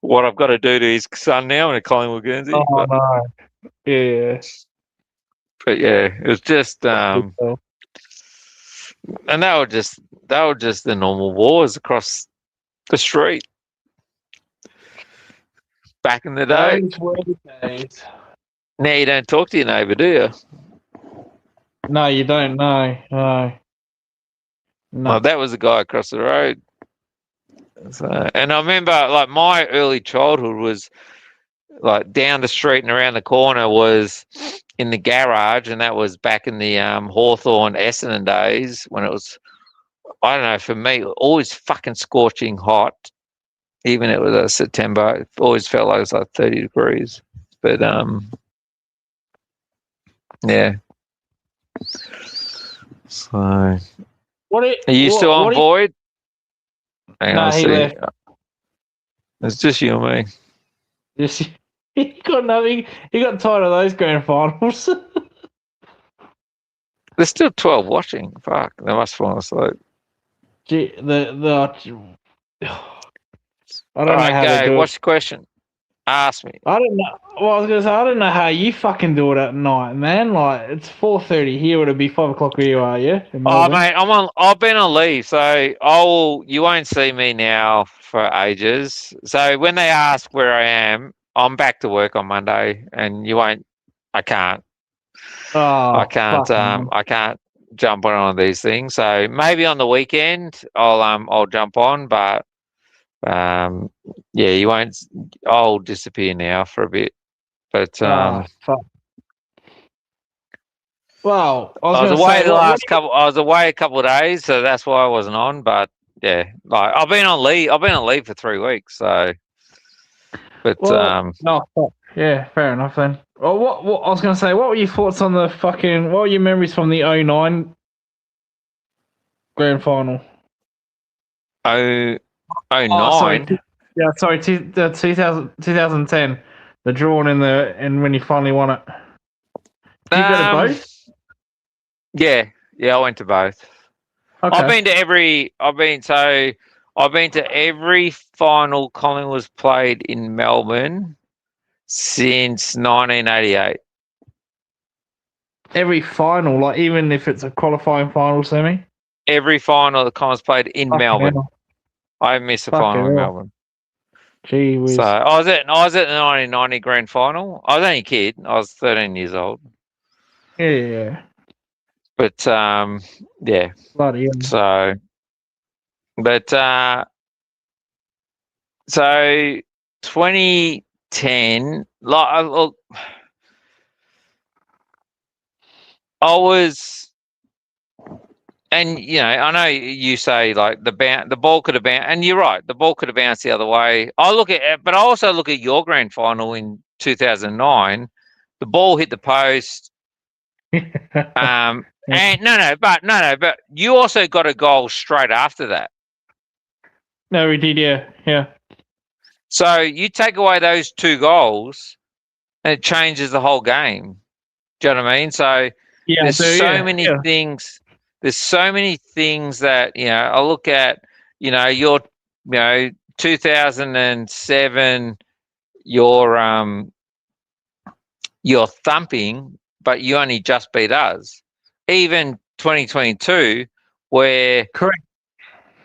what I've got to do to his son now in a Collingwood Guernsey. Oh no. Yeah. But yeah, it was just and they were just the normal wars across the street back in the day. Those were the days. Now you don't talk to your neighbour, do you? No, you don't know. No. Well, that was the guy across the road. So, and I remember, like, my early childhood was like down the street and around the corner was in the garage, and that was back in the Hawthorn Essendon days when it was, I don't know, for me, always fucking scorching hot. Even it was September, it always felt like it was like 30 degrees. But yeah. So, are you still on Void? Hang on, he left. It's just you and me. Yes, he got nothing. He got tired of those grand finals. There's still 12 watching. Fuck, they must fall asleep. Gee, I don't know how to do what's it. the question? Ask me. I don't know. Well, I was gonna say I don't know how you fucking do it at night, man. Like it's 4:30 here. Would it be 5 o'clock where you are? Yeah. Oh mate, I've been on leave, so you won't see me now for ages. So when they ask where I am, I'm back to work on Monday, and you won't. I can't. I can't jump on one of these things. So maybe on the weekend I'll jump on, but yeah, you won't. I'll disappear now for a bit. But fuck. Well, I was away I was away a couple of days, so that's why I wasn't on. But yeah, like I've been on leave for 3 weeks. So, but yeah, fair enough then. Well, what I was going to say, what were your thoughts on the fucking? What were your memories from the 09 grand final? 09. Yeah, sorry, 2010, the drawn in and when you finally won it. Did you go to both? Yeah, I went to both. Okay. I've been to every final Collingwood's played in Melbourne since 1988. Every final, like even if it's a qualifying final semi? Every final the Collingwood's played in Melbourne. Hell. I missed a final in Melbourne. Gee whiz. So I was at the 1990 grand final. I was only a kid. I was 13 years old. Yeah. But yeah. Bloody hell. So, but so 2010, like I was, and you know, I know you say like the ball could have bounced, and you're right, the ball could have bounced the other way. But I also look at your grand final in 2009. The ball hit the post. And but you also got a goal straight after that. No, we did, yeah. So you take away those 2 goals, and it changes the whole game. Do you know what I mean? So there's so many things. There's so many things that I look at. Your 2007, your thumping, but you only just beat us. Even 2022, where correct,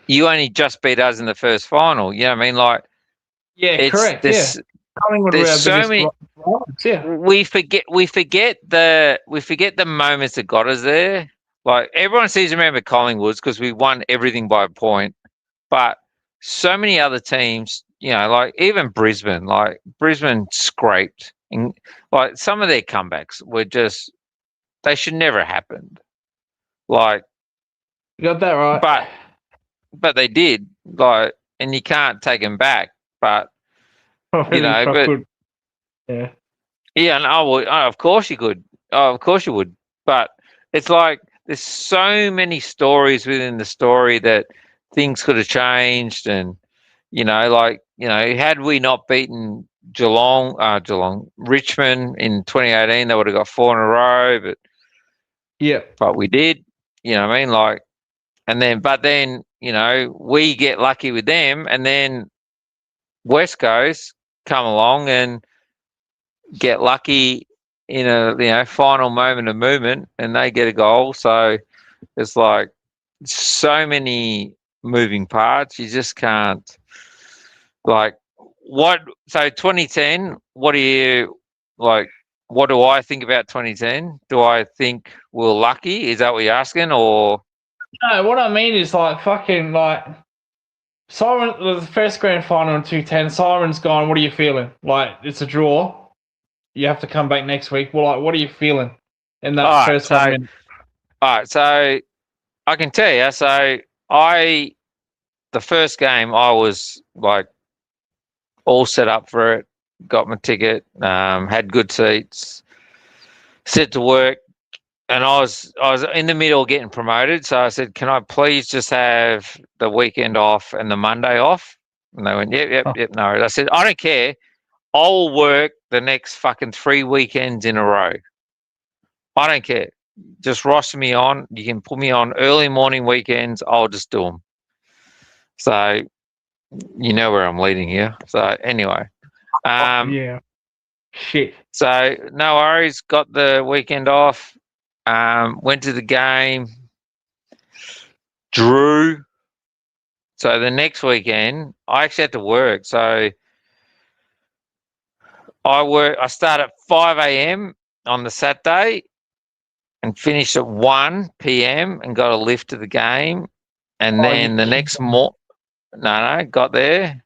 you only just beat us in the first final. You know what I mean? Like, correct. There's so many. We forget the moments that got us there. Like everyone seems to remember Collingwood's because we won everything by a point, but so many other teams, like even Brisbane, scraped, and like some of their comebacks were just. They should never have happened. Like you got that right, but they did. Like, and you can't take them back. But yeah. No, of course you could. Oh, of course you would. But it's like there's so many stories within the story that things could have changed, and had we not beaten Richmond in 2018, they would have got 4 in a row. But but we did, you know what I mean? Like, but then, we get lucky with them, and then West Coast come along and get lucky in a, final moment of movement, and they get a goal. So it's like so many moving parts. You just can't, like, so 2010, what do you, like, what do I think about 2010? Do I think we're lucky? Is that what you're asking? Or no, what I mean is like fucking like Siren was the first grand final in 2010. Siren's gone. What are you feeling? Like it's a draw. You have to come back next week. Well, like, what are you feeling in that first 1 minute? All right, so I can tell you. So the first game, I was like all set up for it. Got my ticket, had good seats, set to work, and I was in the middle getting promoted. So I said, "Can I please just have the weekend off and the Monday off?" And they went, "Yep, no." I said, "I don't care. I'll work the next fucking 3 weekends in a row. I don't care. Just roster me on. You can put me on early morning weekends. I'll just do them." So you know where I'm leading here. So anyway. Shit. So no worries. Got the weekend off. Went to the game. Drew. So the next weekend, I actually had to work. So I start at 5 a.m. on the Saturday and finished at 1 p.m. and got a lift to the game. And then the next got there.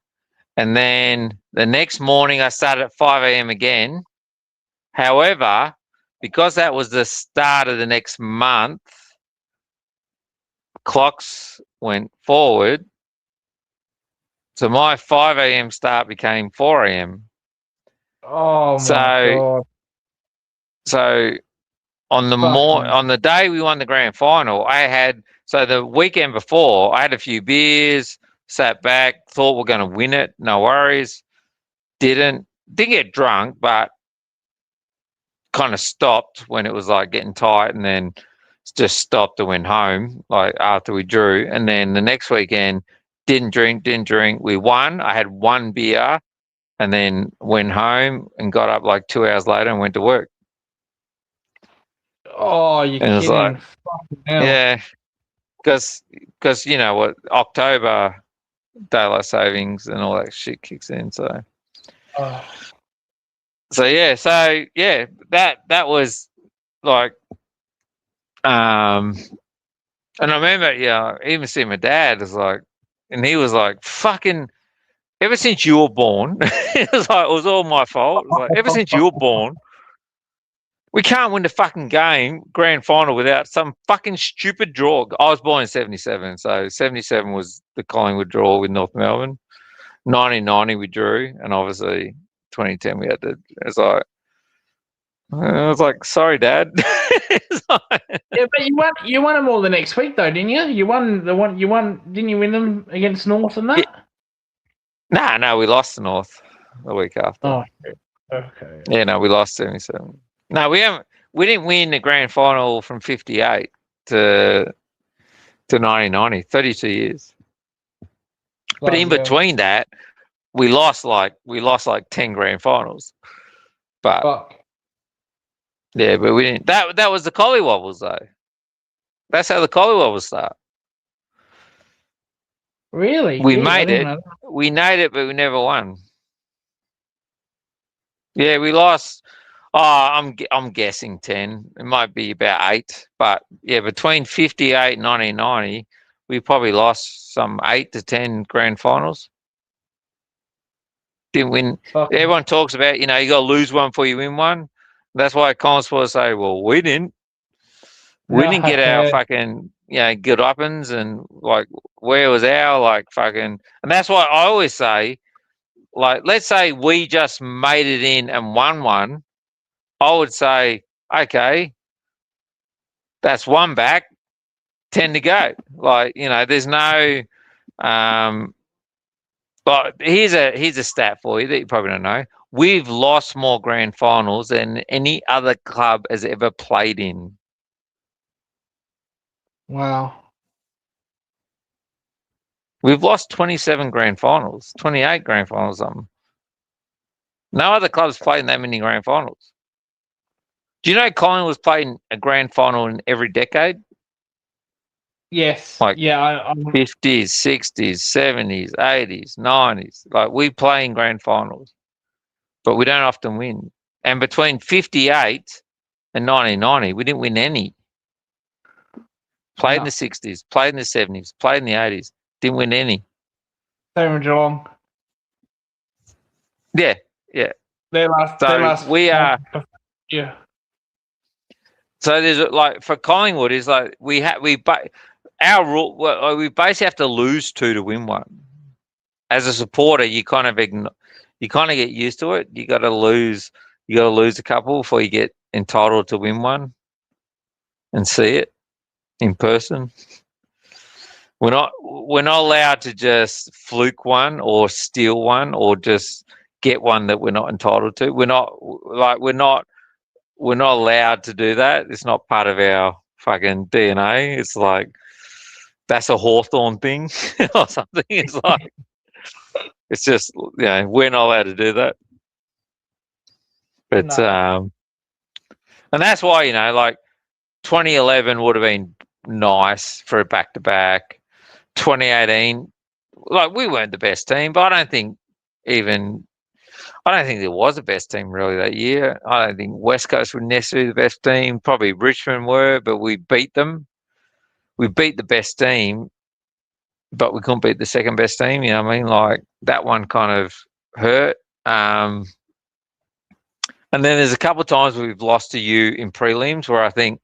And then the next morning I started at 5 a.m. again. However, because that was the start of the next month, clocks went forward. So my 5 a.m. start became 4 a.m. Oh my God. So on the day we won the grand final, so the weekend before, I had a few beers, sat back, thought we're going to win it, no worries. Didn't get drunk, but kind of stopped when it was like getting tight, and then just stopped and went home like after we drew. And then the next weekend, didn't drink. We won. I had one beer and then went home and got up like 2 hours later and went to work. Oh, you're And it was kidding. like, Fucking hell. yeah, because you know what, October daylight savings and all that shit kicks in. So Oh. that was like, and I remember, even seeing my dad is like, and he was like, fucking, ever since you were born, it was like, it was all my fault. It was like, ever since you were born, we can't win the fucking grand final without some fucking stupid draw. I was born in 77, so 77 was the Collingwood draw with North Melbourne. 1990 we drew, and obviously 2010 we had to. I was like, sorry, Dad. Yeah, but you won them all the next week though, didn't you? You won. Didn't you win them against North and that? No, we lost to North the week after. Oh, okay. Yeah, no, we lost 77. No, we haven't. We didn't win the grand final from 58 to 1990. 32 years. But in between that, we lost like 10 grand finals. But yeah, but we didn't. That was the Collywobbles though. That's how the Collywobbles start. Really? We made it. We made it, but we never won. Yeah, we lost. Oh, I'm guessing 10. It might be about 8. But yeah, between 58 and 1990, we probably lost some 8 to 10 grand finals. Didn't win. Everyone talks about, you got to lose one before you win one. That's why Collins supposed to say, well, we didn't. We didn't get our fucking, good weapons, and like, where was our like fucking, and that's why I always say, like, let's say we just made it in and won one. I would say, okay, that's one back, 10 to go. Like, there's no, but here's a stat for you that you probably don't know. We've lost more grand finals than any other club has ever played in. Wow. We've lost 27 grand finals, 28 grand finals. No other club's played in that many grand finals. Do you know Collingwood was playing a grand final in every decade? Yes. Like, yeah, 50s, 60s, 70s, 80s, 90s. Like, we play in grand finals, but we don't often win. And between 58 and 1990, we didn't win any. Played in the 60s, played in the 70s, played in the 80s, didn't win any. Same with Geelong. Yeah. Their last. We are. Yeah. So there's like, for Collingwood is like our rule. Well, we basically have to lose 2 to win 1. As a supporter, you kind of get used to it. You got to lose a couple before you get entitled to win 1 and see it in person. We're not allowed to just fluke one or steal one or just get one that we're not entitled to. We're not allowed to do that. It's not part of our fucking DNA. It's like, that's a Hawthorn thing or something. It's like, it's just, we're not allowed to do that. But, and that's why, like 2011 would have been nice for a back-to-back. 2018, like, we weren't the best team, but I don't think there was a best team really that year. I don't think West Coast were necessarily the best team. Probably Richmond were, but we beat them. We beat the best team, but we couldn't beat the second best team. You know what I mean? Like, that one kind of hurt. And then there's a couple of times we've lost to you in prelims where I think,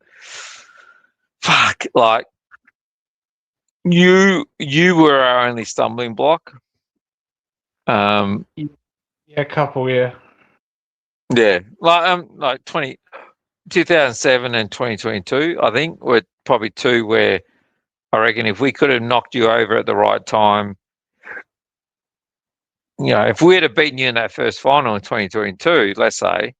fuck, like you were our only stumbling block. Yeah, a couple, yeah. Yeah, like 2007 and 2022, I think were probably two where I reckon if we could have knocked you over at the right time, if we had beaten you in that first final in 2022, let's say,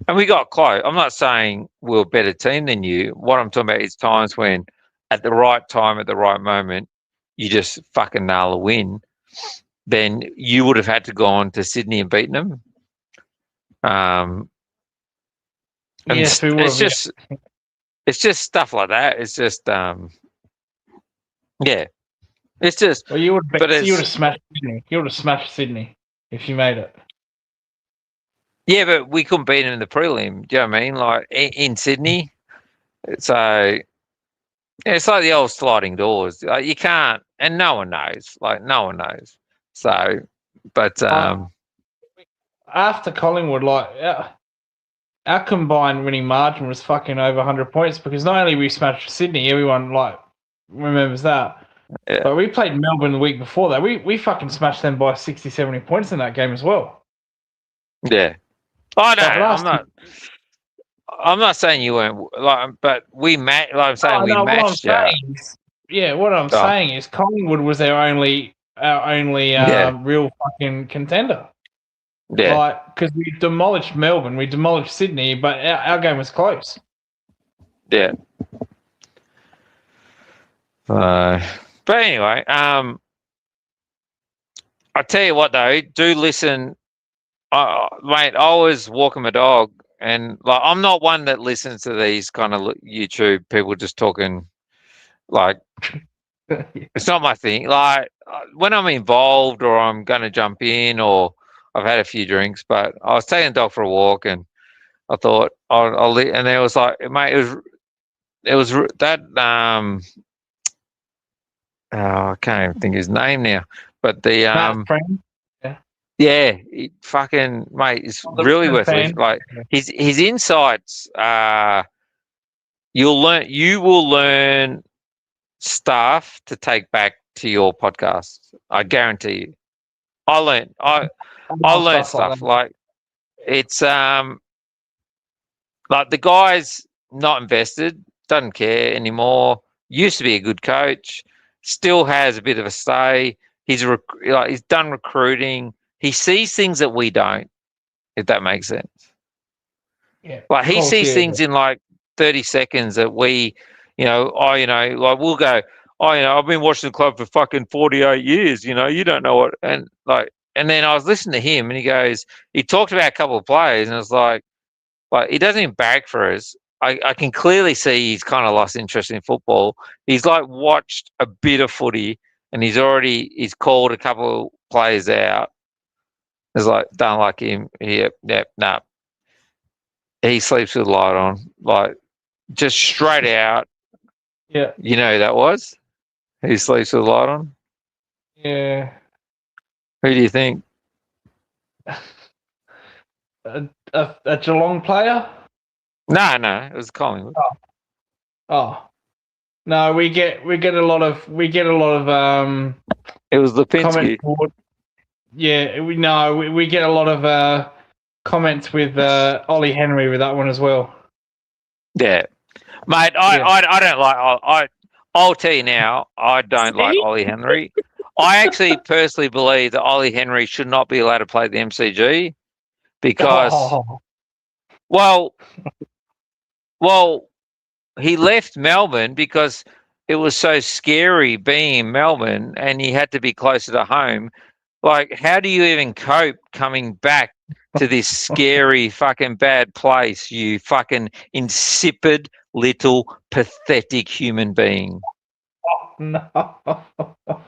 and we got close. I'm not saying we're a better team than you. What I'm talking about is times when at the right time, at the right moment, you just fucking nail a win. Then you would have had to go on to Sydney and beaten them. And Yes, we would. It's just stuff like that. It's just, yeah. It's just. Well, you would have smashed Sydney. You would have smashed Sydney if you made it. Yeah, but we couldn't beat him in the prelim. Do you know what I mean? Like in Sydney. So it's like the old sliding doors. Like, you can't, and no one knows. Like no one knows. So, but after Collingwood, like our combined winning margin was fucking over 100 points because not only we smashed Sydney, everyone like remembers that. Yeah. But we played Melbourne the week before that. We fucking smashed them by 60, 70 points in that game as well. Yeah. I know. I'm not saying you weren't like, but we matched. Like I'm saying, we matched. What I'm saying is Collingwood was our only real fucking contender. Yeah. Like because we demolished Melbourne, we demolished Sydney, but our game was close. Yeah. But anyway, I tell you what though, do listen. Mate, I was walking my dog, and like I'm not one that listens to these kind of YouTube people just talking. Like, it's not my thing. Like when I'm involved, or I'm going to jump in, or I've had a few drinks. But I was taking the dog for a walk, and I thought I'll and there was like, mate, it was that I can't even think of his name now, but the yeah, fucking mate, it's really worth listening. Like his insights. You will learn stuff to take back to your podcast. I guarantee you. I learned stuff like it's like the guy's not invested, doesn't care anymore. Used to be a good coach, still has a bit of a say. He's done recruiting. He sees things that we don't, if that makes sense. Yeah. Like he sees things in like 30 seconds that we, like we'll go, I've been watching the club for fucking 48 years, you don't know what, and then I was listening to him and he talked about a couple of players and it's like he doesn't even bag for us. I can clearly see he's kind of lost interest in football. He's like watched a bit of footy and he's called a couple of players out. It's like, don't like him. Nah. He sleeps with the light on, like just straight out. Yeah. You know who that was? He sleeps with the light on? Yeah. Who do you think? A Geelong player? No, it was Collingwood. Oh. No, we get a lot of it was Lipinski. Yeah, we get a lot of comments with Ollie Henry with that one as well. Yeah, mate. I don't like. I'll tell you now. I don't like Ollie Henry. I actually personally believe that Ollie Henry should not be allowed to play the MCG because, well, he left Melbourne because it was so scary being in Melbourne, and he had to be closer to home. Like, how do you even cope coming back to this scary fucking bad place, you fucking insipid little pathetic human being? No.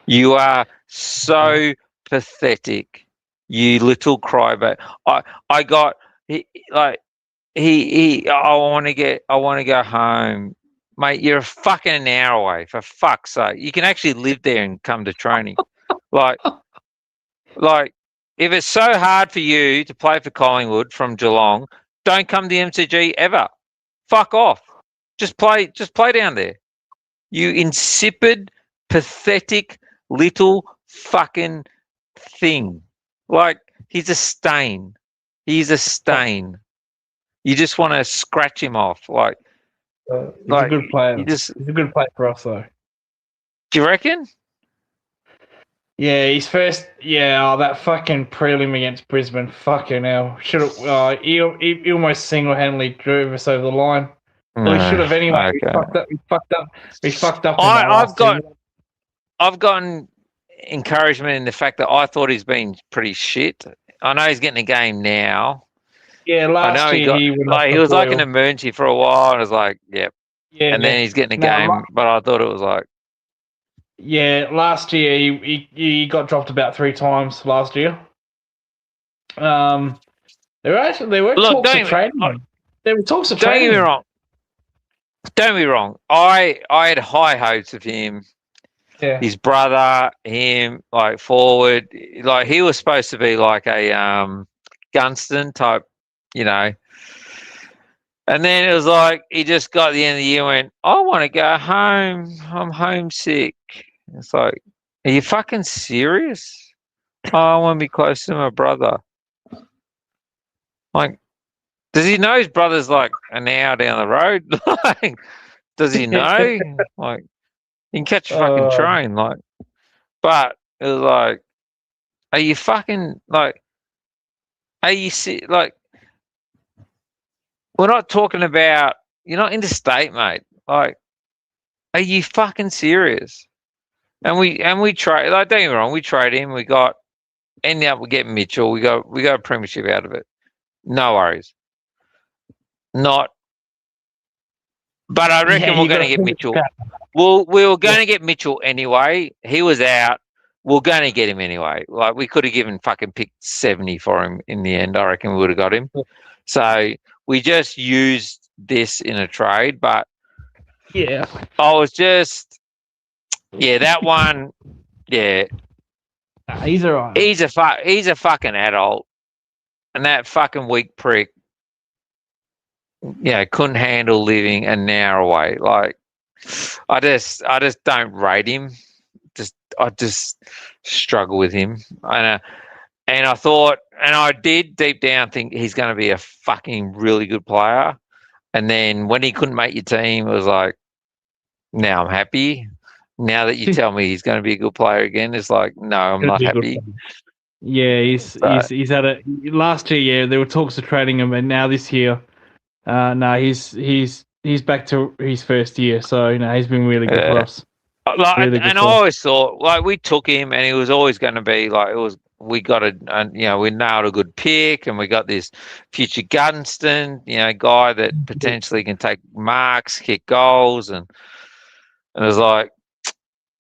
You are so pathetic, you little crybaby. I want to go home. Mate, you're fucking an hour away, for fuck's sake. You can actually live there and come to training. Like if it's so hard for you to play for Collingwood from Geelong, don't come to the MCG ever. Fuck off. Just play down there. You insipid, pathetic little fucking thing. Like, he's a stain. He's a stain. You just want to scratch him off. Like, he's a good player. He's a good player for us, though. Do you reckon? Yeah, his first. Yeah, that fucking prelim against Brisbane. Fucking hell. Should have. He almost single-handedly drove us over the line. Well, he should have anyway. Okay. We fucked up. I've gotten encouragement in the fact that I thought he's been pretty shit. I know he's getting a game now. Yeah, last year he was like an emergency for a while, and I was like, yep. Yeah, and then he's getting a game, but I thought it was like. Yeah, last year he got dropped about 3 times last year. There were talks of trading him. There were talks of trading him. Don't get me wrong. I had high hopes of him. Yeah. His brother, him, like forward, like he was supposed to be like a Gunston type, you know. And then it was like he just got to the end of the year and went, I want to go home. I'm homesick. It's like, are you fucking serious? Oh, I want to be close to my brother. Like, does he know his brother's like an hour down the road? Like, does he know? Like, you can catch a fucking train. Like, but it was like, are you fucking like, like, we're not talking about, you're not interstate, mate. Like, are you fucking serious? And we trade, like, don't get me wrong, we trade him. We ended up with getting Mitchell. We got a premiership out of it. No worries. But I reckon we're going to get Mitchell. Well, we were going to get Mitchell anyway. He was out. We're going to get him anyway. Like, we could have given fucking pick 70 for him in the end. I reckon we would have got him. So we just used this in a trade. But yeah, I was just, that one. Yeah, he's alright. He's a fucking adult, and that fucking weak prick. Yeah, couldn't handle living an hour away. Like, I just don't rate him. I just struggle with him. And I thought, and I did deep down think he's going to be a fucking really good player. And then when he couldn't make your team, it was like, now I'm happy. Now that you tell me he's going to be a good player again, it's like, no, I'm not happy. Yeah, he's had a last year. Yeah, there were talks of trading him, and now this year. No, he's back to his first year, so he's been really good for us. Like, really and I always thought, like, we took him, and he was always going to be like, we got we nailed a good pick, and we got this future Gunston, guy that potentially can take marks, kick goals, and it was like,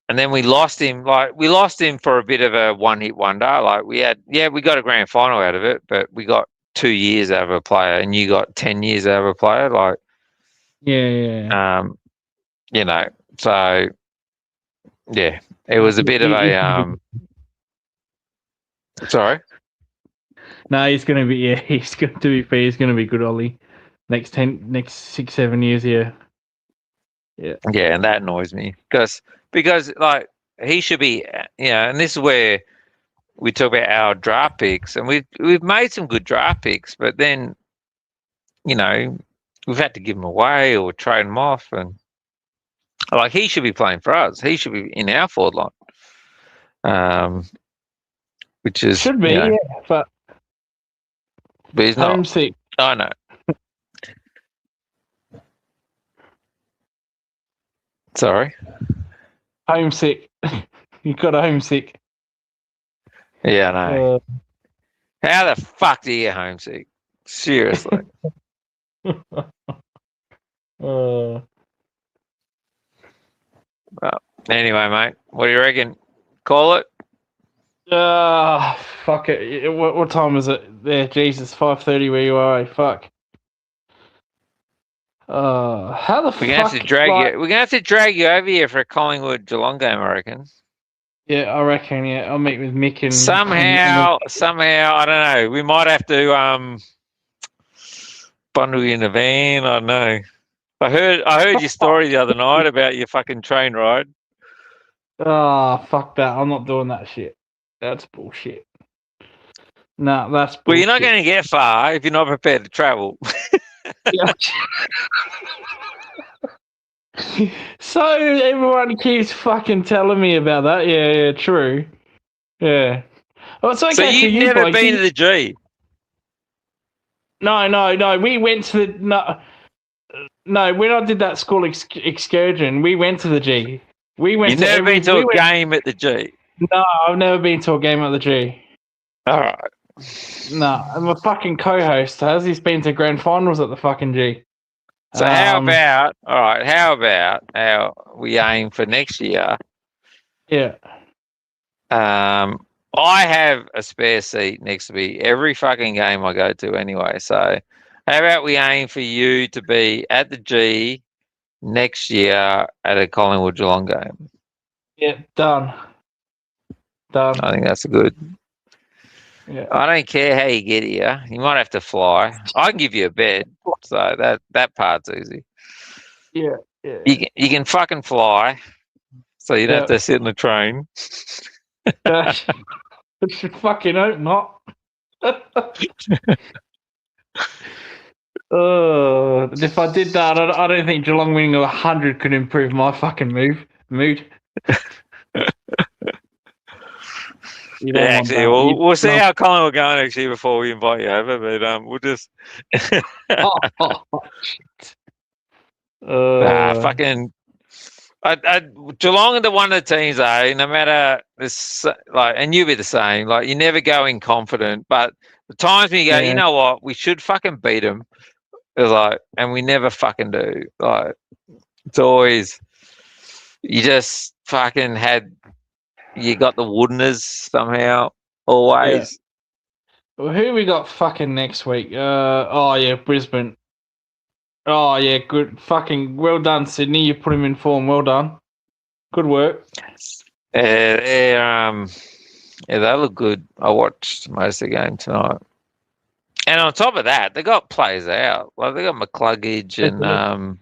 and then we lost him. Like, we lost him for a bit of a one-hit wonder. Like, we got a grand final out of it, but we got 2 years out of a player, and you got 10 years out of a player. Like, so yeah, it was a bit of a sorry. No, he's going to be he's going to be good, Ollie. Next 6-7 years, yeah. And that annoys me because like, he should be, and this is where we talk about our draft picks, and we've made some good draft picks, but then, we've had to give them away or trade them off, and like, he should be playing for us. He should be in our forward line, which is should be, but he's not. Homesick. I know. Sorry. Homesick. You got a homesick. Yeah, I know. How the fuck do you get homesick? Seriously. Well, anyway, mate, what do you reckon? Call it? Fuck it. What time is it? There, Jesus, 5:30 where you are. Fuck. How the fuck? We're gonna have to drag you over here for a Collingwood Geelong game, I reckon. Yeah, I reckon. Yeah, I'll meet with Mick and somehow, I don't know. We might have to bundle you in a van. I don't know. I heard your story the other night about your fucking train ride. Oh, fuck that! I'm not doing that shit. That's bullshit. No, that's bullshit. Well, you're not going to get far if you're not prepared to travel. So everyone keeps fucking telling me about that. Yeah, true. Yeah. Well, it's okay. So you've never been to the G? No. We went to the no. When I did that school excursion, we went to the G. You've never been to a game at the G? No, I've never been to a game at the G. All right. No, I'm a fucking co-host. He's been to grand finals at the fucking G. So how about how we aim for next year? Yeah. I have a spare seat next to me every fucking game I go to anyway. So how about we aim for you to be at the G next year at a Collingwood Geelong game? Yeah, done. I think that's good. Yeah. I don't care how you get here. You might have to fly. I can give you a bed, so that part's easy. Yeah. You can fucking fly, so you don't have to sit in the train. Fucking hope not. If I did that, I don't think Geelong winning 100 could improve my fucking mood. Yeah, actually, we'll see how Collingwood are going actually before we invite you over, but we'll just fucking. Geelong are one of the teams, though. No matter this, and you'll be the same. Like, you never go in confident, but the times when you go, you know what, we should fucking beat them. It's and we never fucking do. It's always you just fucking had. You got the Woodners somehow, always. Yeah. Well, who we got fucking next week? Brisbane. Oh, yeah, good. Fucking well done, Sydney. You put him in form. Well done. Good work. They look good. I watched most of the game tonight. And on top of that, they got players out. They got McCluggage and...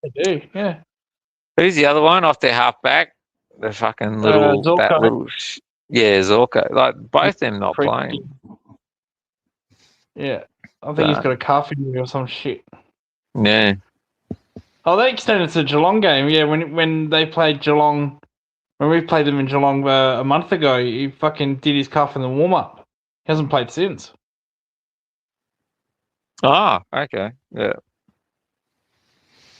They do, yeah. Who's the other one off their halfback? The fucking little, Zorko. Zorko. Both them not playing. Yeah, I think he's got a calf injury or some shit. Yeah. Oh, they extended to the Geelong game. Yeah, when they played Geelong, when we played them in Geelong a month ago, he fucking did his calf in the warm up. He hasn't played since. Ah, okay, yeah.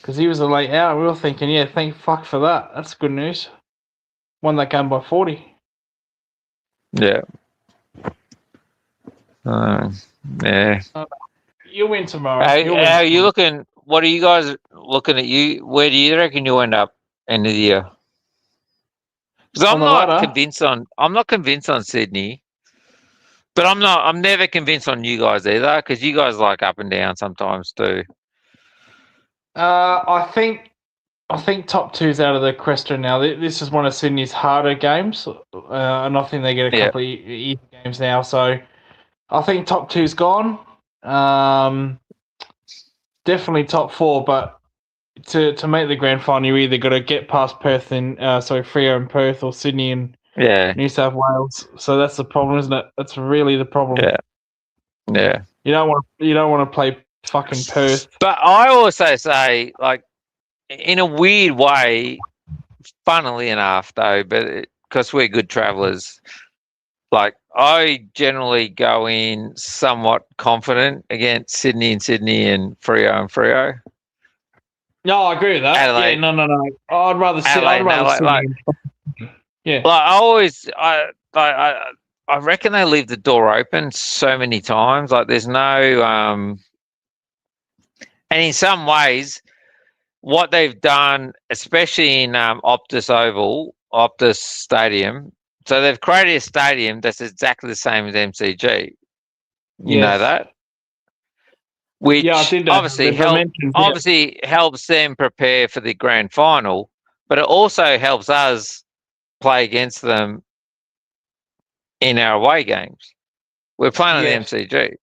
Because he was a late out. We were thinking, yeah, thank fuck for that. That's good news. Won that game by 40. Yeah. Yeah. You'll win tomorrow. How are you looking? What are you guys looking at? Where do you reckon you'll end up end of the year? Because I'm not convinced on Sydney, but I'm never convinced on you guys either. Because you guys like up and down sometimes too. I think top two's out of the question now. This is one of Sydney's harder games, and I think they get a couple of easy games now. So I think top two's gone. Definitely top four, but to make the grand final, you either got to get past Perth and Freo and Perth, or Sydney and New South Wales. So that's the problem, isn't it? That's really the problem. Yeah. You don't want to play fucking Perth. But I also say, in a weird way, funnily enough, though, but because we're good travellers, I generally go in somewhat confident against Sydney and Freo. No, I agree with that. Adelaide. Yeah, no. I'd rather Sydney. Yeah. I reckon they leave the door open so many times. There's no, and in some ways, what they've done, especially in Optus Stadium, so they've created a stadium that's exactly the same as MCG. You know that? Which obviously helps them prepare for the grand final, but it also helps us play against them in our away games. We're playing on Yes. the MCG.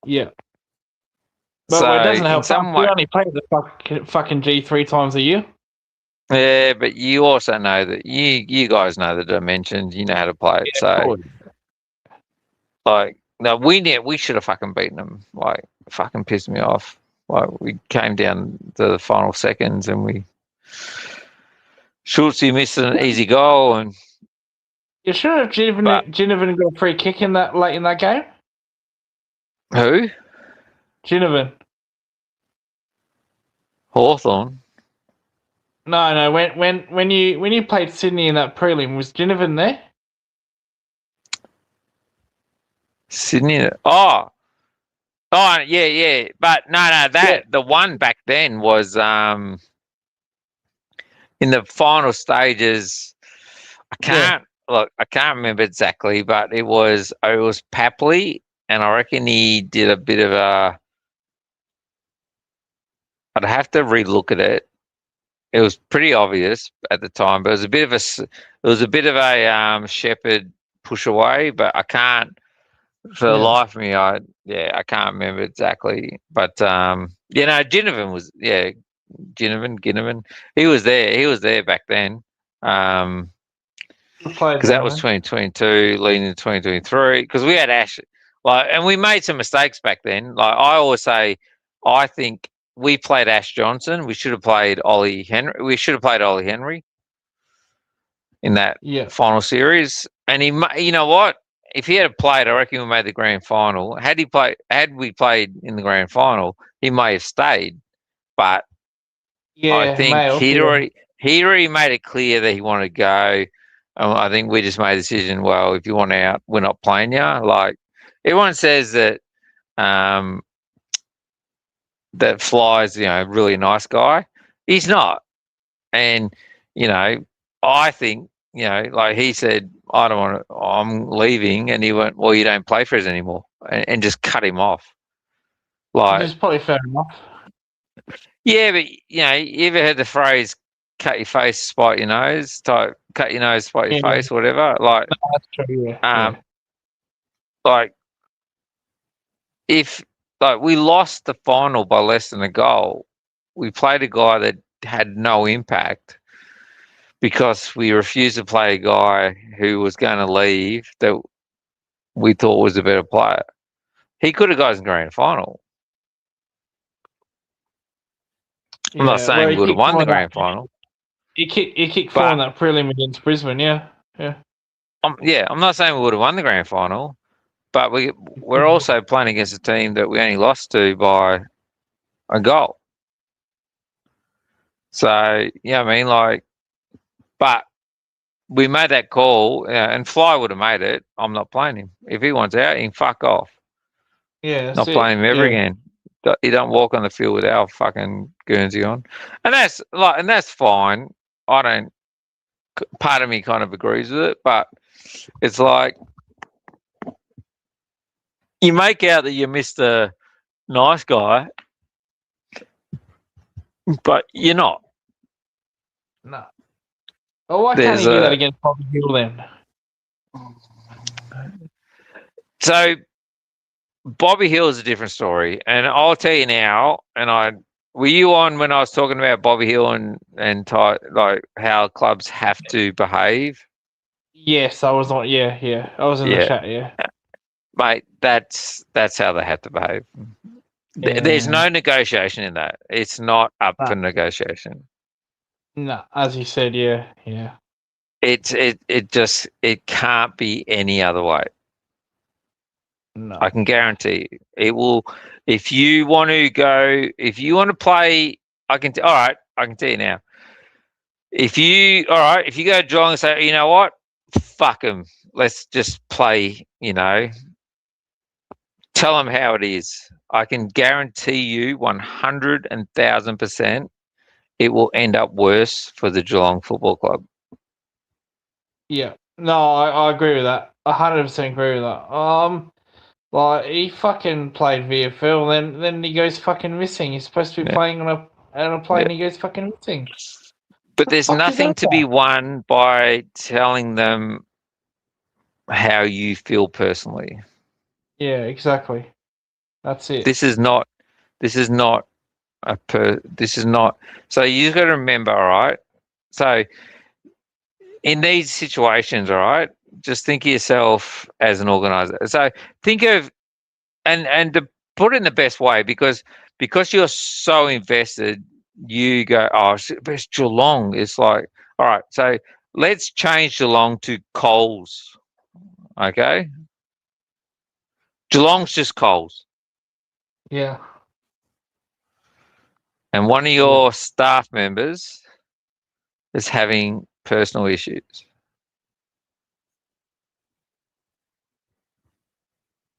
Yeah. But So it doesn't help. in some We way, only play the fucking G 3 times a year. yeah, but you also know that you guys know the dimensions. You know how to play it. So, like, no, we should have fucking beaten them. Like, fucking pissed me off. Like, we came down to the final seconds and we Schultzy missed an easy goal, and You sure if Ginnivan got a free kick in that late in that game? who? Ginnivan. Hawthorn. No. When you played Sydney in that prelim, was Ginnivan there? Sydney. Oh, yeah. But no. The one back then was in the final stages. I can't remember exactly, but it was Papley, and I reckon he did a bit of a. I'd have to relook at it. It was pretty obvious at the time, but it was a bit of a Shepherd push away, but I can't for the life of me. I can't remember exactly, but Ginnivan was Ginnivan. He was there back then. Because that was 2022 leading into 2023. Because we had Ash, and we made some mistakes back then. Like I always say, I think we played Ash Johnson. We should have played Ollie Henry. We should have played Ollie Henry in that final series. And you know what? If he had played, I reckon we made the grand final. Had we played in the grand final, he may have stayed. But I think he'd already made it clear that he wanted to go. I think we just made a decision. Well, if you want out, we're not playing you. Like everyone says that that Fly's, really nice guy. He's not, and I think like he said, I don't want to. I'm leaving, and he went, well, you don't play for us anymore, and just cut him off. Like it's probably fair enough. Yeah, but you ever heard the phrase "cut your face, spite your nose"? Type, cut your nose, spite your face, whatever. Like, no, that's true. Yeah. Like if we lost the final by less than a goal, we played a guy that had no impact because we refused to play a guy who was going to leave that we thought was a better player. He could have got us in grand final. I'm not saying we would have won the grand final. He kicked four in that prelim against Brisbane, yeah. I'm not saying we would have won the grand final, but we're also playing against a team that we only lost to by a goal. So, but we made that call, and Fly would have made it. I'm not playing him. If he wants out, he can fuck off. Yeah, not playing him ever again. He don't walk on the field with our fucking Guernsey on, and that's fine. I don't. Part of me kind of agrees with it, but it's like you make out that you're Mr. Nice Guy, but you're not. No. Oh, why can't he do that against Bobby Hill then? So Bobby Hill is a different story, and I'll tell you now. And were you on when I was talking about Bobby Hill and like how clubs have to behave? Yes, I was on. Yeah, I was in the chat. Yeah, mate, that's how they have to behave. Yeah. There's no negotiation in that. It's not up for negotiation. No, as you said, yeah. It can't be any other way. No. I can guarantee you. It will. If you want to play, I can tell you now. If you go to Geelong and say, you know what, fuck them, let's just play. Tell them how it is. I can guarantee you 100,000% it will end up worse for the Geelong Football Club. Yeah, no, I agree with that. 100% agree with that. Like he fucking played VFL, then he goes fucking missing. He's supposed to be playing on a plane, and he goes fucking missing. But there's nothing to be won by telling them how you feel personally. Yeah, exactly. That's it. This is not so you've got to remember, all right? So in these situations, all right, just think of yourself as an organizer. So think of and to put it in the best way, because you're so invested, you go, oh, it's Geelong. It's like, all right, so let's change Geelong to Coles. Okay? Geelong's just Coles. Yeah. And one of your staff members is having personal issues.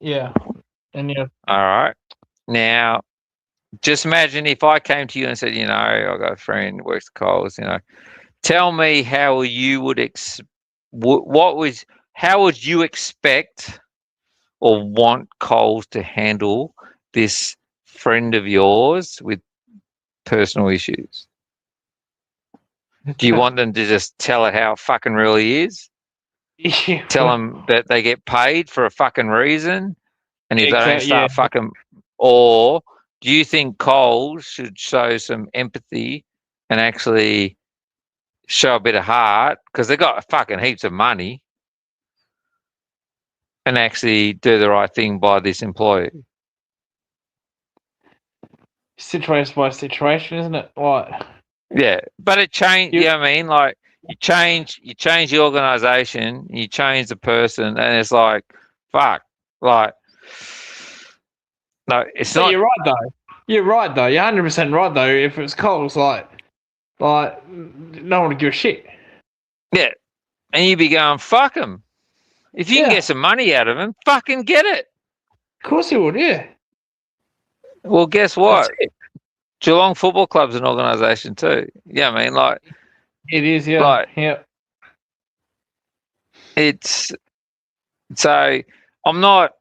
Yeah. And yeah. All right. Now, just imagine if I came to you and said, I've got a friend who works at Coles, tell me how you would how would you expect or want Coles to handle this friend of yours with personal issues? Do you want them to just tell it how it fucking really is? Yeah. Tell them that they get paid for a fucking reason, and if they don't start fucking, or do you think Coles should show some empathy and actually show a bit of heart, because they got fucking heaps of money, and actually do the right thing by this employee? Situation by situation, isn't it? Like, yeah, but it changed. You know what I mean? Like you change the organization, you change the person, and it's like, fuck, like, no, it's not. You're right though. You're right though. You're 100% right though. If it's Coles, like, no one would give a shit. Yeah, and you'd be going, fuck them. If you can get some money out of them, fucking get it. Of course you would, yeah. Well, guess what? Geelong Football Club's an organisation too. Yeah, I mean, like, it is. Yeah, like, yeah. It's so. I'm not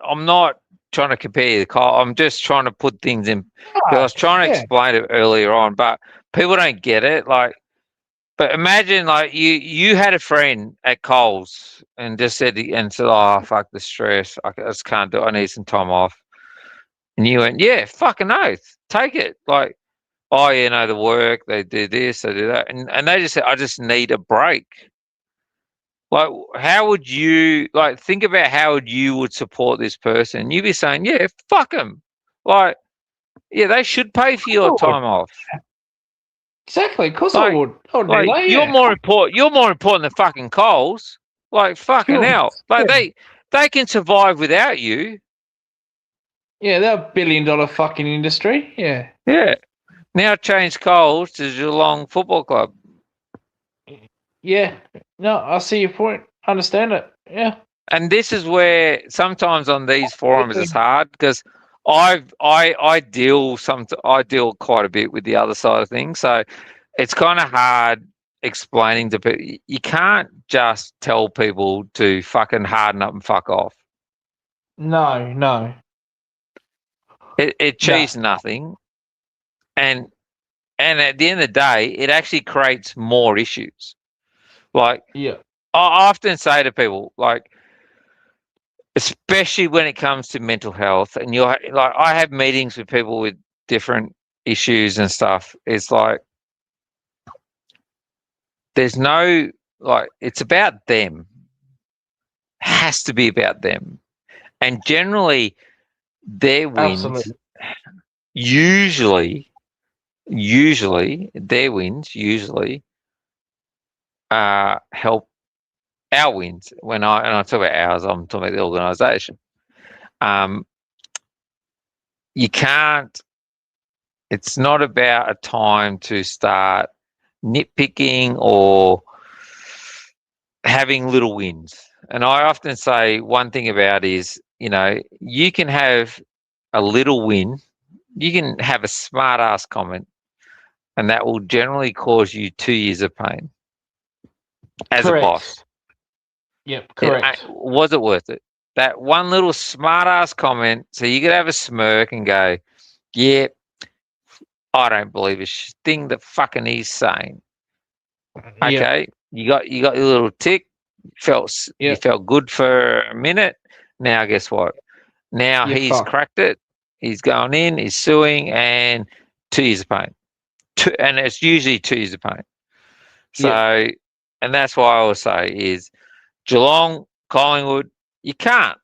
trying to compare the Coles. I'm just trying to put things in. I was trying to explain it earlier on, but people don't get it. Like, but imagine like you had a friend at Coles and just said, oh, fuck the stress. I just can't do it. I need some time off. And you went, yeah, fucking oath. Take it. Like, oh, the work, they do this, they do that. And they just said, I just need a break. Like, how would you, think about how you would support this person? You'd be saying, yeah, fuck them. Like, yeah, they should pay for your time off. Exactly. Of course I would. You're more important than fucking Coles. Like, fucking hell. Like, they can survive without you. Yeah, they're a $1 billion fucking industry. Yeah. Yeah. Now change Coles to Geelong Football Club. Yeah. No, I see your point. I understand it. Yeah. And this is where sometimes on these forums it's hard, because I deal quite a bit with the other side of things. So it's kind of hard explaining to people. You can't just tell people to fucking harden up and fuck off. No. It achieves nothing. And at the end of the day, it actually creates more issues. Like, yeah, I often say to people, like, especially when it comes to mental health, and I have meetings with people with different issues and stuff. It's like, there's no, it's about them. It has to be about them. And generally, their wins, usually their wins help our wins. When I talk about ours, I'm talking about the organisation. You can't. It's not about a time to start nitpicking or having little wins. And I often say one thing about is, you can have a little win. You can have a smart ass comment, and that will generally cause you 2 years of pain as a boss. Yep, correct. Was it worth it? That one little smart ass comment, so you could have a smirk and go, yeah, I don't believe a thing that fucking he's saying. Okay, you got your little tick. You felt good for a minute. Now, guess what? Now You're he's fucked. cracked it. He's going in. He's suing, and 2 years of pain. And it's usually 2 years of pain. So, and that's why I always say is Geelong, Collingwood, you can't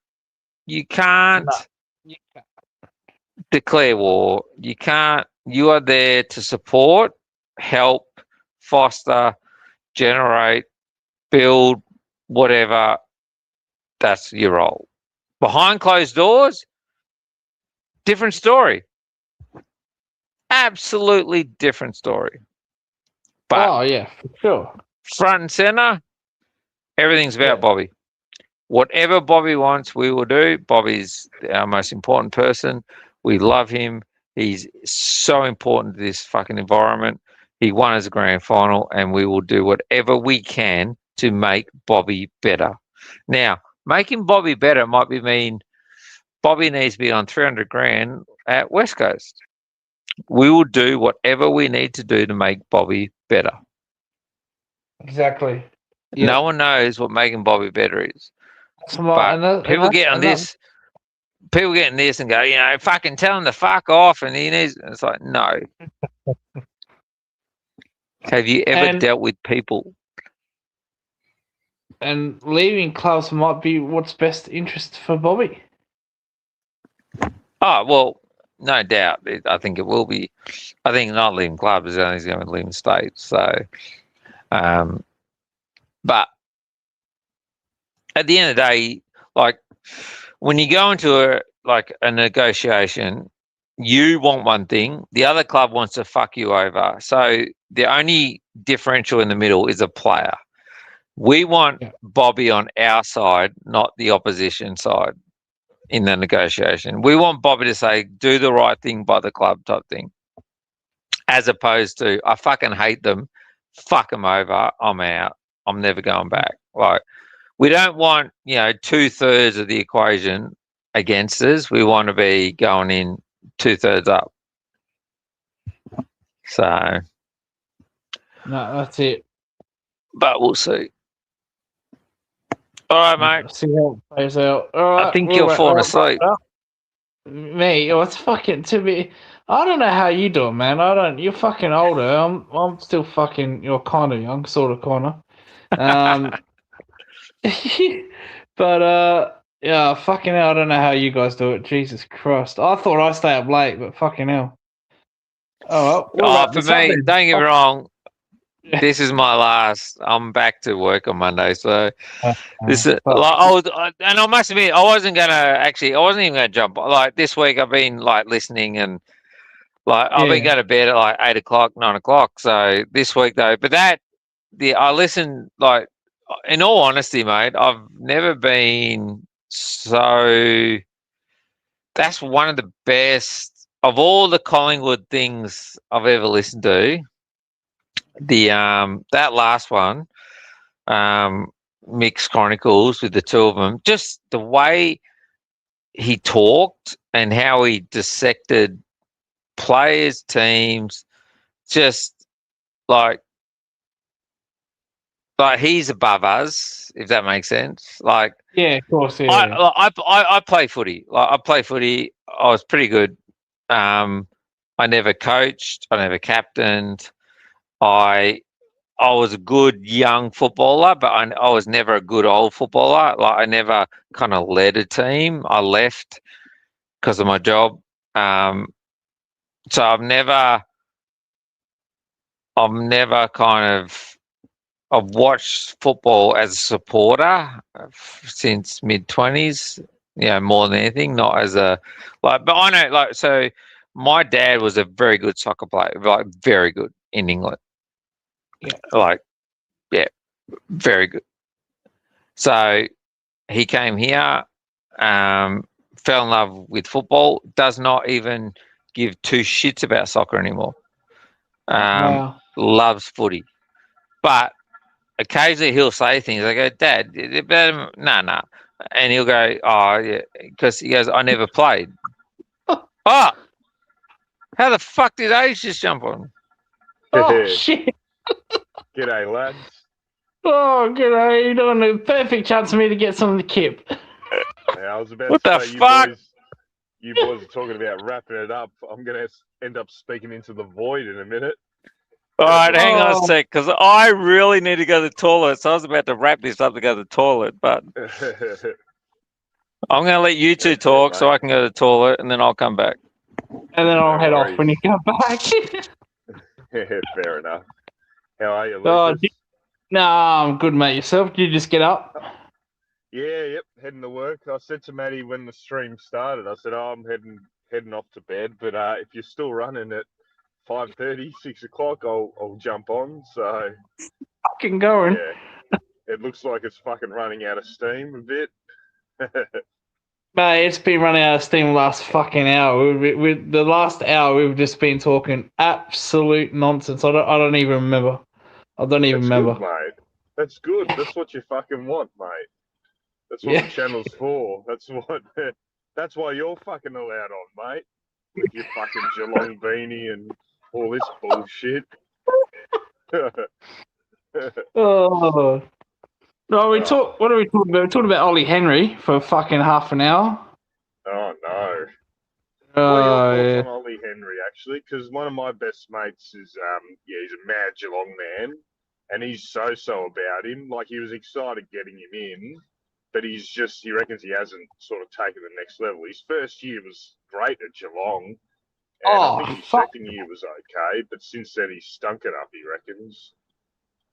declare war. You can't. You are there to support, help, foster, generate, build, whatever. That's your role. Behind closed doors, different story. Absolutely different story. But Oh yeah, for sure. front and center, everything's about Bobby. Whatever Bobby wants, we will do. Bobby's our most important person. We love him. He's so important to this fucking environment. He won as a grand final, and we will do whatever we can to make Bobby better. Now, making Bobby better might mean Bobby needs to be on 300 grand at West Coast. We will do whatever we need to do to make Bobby better. Exactly. No one knows what making Bobby better is. People get on this and go, fucking tell him to fuck off, and he needs. It's like, no. Have you ever dealt with people? And leaving clubs might be what's best interest for Bobby. Oh well, no doubt. I think it will be. I think not leaving clubs is only going to leave states. So, but at the end of the day, like when you go into a negotiation, you want one thing, the other club wants to fuck you over. So the only differential in the middle is a player. We want Bobby on our side, not the opposition side in the negotiation. We want Bobby to say, do the right thing by the club type thing, as opposed to, I fucking hate them, fuck them over, I'm out, I'm never going back. Like, we don't want, 2/3 of the equation against us. We want to be going in 2/3 up. So. No, that's it. But we'll see. All right, mate. See how it plays out. All right. I think you're falling asleep. Me? Oh, it's fucking to me. I don't know how you do it, man. You're fucking older. I'm still fucking. You're kind of young, sort of, kind of. But yeah, fucking hell. I don't know how you guys do it. Jesus Christ. I thought I'd stay up late, but fucking hell. Oh, well, for me, don't get me wrong. This is my last. I'm back to work on Monday, so this is and I must admit, I wasn't even gonna jump. Like this week, I've been listening and I've been going to bed at 8 o'clock, 9 o'clock. So this week though, but I listen in all honesty, mate, I've never been so. That's one of the best of all the Collingwood things I've ever listened to. That last one, Mixed Chronicles with the two of them, just the way he talked and how he dissected players, teams, just like he's above us, if that makes sense. Yeah, of course. Yeah. I play footy. I play footy. I was pretty good. I never coached. I never captained. I was a good young footballer, but I was never a good old footballer. I never kind of led a team. I left because of my job. So I've never I've watched football as a supporter since mid-20s, more than anything, not as a but I know so my dad was a very good soccer player, very good in England. Very good. So he came here, fell in love with football, does not even give two shits about soccer anymore. Wow. Loves footy. But occasionally he'll say things. I go, Dad, no. And he'll go, oh, yeah, because he goes, I never played. Oh, how the fuck did Age just jump on? Oh, shit. G'day, lads. Oh, good. You're doing a perfect chance for me to get some of the kip. Yeah, I was about What to the say, fuck? you boys are talking about wrapping it up. I'm going to end up speaking into the void in a minute. All right, hang on a Oh. sec, because I really need to go to the toilet. So I was about to wrap this up to go to the toilet, but I'm going to let you two talk so I can go to the toilet, and then I'll come back. And then I'll No head off worries. when you come back. Fair enough. How are you, Oh, Lucas? Nah, I'm good, mate. Yourself? Did you just get up? Yep, heading to work. I said to Maddie when the stream started, I said, I'm heading off to bed, but if you're still running at 5:30, 6 o'clock, I'll jump on. So Fucking going. yeah, it looks like it's fucking running out of steam a bit. Mate, it's been running out of steam the last fucking hour. The last hour, we've just been talking absolute nonsense. I don't even remember. I don't even remember. Good, mate. That's good. That's what you fucking want, mate. That's what the channel's for. That's why you're fucking allowed on, mate. With your fucking Geelong beanie and all this bullshit. Oh. No, what are we talking about? We're talking about Ollie Henry for fucking half an hour. Oh, no. What are your Yeah. thoughts on Ollie Henry, actually? Because one of my best mates is, he's a mad Geelong man, and he's so about him. Like, he was excited getting him in, but he reckons he hasn't sort of taken the next level. His first year was great at Geelong, and I think his second year was okay, but since then he's stunk it up, he reckons.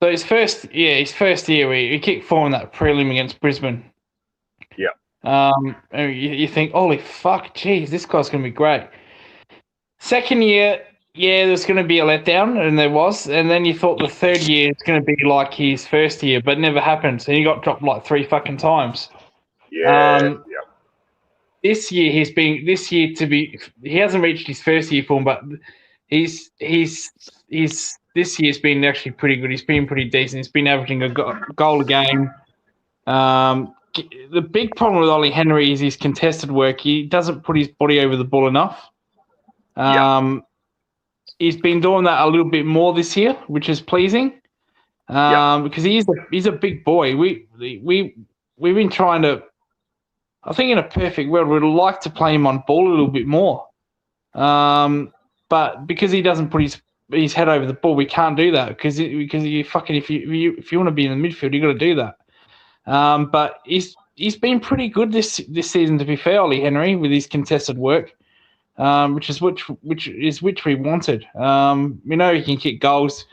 So his first year, he kicked 4 in that prelim against Brisbane. Yeah. And you think, holy fuck, geez, this guy's going to be great. Second year, there's going to be a letdown, and there was. And then you thought the third year it's going to be like his first year, but it never happened. And he got dropped like 3 fucking times. Yeah. This year he hasn't reached his first year form, but this year's been actually pretty good. He's been pretty decent. He's been averaging a goal a game. The big problem with Ollie Henry is his contested work. He doesn't put his body over the ball enough. He's been doing that a little bit more this year, which is pleasing. Because he's a big boy. We've been trying to. I think in a perfect world, we'd like to play him on ball a little bit more. But because he doesn't put his head over the ball, we can't do that because you fucking if you want to be in the midfield, you got to do that. But he's been pretty good this season, to be fair, Ollie Henry, with his contested work, which we wanted. We know he can kick goals.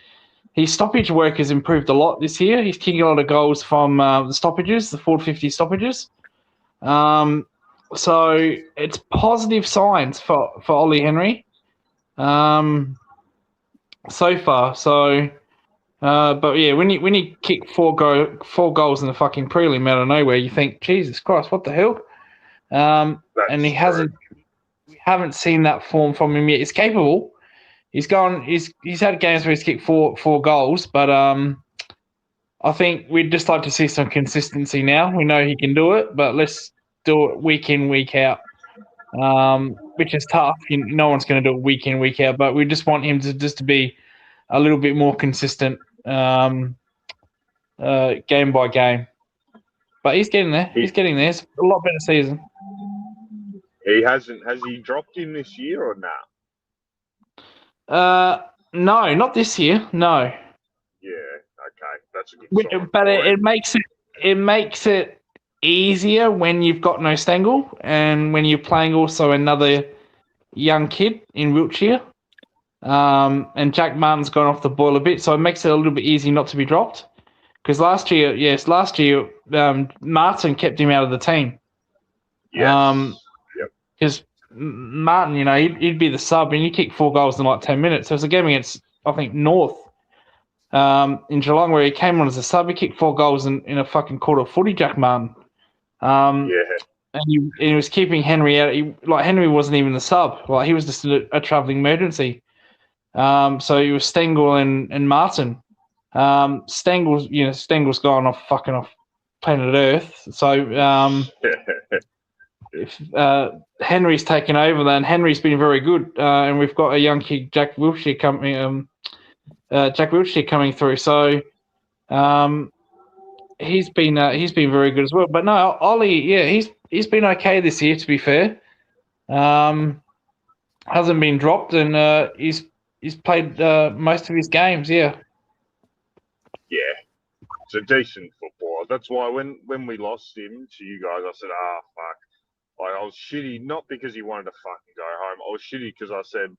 His stoppage work has improved a lot this year. He's kicking a lot of goals from the stoppages, the 450 stoppages. So it's positive signs for Ollie Henry. So far. So, but yeah, when you kick 4 goals in the fucking prelim out of nowhere, you think, Jesus Christ, what the hell? And we haven't seen that form from him yet. He's capable. He's had games where he's kicked four goals, but I think we'd just like to see some consistency now. We know he can do it, but let's do it week in, week out. Which is tough. No one's going to do it week in, week out, but we just want him to be a little bit more consistent game by game. But he's getting there. He's getting there. It's a lot better season. Has he dropped him this year or not? No, not this year. No. Yeah. Okay, that's a good sign. But it makes it easier when you've got no Stengel and when you're playing also another young kid in Wiltshire. And Jack Martin's gone off the boil a bit, so it makes it a little bit easy not to be dropped. Because last year, Martin kept him out of the team. Yes. Because Martin, he'd be the sub, and he kicked 4 goals in like 10 minutes. There was a game against, I think, North in Geelong where he came on as a sub. He kicked 4 goals in a fucking quarter of footy, Jack Martin. And he was keeping Henry out. Henry wasn't even the sub. Like, he was just a travelling emergency. So he was Stengel and Martin. Stengel's gone off planet Earth. So if Henry's taken over, then Henry's been very good, and we've got a young kid, Jack Wiltshire coming through. So he's been very good as well. But no, Ollie, yeah, he's been okay this year. To be fair, hasn't been dropped, and he's played most of his games. Yeah. Yeah, it's a decent footballer. That's why when we lost him to you guys, I said, fuck. Like, I was shitty, not because he wanted to fucking go home. I was shitty because I said,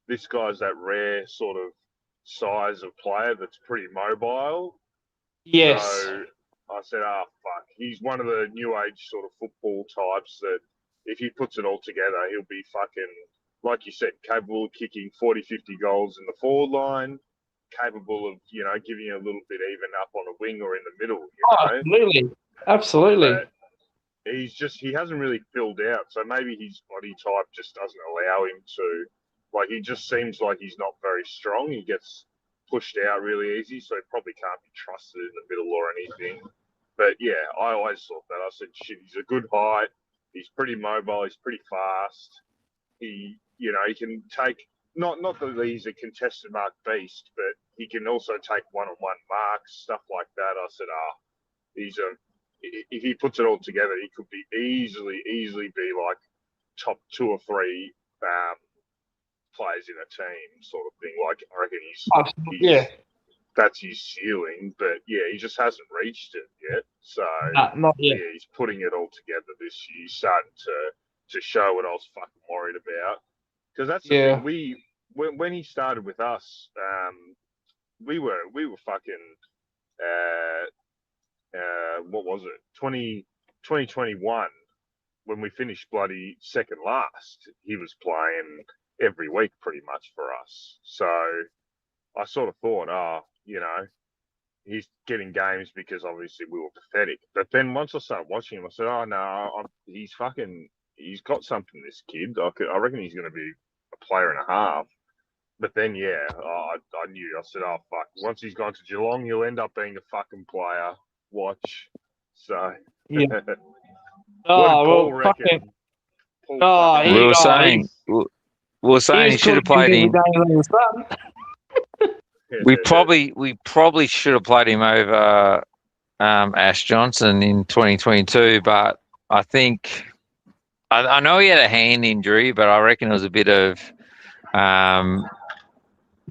this guy's that rare sort of size of player that's pretty mobile. Yes. So I said, fuck. He's one of the new age sort of football types that if he puts it all together, he'll be fucking, like you said, capable of kicking 40, 50 goals in the forward line, capable of, giving you a little bit even up on a wing or in the middle. Absolutely. But he hasn't really filled out. So maybe his body type just doesn't allow him to, like, he just seems like he's not very strong. He gets pushed out really easy, so he probably can't be trusted in the middle or anything. But yeah, I always thought that. I said, shit, he's a good height. He's pretty mobile. He's pretty fast. He can take, not that he's a contested mark beast, but he can also take one-on-one marks, stuff like that. I said, if he puts it all together, he could be easily be like top 2 or 3 players in a team, sort of thing. Like, I reckon he's that's his ceiling, but yeah, he just hasn't reached it yet. So not yet. Yeah, he's putting it all together this year. He's starting to show what I was fucking worried about. Because that's the thing. When he started with us, we were fucking what was it? 2021, when we finished bloody second last, he was playing every week pretty much for us. So I sort of thought, he's getting games because obviously we were pathetic. But then once I started watching him, I said, he's got something, this kid. I reckon he's going to be a player and a half. But then, I knew. I said, fuck. Once he's gone to Geelong, he'll end up being a fucking player. Watch. So. Yeah. Paul reckon? We were saying he should have played him. We probably should have played him over Ash Johnson in 2022, but I think I know he had a hand injury, but I reckon it was a bit of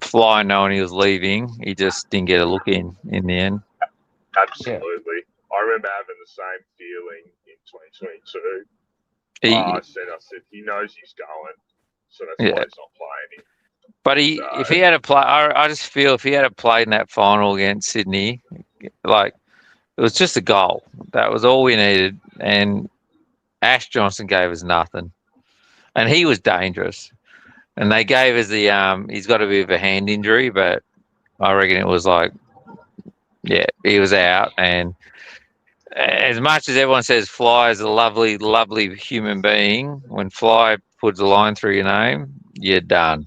Fly knowing he was leaving. He just didn't get a look in the end. Absolutely. I remember having the same feeling in 2022. I said, he knows he's going, so that's why he's not playing him. But if he had a play, I just feel if he had a play in that final against Sydney, like, it was just a goal. That was all we needed. And Ash Johnson gave us nothing. And he was dangerous. And they gave us he's got a bit of a hand injury, but I reckon it was like, he was out. And as much as everyone says Fly is a lovely, lovely human being, when Fly puts a line through your name, you're done.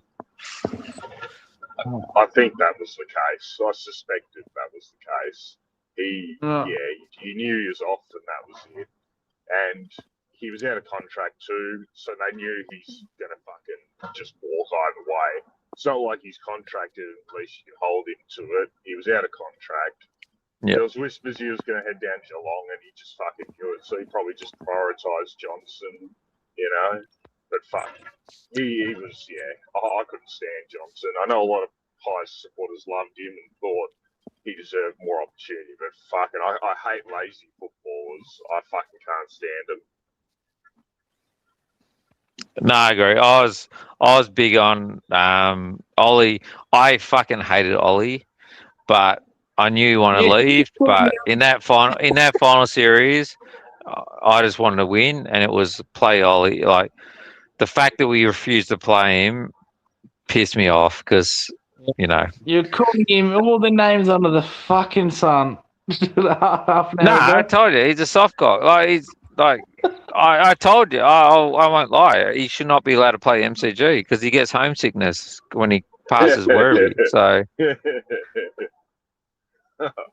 I think that was the case. I suspected that was the case. He knew he was off, and that was it. And he was out of contract too, so they knew he's gonna fucking just walk either way. It's not like he's contracted, at least you can hold him to it. He was out of contract. There was whispers he was going to head down to Geelong, and he just fucking knew it. So he probably just prioritised Johnson, But fuck, he was, I couldn't stand Johnson. I know a lot of high supporters loved him and thought he deserved more opportunity, but fucking, I hate lazy footballers. I fucking can't stand them. No, I agree. I was big on Ollie. I fucking hated Ollie, but I knew he wanted to leave. But in that final series, I just wanted to win, and it was play Ollie. Like, the fact that we refused to play him pissed me off because, You're calling him all the names under the fucking sun. I told you, he's a soft guy. Like, he's like, I told you, I won't lie. He should not be allowed to play MCG because he gets homesickness when he passes Werribee. So,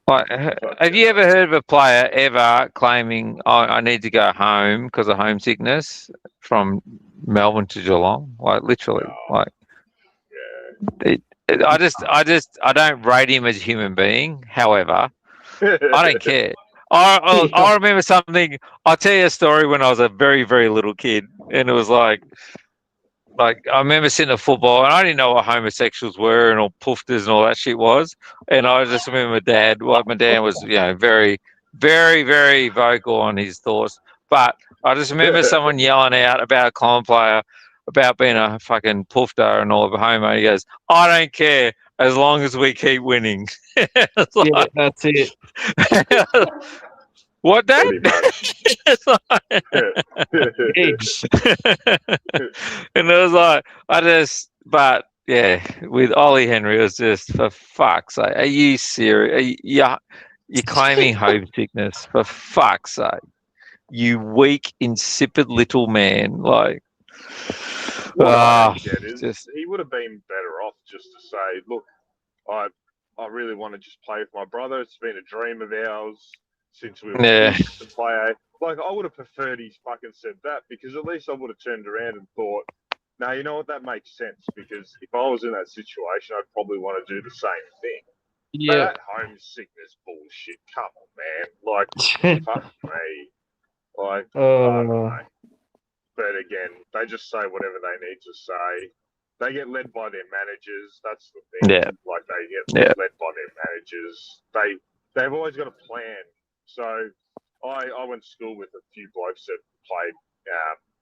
like, have you ever heard of a player ever claiming, I need to go home because of homesickness from Melbourne to Geelong? Like, literally, I don't rate him as a human being. However, I don't care. I remember something. I'll tell you a story when I was a very, very little kid, and it was like I remember sitting at football, and I didn't know what homosexuals were and all poofters and all that shit was. And I just remember my dad was, very, very, very vocal on his thoughts. But I just remember someone yelling out about a common player about being a fucking poofter and all of a homo. He goes, "I don't care as long as we keep winning." Yeah, that's it. What, Dad? And it was like, but yeah, with Ollie Henry, it was just, for fuck's sake, are you serious? You're claiming homesickness, for fuck's sake. You weak, insipid little man. Like, what I get is he would have been better off just to say, look, I really want to just play with my brother. It's been a dream of ours since we were kids to play. Like, I would have preferred he fucking said that, because at least I would have turned around and thought, no, you know what, that makes sense, because if I was in that situation, I'd probably want to do the same thing. Yeah. But that homesickness bullshit, come on, man. Like, fuck me. Like, I don't know. But again, they just say whatever they need to say. They get led by their managers. That's the thing. Yeah. Like, they get led by their managers. They've always got a plan. So I went to school with a few blokes that played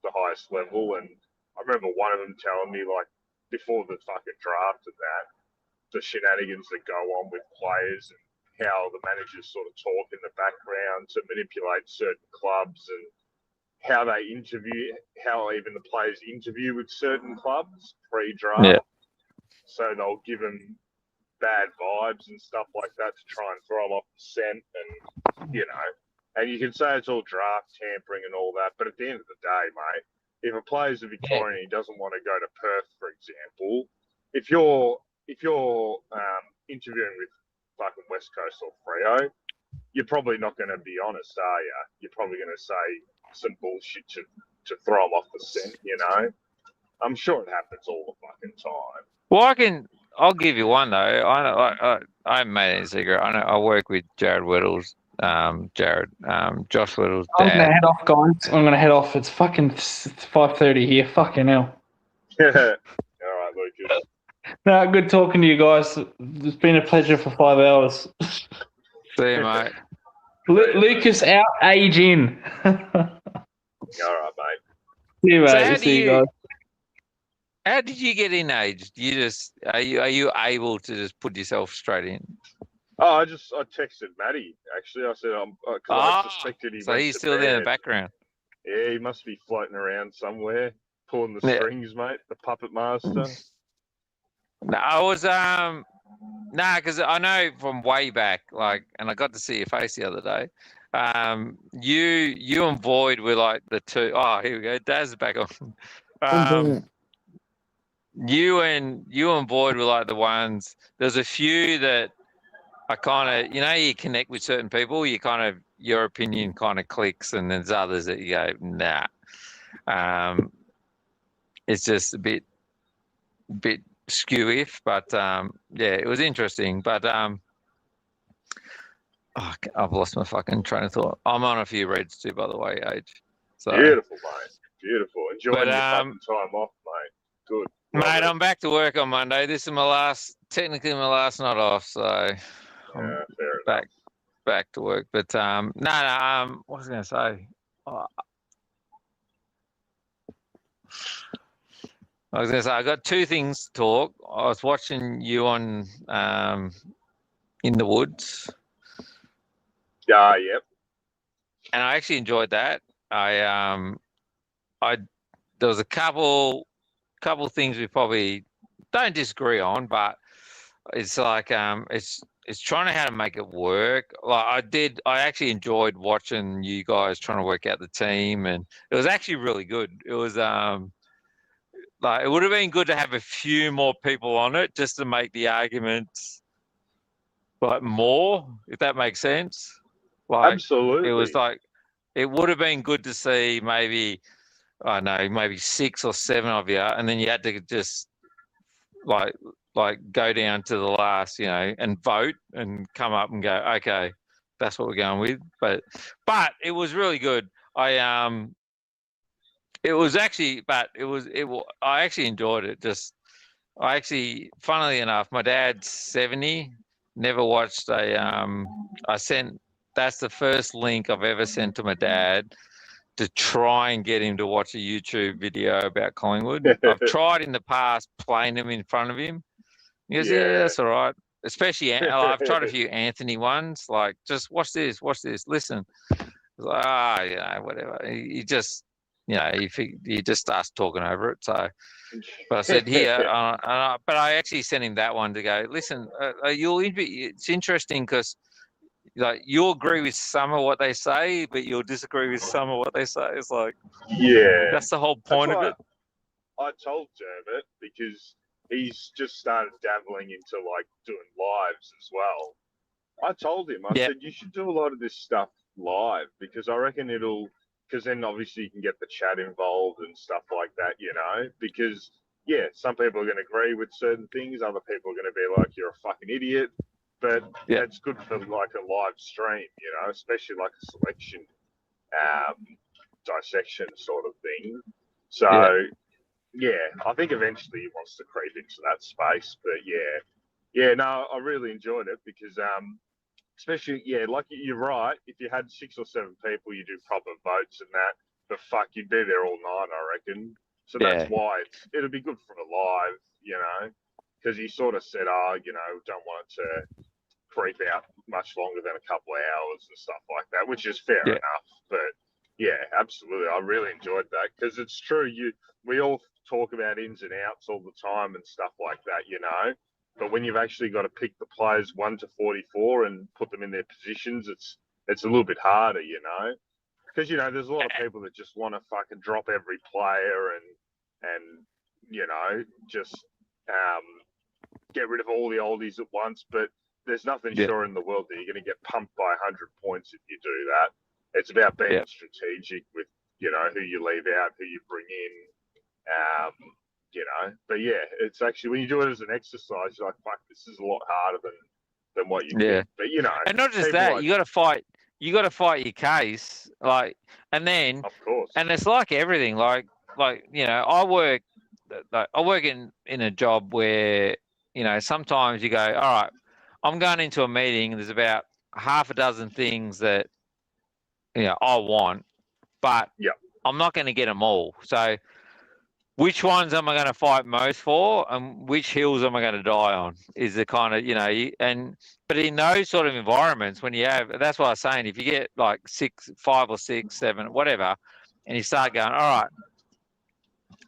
the highest level, and I remember one of them telling me, like, before the fucking draft and that, the shenanigans that go on with players and how the managers sort of talk in the background to manipulate certain clubs, and how they interview, how even the players interview with certain clubs pre-draft. Yeah. So they'll give them bad vibes and stuff like that to try and throw them off the scent, and and you can say it's all draft tampering and all that, but at the end of the day, mate, if a player's a Victorian and he doesn't want to go to Perth, for example, if you're interviewing with fucking West Coast or Freo, you're probably not going to be honest, are you? You're probably going to say some bullshit to throw them off the scent, I'm sure it happens all the fucking time. Well, I'll give you one though. I haven't made any secret. I work with Jared Weddle's, Josh Weddle's dad. I'm gonna head off, guys. I'm gonna head off. It's fucking 5:30 here. Fucking hell. Yeah. All right, Lucas. No, good talking to you guys. It's been a pleasure for 5 hours. See you, mate. Lucas out, age in. All right, mate. See you, mate. So See you guys. How did you get in age? You just are you able to just put yourself straight in? Oh, I texted Matty, actually. I said, I suspected he so went he's to still there in the bed. background. Yeah, he must be floating around somewhere, pulling the strings, mate, the puppet master. No, I was because I know from way back, like, and I got to see your face the other day. You and Boyd were like the two. Oh, here we go. Daz is back on. You and Boyd were like the ones. There's a few that I kind of, you connect with certain people. You kind of, your opinion kind of clicks, and there's others that you go, nah. It's just a bit skew-if, but yeah, it was interesting. But I've lost my fucking train of thought. I'm on a few Reds too, by the way, Age. So beautiful, mate. Beautiful. Enjoying your fucking time off, mate. Good. Mate, I'm back to work on Monday. This is technically my last night off, so I'm back to work. But what was I going to say? I got two things to talk. I was watching you on In the Woods. Yep. And I actually enjoyed that. There was a couple things we probably don't disagree on, but it's like it's trying to how to make it work. Like I actually enjoyed watching you guys trying to work out the team, and it was actually really good. It was like, it would have been good to have a few more people on it just to make the arguments like more, if that makes sense. Like, absolutely. It was like, it would have been good to see maybe 6 or 7 of you, and then you had to just like go down to the last, and vote and come up and go, okay, that's what we're going with. But it was really good. It was actually, I actually enjoyed it. Funnily enough, my dad's 70, never watched that's the first link I've ever sent to my dad to try and get him to watch a YouTube video about Collingwood. I've tried in the past playing them in front of him. He goes, yeah, that's all right. Especially, I've tried a few Anthony ones, like, just watch this, listen. Like, whatever. He just, he just starts talking over it. So, but I said here, but I actually sent him that one to go, listen, it's interesting because like you'll agree with some of what they say, but you'll disagree with some of what they say. It's like, that's the whole point of it. I told Dermot because he's just started dabbling into like doing lives as well. I told him, I said, you should do a lot of this stuff live because I reckon because then obviously you can get the chat involved and stuff like that, because some people are going to agree with certain things. Other people are going to be like, you're a fucking idiot. But it's good for like a live stream, especially like a selection, dissection sort of thing. So, I think eventually he wants to creep into that space. But no, I really enjoyed it because, especially, like you're right. If you had 6 or 7 people, you do proper votes and that. But fuck, you'd be there all night, I reckon. So that's why it'll be good for the live, because he sort of said, don't want it to creep out much longer than a couple of hours and stuff like that, which is fair enough. But absolutely, I really enjoyed that because it's true. We all talk about ins and outs all the time and stuff like that, But when you've actually got to pick the players 1 to 44 and put them in their positions, it's a little bit harder, because there's a lot of people that just want to fucking drop every player and just get rid of all the oldies at once. But there's nothing sure in the world that you're going to get pumped by 100 points if you do that. It's about being strategic with who you leave out, who you bring in. But it's actually when you do it as an exercise, you're like, fuck, this is a lot harder than what you think. But and not just that, you got to fight. You got to fight your case, like, and then, of course, and it's like everything, like I work in a job where sometimes you go, all right, I'm going into a meeting. There's about half a dozen things that I want, but I'm not going to get them all. So, which ones am I going to fight most for, and which hills am I going to die on? Is the kind of but in those sort of environments, when you have, that's what I was saying. If you get like 5 or 6, 7, whatever, and you start going, all right,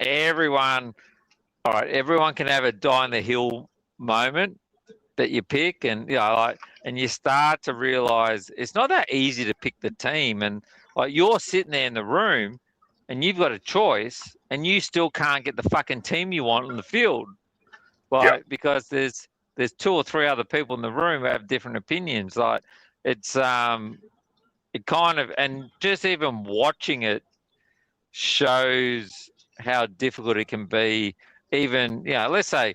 everyone can have a die on the hill moment that you pick, and and you start to realize it's not that easy to pick the team, and like you're sitting there in the room and you've got a choice and you still can't get the fucking team you want on the field, because there's 2 or 3 other people in the room who have different opinions. Like it's it kind of, and just even watching it shows how difficult it can be. Even, let's say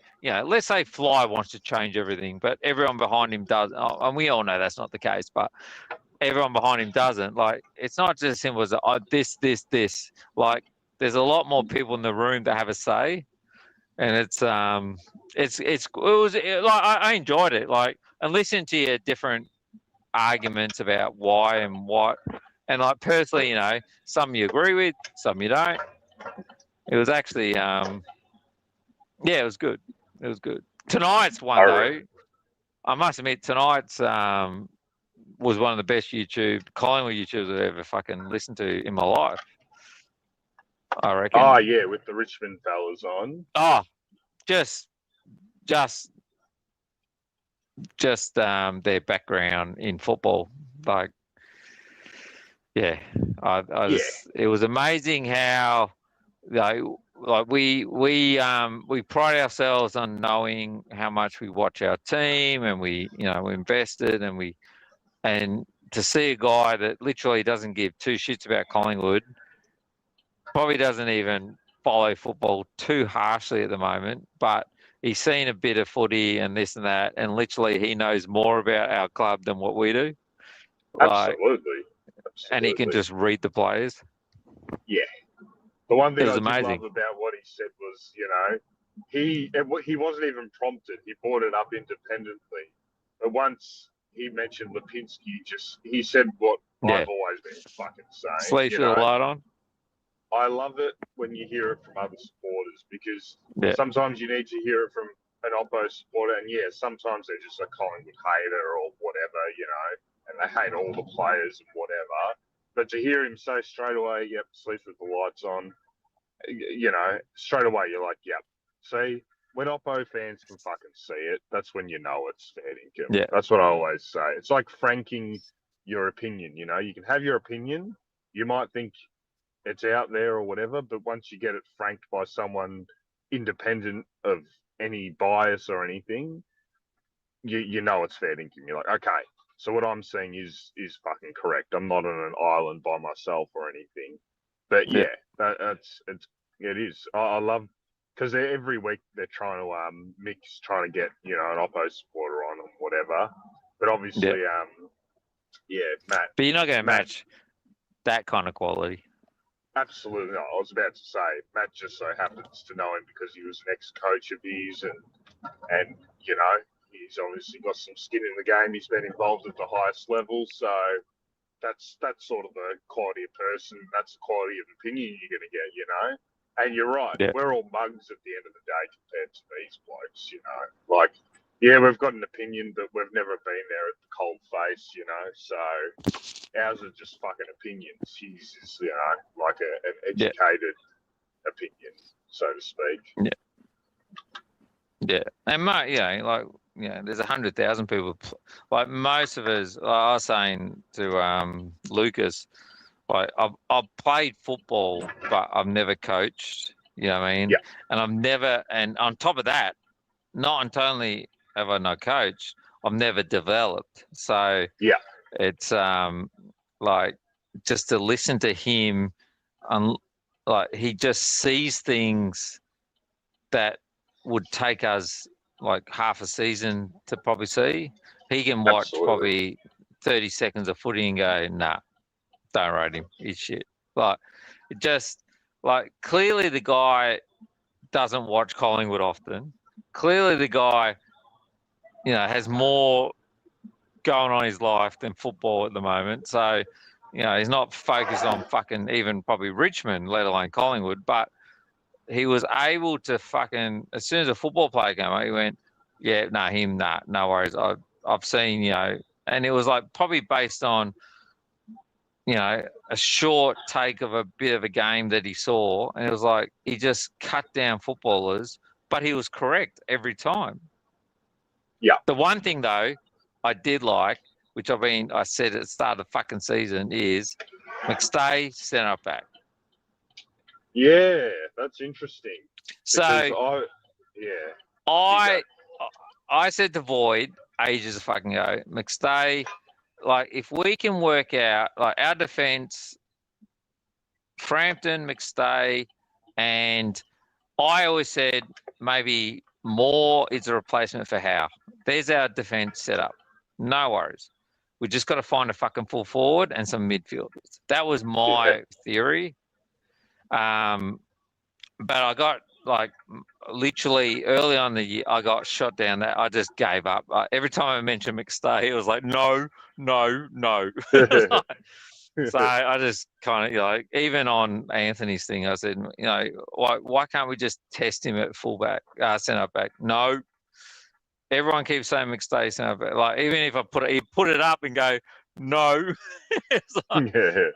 Fly wants to change everything, but everyone behind him does. And we all know that's not the case, but everyone behind him doesn't. Like, it's not just as simple as this. Like, there's a lot more people in the room that have a say, and I enjoyed it. Like, and listening to your different arguments about why and what, and like personally, some you agree with, some you don't. It was actually, it was good. It was good. Tonight's one though, I must admit, tonight's was one of the best Collingwood YouTubers I've ever fucking listened to in my life, I reckon. Oh yeah, with the Richmond fellas on. Oh, just their background in football, like, it was amazing how like we pride ourselves on knowing how much we watch our team, and we invested, and to see a guy that literally doesn't give 2 shits about Collingwood, probably doesn't even follow football too harshly at the moment, but he's seen a bit of footy and this and that, and literally he knows more about our club than what we do. Absolutely. And he can just read the players. Yeah. The one thing It I was did amazing. love about what he said was, he wasn't even prompted. He brought it up independently. But once he mentioned Lipinski, he said what I've always been fucking saying. Sleeves with a light on. I love it when you hear it from other supporters because Yeah. sometimes you need to hear it from an Oppo supporter, and sometimes they're just a Collingwood hater or whatever, and they hate all the players and whatever. But to hear him say straight away, "Yep, sleeps with the lights on," straight away you're like, "Yep." See, when Oppo fans can fucking see it, that's when you know it's fair dinkum. Yeah. That's what I always say. It's like franking your opinion. You can have your opinion. You might think it's out there or whatever, but once you get it franked by someone independent of any bias or anything, you know it's fair dinkum. You're like, okay, so what I'm saying is fucking correct. I'm not on an island by myself or anything. But it is. I love because every week they're trying to trying to get an Oppo supporter on or whatever. But obviously, Matt. But you're not going to match that kind of quality. Absolutely not. I was about to say, Matt just so happens to know him because he was an ex-coach of his, and he's obviously got some skin in the game. He's been involved at the highest level, so that's sort of the quality of person. That's the quality of opinion you're going to get, And you're right. Yeah. We're all mugs at the end of the day compared to these blokes, Like, we've got an opinion, but we've never been there at the cold face, So ours are just fucking opinions. His is, like an educated opinion, so to speak. Yeah. Yeah. And, there's 100,000 people. Like, most of us, I was saying to Lucas, like, I've played football, but I've never coached, you know what I mean? Yeah. And I've never, and on top of that, not only have I not coached, I've never developed. So it's like just to listen to him, like he just sees things that would take us like half a season to probably see. He can watch probably 30 seconds of footy and go, nah, don't rate him. He's shit. Like, it just, like, clearly the guy doesn't watch Collingwood often. Clearly the guy, has more going on in his life than football at the moment. So, he's not focused on fucking even probably Richmond, let alone Collingwood. But he was able to fucking, as soon as a football player came out, he went, no worries. I've seen, and it was like probably based on, a short take of a bit of a game that he saw. And it was like, he just cut down footballers, but he was correct every time. Yeah. The one thing, though, I did like, which I said at the start of the fucking season, is McStay centre back. Yeah, that's interesting. So I said to Void ages ago, McStay, like, if we can work out, like, our defence, Frampton, McStay, and I always said maybe Moore is a replacement for Howe. There's our defence setup. No worries. We just got to find a fucking full forward and some midfielders. That was my theory. But I got, like, literally early on in the year, I got shot down. That I just gave up. Every time I mentioned McStay, it was like, no. So I just kind of, like, even on Anthony's thing, I said, why can't we just test him at fullback, centre back? No. Everyone keeps saying McStay centre back. Like, even if I put it up and go, no. Like,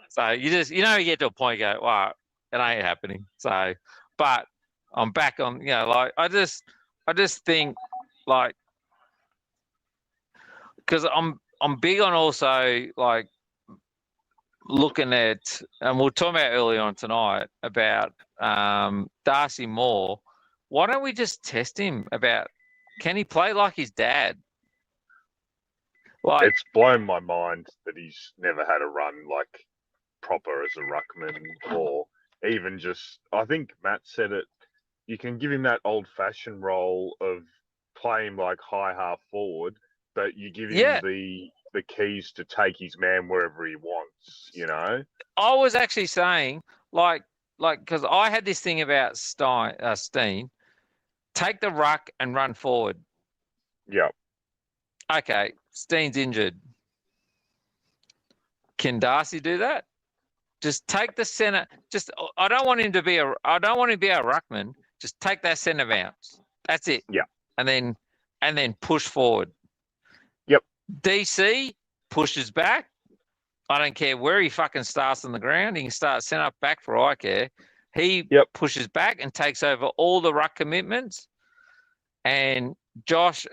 so you just, you get to a point, you go, wow, it ain't happening. So, but I'm back on, like, I just think, like, because I'm big on also, like, looking at, and we'll talk about early on tonight about Darcy Moore. Why don't we just test him about, can he play like his dad? Like, it's blown my mind that he's never had a run like proper as a ruckman, or even just, I think Matt said it, you can give him that old-fashioned role of playing like high half forward, but you give him the keys to take his man wherever he wants. You know. I was actually saying, like, because I had this thing about Steen, take the ruck and run forward. Yeah. Okay, Steen's injured. Can Darcy do that? Just take the center. I don't want him to be a ruckman. Just take that center bounce. That's it. Yeah. And then push forward. Yep. DC pushes back. I don't care where he fucking starts on the ground. He can start center up back for I care. He pushes back and takes over all the ruck commitments. And Darcy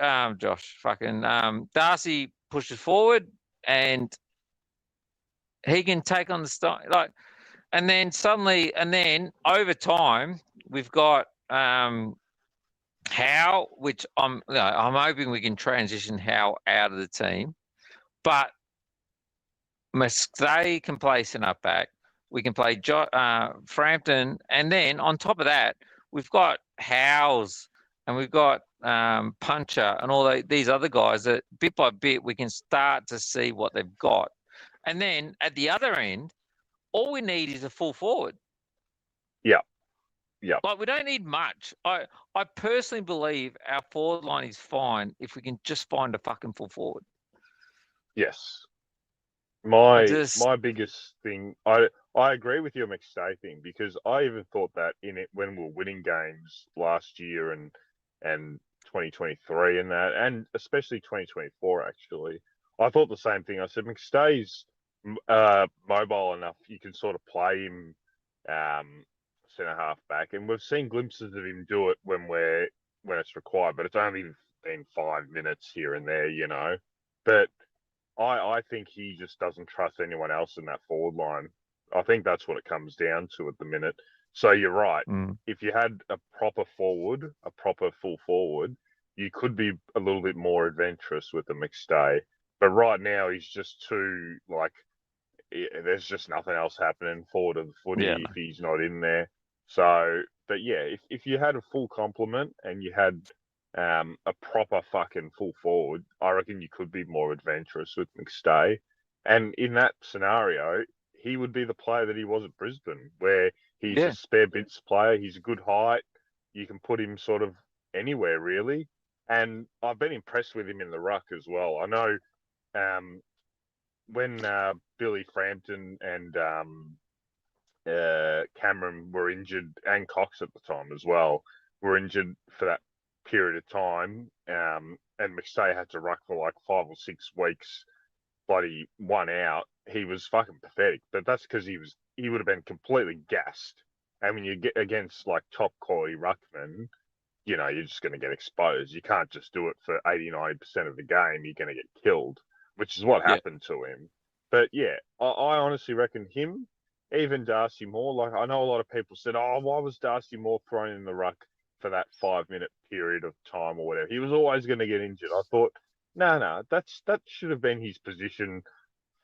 pushes forward and he can take on the style. And then over time we've got Howe, which I'm hoping we can transition Howe out of the team, but McStay can play centre back. We can play Frampton, and then on top of that, we've got Howes and we've got Puncher and all these other guys that bit by bit we can start to see what they've got. And then at the other end, all we need is a full forward. Yeah. Yeah. Like we don't need much. I personally believe our forward line is fine if we can just find a fucking full forward. Yes. My biggest thing, I agree with your McStay thing, because I even thought that in it when we were winning games last year and 2023 and that, and especially 2024 actually, I thought the same thing. I said McStay's mobile enough, you can sort of play him centre half back, and we've seen glimpses of him do it when it's required, but it's only been 5 minutes here and there, you know. But I think he just doesn't trust anyone else in that forward line. I think that's what it comes down to at the minute. So you're right. If you had a proper forward, a proper full forward, you could be a little bit more adventurous with the McStay. But right now, he's just too, there's just nothing else happening forward of the footy if he's not in there. So, but yeah, if you had a full complement and you had a proper fucking full forward, I reckon you could be more adventurous with McStay. And in that scenario, he would be the player that he was at Brisbane, where he's a spare bits player. He's a good height. You can put him sort of anywhere, really. And I've been impressed with him in the ruck as well. I know when Billy Frampton and Cameron were injured, and Cox at the time as well, were injured for that period of time, and McStay had to ruck for like 5 or 6 weeks, bloody one out. He was fucking pathetic, but that's because he would have been completely gassed. And when you get against like top quality ruckmen, you know, you're just going to get exposed. You can't just do it for 80-90% of the game. You're going to get killed, which is what happened to him. But yeah, I honestly reckon him, even Darcy Moore, like I know a lot of people said, oh, why was Darcy Moore thrown in the ruck for that 5-minute period of time or whatever? He was always going to get injured. I thought, no, that should have been his position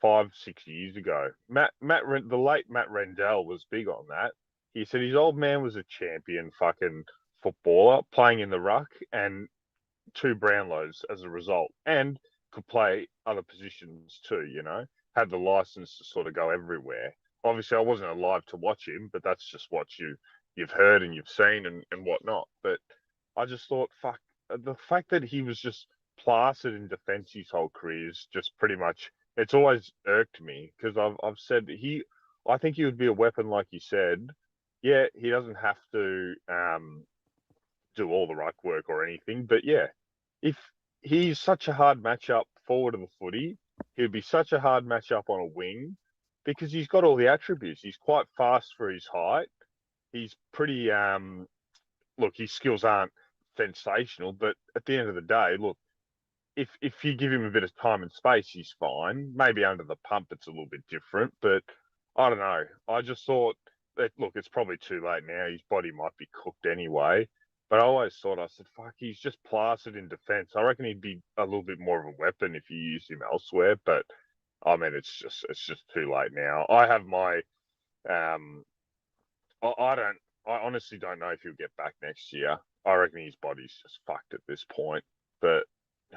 5-6 years ago. The late Matt Rendell was big on that. He said his old man was a champion fucking footballer playing in the ruck and 2 Brownlows as a result, and could play other positions too, you know, had the license to sort of go everywhere. Obviously, I wasn't alive to watch him, but that's just what you've heard and you've seen and whatnot. But I just thought, fuck, the fact that he was just placid in defence his whole career is just pretty much, it's always irked me, because I've said I think he would be a weapon, like you said. Yeah, he doesn't have to do all the ruck work or anything, but yeah, if he's such a hard matchup forward of the footy, he would be such a hard matchup on a wing, because he's got all the attributes. He's quite fast for his height. He's pretty, look, his skills aren't sensational, but at the end of the day, look, if you give him a bit of time and space, he's fine. Maybe under the pump, it's a little bit different, but I don't know. I just thought that, look, it's probably too late now. His body might be cooked anyway. But I always thought, I said, fuck, he's just placid in defence. I reckon he'd be a little bit more of a weapon if you used him elsewhere. But I mean, it's just too late now. I have my, I honestly don't know if he'll get back next year. I reckon his body's just fucked at this point. But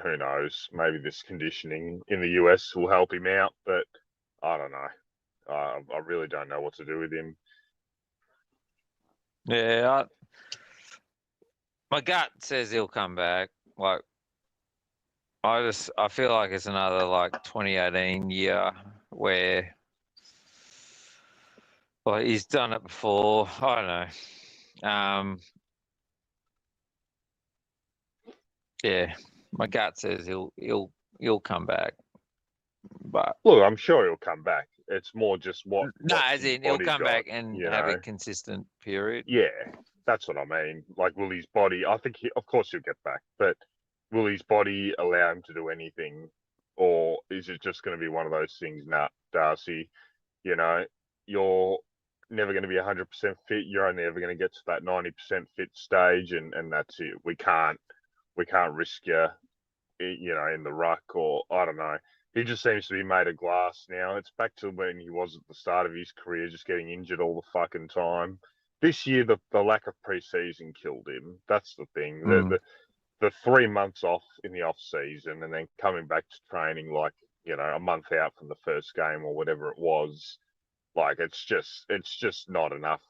who knows? Maybe this conditioning in the US will help him out, but I don't know. I really don't know what to do with him. Yeah, my gut says he'll come back. Like, I feel like it's another like 2018 year where, well, he's done it before. I don't know. Yeah, my gut says he'll come back. But look, I'm sure he'll come back. It's more just what. No, as in he'll come back got, and you have a know? consistent period. Yeah, that's what I mean. Like, will his body? I think, of course, he'll get back, but will his body allow him to do anything, or is it just going to be one of those things? Nah, Darcy, you know, you're never going to be 100% fit. You're only ever going to get to that 90% fit stage, and that's it. We can't risk you, you know, in the ruck, or I don't know. He just seems to be made of glass now. It's back to when he was at the start of his career, just getting injured all the fucking time. This year, the lack of preseason killed him. That's the thing. The 3 months off in the off season and then coming back to training like, you know, a month out from the first game or whatever it was, like it's just not enough,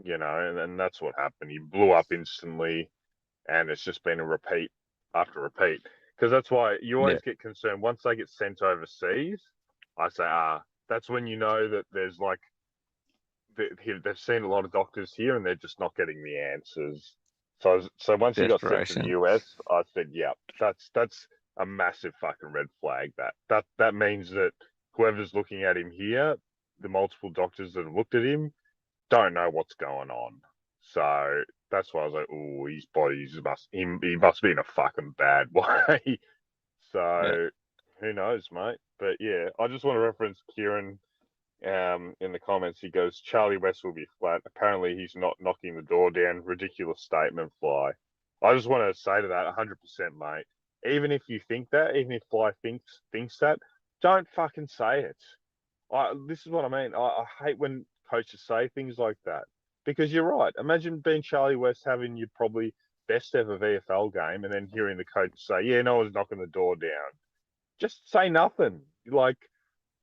you know, and that's what happened. He blew up instantly, and it's just been a repeat after repeat. Because that's why you always get concerned once they get sent overseas. I say, that's when you know that there's like they've seen a lot of doctors here and they're just not getting the answers. So once he got sent to the US, I said, yeah, that's a massive fucking red flag. That means that whoever's looking at him here, the multiple doctors that have looked at him, don't know what's going on. So that's why I was like, oh, his body he must be in a fucking bad way. So who knows, mate? But yeah, I just want to reference Kieran in the comments. He goes, Charlie West will be flat. Apparently he's not knocking the door down. Ridiculous statement, Fly. I just want to say to that 100%, mate. Even if you think that, even if Fly thinks that, don't fucking say it. This is what I mean. I hate when coaches say things like that. Because you're right. Imagine being Charlie West, having your probably best ever VFL game, and then hearing the coach say, yeah, no one's knocking the door down. Just say nothing. Like,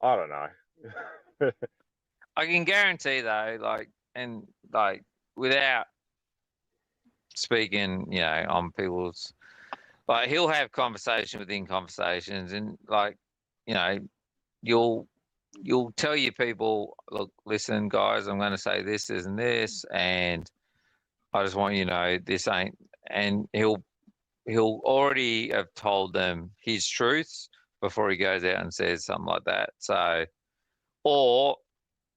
I don't know. I can guarantee, though, without speaking, you know, on people's, like, he'll have conversation within conversations, and, like, you know, you'll tell your people, look, listen, guys, I'm going to say this, and this, and I just want you to know this ain't, and he'll already have told them his truths before he goes out and says something like that. So, or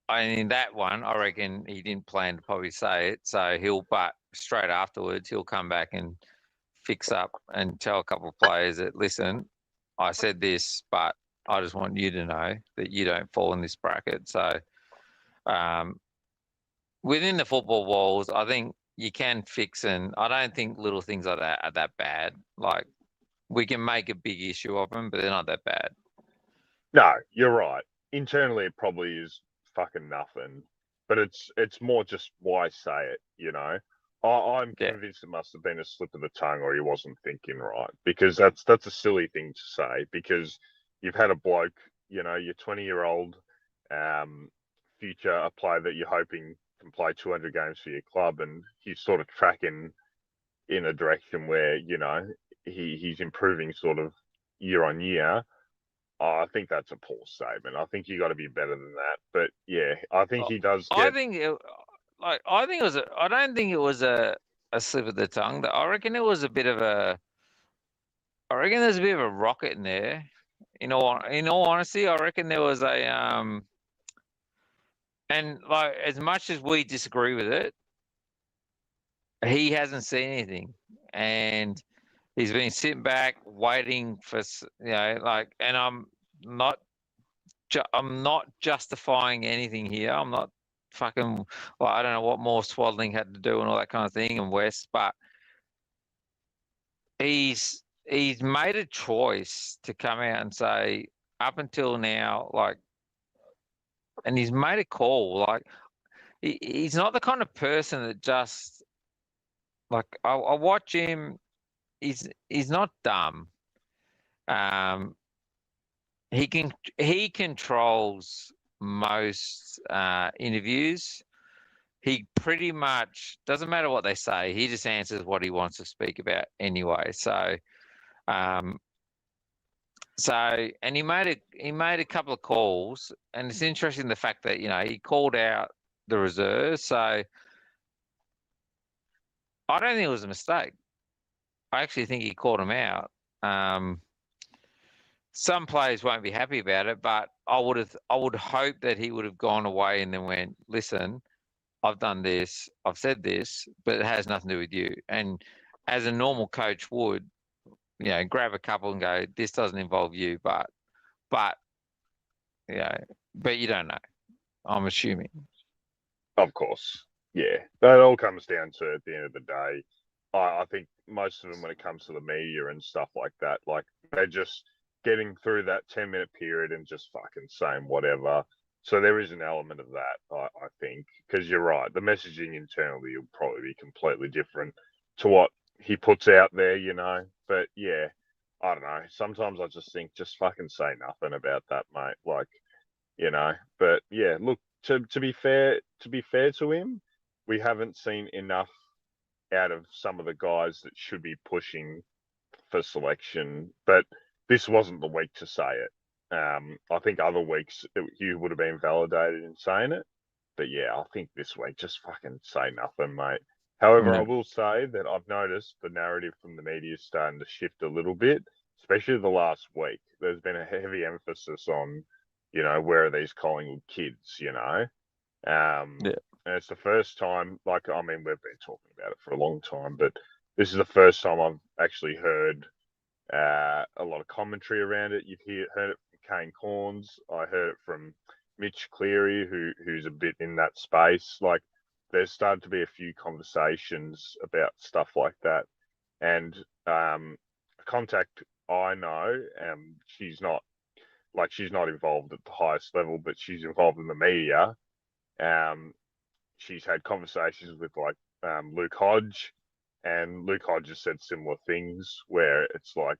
in that one, I reckon he didn't plan to probably say it. So but straight afterwards, he'll come back and fix up and tell a couple of players that, listen, I said this, but I just want you to know that you don't fall in this bracket. So within the football walls, I think you can fix, and I don't think little things like that are that bad. Like, we can make a big issue of them, but they're not that bad. No, you're right. Internally, it probably is fucking nothing, but it's more just why say it, you know? I'm convinced it must have been a slip of the tongue, or he wasn't thinking right, because that's a silly thing to say, because you've had a bloke, you know, your 20-year-old future, a player that you're hoping can play 200 games for your club, and he's sort of tracking in a direction where, you know, he's improving sort of year on year. I think that's a poor statement. I think you got to be better than that. But yeah, I think he does. I don't think it was a slip of the tongue. I reckon it was a bit of a. I reckon there's a bit of a rocket in there. In all honesty, I reckon there was a and like, as much as we disagree with it, he hasn't seen anything, and he's been sitting back waiting for, you know, like, and I'm not justifying anything here. I'm not fucking, well, I don't know what more Swaddling had to do and all that kind of thing, and West, but he's made a choice to come out and say, up until now, like, and he's made a call. Like, he's not the kind of person that just, like, I watch him. He's not dumb. He controls most interviews. He pretty much doesn't matter what they say. He just answers what he wants to speak about anyway. So, and he made a couple of calls, and it's interesting the fact that he called out the reserves. So I don't think it was a mistake. I actually think he called them out. Some players won't be happy about it, but I would hope that he would have gone away and then went, listen, I've done this, I've said this, but it has nothing to do with you. And as a normal coach would, grab a couple and go, this doesn't involve you, but you don't know. I'm assuming. Of course. Yeah. That all comes down to, at the end of the day, I think most of them, when it comes to the media and stuff like that, like they're just getting through that 10-minute period and just fucking saying whatever. So there is an element of that, I think, because you're right. The messaging internally will probably be completely different to what he puts out there, But yeah, I don't know. Sometimes I just think, just fucking say nothing about that, mate. Like, But yeah, look, to be fair to him, we haven't seen enough out of some of the guys that should be pushing for selection. But this wasn't the week to say it. I think other weeks you would have been validated in saying it, but yeah, I think this week just fucking say nothing, mate. However, I will say that I've noticed the narrative from the media is starting to shift a little bit, especially the last week. There's been a heavy emphasis on, where are these Collingwood kids, And it's the first time, we've been talking about it for a long time, but this is the first time I've actually heard a lot of commentary around it. You've heard it from Kane Corns. I heard it from Mitch Cleary, who's a bit in that space. Like, there's started to be a few conversations about stuff like that. And a contact I know, she's not involved at the highest level, but she's involved in the media. She's had conversations with Luke Hodge, and Luke Hodge has said similar things where it's like,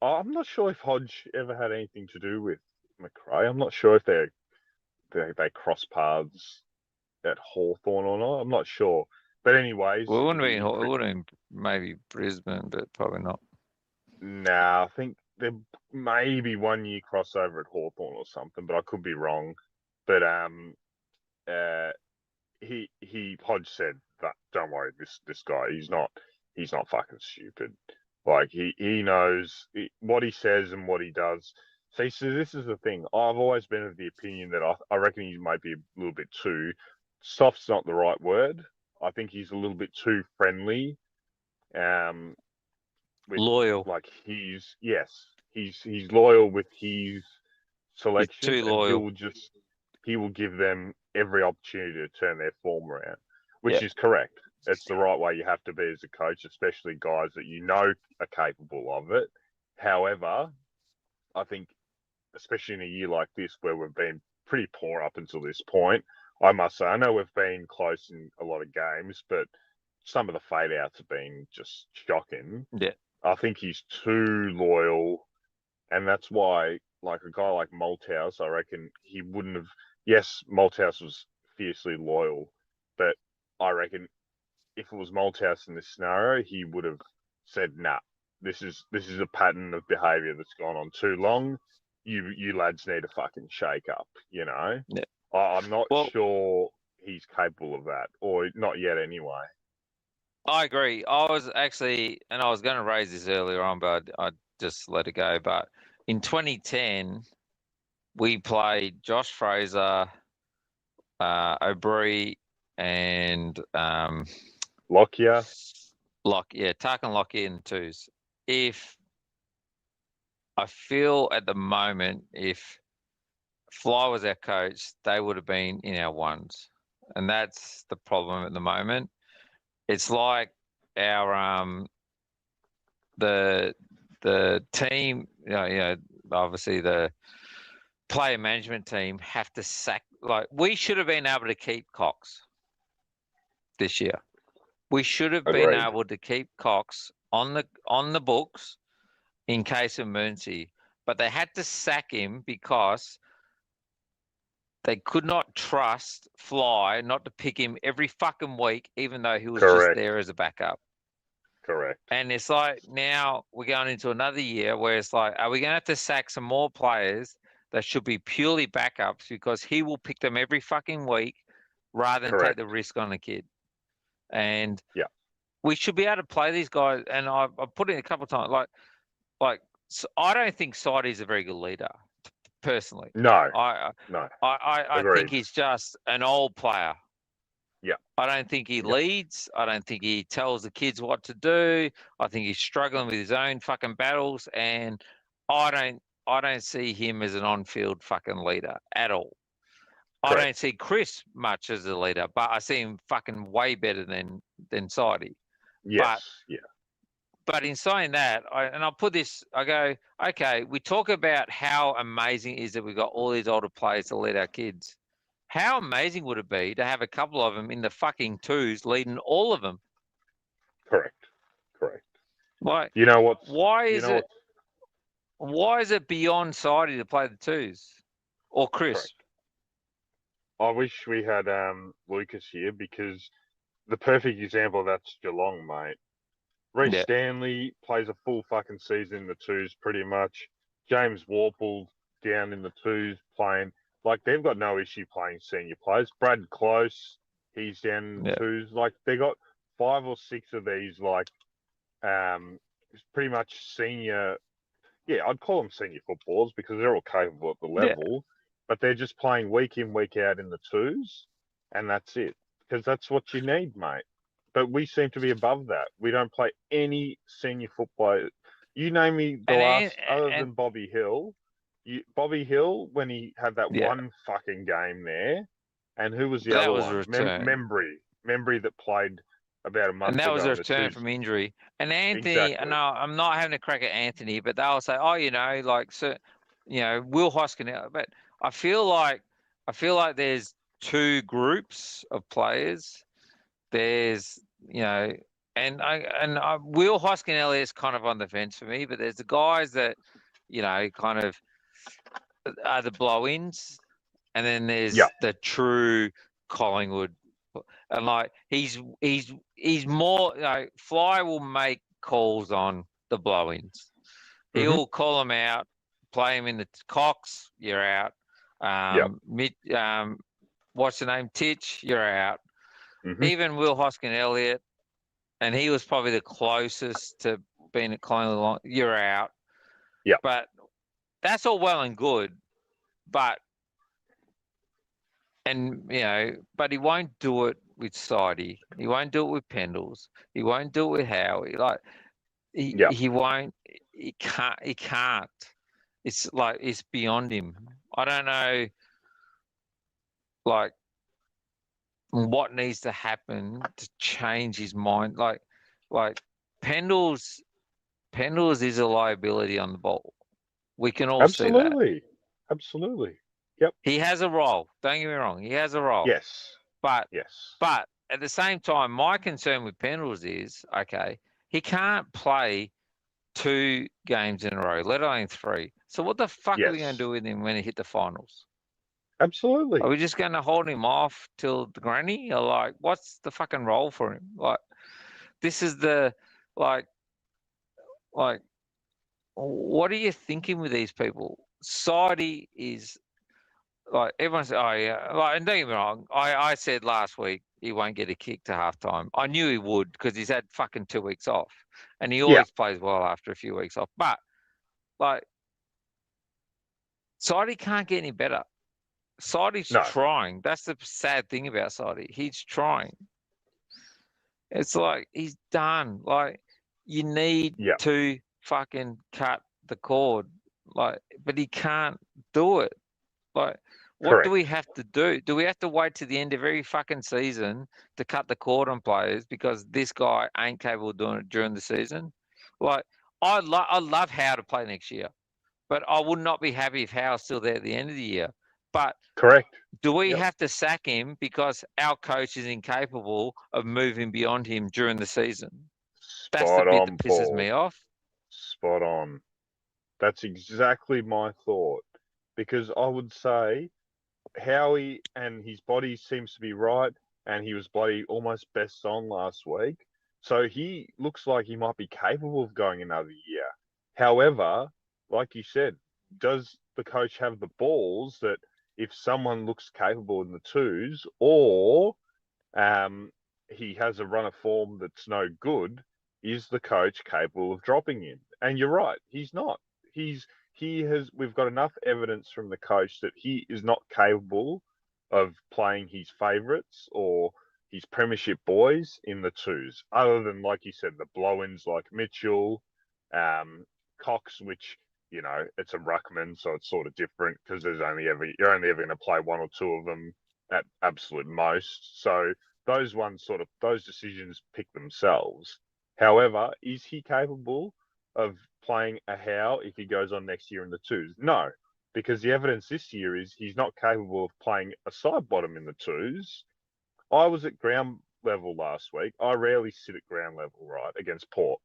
I'm not sure if Hodge ever had anything to do with McRae. I'm not sure if they cross paths at Hawthorn or not. I'm not sure. But anyways, well, it wouldn't be maybe Brisbane, but probably not. Nah, I think there may be 1 year crossover at Hawthorn or something, but I could be wrong. But Hodge said that, don't worry, this guy, he's not fucking stupid. Like, he knows what he says and what he does. See, so this is the thing. I've always been of the opinion that I reckon he might be a little bit too soft's not the right word. I think he's a little bit too friendly. Loyal. Like, he's loyal with his selection. He's too loyal. He will give them every opportunity to turn their form around, which is correct. It's the right way you have to be as a coach, especially guys that are capable of it. However, I think, especially in a year like this where we've been pretty poor up until this point, I must say, I know we've been close in a lot of games, but some of the fade outs have been just shocking. Yeah. I think he's too loyal, and that's why, like, a guy like Malthouse, I reckon he wouldn't have. Yes, Malthouse was fiercely loyal, but I reckon if it was Malthouse in this scenario, he would have said, "Nah, this is a pattern of behaviour that's gone on too long. You lads need to fucking shake up." Yeah. I'm not sure he's capable of that, or not yet anyway. I agree. I was going to raise this earlier on, but I just let it go. But in 2010, we played Josh Fraser, O'Brien, and Lockyer. Tarkin Lockyer in twos. If I feel at the moment, if Fly was our coach, they would have been in our ones, and that's the problem at the moment. It's like our the team, obviously the player management team have to sack. Like, we should have been able to keep Cox this year. We should have been able to keep Cox on the books in case of emergency, but they had to sack him because they could not trust Fly not to pick him every fucking week, even though he was just there as a backup. Correct. And it's like now we're going into another year where it's like, are we going to have to sack some more players that should be purely backups because he will pick them every fucking week rather than take the risk on the kid? And we should be able to play these guys. And I've put it a couple of times, like so I don't think Sidey's a very good leader, personally. No, I think he's just an old player. Yeah. I don't think he leads. I don't think he tells the kids what to do. I think he's struggling with his own fucking battles, and I don't see him as an on-field fucking leader at all. I don't see Chris much as a leader, but I see him fucking way better than Sidey. Yes. But in saying that, I'll put this, I go, okay, we talk about how amazing it is that we've got all these older players to lead our kids. How amazing would it be to have a couple of them in the fucking twos leading all of them? Correct. Like, you know what? Why is it beyond Sidey to play the twos or Chris? Correct. I wish we had Lucas here because the perfect example of that's Geelong, mate. Reece Stanley plays a full fucking season in the twos pretty much. James Warple down in the twos playing. Like, they've got no issue playing senior players. Brad Close, he's down in the twos. Like, they got 5 or 6 of these, like, pretty much senior. Yeah, I'd call them senior footballers because they're all capable at the level. But they're just playing week in, week out in the twos. And that's it. Because that's what you need, mate. But we seem to be above that. We don't play any senior football. You name me the last, other than Bobby Hill. Bobby Hill, when he had that one fucking game there, and who was the other one? Membry that played about a month ago. And that was a return from injury. And Anthony, no, I'm not having a crack at Anthony, but they'll say, oh, Will Hoskin. But I feel like there's 2 groups of players. There's, Will Hoskin Elliott's kind of on the fence for me, but there's the guys that, kind of are the blow-ins, and then there's the true Collingwood, and like he's more Fly will make calls on the blow-ins. He'll call them out, play him in the Cox, you're out. What's the name? Titch, you're out. Even Will Hoskin Elliott, and he was probably the closest to being at Collingwood. You're out. Yeah. But that's all well and good, but he won't do it with Sidey. He won't do it with Pendles. He won't do it with Howie. Like he won't. He can't. It's like it's beyond him. I don't know. Like, what needs to happen to change his mind? Like Pendles is a liability on the ball. We can all see that. Absolutely. Yep. He has a role. Don't get me wrong. He has a role. Yes. But at the same time, my concern with Pendles is, he can't play 2 games in a row, let alone 3. So what the fuck are we going to do with him when he hit the finals? Absolutely. Are we just going to hold him off till the granny? Or like, what's the fucking role for him? Like, this is the, like, what are you thinking with these people? Sidey is, like, everyone says, and don't get me wrong, I said last week he won't get a kick to halftime. I knew he would because he's had fucking 2 weeks off. And he always plays well after a few weeks off. But, like, Sidey can't get any better. Sidey's trying. That's the sad thing about Sidey. He's trying. It's like he's done. Like, you need to fucking cut the cord. Like, but he can't do it. Like, what do we have to do? Do we have to wait to the end of every fucking season to cut the cord on players because this guy ain't capable of doing it during the season? Like, I love Howe to play next year, but I would not be happy if Howe's still there at the end of the year. But do we have to sack him because our coach is incapable of moving beyond him during the season? That's Spot the bit on, that pisses Paul. me off. Spot on. That's exactly my thought. Because I would say Howie and his body seems to be right, and he was bloody almost best on last week. So he looks like he might be capable of going another year. However, like you said, does the coach have the balls that if someone looks capable in the twos, or he has a run of form that's no good, is the coach capable of dropping him? And you're right, he's not. We've got enough evidence from the coach that he is not capable of playing his favourites or his premiership boys in the twos, other than, like you said, the blow-ins like Mitchell, Cox, which, you know, it's a ruckman, so it's sort of different because you're only ever going to play one or two of them at absolute most. So those decisions pick themselves. However, is he capable of playing a Howe if he goes on next year in the twos? No, because the evidence this year is he's not capable of playing a side bottom in the twos. I was at ground level last week. I rarely sit at ground level, right, against Port.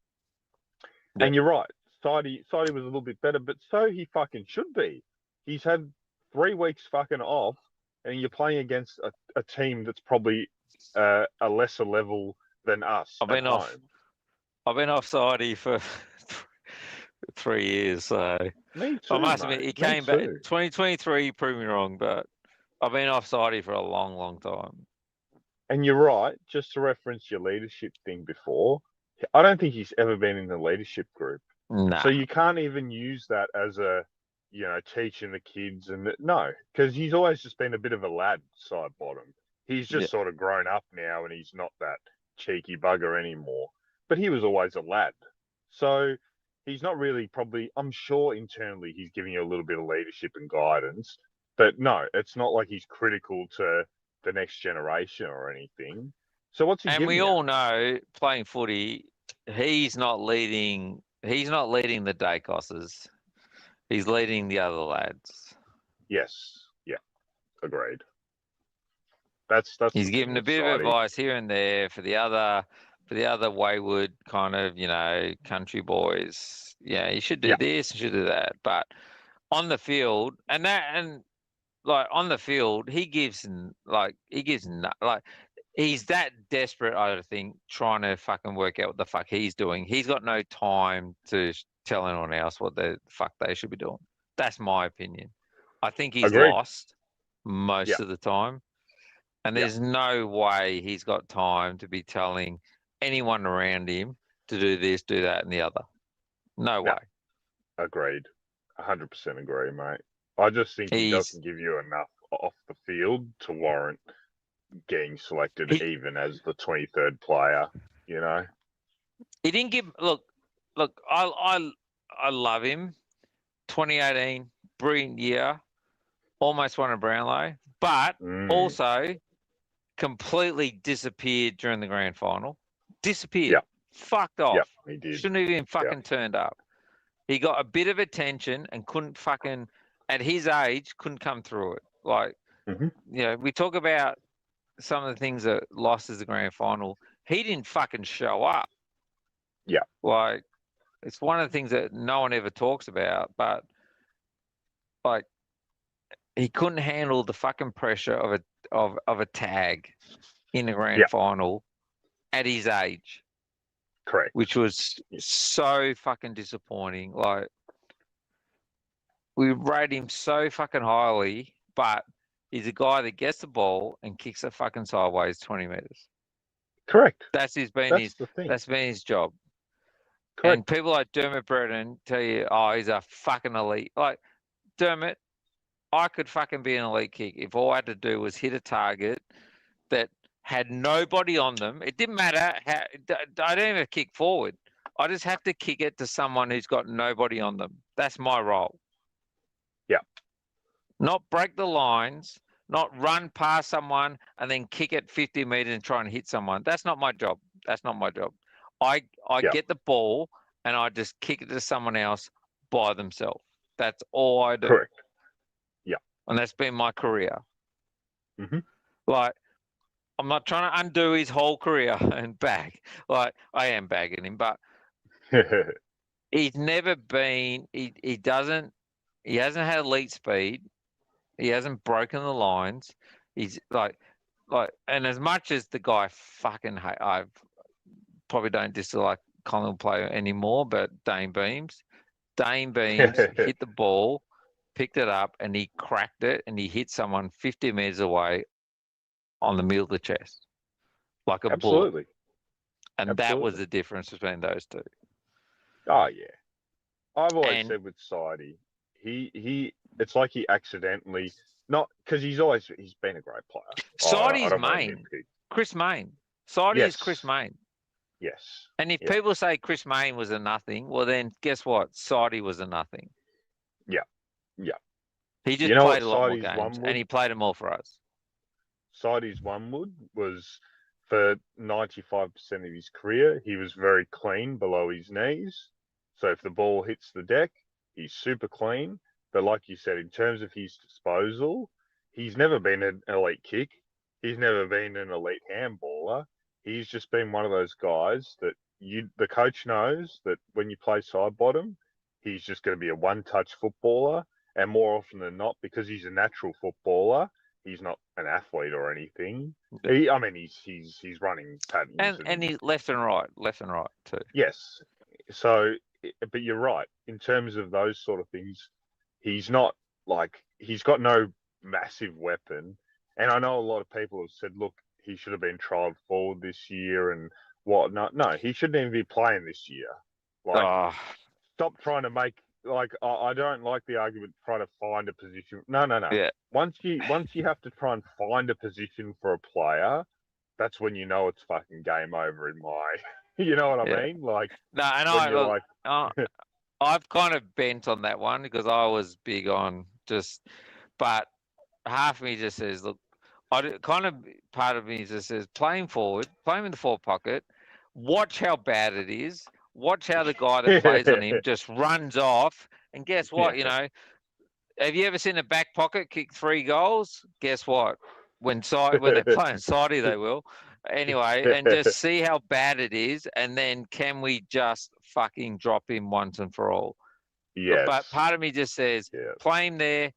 Yeah. And you're right. Sidey was a little bit better, but so he fucking should be. He's had 3 weeks fucking off, and you're playing against a team that's probably a lesser level than us. I've been off Sidey for 3 years, so me too, I must admit, he came back 2023. Proved me wrong, but I've been off Sidey for a long, long time. And you're right. Just to reference your leadership thing before, I don't think he's ever been in the leadership group. Nah. So you can't even use that as a, you know, teaching the kids no, because he's always just been a bit of a lad side bottom. He's just sort of grown up now, and he's not that cheeky bugger anymore. But he was always a lad. So he's not really probably, I'm sure internally he's giving you a little bit of leadership and guidance. But no, it's not like he's critical to the next generation or anything. So what's he? And we all know, playing footy, he's not leading the Dacosses. He's leading the other lads. Yes. Yeah. Agreed. That's he's giving a bit of advice here and there for the other wayward kind of, you know, country boys. Yeah, you should do this, you should do that. But on the field, on the field, he's that desperate, I think, trying to fucking work out what the fuck he's doing. He's got no time to tell anyone else what the fuck they should be doing. That's my opinion. I think he's lost most of the time. And there's no way he's got time to be telling anyone around him to do this, do that, and the other. No way. Agreed. 100% agree, mate. I just think he doesn't give you enough off the field to warrant getting selected even as the 23rd player, you know? He didn't give... Look, I love him. 2018, brilliant year. Almost won a Brownlow. But also completely disappeared during the grand final. Disappeared. Yeah. Fucked off. Yeah, he did. Shouldn't have even fucking turned up. He got a bit of attention and couldn't fucking, at his age, couldn't come through it. Like, you know, we talk about some of the things that lost as the grand final. He didn't fucking show up. Yeah. Like, it's one of the things that no one ever talks about, but like, he couldn't handle the fucking pressure of a tag in the grand final at his age. Correct. Which was so fucking disappointing. Like, we rate him so fucking highly, but he's a guy that gets the ball and kicks it fucking sideways 20 meters. Correct. That's been his job. Correct. And people like Dermot Brereton tell you, oh, he's a fucking elite. Like, Dermot, I could fucking be an elite kick if all I had to do was hit a target that had nobody on them. It didn't matter how. I don't even kick forward. I just have to kick it to someone who's got nobody on them. That's my role. Yeah. Not break the lines, not run past someone and then kick it 50 meters and try and hit someone. That's not my job. That's not my job. I get the ball and I just kick it to someone else by themselves. That's all I do. Correct. Yeah. And that's been my career. Mm-hmm. Like, I'm not trying to undo his whole career and bag. Like I am bagging him, but he's never been. He hasn't had elite speed. He hasn't broken the lines. He's like, and as much as the guy fucking I probably don't dislike Collingwood player anymore, but Dane Beams hit the ball, picked it up, and he cracked it, and he hit someone 50 meters away on the middle of the chest, like a Absolutely. bullet. And that was the difference between those two. Oh yeah, I've always said with Sidey, he it's like he accidentally not because he's been a great player. Sidey's Main, Chris Main. Sidey is Chris Main. Yes. And if people say Chris Main was a nothing, well then guess what? Sidey was a nothing. Yeah. Yeah. He just played a lot more games, and he played them all for us. Sidey's Onewood was for 95% of his career, he was very clean below his knees. So if the ball hits the deck, he's super clean. But like you said, in terms of his disposal, he's never been an elite kick. He's never been an elite handballer. He's just been one of those guys that the coach knows that when you play side bottom, he's just going to be a one-touch footballer. And more often than not, because he's a natural footballer, he's not an athlete or anything. He's running patterns. And he's left and right too. Yes. So, but you're right. In terms of those sort of things, he's not he's got no massive weapon. And I know a lot of people have said, look, he should have been trialled forward this year and whatnot. No, he shouldn't even be playing this year. Stop trying to make I don't like the argument trying to find a position. No. Yeah. Once you have to try and find a position for a player, that's when you know it's fucking game over in my. You know what I mean? I've kind of bent on that one because I was big on but half of me just says, look, part of me just says, play him forward, play him in the forward pocket, watch how bad it is, watch how the guy that plays on him just runs off, and guess what? You know, have you ever seen a back pocket kick 3 goals? Guess what? When they're playing Sidey, they will. Anyway, and just see how bad it is, and then can we just fucking drop him once and for all? Yes. But part of me just says, play him there.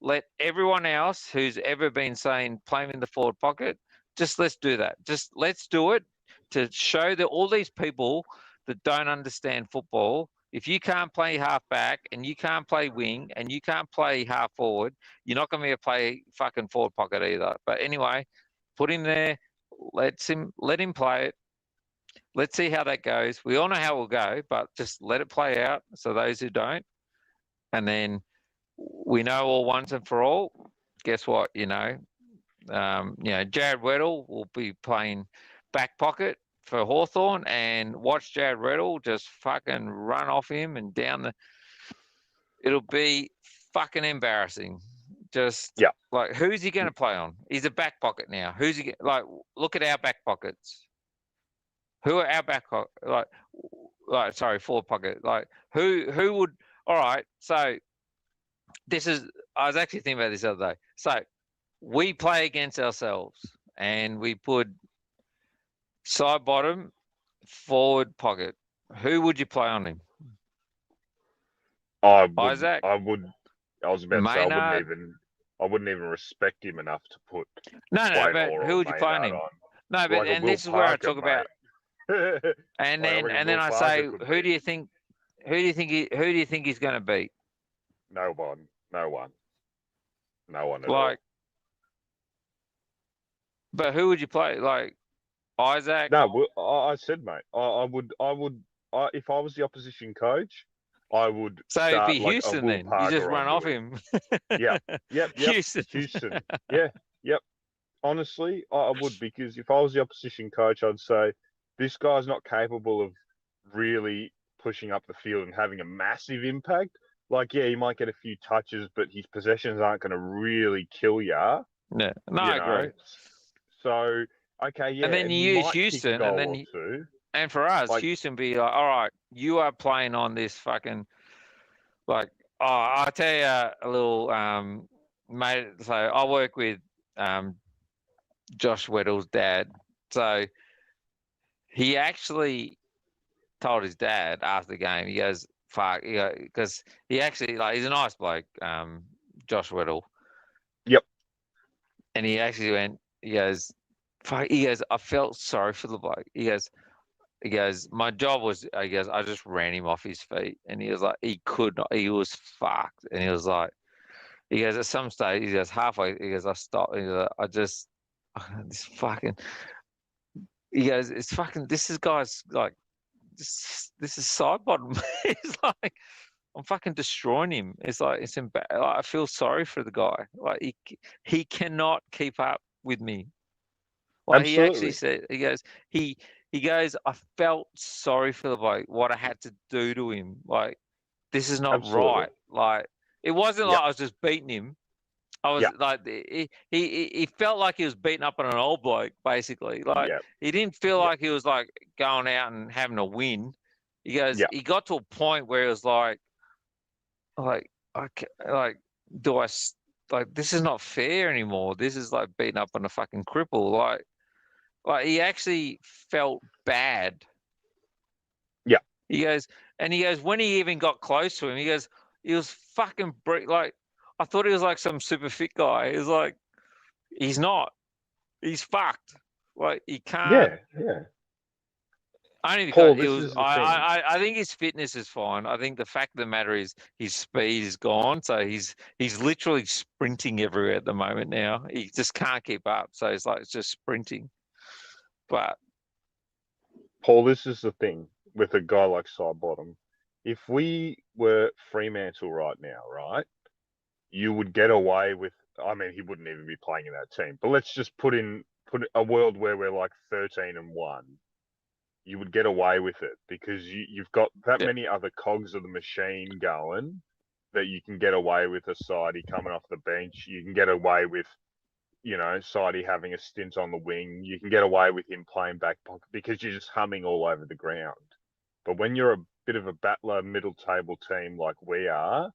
Let everyone else who's ever been saying play him in the forward pocket, just let's do that. Just let's do it to show that all these people that don't understand football, if you can't play half back and you can't play wing and you can't play half forward, you're not going to be able to play fucking forward pocket either. But anyway, put him there. Let him play it. Let's see how that goes. We all know how it will go, but just let it play out. So those who don't, and then we know all once and for all. Guess what? Jared Weddle will be playing back pocket for Hawthorn, and watch Jared Weddle just fucking run off him and down the. It'll be fucking embarrassing. Just who's he going to play on? He's a back pocket now. Who's he look at our back pockets. Who are our back pocket? Forward pocket. Who would? All right. So I was actually thinking about this the other day. So we play against ourselves, and we put side bottom, forward pocket. Who would you play on him? Isaac. I was about to say I wouldn't even respect him enough to put. No, but who would you play on him? No, but and this is where I talk about. And then I say, who do you think he's going to beat? No one at all. But who would you play? Isaac? No, I said, mate, I would, if I was the opposition coach, I would. So it'd be Houston then. You just run off him. Yep. Houston. Yep. Honestly, I would, because if I was the opposition coach, I'd say this guy's not capable of really pushing up the field and having a massive impact. He might get a few touches, but his possessions aren't going to really kill ya. No, I agree. So, okay, yeah. And then you use Houston, and for us, Houston be like, all right, you are playing on this fucking, I'll tell you a little, mate. So I work with Josh Weddle's dad. So he actually told his dad after the game, he goes, fuck, because he actually, like, he's a nice bloke, Josh Weddle. Yep. And he actually went, he goes, fuck, he goes, I felt sorry for the bloke. He goes, my job was, I just ran him off his feet. And he was like, he could not, he was fucked. And he was like, he goes, at some stage, he goes, halfway, he goes, I stopped. He goes, I just, this fucking, he goes, it's fucking, this is guys, like, this is side bottom. It's like, I'm fucking destroying him. It's like, it's embarrassing. I feel sorry for the guy. Like, he cannot keep up with me. Like, Absolutely. he actually said, he goes, I felt sorry for the bloke, what I had to do to him. Like, this is not Absolutely. right. Like, it wasn't like I was just beating him. I was like, he felt like he was beating up on an old bloke, basically. Like, he didn't feel like he was like going out and having a win. He goes, he got to a point where it was like, do I, like, this is not fair anymore. This is like beating up on a fucking cripple. Like he actually felt bad. Yeah. He goes, when he even got close to him, he goes, he was fucking like, I thought he was like some super fit guy. He was like, he's not. He's fucked. Like, he can't. Yeah. Only Paul, because this is the thing. I think his fitness is fine. I think the fact of the matter is his speed is gone. So he's literally sprinting everywhere at the moment now. He just can't keep up. So it's like, it's just sprinting. But Paul, this is the thing with a guy like Sidebottom. If we were Fremantle right now, right, you would get away with, I mean, he wouldn't even be playing in that team, but let's just put a world where we're like 13-1. You would get away with it because you've got that many other cogs of the machine going that you can get away with a Sidey coming off the bench. You can get away with, Sidey having a stint on the wing. You can get away with him playing back pocket because you're just humming all over the ground. But when you're a bit of a battler middle table team like we are,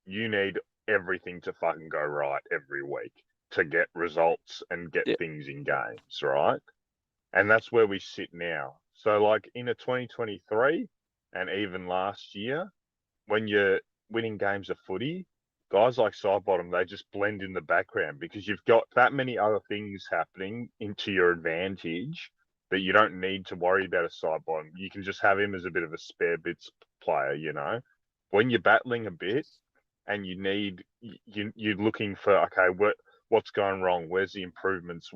you need everything to fucking go right every week to get results and get things in games, right? And that's where we sit now. So like in a 2023 and even last year, when you're winning games of footy, guys like Sidebottom, they just blend in the background because you've got that many other things happening into your advantage that you don't need to worry about a Sidebottom. You can just have him as a bit of a spare bits player, When you're battling a bit and you're looking for, okay, what's going wrong? Where's the improvements?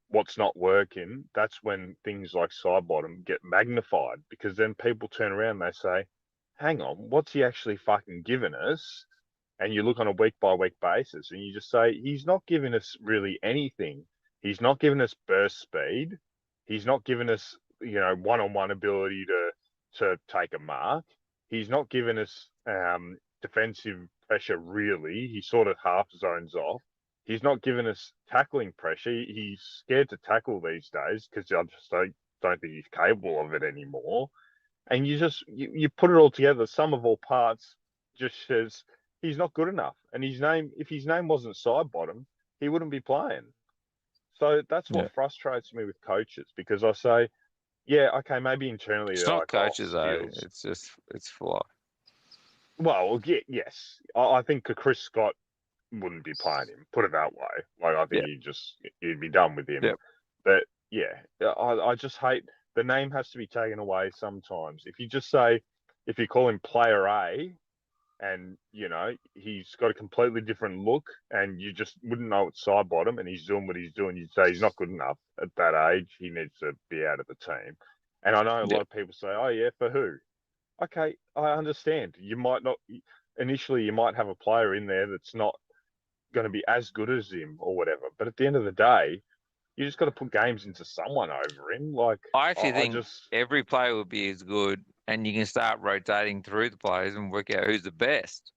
What's not working? That's when things like Sidebottom get magnified because then people turn around and they say, hang on, what's he actually fucking giving us? And you look on a week-by-week basis and you just say, he's not giving us really anything. He's not giving us burst speed. He's not giving us, one-on-one ability to take a mark. He's not giving us defensive pressure, really. He sort of half zones off. He's not giving us tackling pressure. He's scared to tackle these days because I just don't think he's capable of it anymore. And you put it all together, sum of all parts just says he's not good enough. And if his name wasn't Sidebottom, he wouldn't be playing. So that's what frustrates me with coaches because I say, yeah, okay, maybe internally it's not coaches though. It's for. Well, yes, I think Chris Scott wouldn't be playing him. Put it that way. Like I think you'd be done with him. Yep. But yeah, I just hate the name has to be taken away sometimes. If you call him Player A, and he's got a completely different look, and you just wouldn't know it's Sidebottom, and he's doing what he's doing, you'd say he's not good enough at that age. He needs to be out of the team. And I know a lot of people say, "Oh yeah, for who?" Okay, I understand. You might not initially. You might have a player in there that's not going to be as good as him or whatever. But at the end of the day, you just got to put games into someone over him. Like I actually think every player would be as good, and you can start rotating through the players and work out who's the best.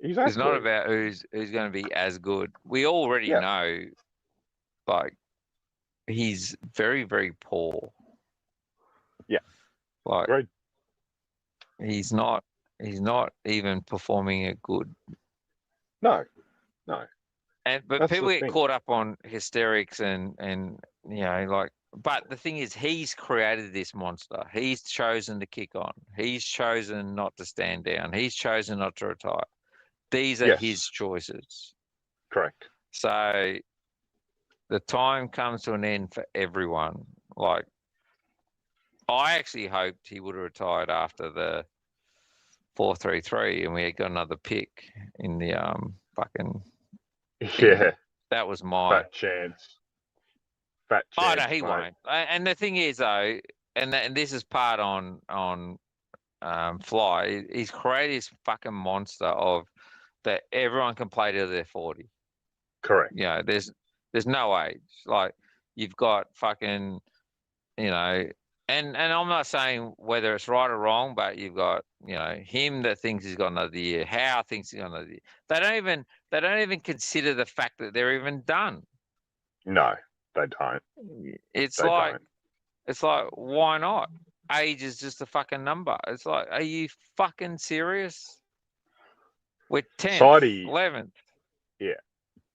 Exactly. It's not about who's going to be as good. We already know, like, he's very, very poor. Yeah. Like, Great. He's not even performing it good. No. But That's people the get thing. caught up on hysterics and you know, like, but the thing is, he's created this monster. He's chosen to kick on. He's chosen not to stand down. He's chosen not to retire. These are his choices. Correct. So the time comes to an end for everyone. Like, I actually hoped he would have retired after the 4-3-3 and we had got another pick in the fucking Yeah. That was my Fat chance. Fat chance. Oh no, he mate. won't. And the thing is, though, and this is part on Fly. He's created this fucking monster of that everyone can play till they're 40. Correct. You know, there's no age. Like, you've got fucking, you know, and I'm not saying whether it's right or wrong, but you've got, you know, him that thinks he's got another year, Howe thinks he's got another year. They don't even consider the fact that they're even done. No, they don't. It's They like don't. It's like, why not? Age is just a fucking number. It's like, are you fucking serious? We're 10th, Sidey, 11th. Yeah,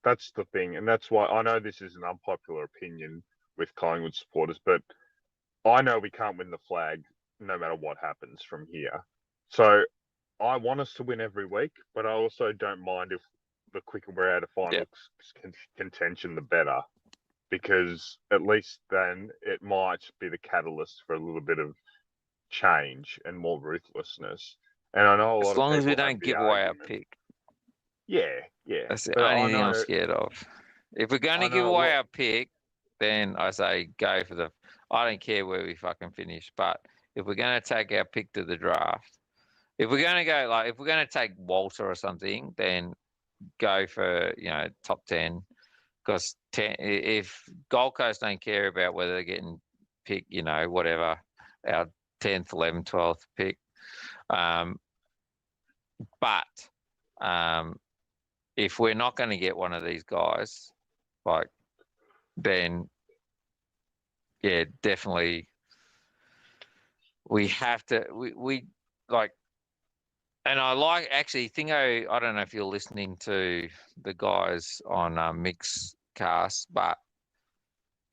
that's the thing. And that's why I know this is an unpopular opinion with Collingwood supporters, but I know we can't win the flag no matter what happens from here. So I want us to win every week, but I also don't mind if the quicker we're out of finals contention, the better. Because at least then it might be the catalyst for a little bit of change and more ruthlessness. And I know a lot As long of as we people have don't the give away our argument. pick. Yeah. That's the But only I thing I'm know- scared of. If we're going I to give know a away lot- our pick, then I say go for the. I don't care where we fucking finish, but if we're going to take our pick to the draft, if we're going to go if we're going to take Walter or something, then go for, you know, top 10. Because if Gold Coast don't care about whether they're getting picked, you know, whatever, our 10th, 11th, 12th pick. But if we're not going to get one of these guys, like, then, yeah, definitely we have to, we like, and I like, actually, Thingo, I don't know if you're listening to the guys on Mixcast, but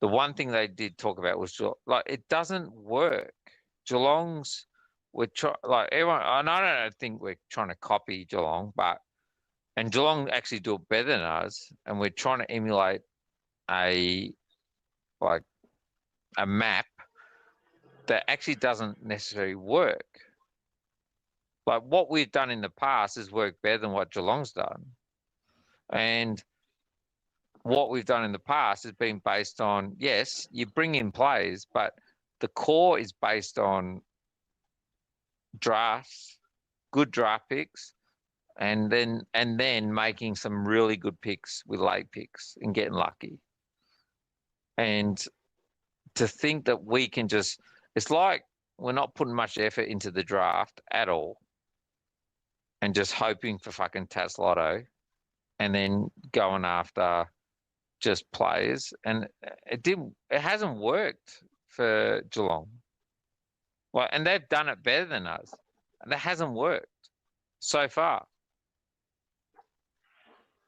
the one thing they did talk about was, like, it doesn't work. Geelong's, like, everyone, and I don't think we're trying to copy Geelong, and Geelong actually do it better than us, and we're trying to emulate a map that actually doesn't necessarily work. Like, what we've done in the past has worked better than what Geelong's done. And what we've done in the past has been based on, yes, you bring in players, but the core is based on drafts, good draft picks, and then making some really good picks with late picks and getting lucky. And to think that we can just, it's like we're not putting much effort into the draft at all and just hoping for fucking Tas Lotto and then going after just players. And it hasn't worked for Geelong. Well, and they've done it better than us. And that hasn't worked so far.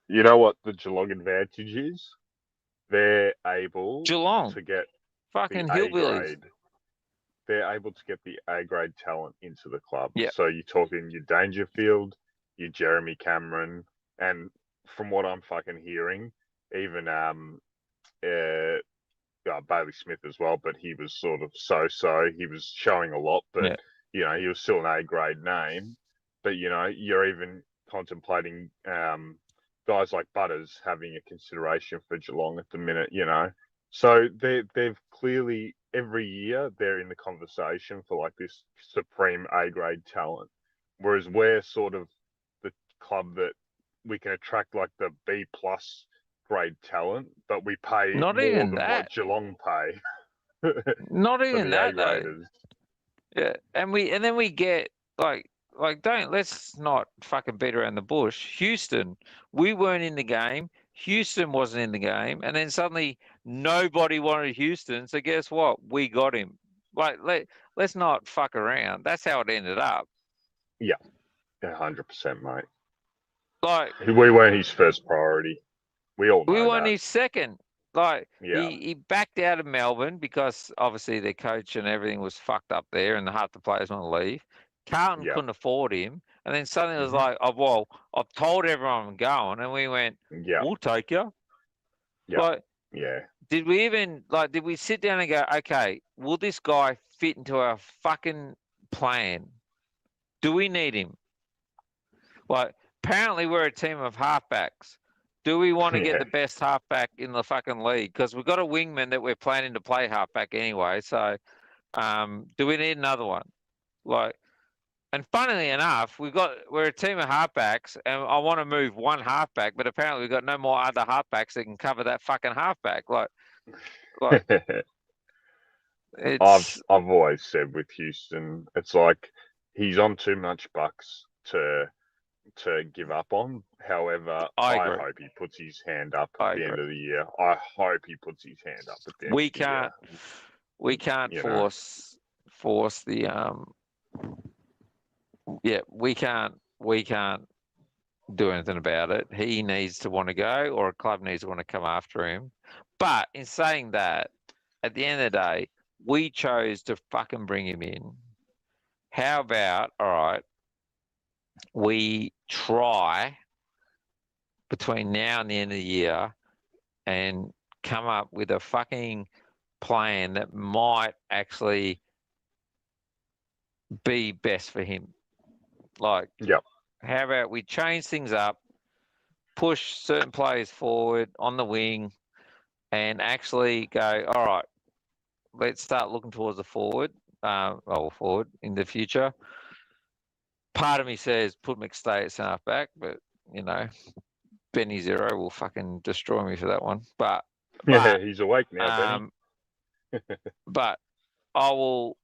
You know what the Geelong advantage is? They're able to get fucking the hillbillies. A-grade. They're able to get the A-grade talent into the club. Yep. So you're talking your Dangerfield, your Jeremy Cameron, and from what I'm fucking hearing, even Bailey Smith as well, but he was sort of so-so. He was showing a lot, but you know, he was still an A-grade name. But you know, you're even contemplating guys like Butters having a consideration for Geelong at the minute. You know, so they've clearly every year they're in the conversation for like this supreme A-grade talent, whereas we're sort of the club that we can attract like the B+ grade talent, but we pay Not more even than that. what Geelong pay. Not for even the that, though. A-graders. Yeah, and then we get let's not fucking beat around the bush. Houston, we weren't in the game. Houston wasn't in the game, and then suddenly nobody wanted Houston. So guess what? We got him. Like, let's not fuck around. That's how it ended up. Yeah, 100%, mate. Like, We weren't his first priority. We all know We won that. his second. Like Yeah. he backed out of Melbourne because obviously their coach and everything was fucked up there, and half the players want to leave. Carlton Yeah. couldn't afford him, and then suddenly it was Mhm. like, oh well, I've told everyone I'm going, and we went, Yeah. we'll take you. Yeah. Like, Yeah. did we sit down and go, okay, will this guy fit into our fucking plan? Do we need him? Like, apparently we're a team of halfbacks. Do we want to get the best halfback in the fucking league? Because we've got a wingman that we're planning to play halfback anyway. So, do we need another one? Like, and funnily enough, we're a team of halfbacks, and I want to move one halfback, but apparently we've got no more other halfbacks that can cover that fucking halfback. Like it's. I've always said with Houston, it's like he's on too much bucks to give up on. However, I hope he puts his hand up at the end of the year. I hope he puts his hand up at the end of the year. We can't force the we can't do anything about it. He needs to want to go, or a club needs to want to come after him. But in saying that, at the end of the day, we chose to fucking bring him in. How about, all right, we try between now and the end of the year and come up with a fucking plan that might actually be best for him. Like, how about we change things up, push certain players forward on the wing, and actually go, all right, let's start looking towards the forward in the future. Part of me says put McStay at centre back, but Benny Zero will fucking destroy me for that one. But he's awake now, Benny. But I'll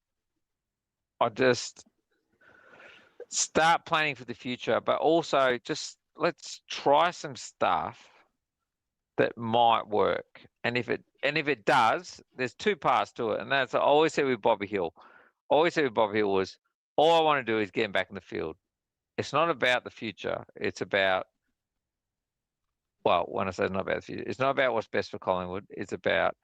just start planning for the future, but also just let's try some stuff that might work. And if it does, there's two parts to it, and that's I always say with Bobby Hill. Was all I want to do is get him back in the field. It's not about the future. It's about, well, when I say not about the future, it's not about what's best for Collingwood. It's about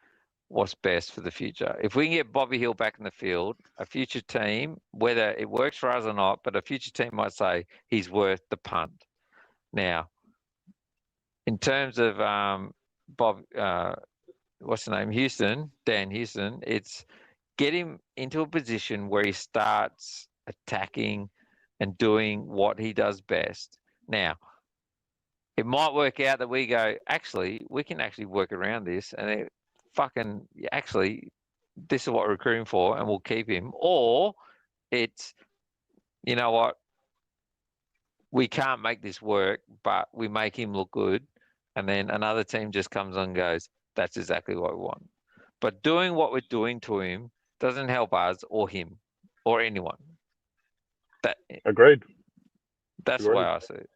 what's best for the future. If we can get Bobby Hill back in the field, a future team, whether it works for us or not, but a future team might say he's worth the punt. Now, in terms of what's the name? Dan Houston, it's get him into a position where he starts attacking and doing what he does best. Now, it might work out that we go, actually, we can actually work around this, and this is what we're recruiting for, and we'll keep him. Or it's, you know what, we can't make this work, but we make him look good, and then another team just comes on and goes, that's exactly what we want. But doing what we're doing to him doesn't help us or him or anyone. Agreed. That's the way I see it.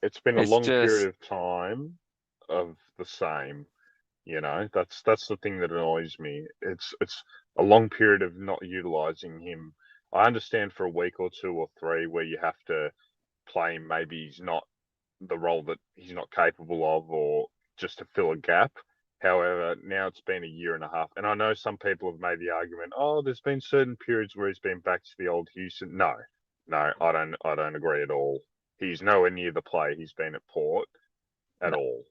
It's been a long period of time of the same. That's the thing that annoys me. It's a long period of not utilizing him. I understand for a week or two or three where you have to play him. Maybe he's not the role that he's not capable of, or just to fill a gap. However, now it's been a year and a half, and I know some people have made the argument, there's been certain periods where he's been back to the old Houston. No, I don't agree at all. He's nowhere near the play he's been at Port at all,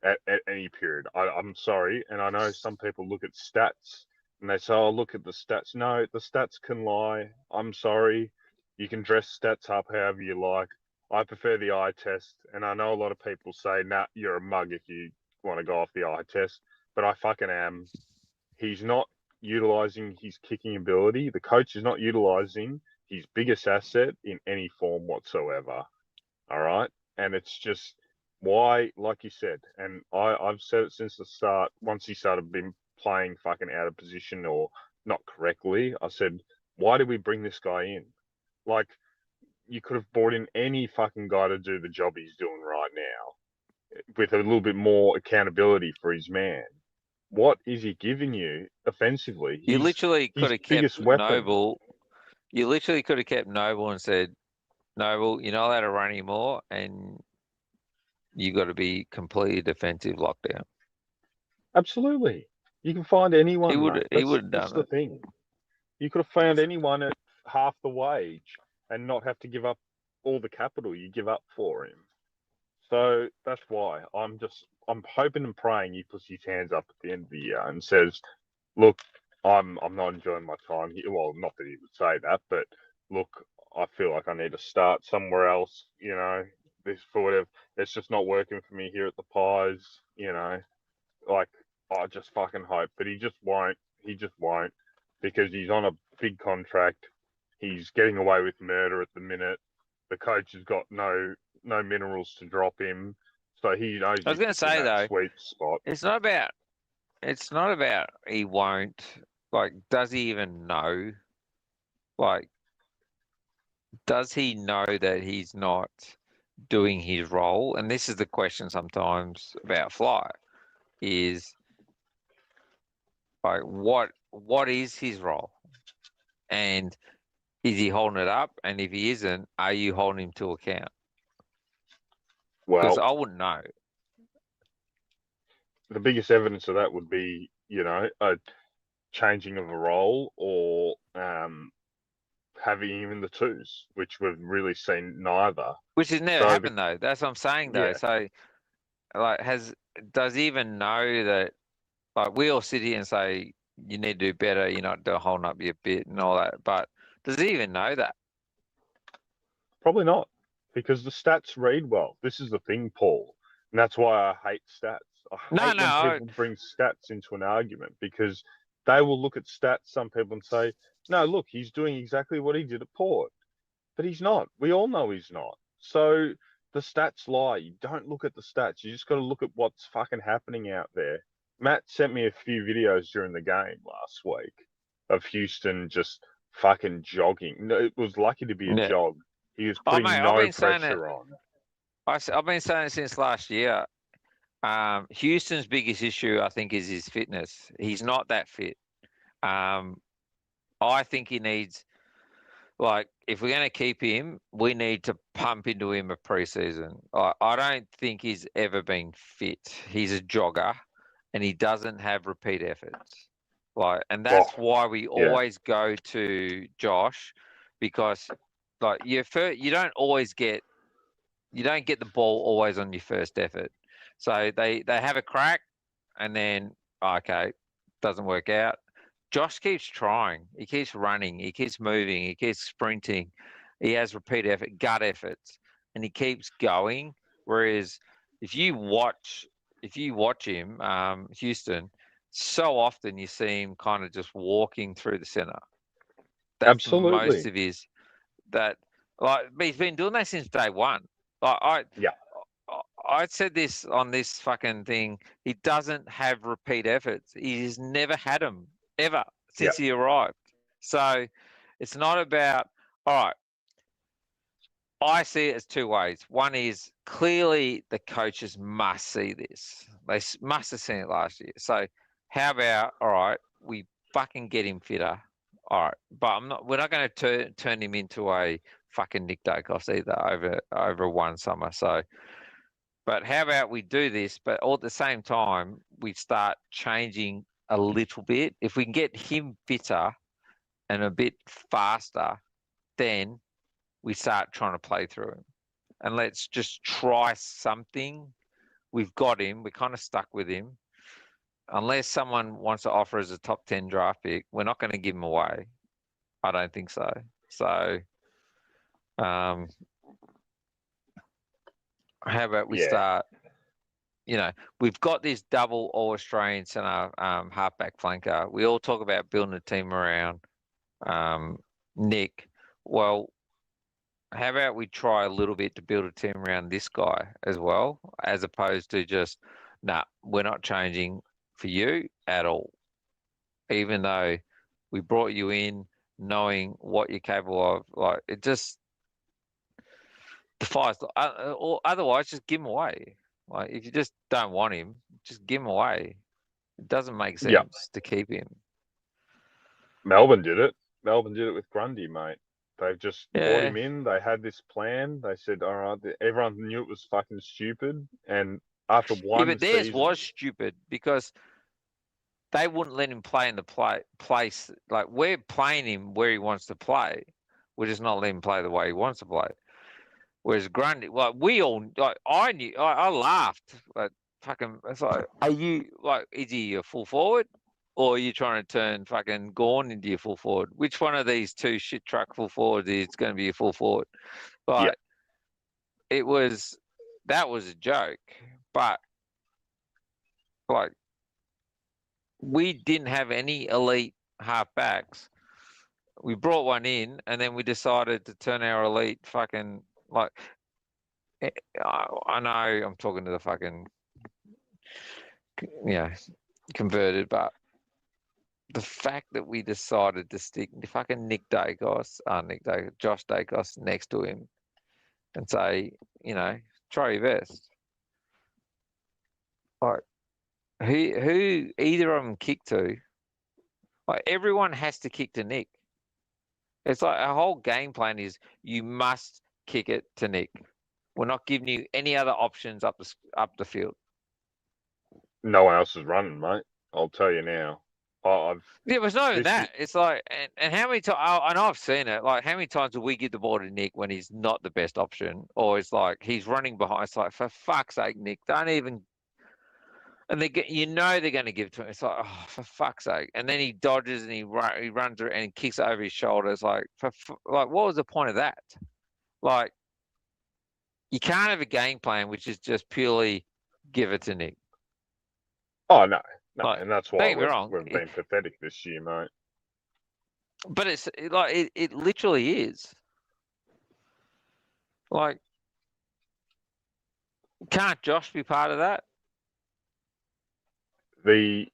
at any period. I'm sorry, and I know some people look at stats and they say, look at the stats. No, the stats can lie. I'm sorry. You can dress stats up however you like. I prefer the eye test, and I know a lot of people say, nah, you're a mug if you want to go off the eye test, but I fucking am. He's not utilizing his kicking ability. The coach is not utilizing his biggest asset in any form whatsoever. All right. And it's just why, like you said, and I've said it since the start, once he started been playing fucking out of position or not correctly, I said, why did we bring this guy in? Like, you could have brought in any fucking guy to do the job he's doing right now with a little bit more accountability for his man. What is he giving you offensively? You literally could have kept Noble. You literally could have kept Noble and said, Noble, you're not allowed to run anymore, and you got to be completely defensive lockdown. Absolutely. You can find anyone. He would mate. he That's, would have that's done the thing. You could have found anyone at half the wage and not have to give up all the capital you give up for him. So that's why I'm hoping and praying he puts his hands up at the end of the year and says, "Look, I'm not enjoying my time here." Well, not that he would say that, but look, I feel like I need to start somewhere else. You know, this for whatever. It's just not working for me here at the Pies. You know, like I just fucking hope, but he just won't. He just won't because he's on a big contract. He's getting away with murder at the minute. The coach has got no minerals to drop him, so he knows. I was going to say though, sweet spot. It's not about he won't. Like, does he even know? Like, does he know that he's not doing his role? And this is the question sometimes about Fly, is like, what is his role? And is he holding it up? And if he isn't, are you holding him to account? Because I wouldn't know. The biggest evidence of that would be, you know, a changing of a role or having him in the twos, which we've really seen neither. Which has never happened though. That's what I'm saying though. Yeah. So, like, does he even know that? Like, we all sit here and say you need to do better. You're not holding up your bit and all that. But does he even know that? Probably not, because the stats read well. This is the thing, Paul, and that's why I hate stats. I hate when people bring stats into an argument, because they will look at stats, some people, and say, no, look, he's doing exactly what he did at Port. But he's not. We all know he's not. So the stats lie. You don't look at the stats. You just got to look at what's fucking happening out there. Matt sent me a few videos during the game last week of Houston just fucking jogging. No, it was lucky to be a jog. He was putting no pressure on. I've been saying it since last year. Houston's biggest issue, I think, is his fitness. He's not that fit. I think he needs, like, if we're going to keep him, we need to pump into him a preseason. I don't think he's ever been fit. He's a jogger, and he doesn't have repeat efforts. Like, and that's why we always go to Josh, because like you don't get the ball always on your first effort. So they have a crack, and then okay, doesn't work out. Josh keeps trying. He keeps running. He keeps moving. He keeps sprinting. He has repeat effort, gut efforts, and he keeps going. Whereas if you watch him, Houston, so often you see him kind of just walking through the center. That's Absolutely. Most of his that, like, he's been doing that since day one. Like, I said this on this fucking thing. He doesn't have repeat efforts. He's never had them ever since he arrived. So it's not about, all right. I see it as two ways. One is clearly the coaches must see this. They must have seen it last year. So how about, all right, we fucking get him fitter. All right, but we're not going to turn him into a fucking Nick Dacos either over one summer. So, but how about we do this, but all at the same time, we start changing a little bit. If we can get him fitter and a bit faster, then we start trying to play through him. And let's just try something. We've got him. We're kind of stuck with him. Unless someone wants to offer us a top 10 draft pick, we're not going to give him away. I don't think so. So, how about we start, we've got this double All-Australian centre halfback flanker. We all talk about building a team around Nick. Well, how about we try a little bit to build a team around this guy as well, as opposed to just, we're not changing for you at all. Even though we brought you in knowing what you're capable of, like, it just defies. Or otherwise, just give him away. Like, if you just don't want him, just give him away. It doesn't make sense to keep him. Melbourne did it. Melbourne did it with Grundy, mate. They've just brought him in. They had this plan. They said, all right, everyone knew it was fucking stupid. And after one but theirs season, was stupid because they wouldn't let him play in the place. Like, we're playing him where he wants to play. We're just not letting him play the way he wants to play. Whereas Grundy, like, we all, like, I laughed. Like, fucking, it's like, are you, like, is he a full forward? Or are you trying to turn fucking Gawn into your full forward? Which one of these two shit truck full forwards is going to be a full forward? But that was a joke. But, like, we didn't have any elite halfbacks. We brought one in, and then we decided to turn our elite fucking, like, I know I'm talking to the fucking, converted, but the fact that we decided to stick fucking Josh Dacos next to him and say, try your best. Like, who either of them kick to? Like, everyone has to kick to Nick. It's like our whole game plan is you must kick it to Nick. We're not giving you any other options up the field. No one else is running, mate. I'll tell you now. It was not even that. It's like, and how many times? I know I've seen it. Like, how many times do we give the ball to Nick when he's not the best option, or it's like he's running behind? It's like, for fuck's sake, Nick, don't even. And they're going to give it to him. It's like, oh, for fuck's sake! And then he dodges and he runs and kicks it over his shoulders. Like, what was the point of that? Like, you can't have a game plan which is just purely give it to Nick. Oh no. Like, and that's why we've been pathetic this year, mate. But it's like it literally is. Like, can't Josh be part of that? The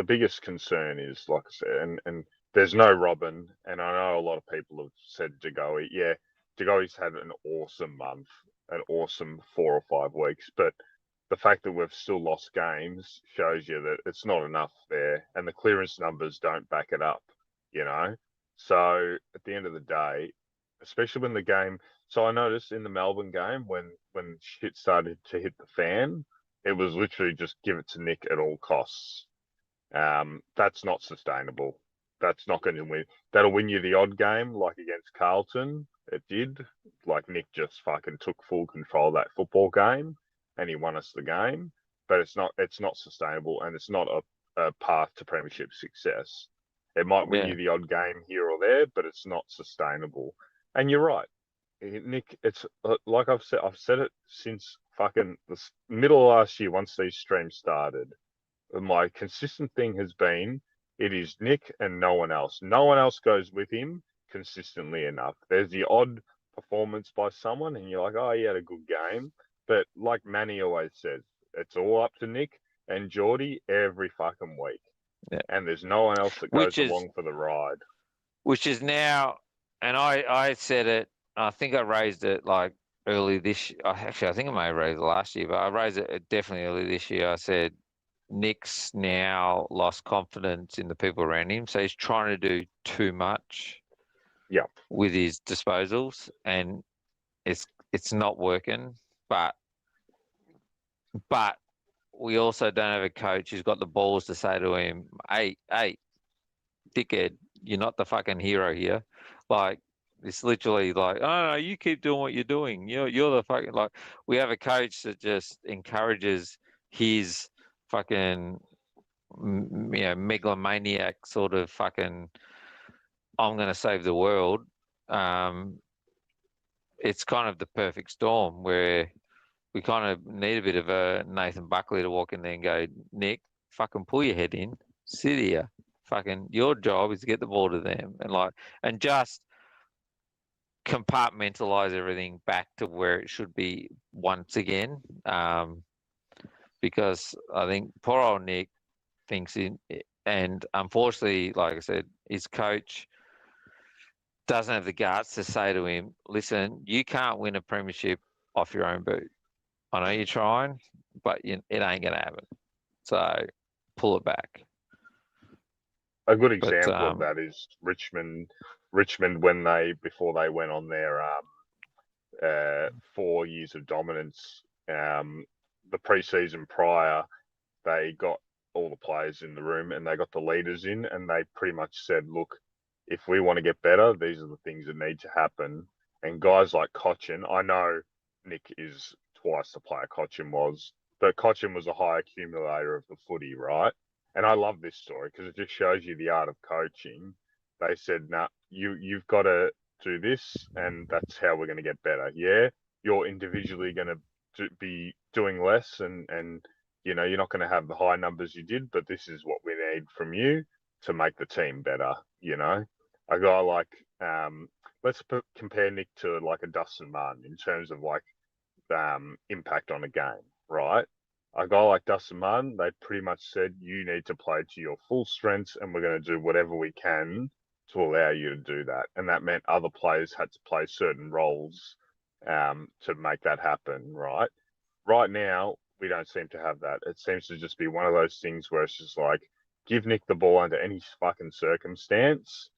biggest concern is, like I said, and there's no Robin, and I know a lot of people have said Jagoe. Yeah, Jagoe's had an awesome month, an awesome 4 or 5 weeks, but the fact that we've still lost games shows you that it's not enough there, and the clearance numbers don't back it up, So at the end of the day, especially when the game, so I noticed in the Melbourne game when shit started to hit the fan, it was literally just give it to Nick at all costs. That's not sustainable. That's not going to win. That'll win you the odd game, like against Carlton. It did. Like, Nick just fucking took full control of that football game, and he won us the game, but it's not sustainable, and it's not a path to premiership success. It might win you the odd game here or there, but it's not sustainable. And you're right, Nick. It's like I've said it since fucking the middle of last year. Once these streams started, my consistent thing has been it is Nick and no one else. No one else goes with him consistently enough. There's the odd performance by someone, and you're like, oh, he had a good game. But like Manny always says, it's all up to Nick and Geordie every fucking week. Yeah. And there's no one else that goes along for the ride. Which is now, and I said it, I think I raised it like early this year. Actually, I think I may have raised it last year, but I raised it definitely early this year. I said, Nick's now lost confidence in the people around him. So he's trying to do too much with his disposals, and it's not working. But we also don't have a coach who's got the balls to say to him, hey, dickhead, you're not the fucking hero here. Like, it's literally like, oh, no, you keep doing what you're doing. You're the fucking, like, we have a coach that just encourages his fucking, megalomaniac sort of fucking, I'm going to save the world. It's kind of the perfect storm where we kind of need a bit of a Nathan Buckley to walk in there and go, Nick, fucking pull your head in, sit here. Fucking, your job is to get the ball to them and just compartmentalize everything back to where it should be once again. Because I think poor old Nick thinks and unfortunately, like I said, his coach doesn't have the guts to say to him, listen, you can't win a premiership off your own boot. I know you're trying, but it ain't going to happen. So pull it back. A good example of that is Richmond Richmond before they went on their 4 years of dominance. The pre-season prior, they got all the players in the room and they got the leaders in, and they pretty much said, look, if we want to get better, these are the things that need to happen. And guys like Cochin, I know Nick is twice the player Cochin was, but Cochin was a high accumulator of the footy, right? And I love this story because it just shows you the art of coaching. They said, nah, you've got to do this, and that's how we're going to get better. Yeah, you're individually going to be doing less, and you know, you're not going to have the high numbers you did, but this is what we need from you to make the team better. You know, a guy like, let's compare Nick to like a Dustin Martin in terms of like impact on a game, right? A guy like Dustin Martin, they pretty much said, you need to play to your full strengths, and we're going to do whatever we can to allow you to do that. And that meant other players had to play certain roles to make that happen, right? Right now, we don't seem to have that. It seems to just be one of those things where it's just like, give Nick the ball under any fucking circumstance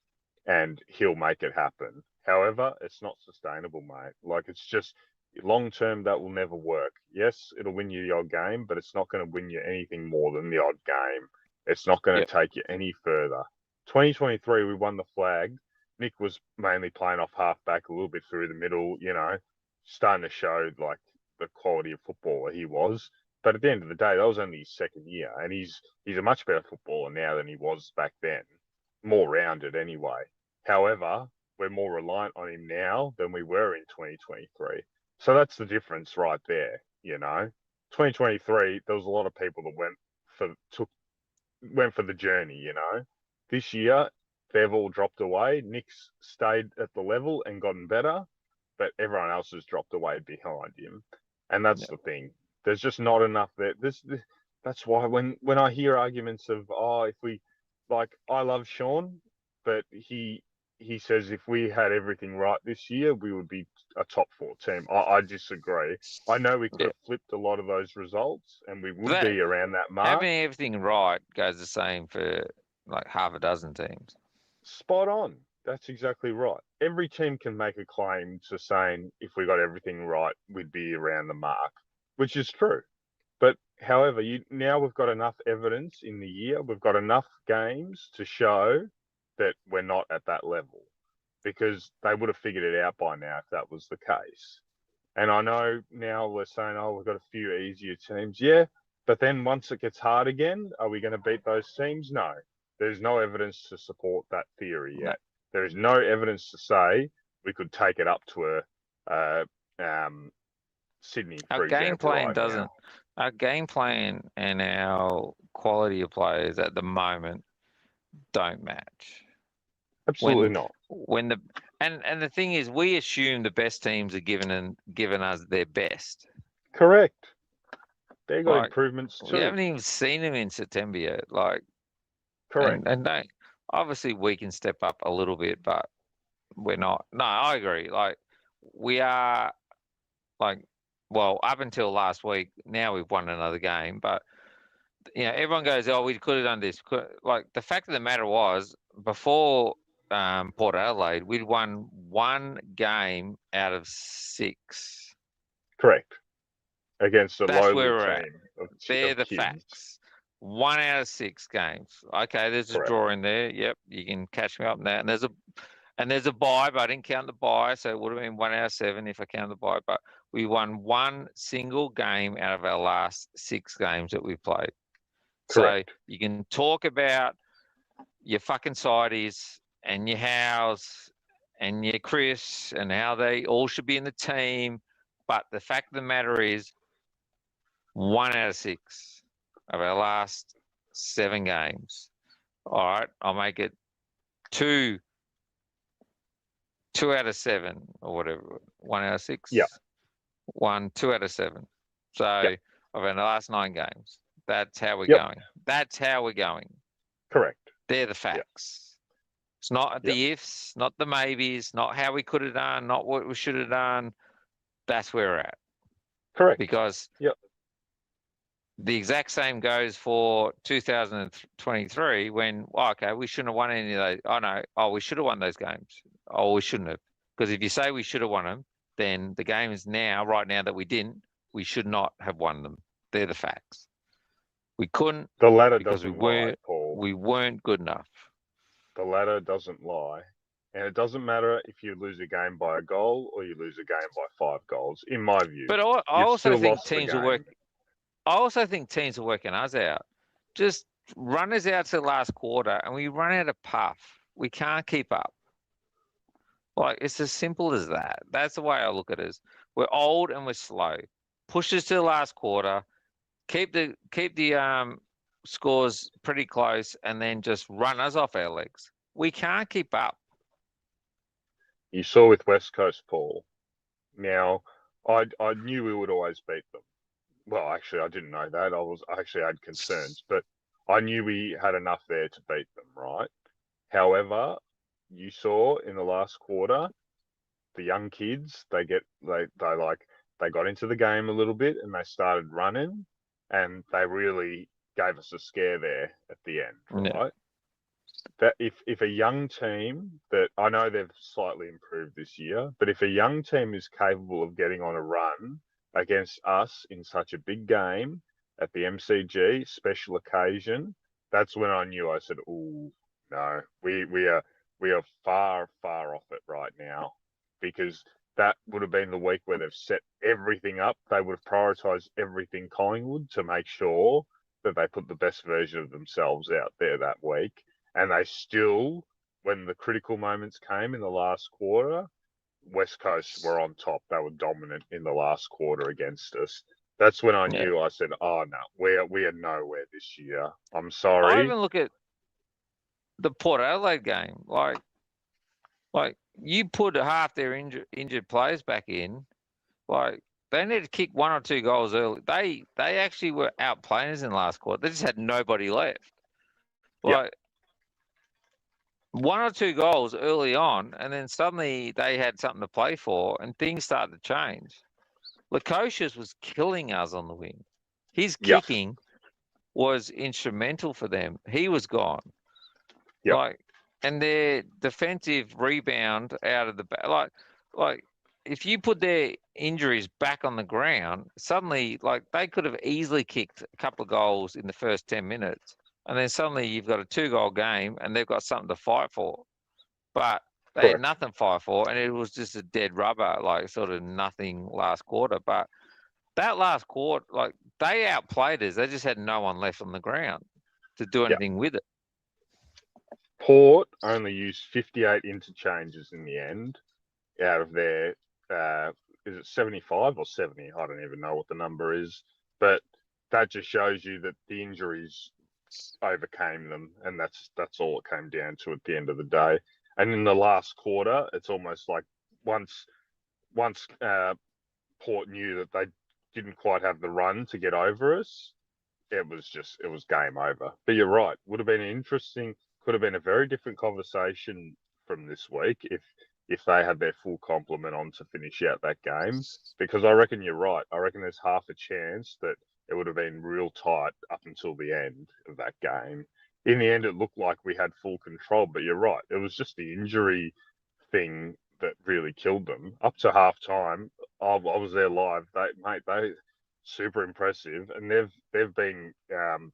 and he'll make it happen. However, it's not sustainable, mate. Like, it's just long term, that will never work. Yes, it'll win you the odd game, but it's not going to win you anything more than the odd game. It's not going to take you any further. 2023, we won the flag. Nick was mainly playing off halfback, a little bit through the middle, you know, starting to show like the quality of footballer he was. But at the end of the day, that was only his second year, and he's a much better footballer now than he was back then. More rounded anyway. However, we're more reliant on him now than we were in 2023. So that's the difference right there, you know. 2023, there was a lot of people that went for the journey, you know. This year, they've all dropped away. Nick's stayed at the level and gotten better, but everyone else has dropped away behind him. And that's the thing. There's just not enough there. That's why when I hear arguments of, if we, like, I love Sean, but he says if we had everything right this year, we would be a top 4 team. I disagree. I know we could have flipped a lot of those results, and we would be around that mark. Having everything right goes the same for like half a dozen teams. Spot on. That's exactly right. Every team can make a claim to saying if we got everything right, we'd be around the mark, which is true. But however, now we've got enough evidence in the year, we've got enough games to show that we're not at that level, because they would have figured it out by now if that was the case. And I know now we're saying, we've got a few easier teams. Yeah, but then once it gets hard again, are we going to beat those teams? No. There's no evidence to support that theory yet. There is no evidence to say we could take it up to Sydney, for example. Our game plan and our quality of players at the moment don't match. Absolutely not. And the thing is, we assume the best teams are giving us their best. Correct. They got improvements too. We haven't even seen them in September yet. Like, correct. And they, obviously we can step up a little bit, but we're not. No, I agree. Like, we are, like, well, up until last week, now we've won another game, but you know, everyone goes, we could have done this. Like, the fact of the matter was, before Port Adelaide, we'd won 1 game out of 6. Correct. Against a lowly team. They're the facts. 1 out of 6 games. Okay, there's a draw in there. Yep, you can catch me up on that. And there's a bye, but I didn't count the bye, so it would have been 1 out of 7 if I count the bye. But we won 1 single game out of our last 6 games that we played. Correct. So you can talk about your fucking sideys and your Hows and your Chris and how they all should be in the team, but the fact of the matter is 1 out of 6 of our last 7 games. All right, I'll make it 2 out of 7 or whatever. 1 out of 6. Yeah. 2 out of 7. So of our last 9 games. That's how we're going. That's how we're going. Correct. They're the facts. It's not the ifs, not the maybes, not how we could have done, not what we should have done. That's where we're at. Correct. Because The exact same goes for 2023 when, okay, we shouldn't have won any of those. Oh, no. Oh, we should have won those games. Oh, we shouldn't have. Because if you say we should have won them, then the games right now that we didn't, we should not have won them. They're the facts. We couldn't. The ladder because doesn't lie, Paul. We weren't good enough. The ladder doesn't lie. And it doesn't matter if you lose a game by a goal or you lose a game by 5 goals, in my view. But I also think teams are working. I also think teams are working us out. Just run us out to the last quarter and we run out of puff. We can't keep up. Like, it's as simple as that. That's the way I look at it. We're old and we're slow. Push us to the last quarter. Keep the scores pretty close and then just run us off our legs. We can't keep up. You saw with West Coast, Paul. Now, I knew we would always beat them. Well, actually, I didn't know that. I actually had concerns, but I knew we had enough there to beat them, right? However, you saw in the last quarter, the young kids, they got into the game a little bit and they started running, and they really gave us a scare there at the end, right? Yeah. That if a young team that I know they've slightly improved this year, but if a young team is capable of getting on a run against us in such a big game at the MCG special occasion, that's when I knew. I said, "Oh no, we are far off it right now," because that would have been the week where they've set everything up. They would have prioritised everything Collingwood to make sure that they put the best version of themselves out there that week. And they still, when the critical moments came in the last quarter, West Coast were on top. They were dominant in the last quarter against us. That's when I knew. I said, "Oh no, we are nowhere this year." I'm sorry. I even look at the Port Adelaide game. Like you put half their injured players back in. Like, they need to kick 1 or 2 goals early. They actually were outplaying us in the last quarter. They just had nobody left. Like, 1 or 2 goals early on, and then suddenly they had something to play for, and things started to change. Lukosius was killing us on the wing. His kicking was instrumental for them. He was gone. And their defensive rebound out of the back, like if you put their injuries back on the ground, suddenly, like, they could have easily kicked a couple of goals in the first 10 minutes. And then suddenly you've got a 2-goal game and they've got something to fight for. But they had nothing to fight for, and it was just a dead rubber, like sort of nothing last quarter. But that last quarter, like, they outplayed us. They just had no one left on the ground to do anything with it. Port only used 58 interchanges in the end out of their, is it 75 or 70? I don't even know what the number is. But that just shows you that the injuries overcame them, and that's all it came down to at the end of the day. And in the last quarter, it's almost like once Port knew that they didn't quite have the run to get over us, it was game over. But you're right, would have been could have been a very different conversation from this week if they had their full complement on to finish out that game, because I reckon you're right. I reckon there's half a chance that it would have been real tight up until the end of that game. In the end, it looked like we had full control, but you're right. It was just the injury thing that really killed them. Up to halftime, I was there live. They super impressive, and they've been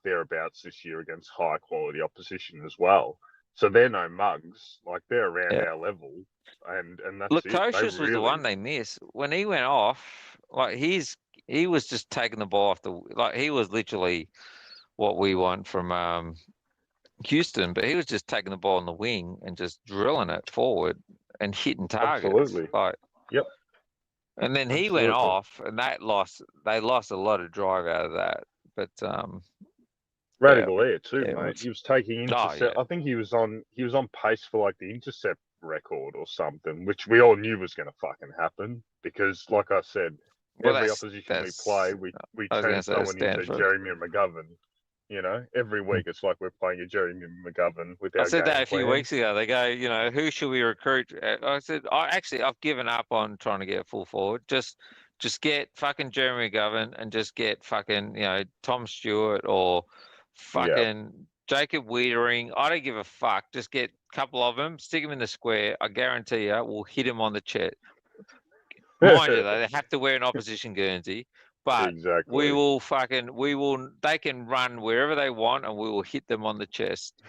thereabouts this year against high quality opposition as well. So they're no mugs. Like, they're around our level, and that's Lukosius was the one they missed when he went off. Like, he was just taking the ball off he was literally what we want from Houston, but he was just taking the ball on the wing and just drilling it forward and hitting targets. Absolutely. And then he went off, and they lost a lot of drive out of that. But Radical Air too, mate. He was taking intercept. I think he was on pace for like the intercept record or something, which we all knew was going to fucking happen because, like I said, every opposition we play, we turn someone into Jeremy McGovern. You know, every week it's like we're playing a Jeremy McGovern with our I said game that a few plan. weeks ago. They go, who should we recruit? I said, I've given up on trying to get full forward. Just Just get fucking Jeremy McGovern and just get fucking, Tom Stewart or fucking Jacob Wiedering. I don't give a fuck. Just get a couple of them, stick them in the square. I guarantee you, we'll hit them on the chest. Mind you, though, they have to wear an opposition Guernsey. But exactly. they can run wherever they want and we will hit them on the chest.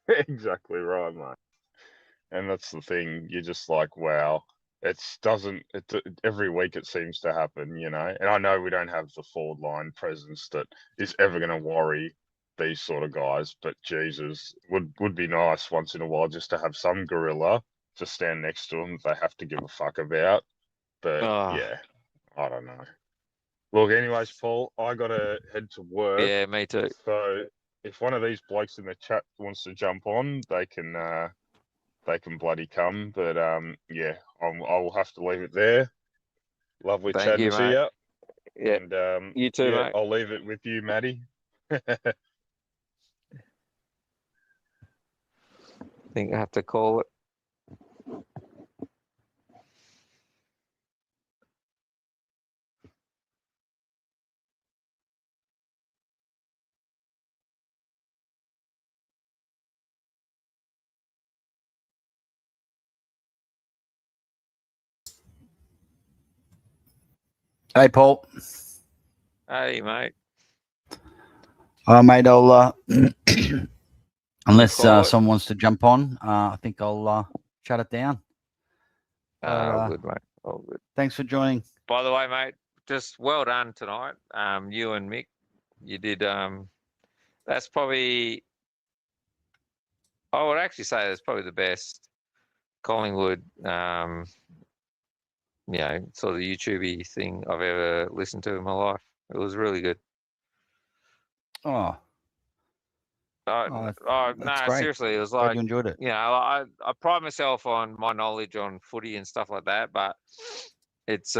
Exactly right, mate. And that's the thing. You're just like, wow. Every week it seems to happen, And I know we don't have the forward line presence that is ever going to worry these sort of guys, but Jesus, would be nice once in a while just to have some gorilla to stand next to them they have to give a fuck about. But yeah, I don't know. Look, anyways, Paul, I got to head to work. Yeah, me too. So if one of these blokes in the chat wants to jump on, they can bloody come. But yeah, I will have to leave it there. Lovely chatting to you. Yeah, and you too, mate. I'll leave it with you, Matty. I think I have to call it. Hey, Paul. Hey, mate. Mate, I'll unless someone wants to jump on, I think I'll shut it down. All good, mate. All good. Thanks for joining. By the way, mate, just well done tonight. You and Mick, you did. That's probably. I would actually say that's probably the best Collingwood. Sort of YouTube-y thing I've ever listened to in my life. It was really good. Oh. No, great. seriously, it was Glad like, you enjoyed it. I pride myself on my knowledge on footy and stuff like that, but it's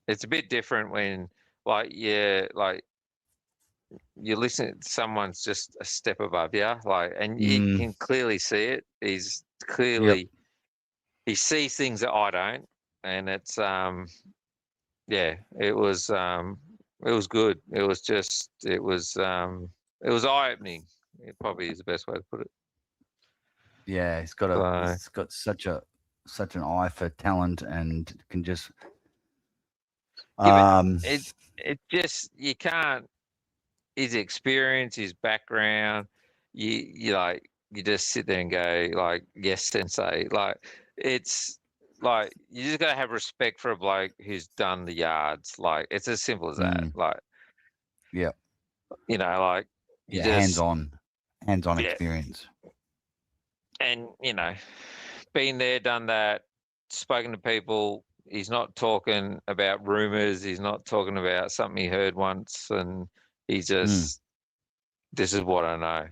it's a bit different when you listen to someone's just a step above you, and you can clearly see it. He's clearly he sees things that I don't, and it's it was good. It was eye-opening. It probably is the best way to put it. Yeah, he's got such an eye for talent and can just it just, you can't, his experience, his background, you just sit there and go yes, sensei. It's you just gotta have respect for a bloke who's done the yards. It's as simple as that. Hands-on experience. And been there, done that, spoken to people. He's not talking about rumors. He's not talking about something he heard once, and he's just, this is what I know.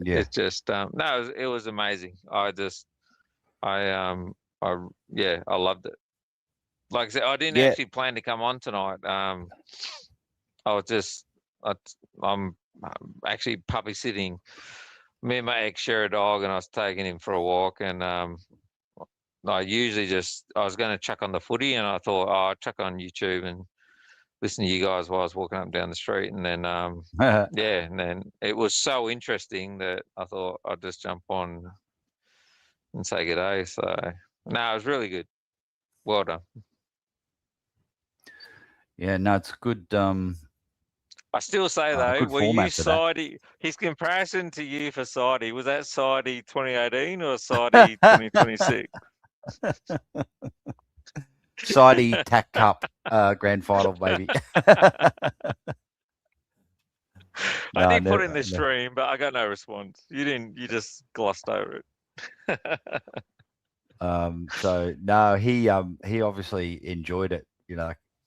It's just it was amazing. I loved it. Like I said, I didn't actually plan to come on tonight. I'm actually puppy sitting. Me and my ex share a dog, and I was taking him for a walk, and I was going to chuck on the footy, and I thought, I'll chuck on YouTube and listen to you guys while I was walking up and down the street, and then and then it was so interesting that I thought I'd just jump on and say good day. So no, it was really good. Well done. Yeah, no, it's good. I still say though, were you Sidey? His comparison to you for Sidey, was that Sidey 2018 or Sidey 2026? Sidey TAC Cup grand final, baby. I did put in the stream, but I got no response. You didn't. You just glossed over it. So no, he obviously enjoyed it.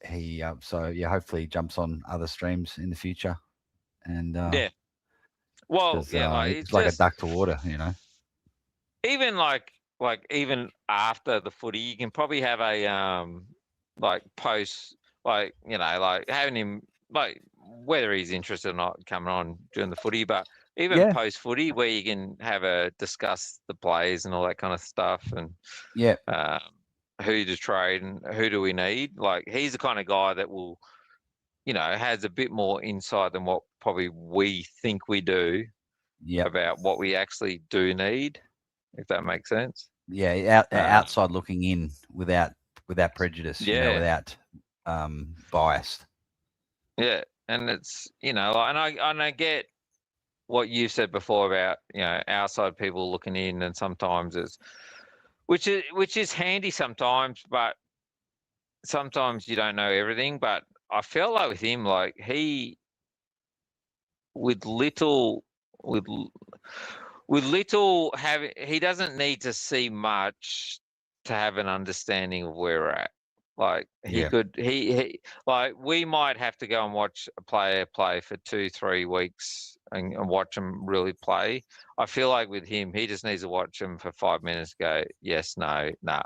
He hopefully he jumps on other streams in the future. And well, it's like a duck to water, Even even after the footy, you can probably have a post, having him, whether he's interested or not coming on during the footy, but even post footy where you can have discuss the plays and all that kind of stuff, and who to trade and who do we need. Like he's the kind of guy that will, has a bit more insight than what probably we think we do about what we actually do need, if that makes sense. Yeah, outside looking in without prejudice, without biased. Yeah, and it's and I get what you said before about outside people looking in, and sometimes it's which is handy sometimes, but sometimes you don't know everything. But I felt like with him, like he he doesn't need to see much to have an understanding of where we're at. Like we might have to go and watch a player play for 2-3 weeks and watch them really play. I feel like with him, he just needs to watch them for 5 minutes, go yes, no, nah,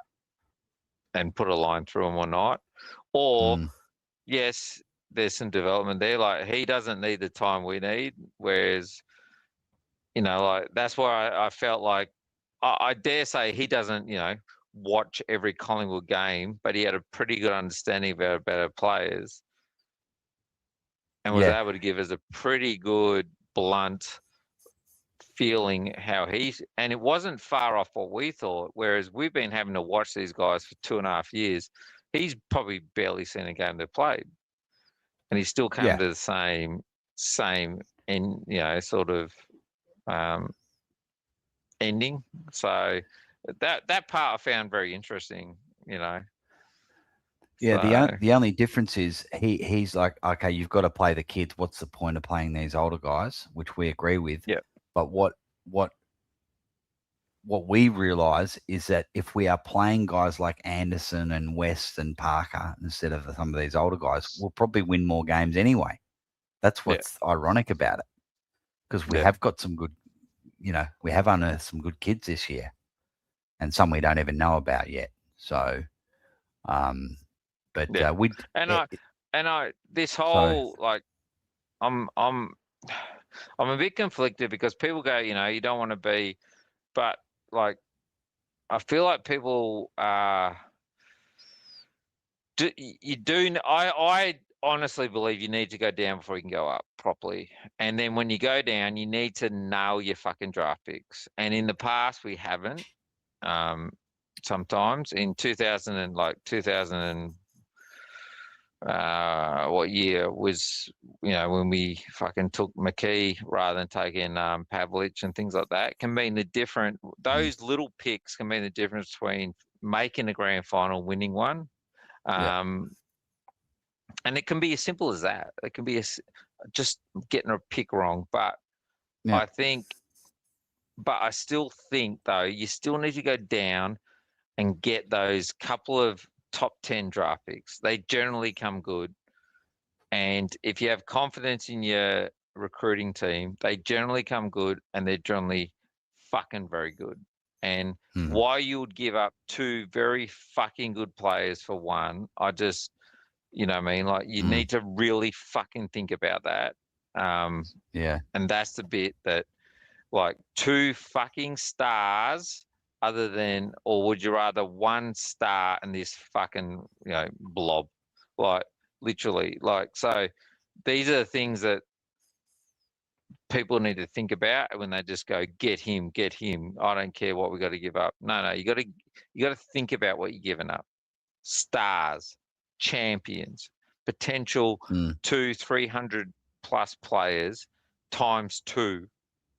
and put a line through them or not. Or yes, there's some development there. Like he doesn't need the time we need, whereas like that's why I felt like I dare say he doesn't watch every Collingwood game, but he had a pretty good understanding about our players and was able to give us a pretty good blunt feeling how and it wasn't far off what we thought, whereas we've been having to watch these guys for 2.5 years. He's probably barely seen a game they've played, and he's still come to the same sort of ending. So that part I found very interesting, Yeah, the only difference is he's like, okay, you've got to play the kids. What's the point of playing these older guys? Which we agree with. Yeah. But what we realise is that if we are playing guys like Anderson and West and Parker instead of some of these older guys, we'll probably win more games anyway. That's what's ironic about it, because we have got some good, we have unearthed some good kids this year, and some we don't even know about yet. So, this whole I'm a bit conflicted because people go, you don't want to be, but like I feel like people I honestly believe you need to go down before you can go up properly. And then when you go down, you need to nail your fucking draft picks. And in the past, we haven't. Sometimes in 2000 what year was, when we fucking took McKee rather than taking Pavlich and things like that, can mean the different. Those little picks can mean the difference between making a grand final, winning one. And it can be as simple as that. It can be just getting a pick wrong. But I still think, though, you still need to go down and get those couple of top 10 draft picks. They generally come good. And if you have confidence in your recruiting team, they generally come good and they're generally fucking very good. And why you would give up 2 very fucking good players for one, I just... You know what I mean? Like you need to really fucking think about that. And that's the bit that, like, 2 fucking stars or would you rather 1 star and this fucking, blob? Like literally, so these are the things that people need to think about when they just go, get him. I don't care what we got to give up. No, you got to think about what you're giving up. Stars. Champions, potential 200-300 plus players times 2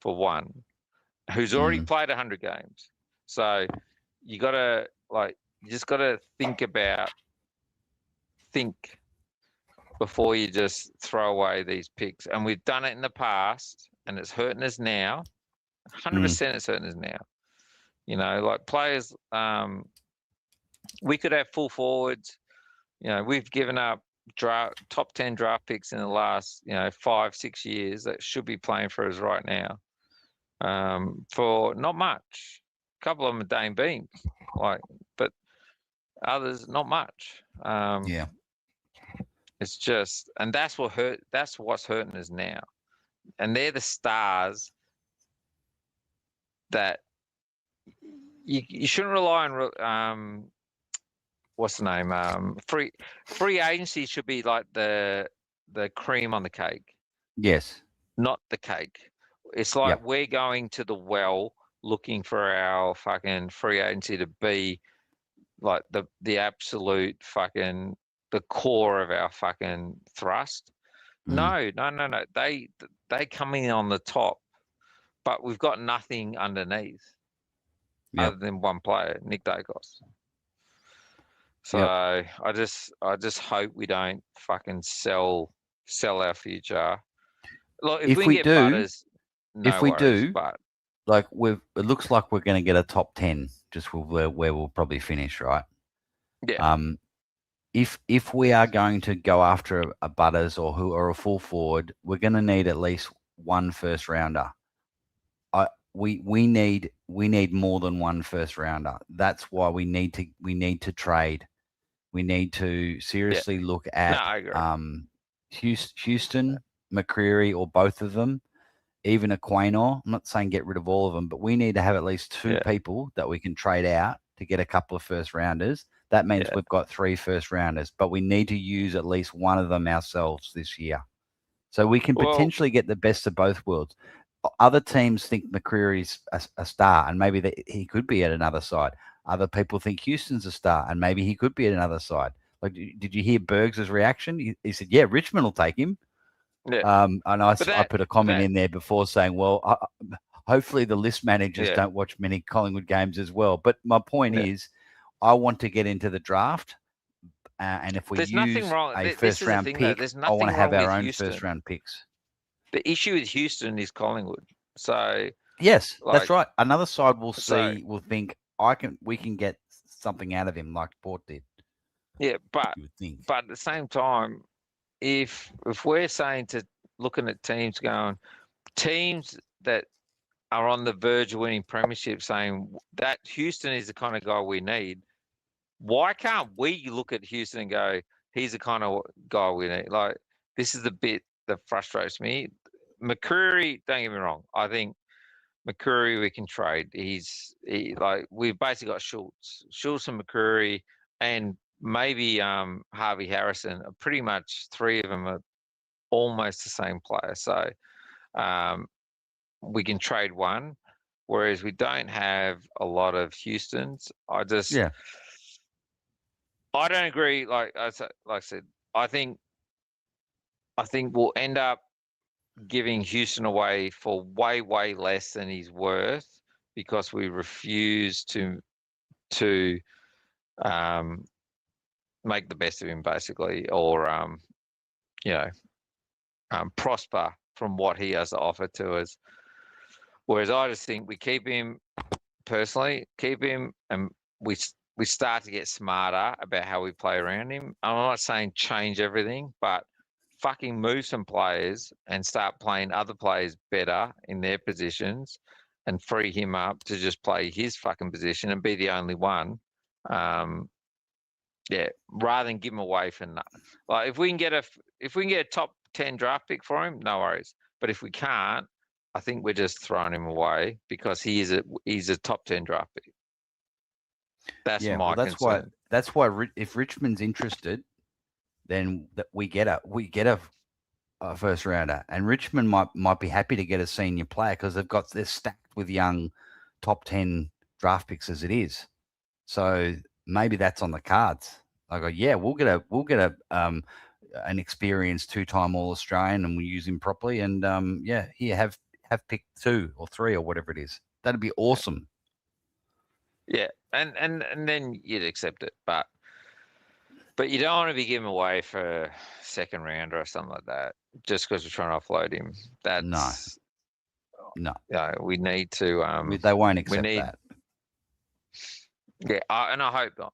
for one, who's already played 100 games. So you just got to think before you just throw away these picks. And we've done it in the past, and it's hurting us now. 100% it's hurting us now. Like players, we could have full forwards. We've given up top 10 draft picks in the last, 5-6 years that should be playing for us right now, for not much. A couple of them are Dane Beams, but others not much. It's just, and that's what's hurting us now. And they're the stars that you shouldn't rely on what's the name? Free agency should be like the cream on the cake, Yes. not the cake. It's like we're going to the well looking for our fucking free agency to be like the absolute fucking the core of our fucking thrust. No. They come in on the top, but we've got nothing underneath other than one player, Nick Dacos. So I just hope we don't fucking sell our future. Look, if we get Butters, no worries, but like it looks like we're going to get a top 10, just where we'll probably finish, right? Yeah. If we are going to go after a Butters or a full forward, we're going to need at least one first rounder. We need more than one first rounder. That's why we need to trade. We need to seriously look at Houston, McCreary, or both of them, even Aquino. I'm not saying get rid of all of them, but we need to have at least two people that we can trade out to get a couple of first rounders. That means we've got 3 first rounders, but we need to use at least one of them ourselves this year. So we can potentially get the best of both worlds. Other teams think McCreary's a star, and maybe he could be at another side. Other people think Houston's a star, and maybe he could be at another side. Like, did you hear Bergs' reaction? He said, "Yeah, Richmond will take him." Yeah. And I put a comment in there before saying, "Well, hopefully the list managers don't watch many Collingwood games as well." But my point is, I want to get into the draft, and if we use a first round pick, I want to have our own first round picks. The issue with Houston is Collingwood. So yes, that's right. Another side will think we can get something out of him like Port did. Yeah, but at the same time, if we're saying to looking at teams that are on the verge of winning premiership, saying that Houston is the kind of guy we need, why can't we look at Houston and go, he's the kind of guy we need? Like, this is the bit that frustrates me. McCreary, don't get me wrong, I think McCreary we can trade. We've basically got Schultz and McCreary, and maybe Harvey Harrison. Pretty much 3 of them are almost the same player. So we can trade one, whereas we don't have a lot of Houstons. I don't agree. Like I said, I think we'll end up giving Houston away for way less than he's worth because we refuse to make the best of him, basically, or prosper from what he has to offer to us. Whereas I just think we keep him, and we start to get smarter about how we play around him. I'm not saying change everything, but fucking move some players and start playing other players better in their positions and free him up to just play his fucking position and be the only one. Rather than give him away for nothing. Like, if we can get a top 10 draft pick for him, no worries. But if we can't, I think we're just throwing him away because he's a top 10 draft pick. That's my concern. That's why if Richmond's interested, then we get a first rounder, and Richmond might be happy to get a senior player because they're stacked with young top 10 draft picks as it is. So maybe that's on the cards. I go, we'll get an experienced 2-time All-Australian, and we use him properly. And here have pick 2 or 3 or whatever it is. That'd be awesome. Yeah, and then you'd accept it, but you don't want to be given away for a second rounder or something like that just because we're trying to offload him. That's no. We need to. They won't accept that. Yeah, and I hope not.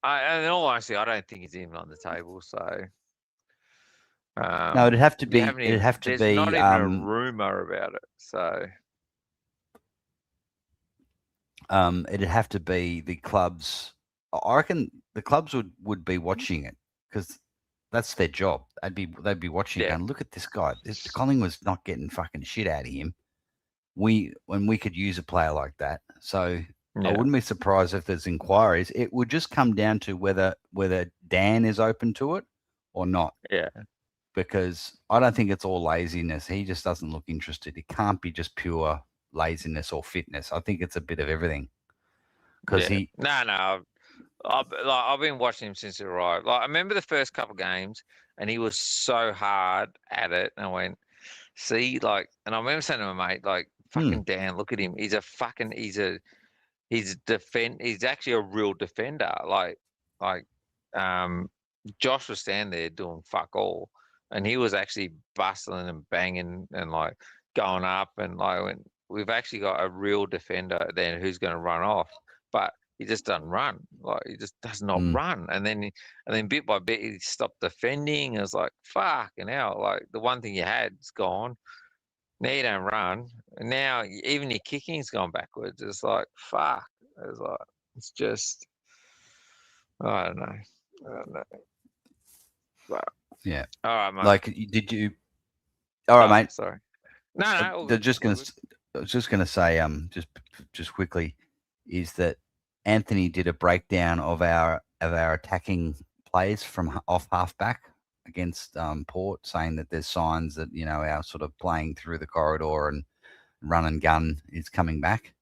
And in all honesty, I don't think he's even on the table. So no, it'd have to be. There's not even a rumor about it. So it'd have to be the clubs. I reckon the clubs would be watching it because that's their job. They'd be watching it and look at this guy. Collingwood's not getting fucking shit out of him. When we could use a player like that. So I wouldn't be surprised if there's inquiries. It would just come down to whether Dan is open to it or not. Yeah. Because I don't think it's all laziness. He just doesn't look interested. It can't be just pure laziness or fitness. I think it's a bit of everything. Because I've been watching him since he arrived. Like I remember the first couple of games, and he was so hard at it. And I went, see, like, and I remember saying to my mate, like, fucking Dan, look at him. He's actually a real defender. Josh was standing there doing fuck all, and he was actually bustling and banging and like going up, and like when we've actually got a real defender then who's going to run off, but he just doesn't run. Like he just does not run, and then bit by bit he stopped defending. It was like fucking hell. Like the one thing you had is gone. Now you don't run, and now even your kicking's gone backwards. It's like fuck. It's just I don't know. But, yeah. All right, mate. Like, did you? All right, mate. Sorry. No. They're just gonna. I was just gonna say, just quickly, is that Anthony did a breakdown of our attacking plays from off halfback against Port, saying that there's signs that our sort of playing through the corridor and run and gun is coming back.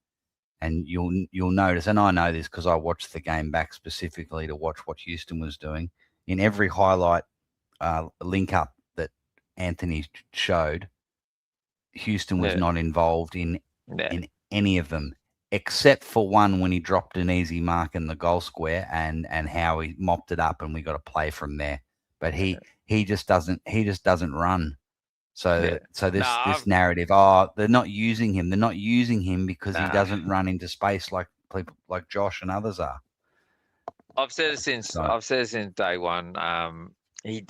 And you'll notice, and I know this because I watched the game back specifically to watch what Houston was doing. In every highlight link up that Anthony showed, Houston was not involved in any of them, except for one when he dropped an easy mark in the goal square and how he mopped it up and we got to play from there. But he just doesn't run. So this narrative, they're not using him. They're not using him because he doesn't run into space like people like Josh and others are. I've said it since day one. He's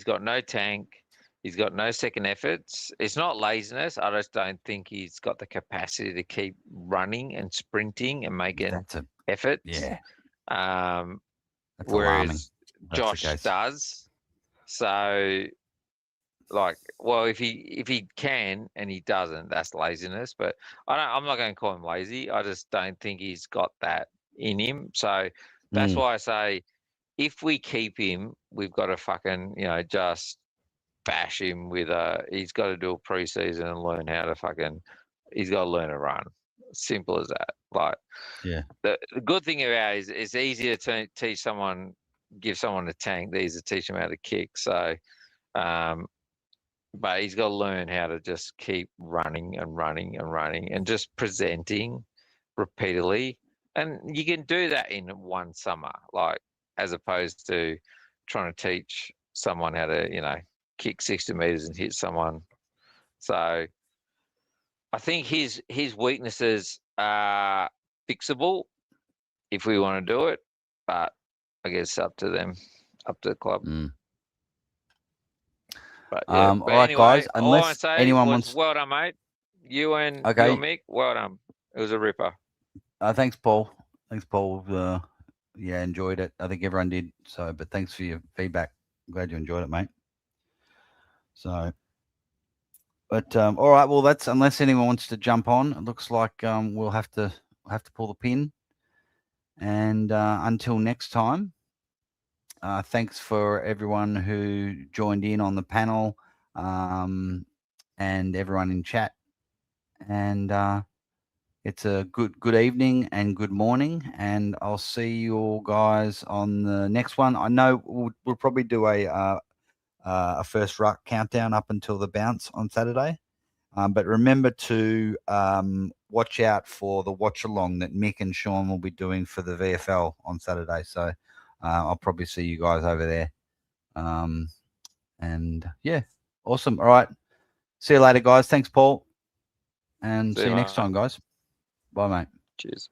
got no tank. He's got no second efforts. It's not laziness. I just don't think he's got the capacity to keep running and sprinting and making efforts. Yeah. Whereas Josh does. So, if he can and he doesn't, that's laziness. But I'm not going to call him lazy. I just don't think he's got that in him. So that's why I say, if we keep him, we've got to fucking just bash him with he's got to do a preseason and learn how to he's got to learn to run. Simple as that. The good thing about it is it's easier to teach someone, give someone a tank than to teach them how to kick. So, but he's got to learn how to just keep running and running and running and just presenting repeatedly. And you can do that in one summer, as opposed to trying to teach someone how to, kick 60 meters and hit someone. So I think his weaknesses are fixable if we want to do it, but I guess up to them, up to the club. But, all right, guys. Unless anyone wants, well done, mate. You and Mick, well done. It was a ripper. Thanks, Paul. Enjoyed it. I think everyone did. So, but thanks for your feedback. I'm glad you enjoyed it, mate. So, but all right. Well, that's unless anyone wants to jump on. It looks like we'll have to pull the pin. And until next time, thanks for everyone who joined in on the panel and everyone in chat. And it's a good evening and good morning. And I'll see you all guys on the next one. I know we'll probably do a first ruck countdown up until the bounce on Saturday. But remember to watch out for the watch along that Mick and Sean will be doing for the VFL on Saturday. So I'll probably see you guys over there. And yeah, awesome. All right. See you later, guys. Thanks, Paul. And see you next time, guys. Bye, mate. Cheers.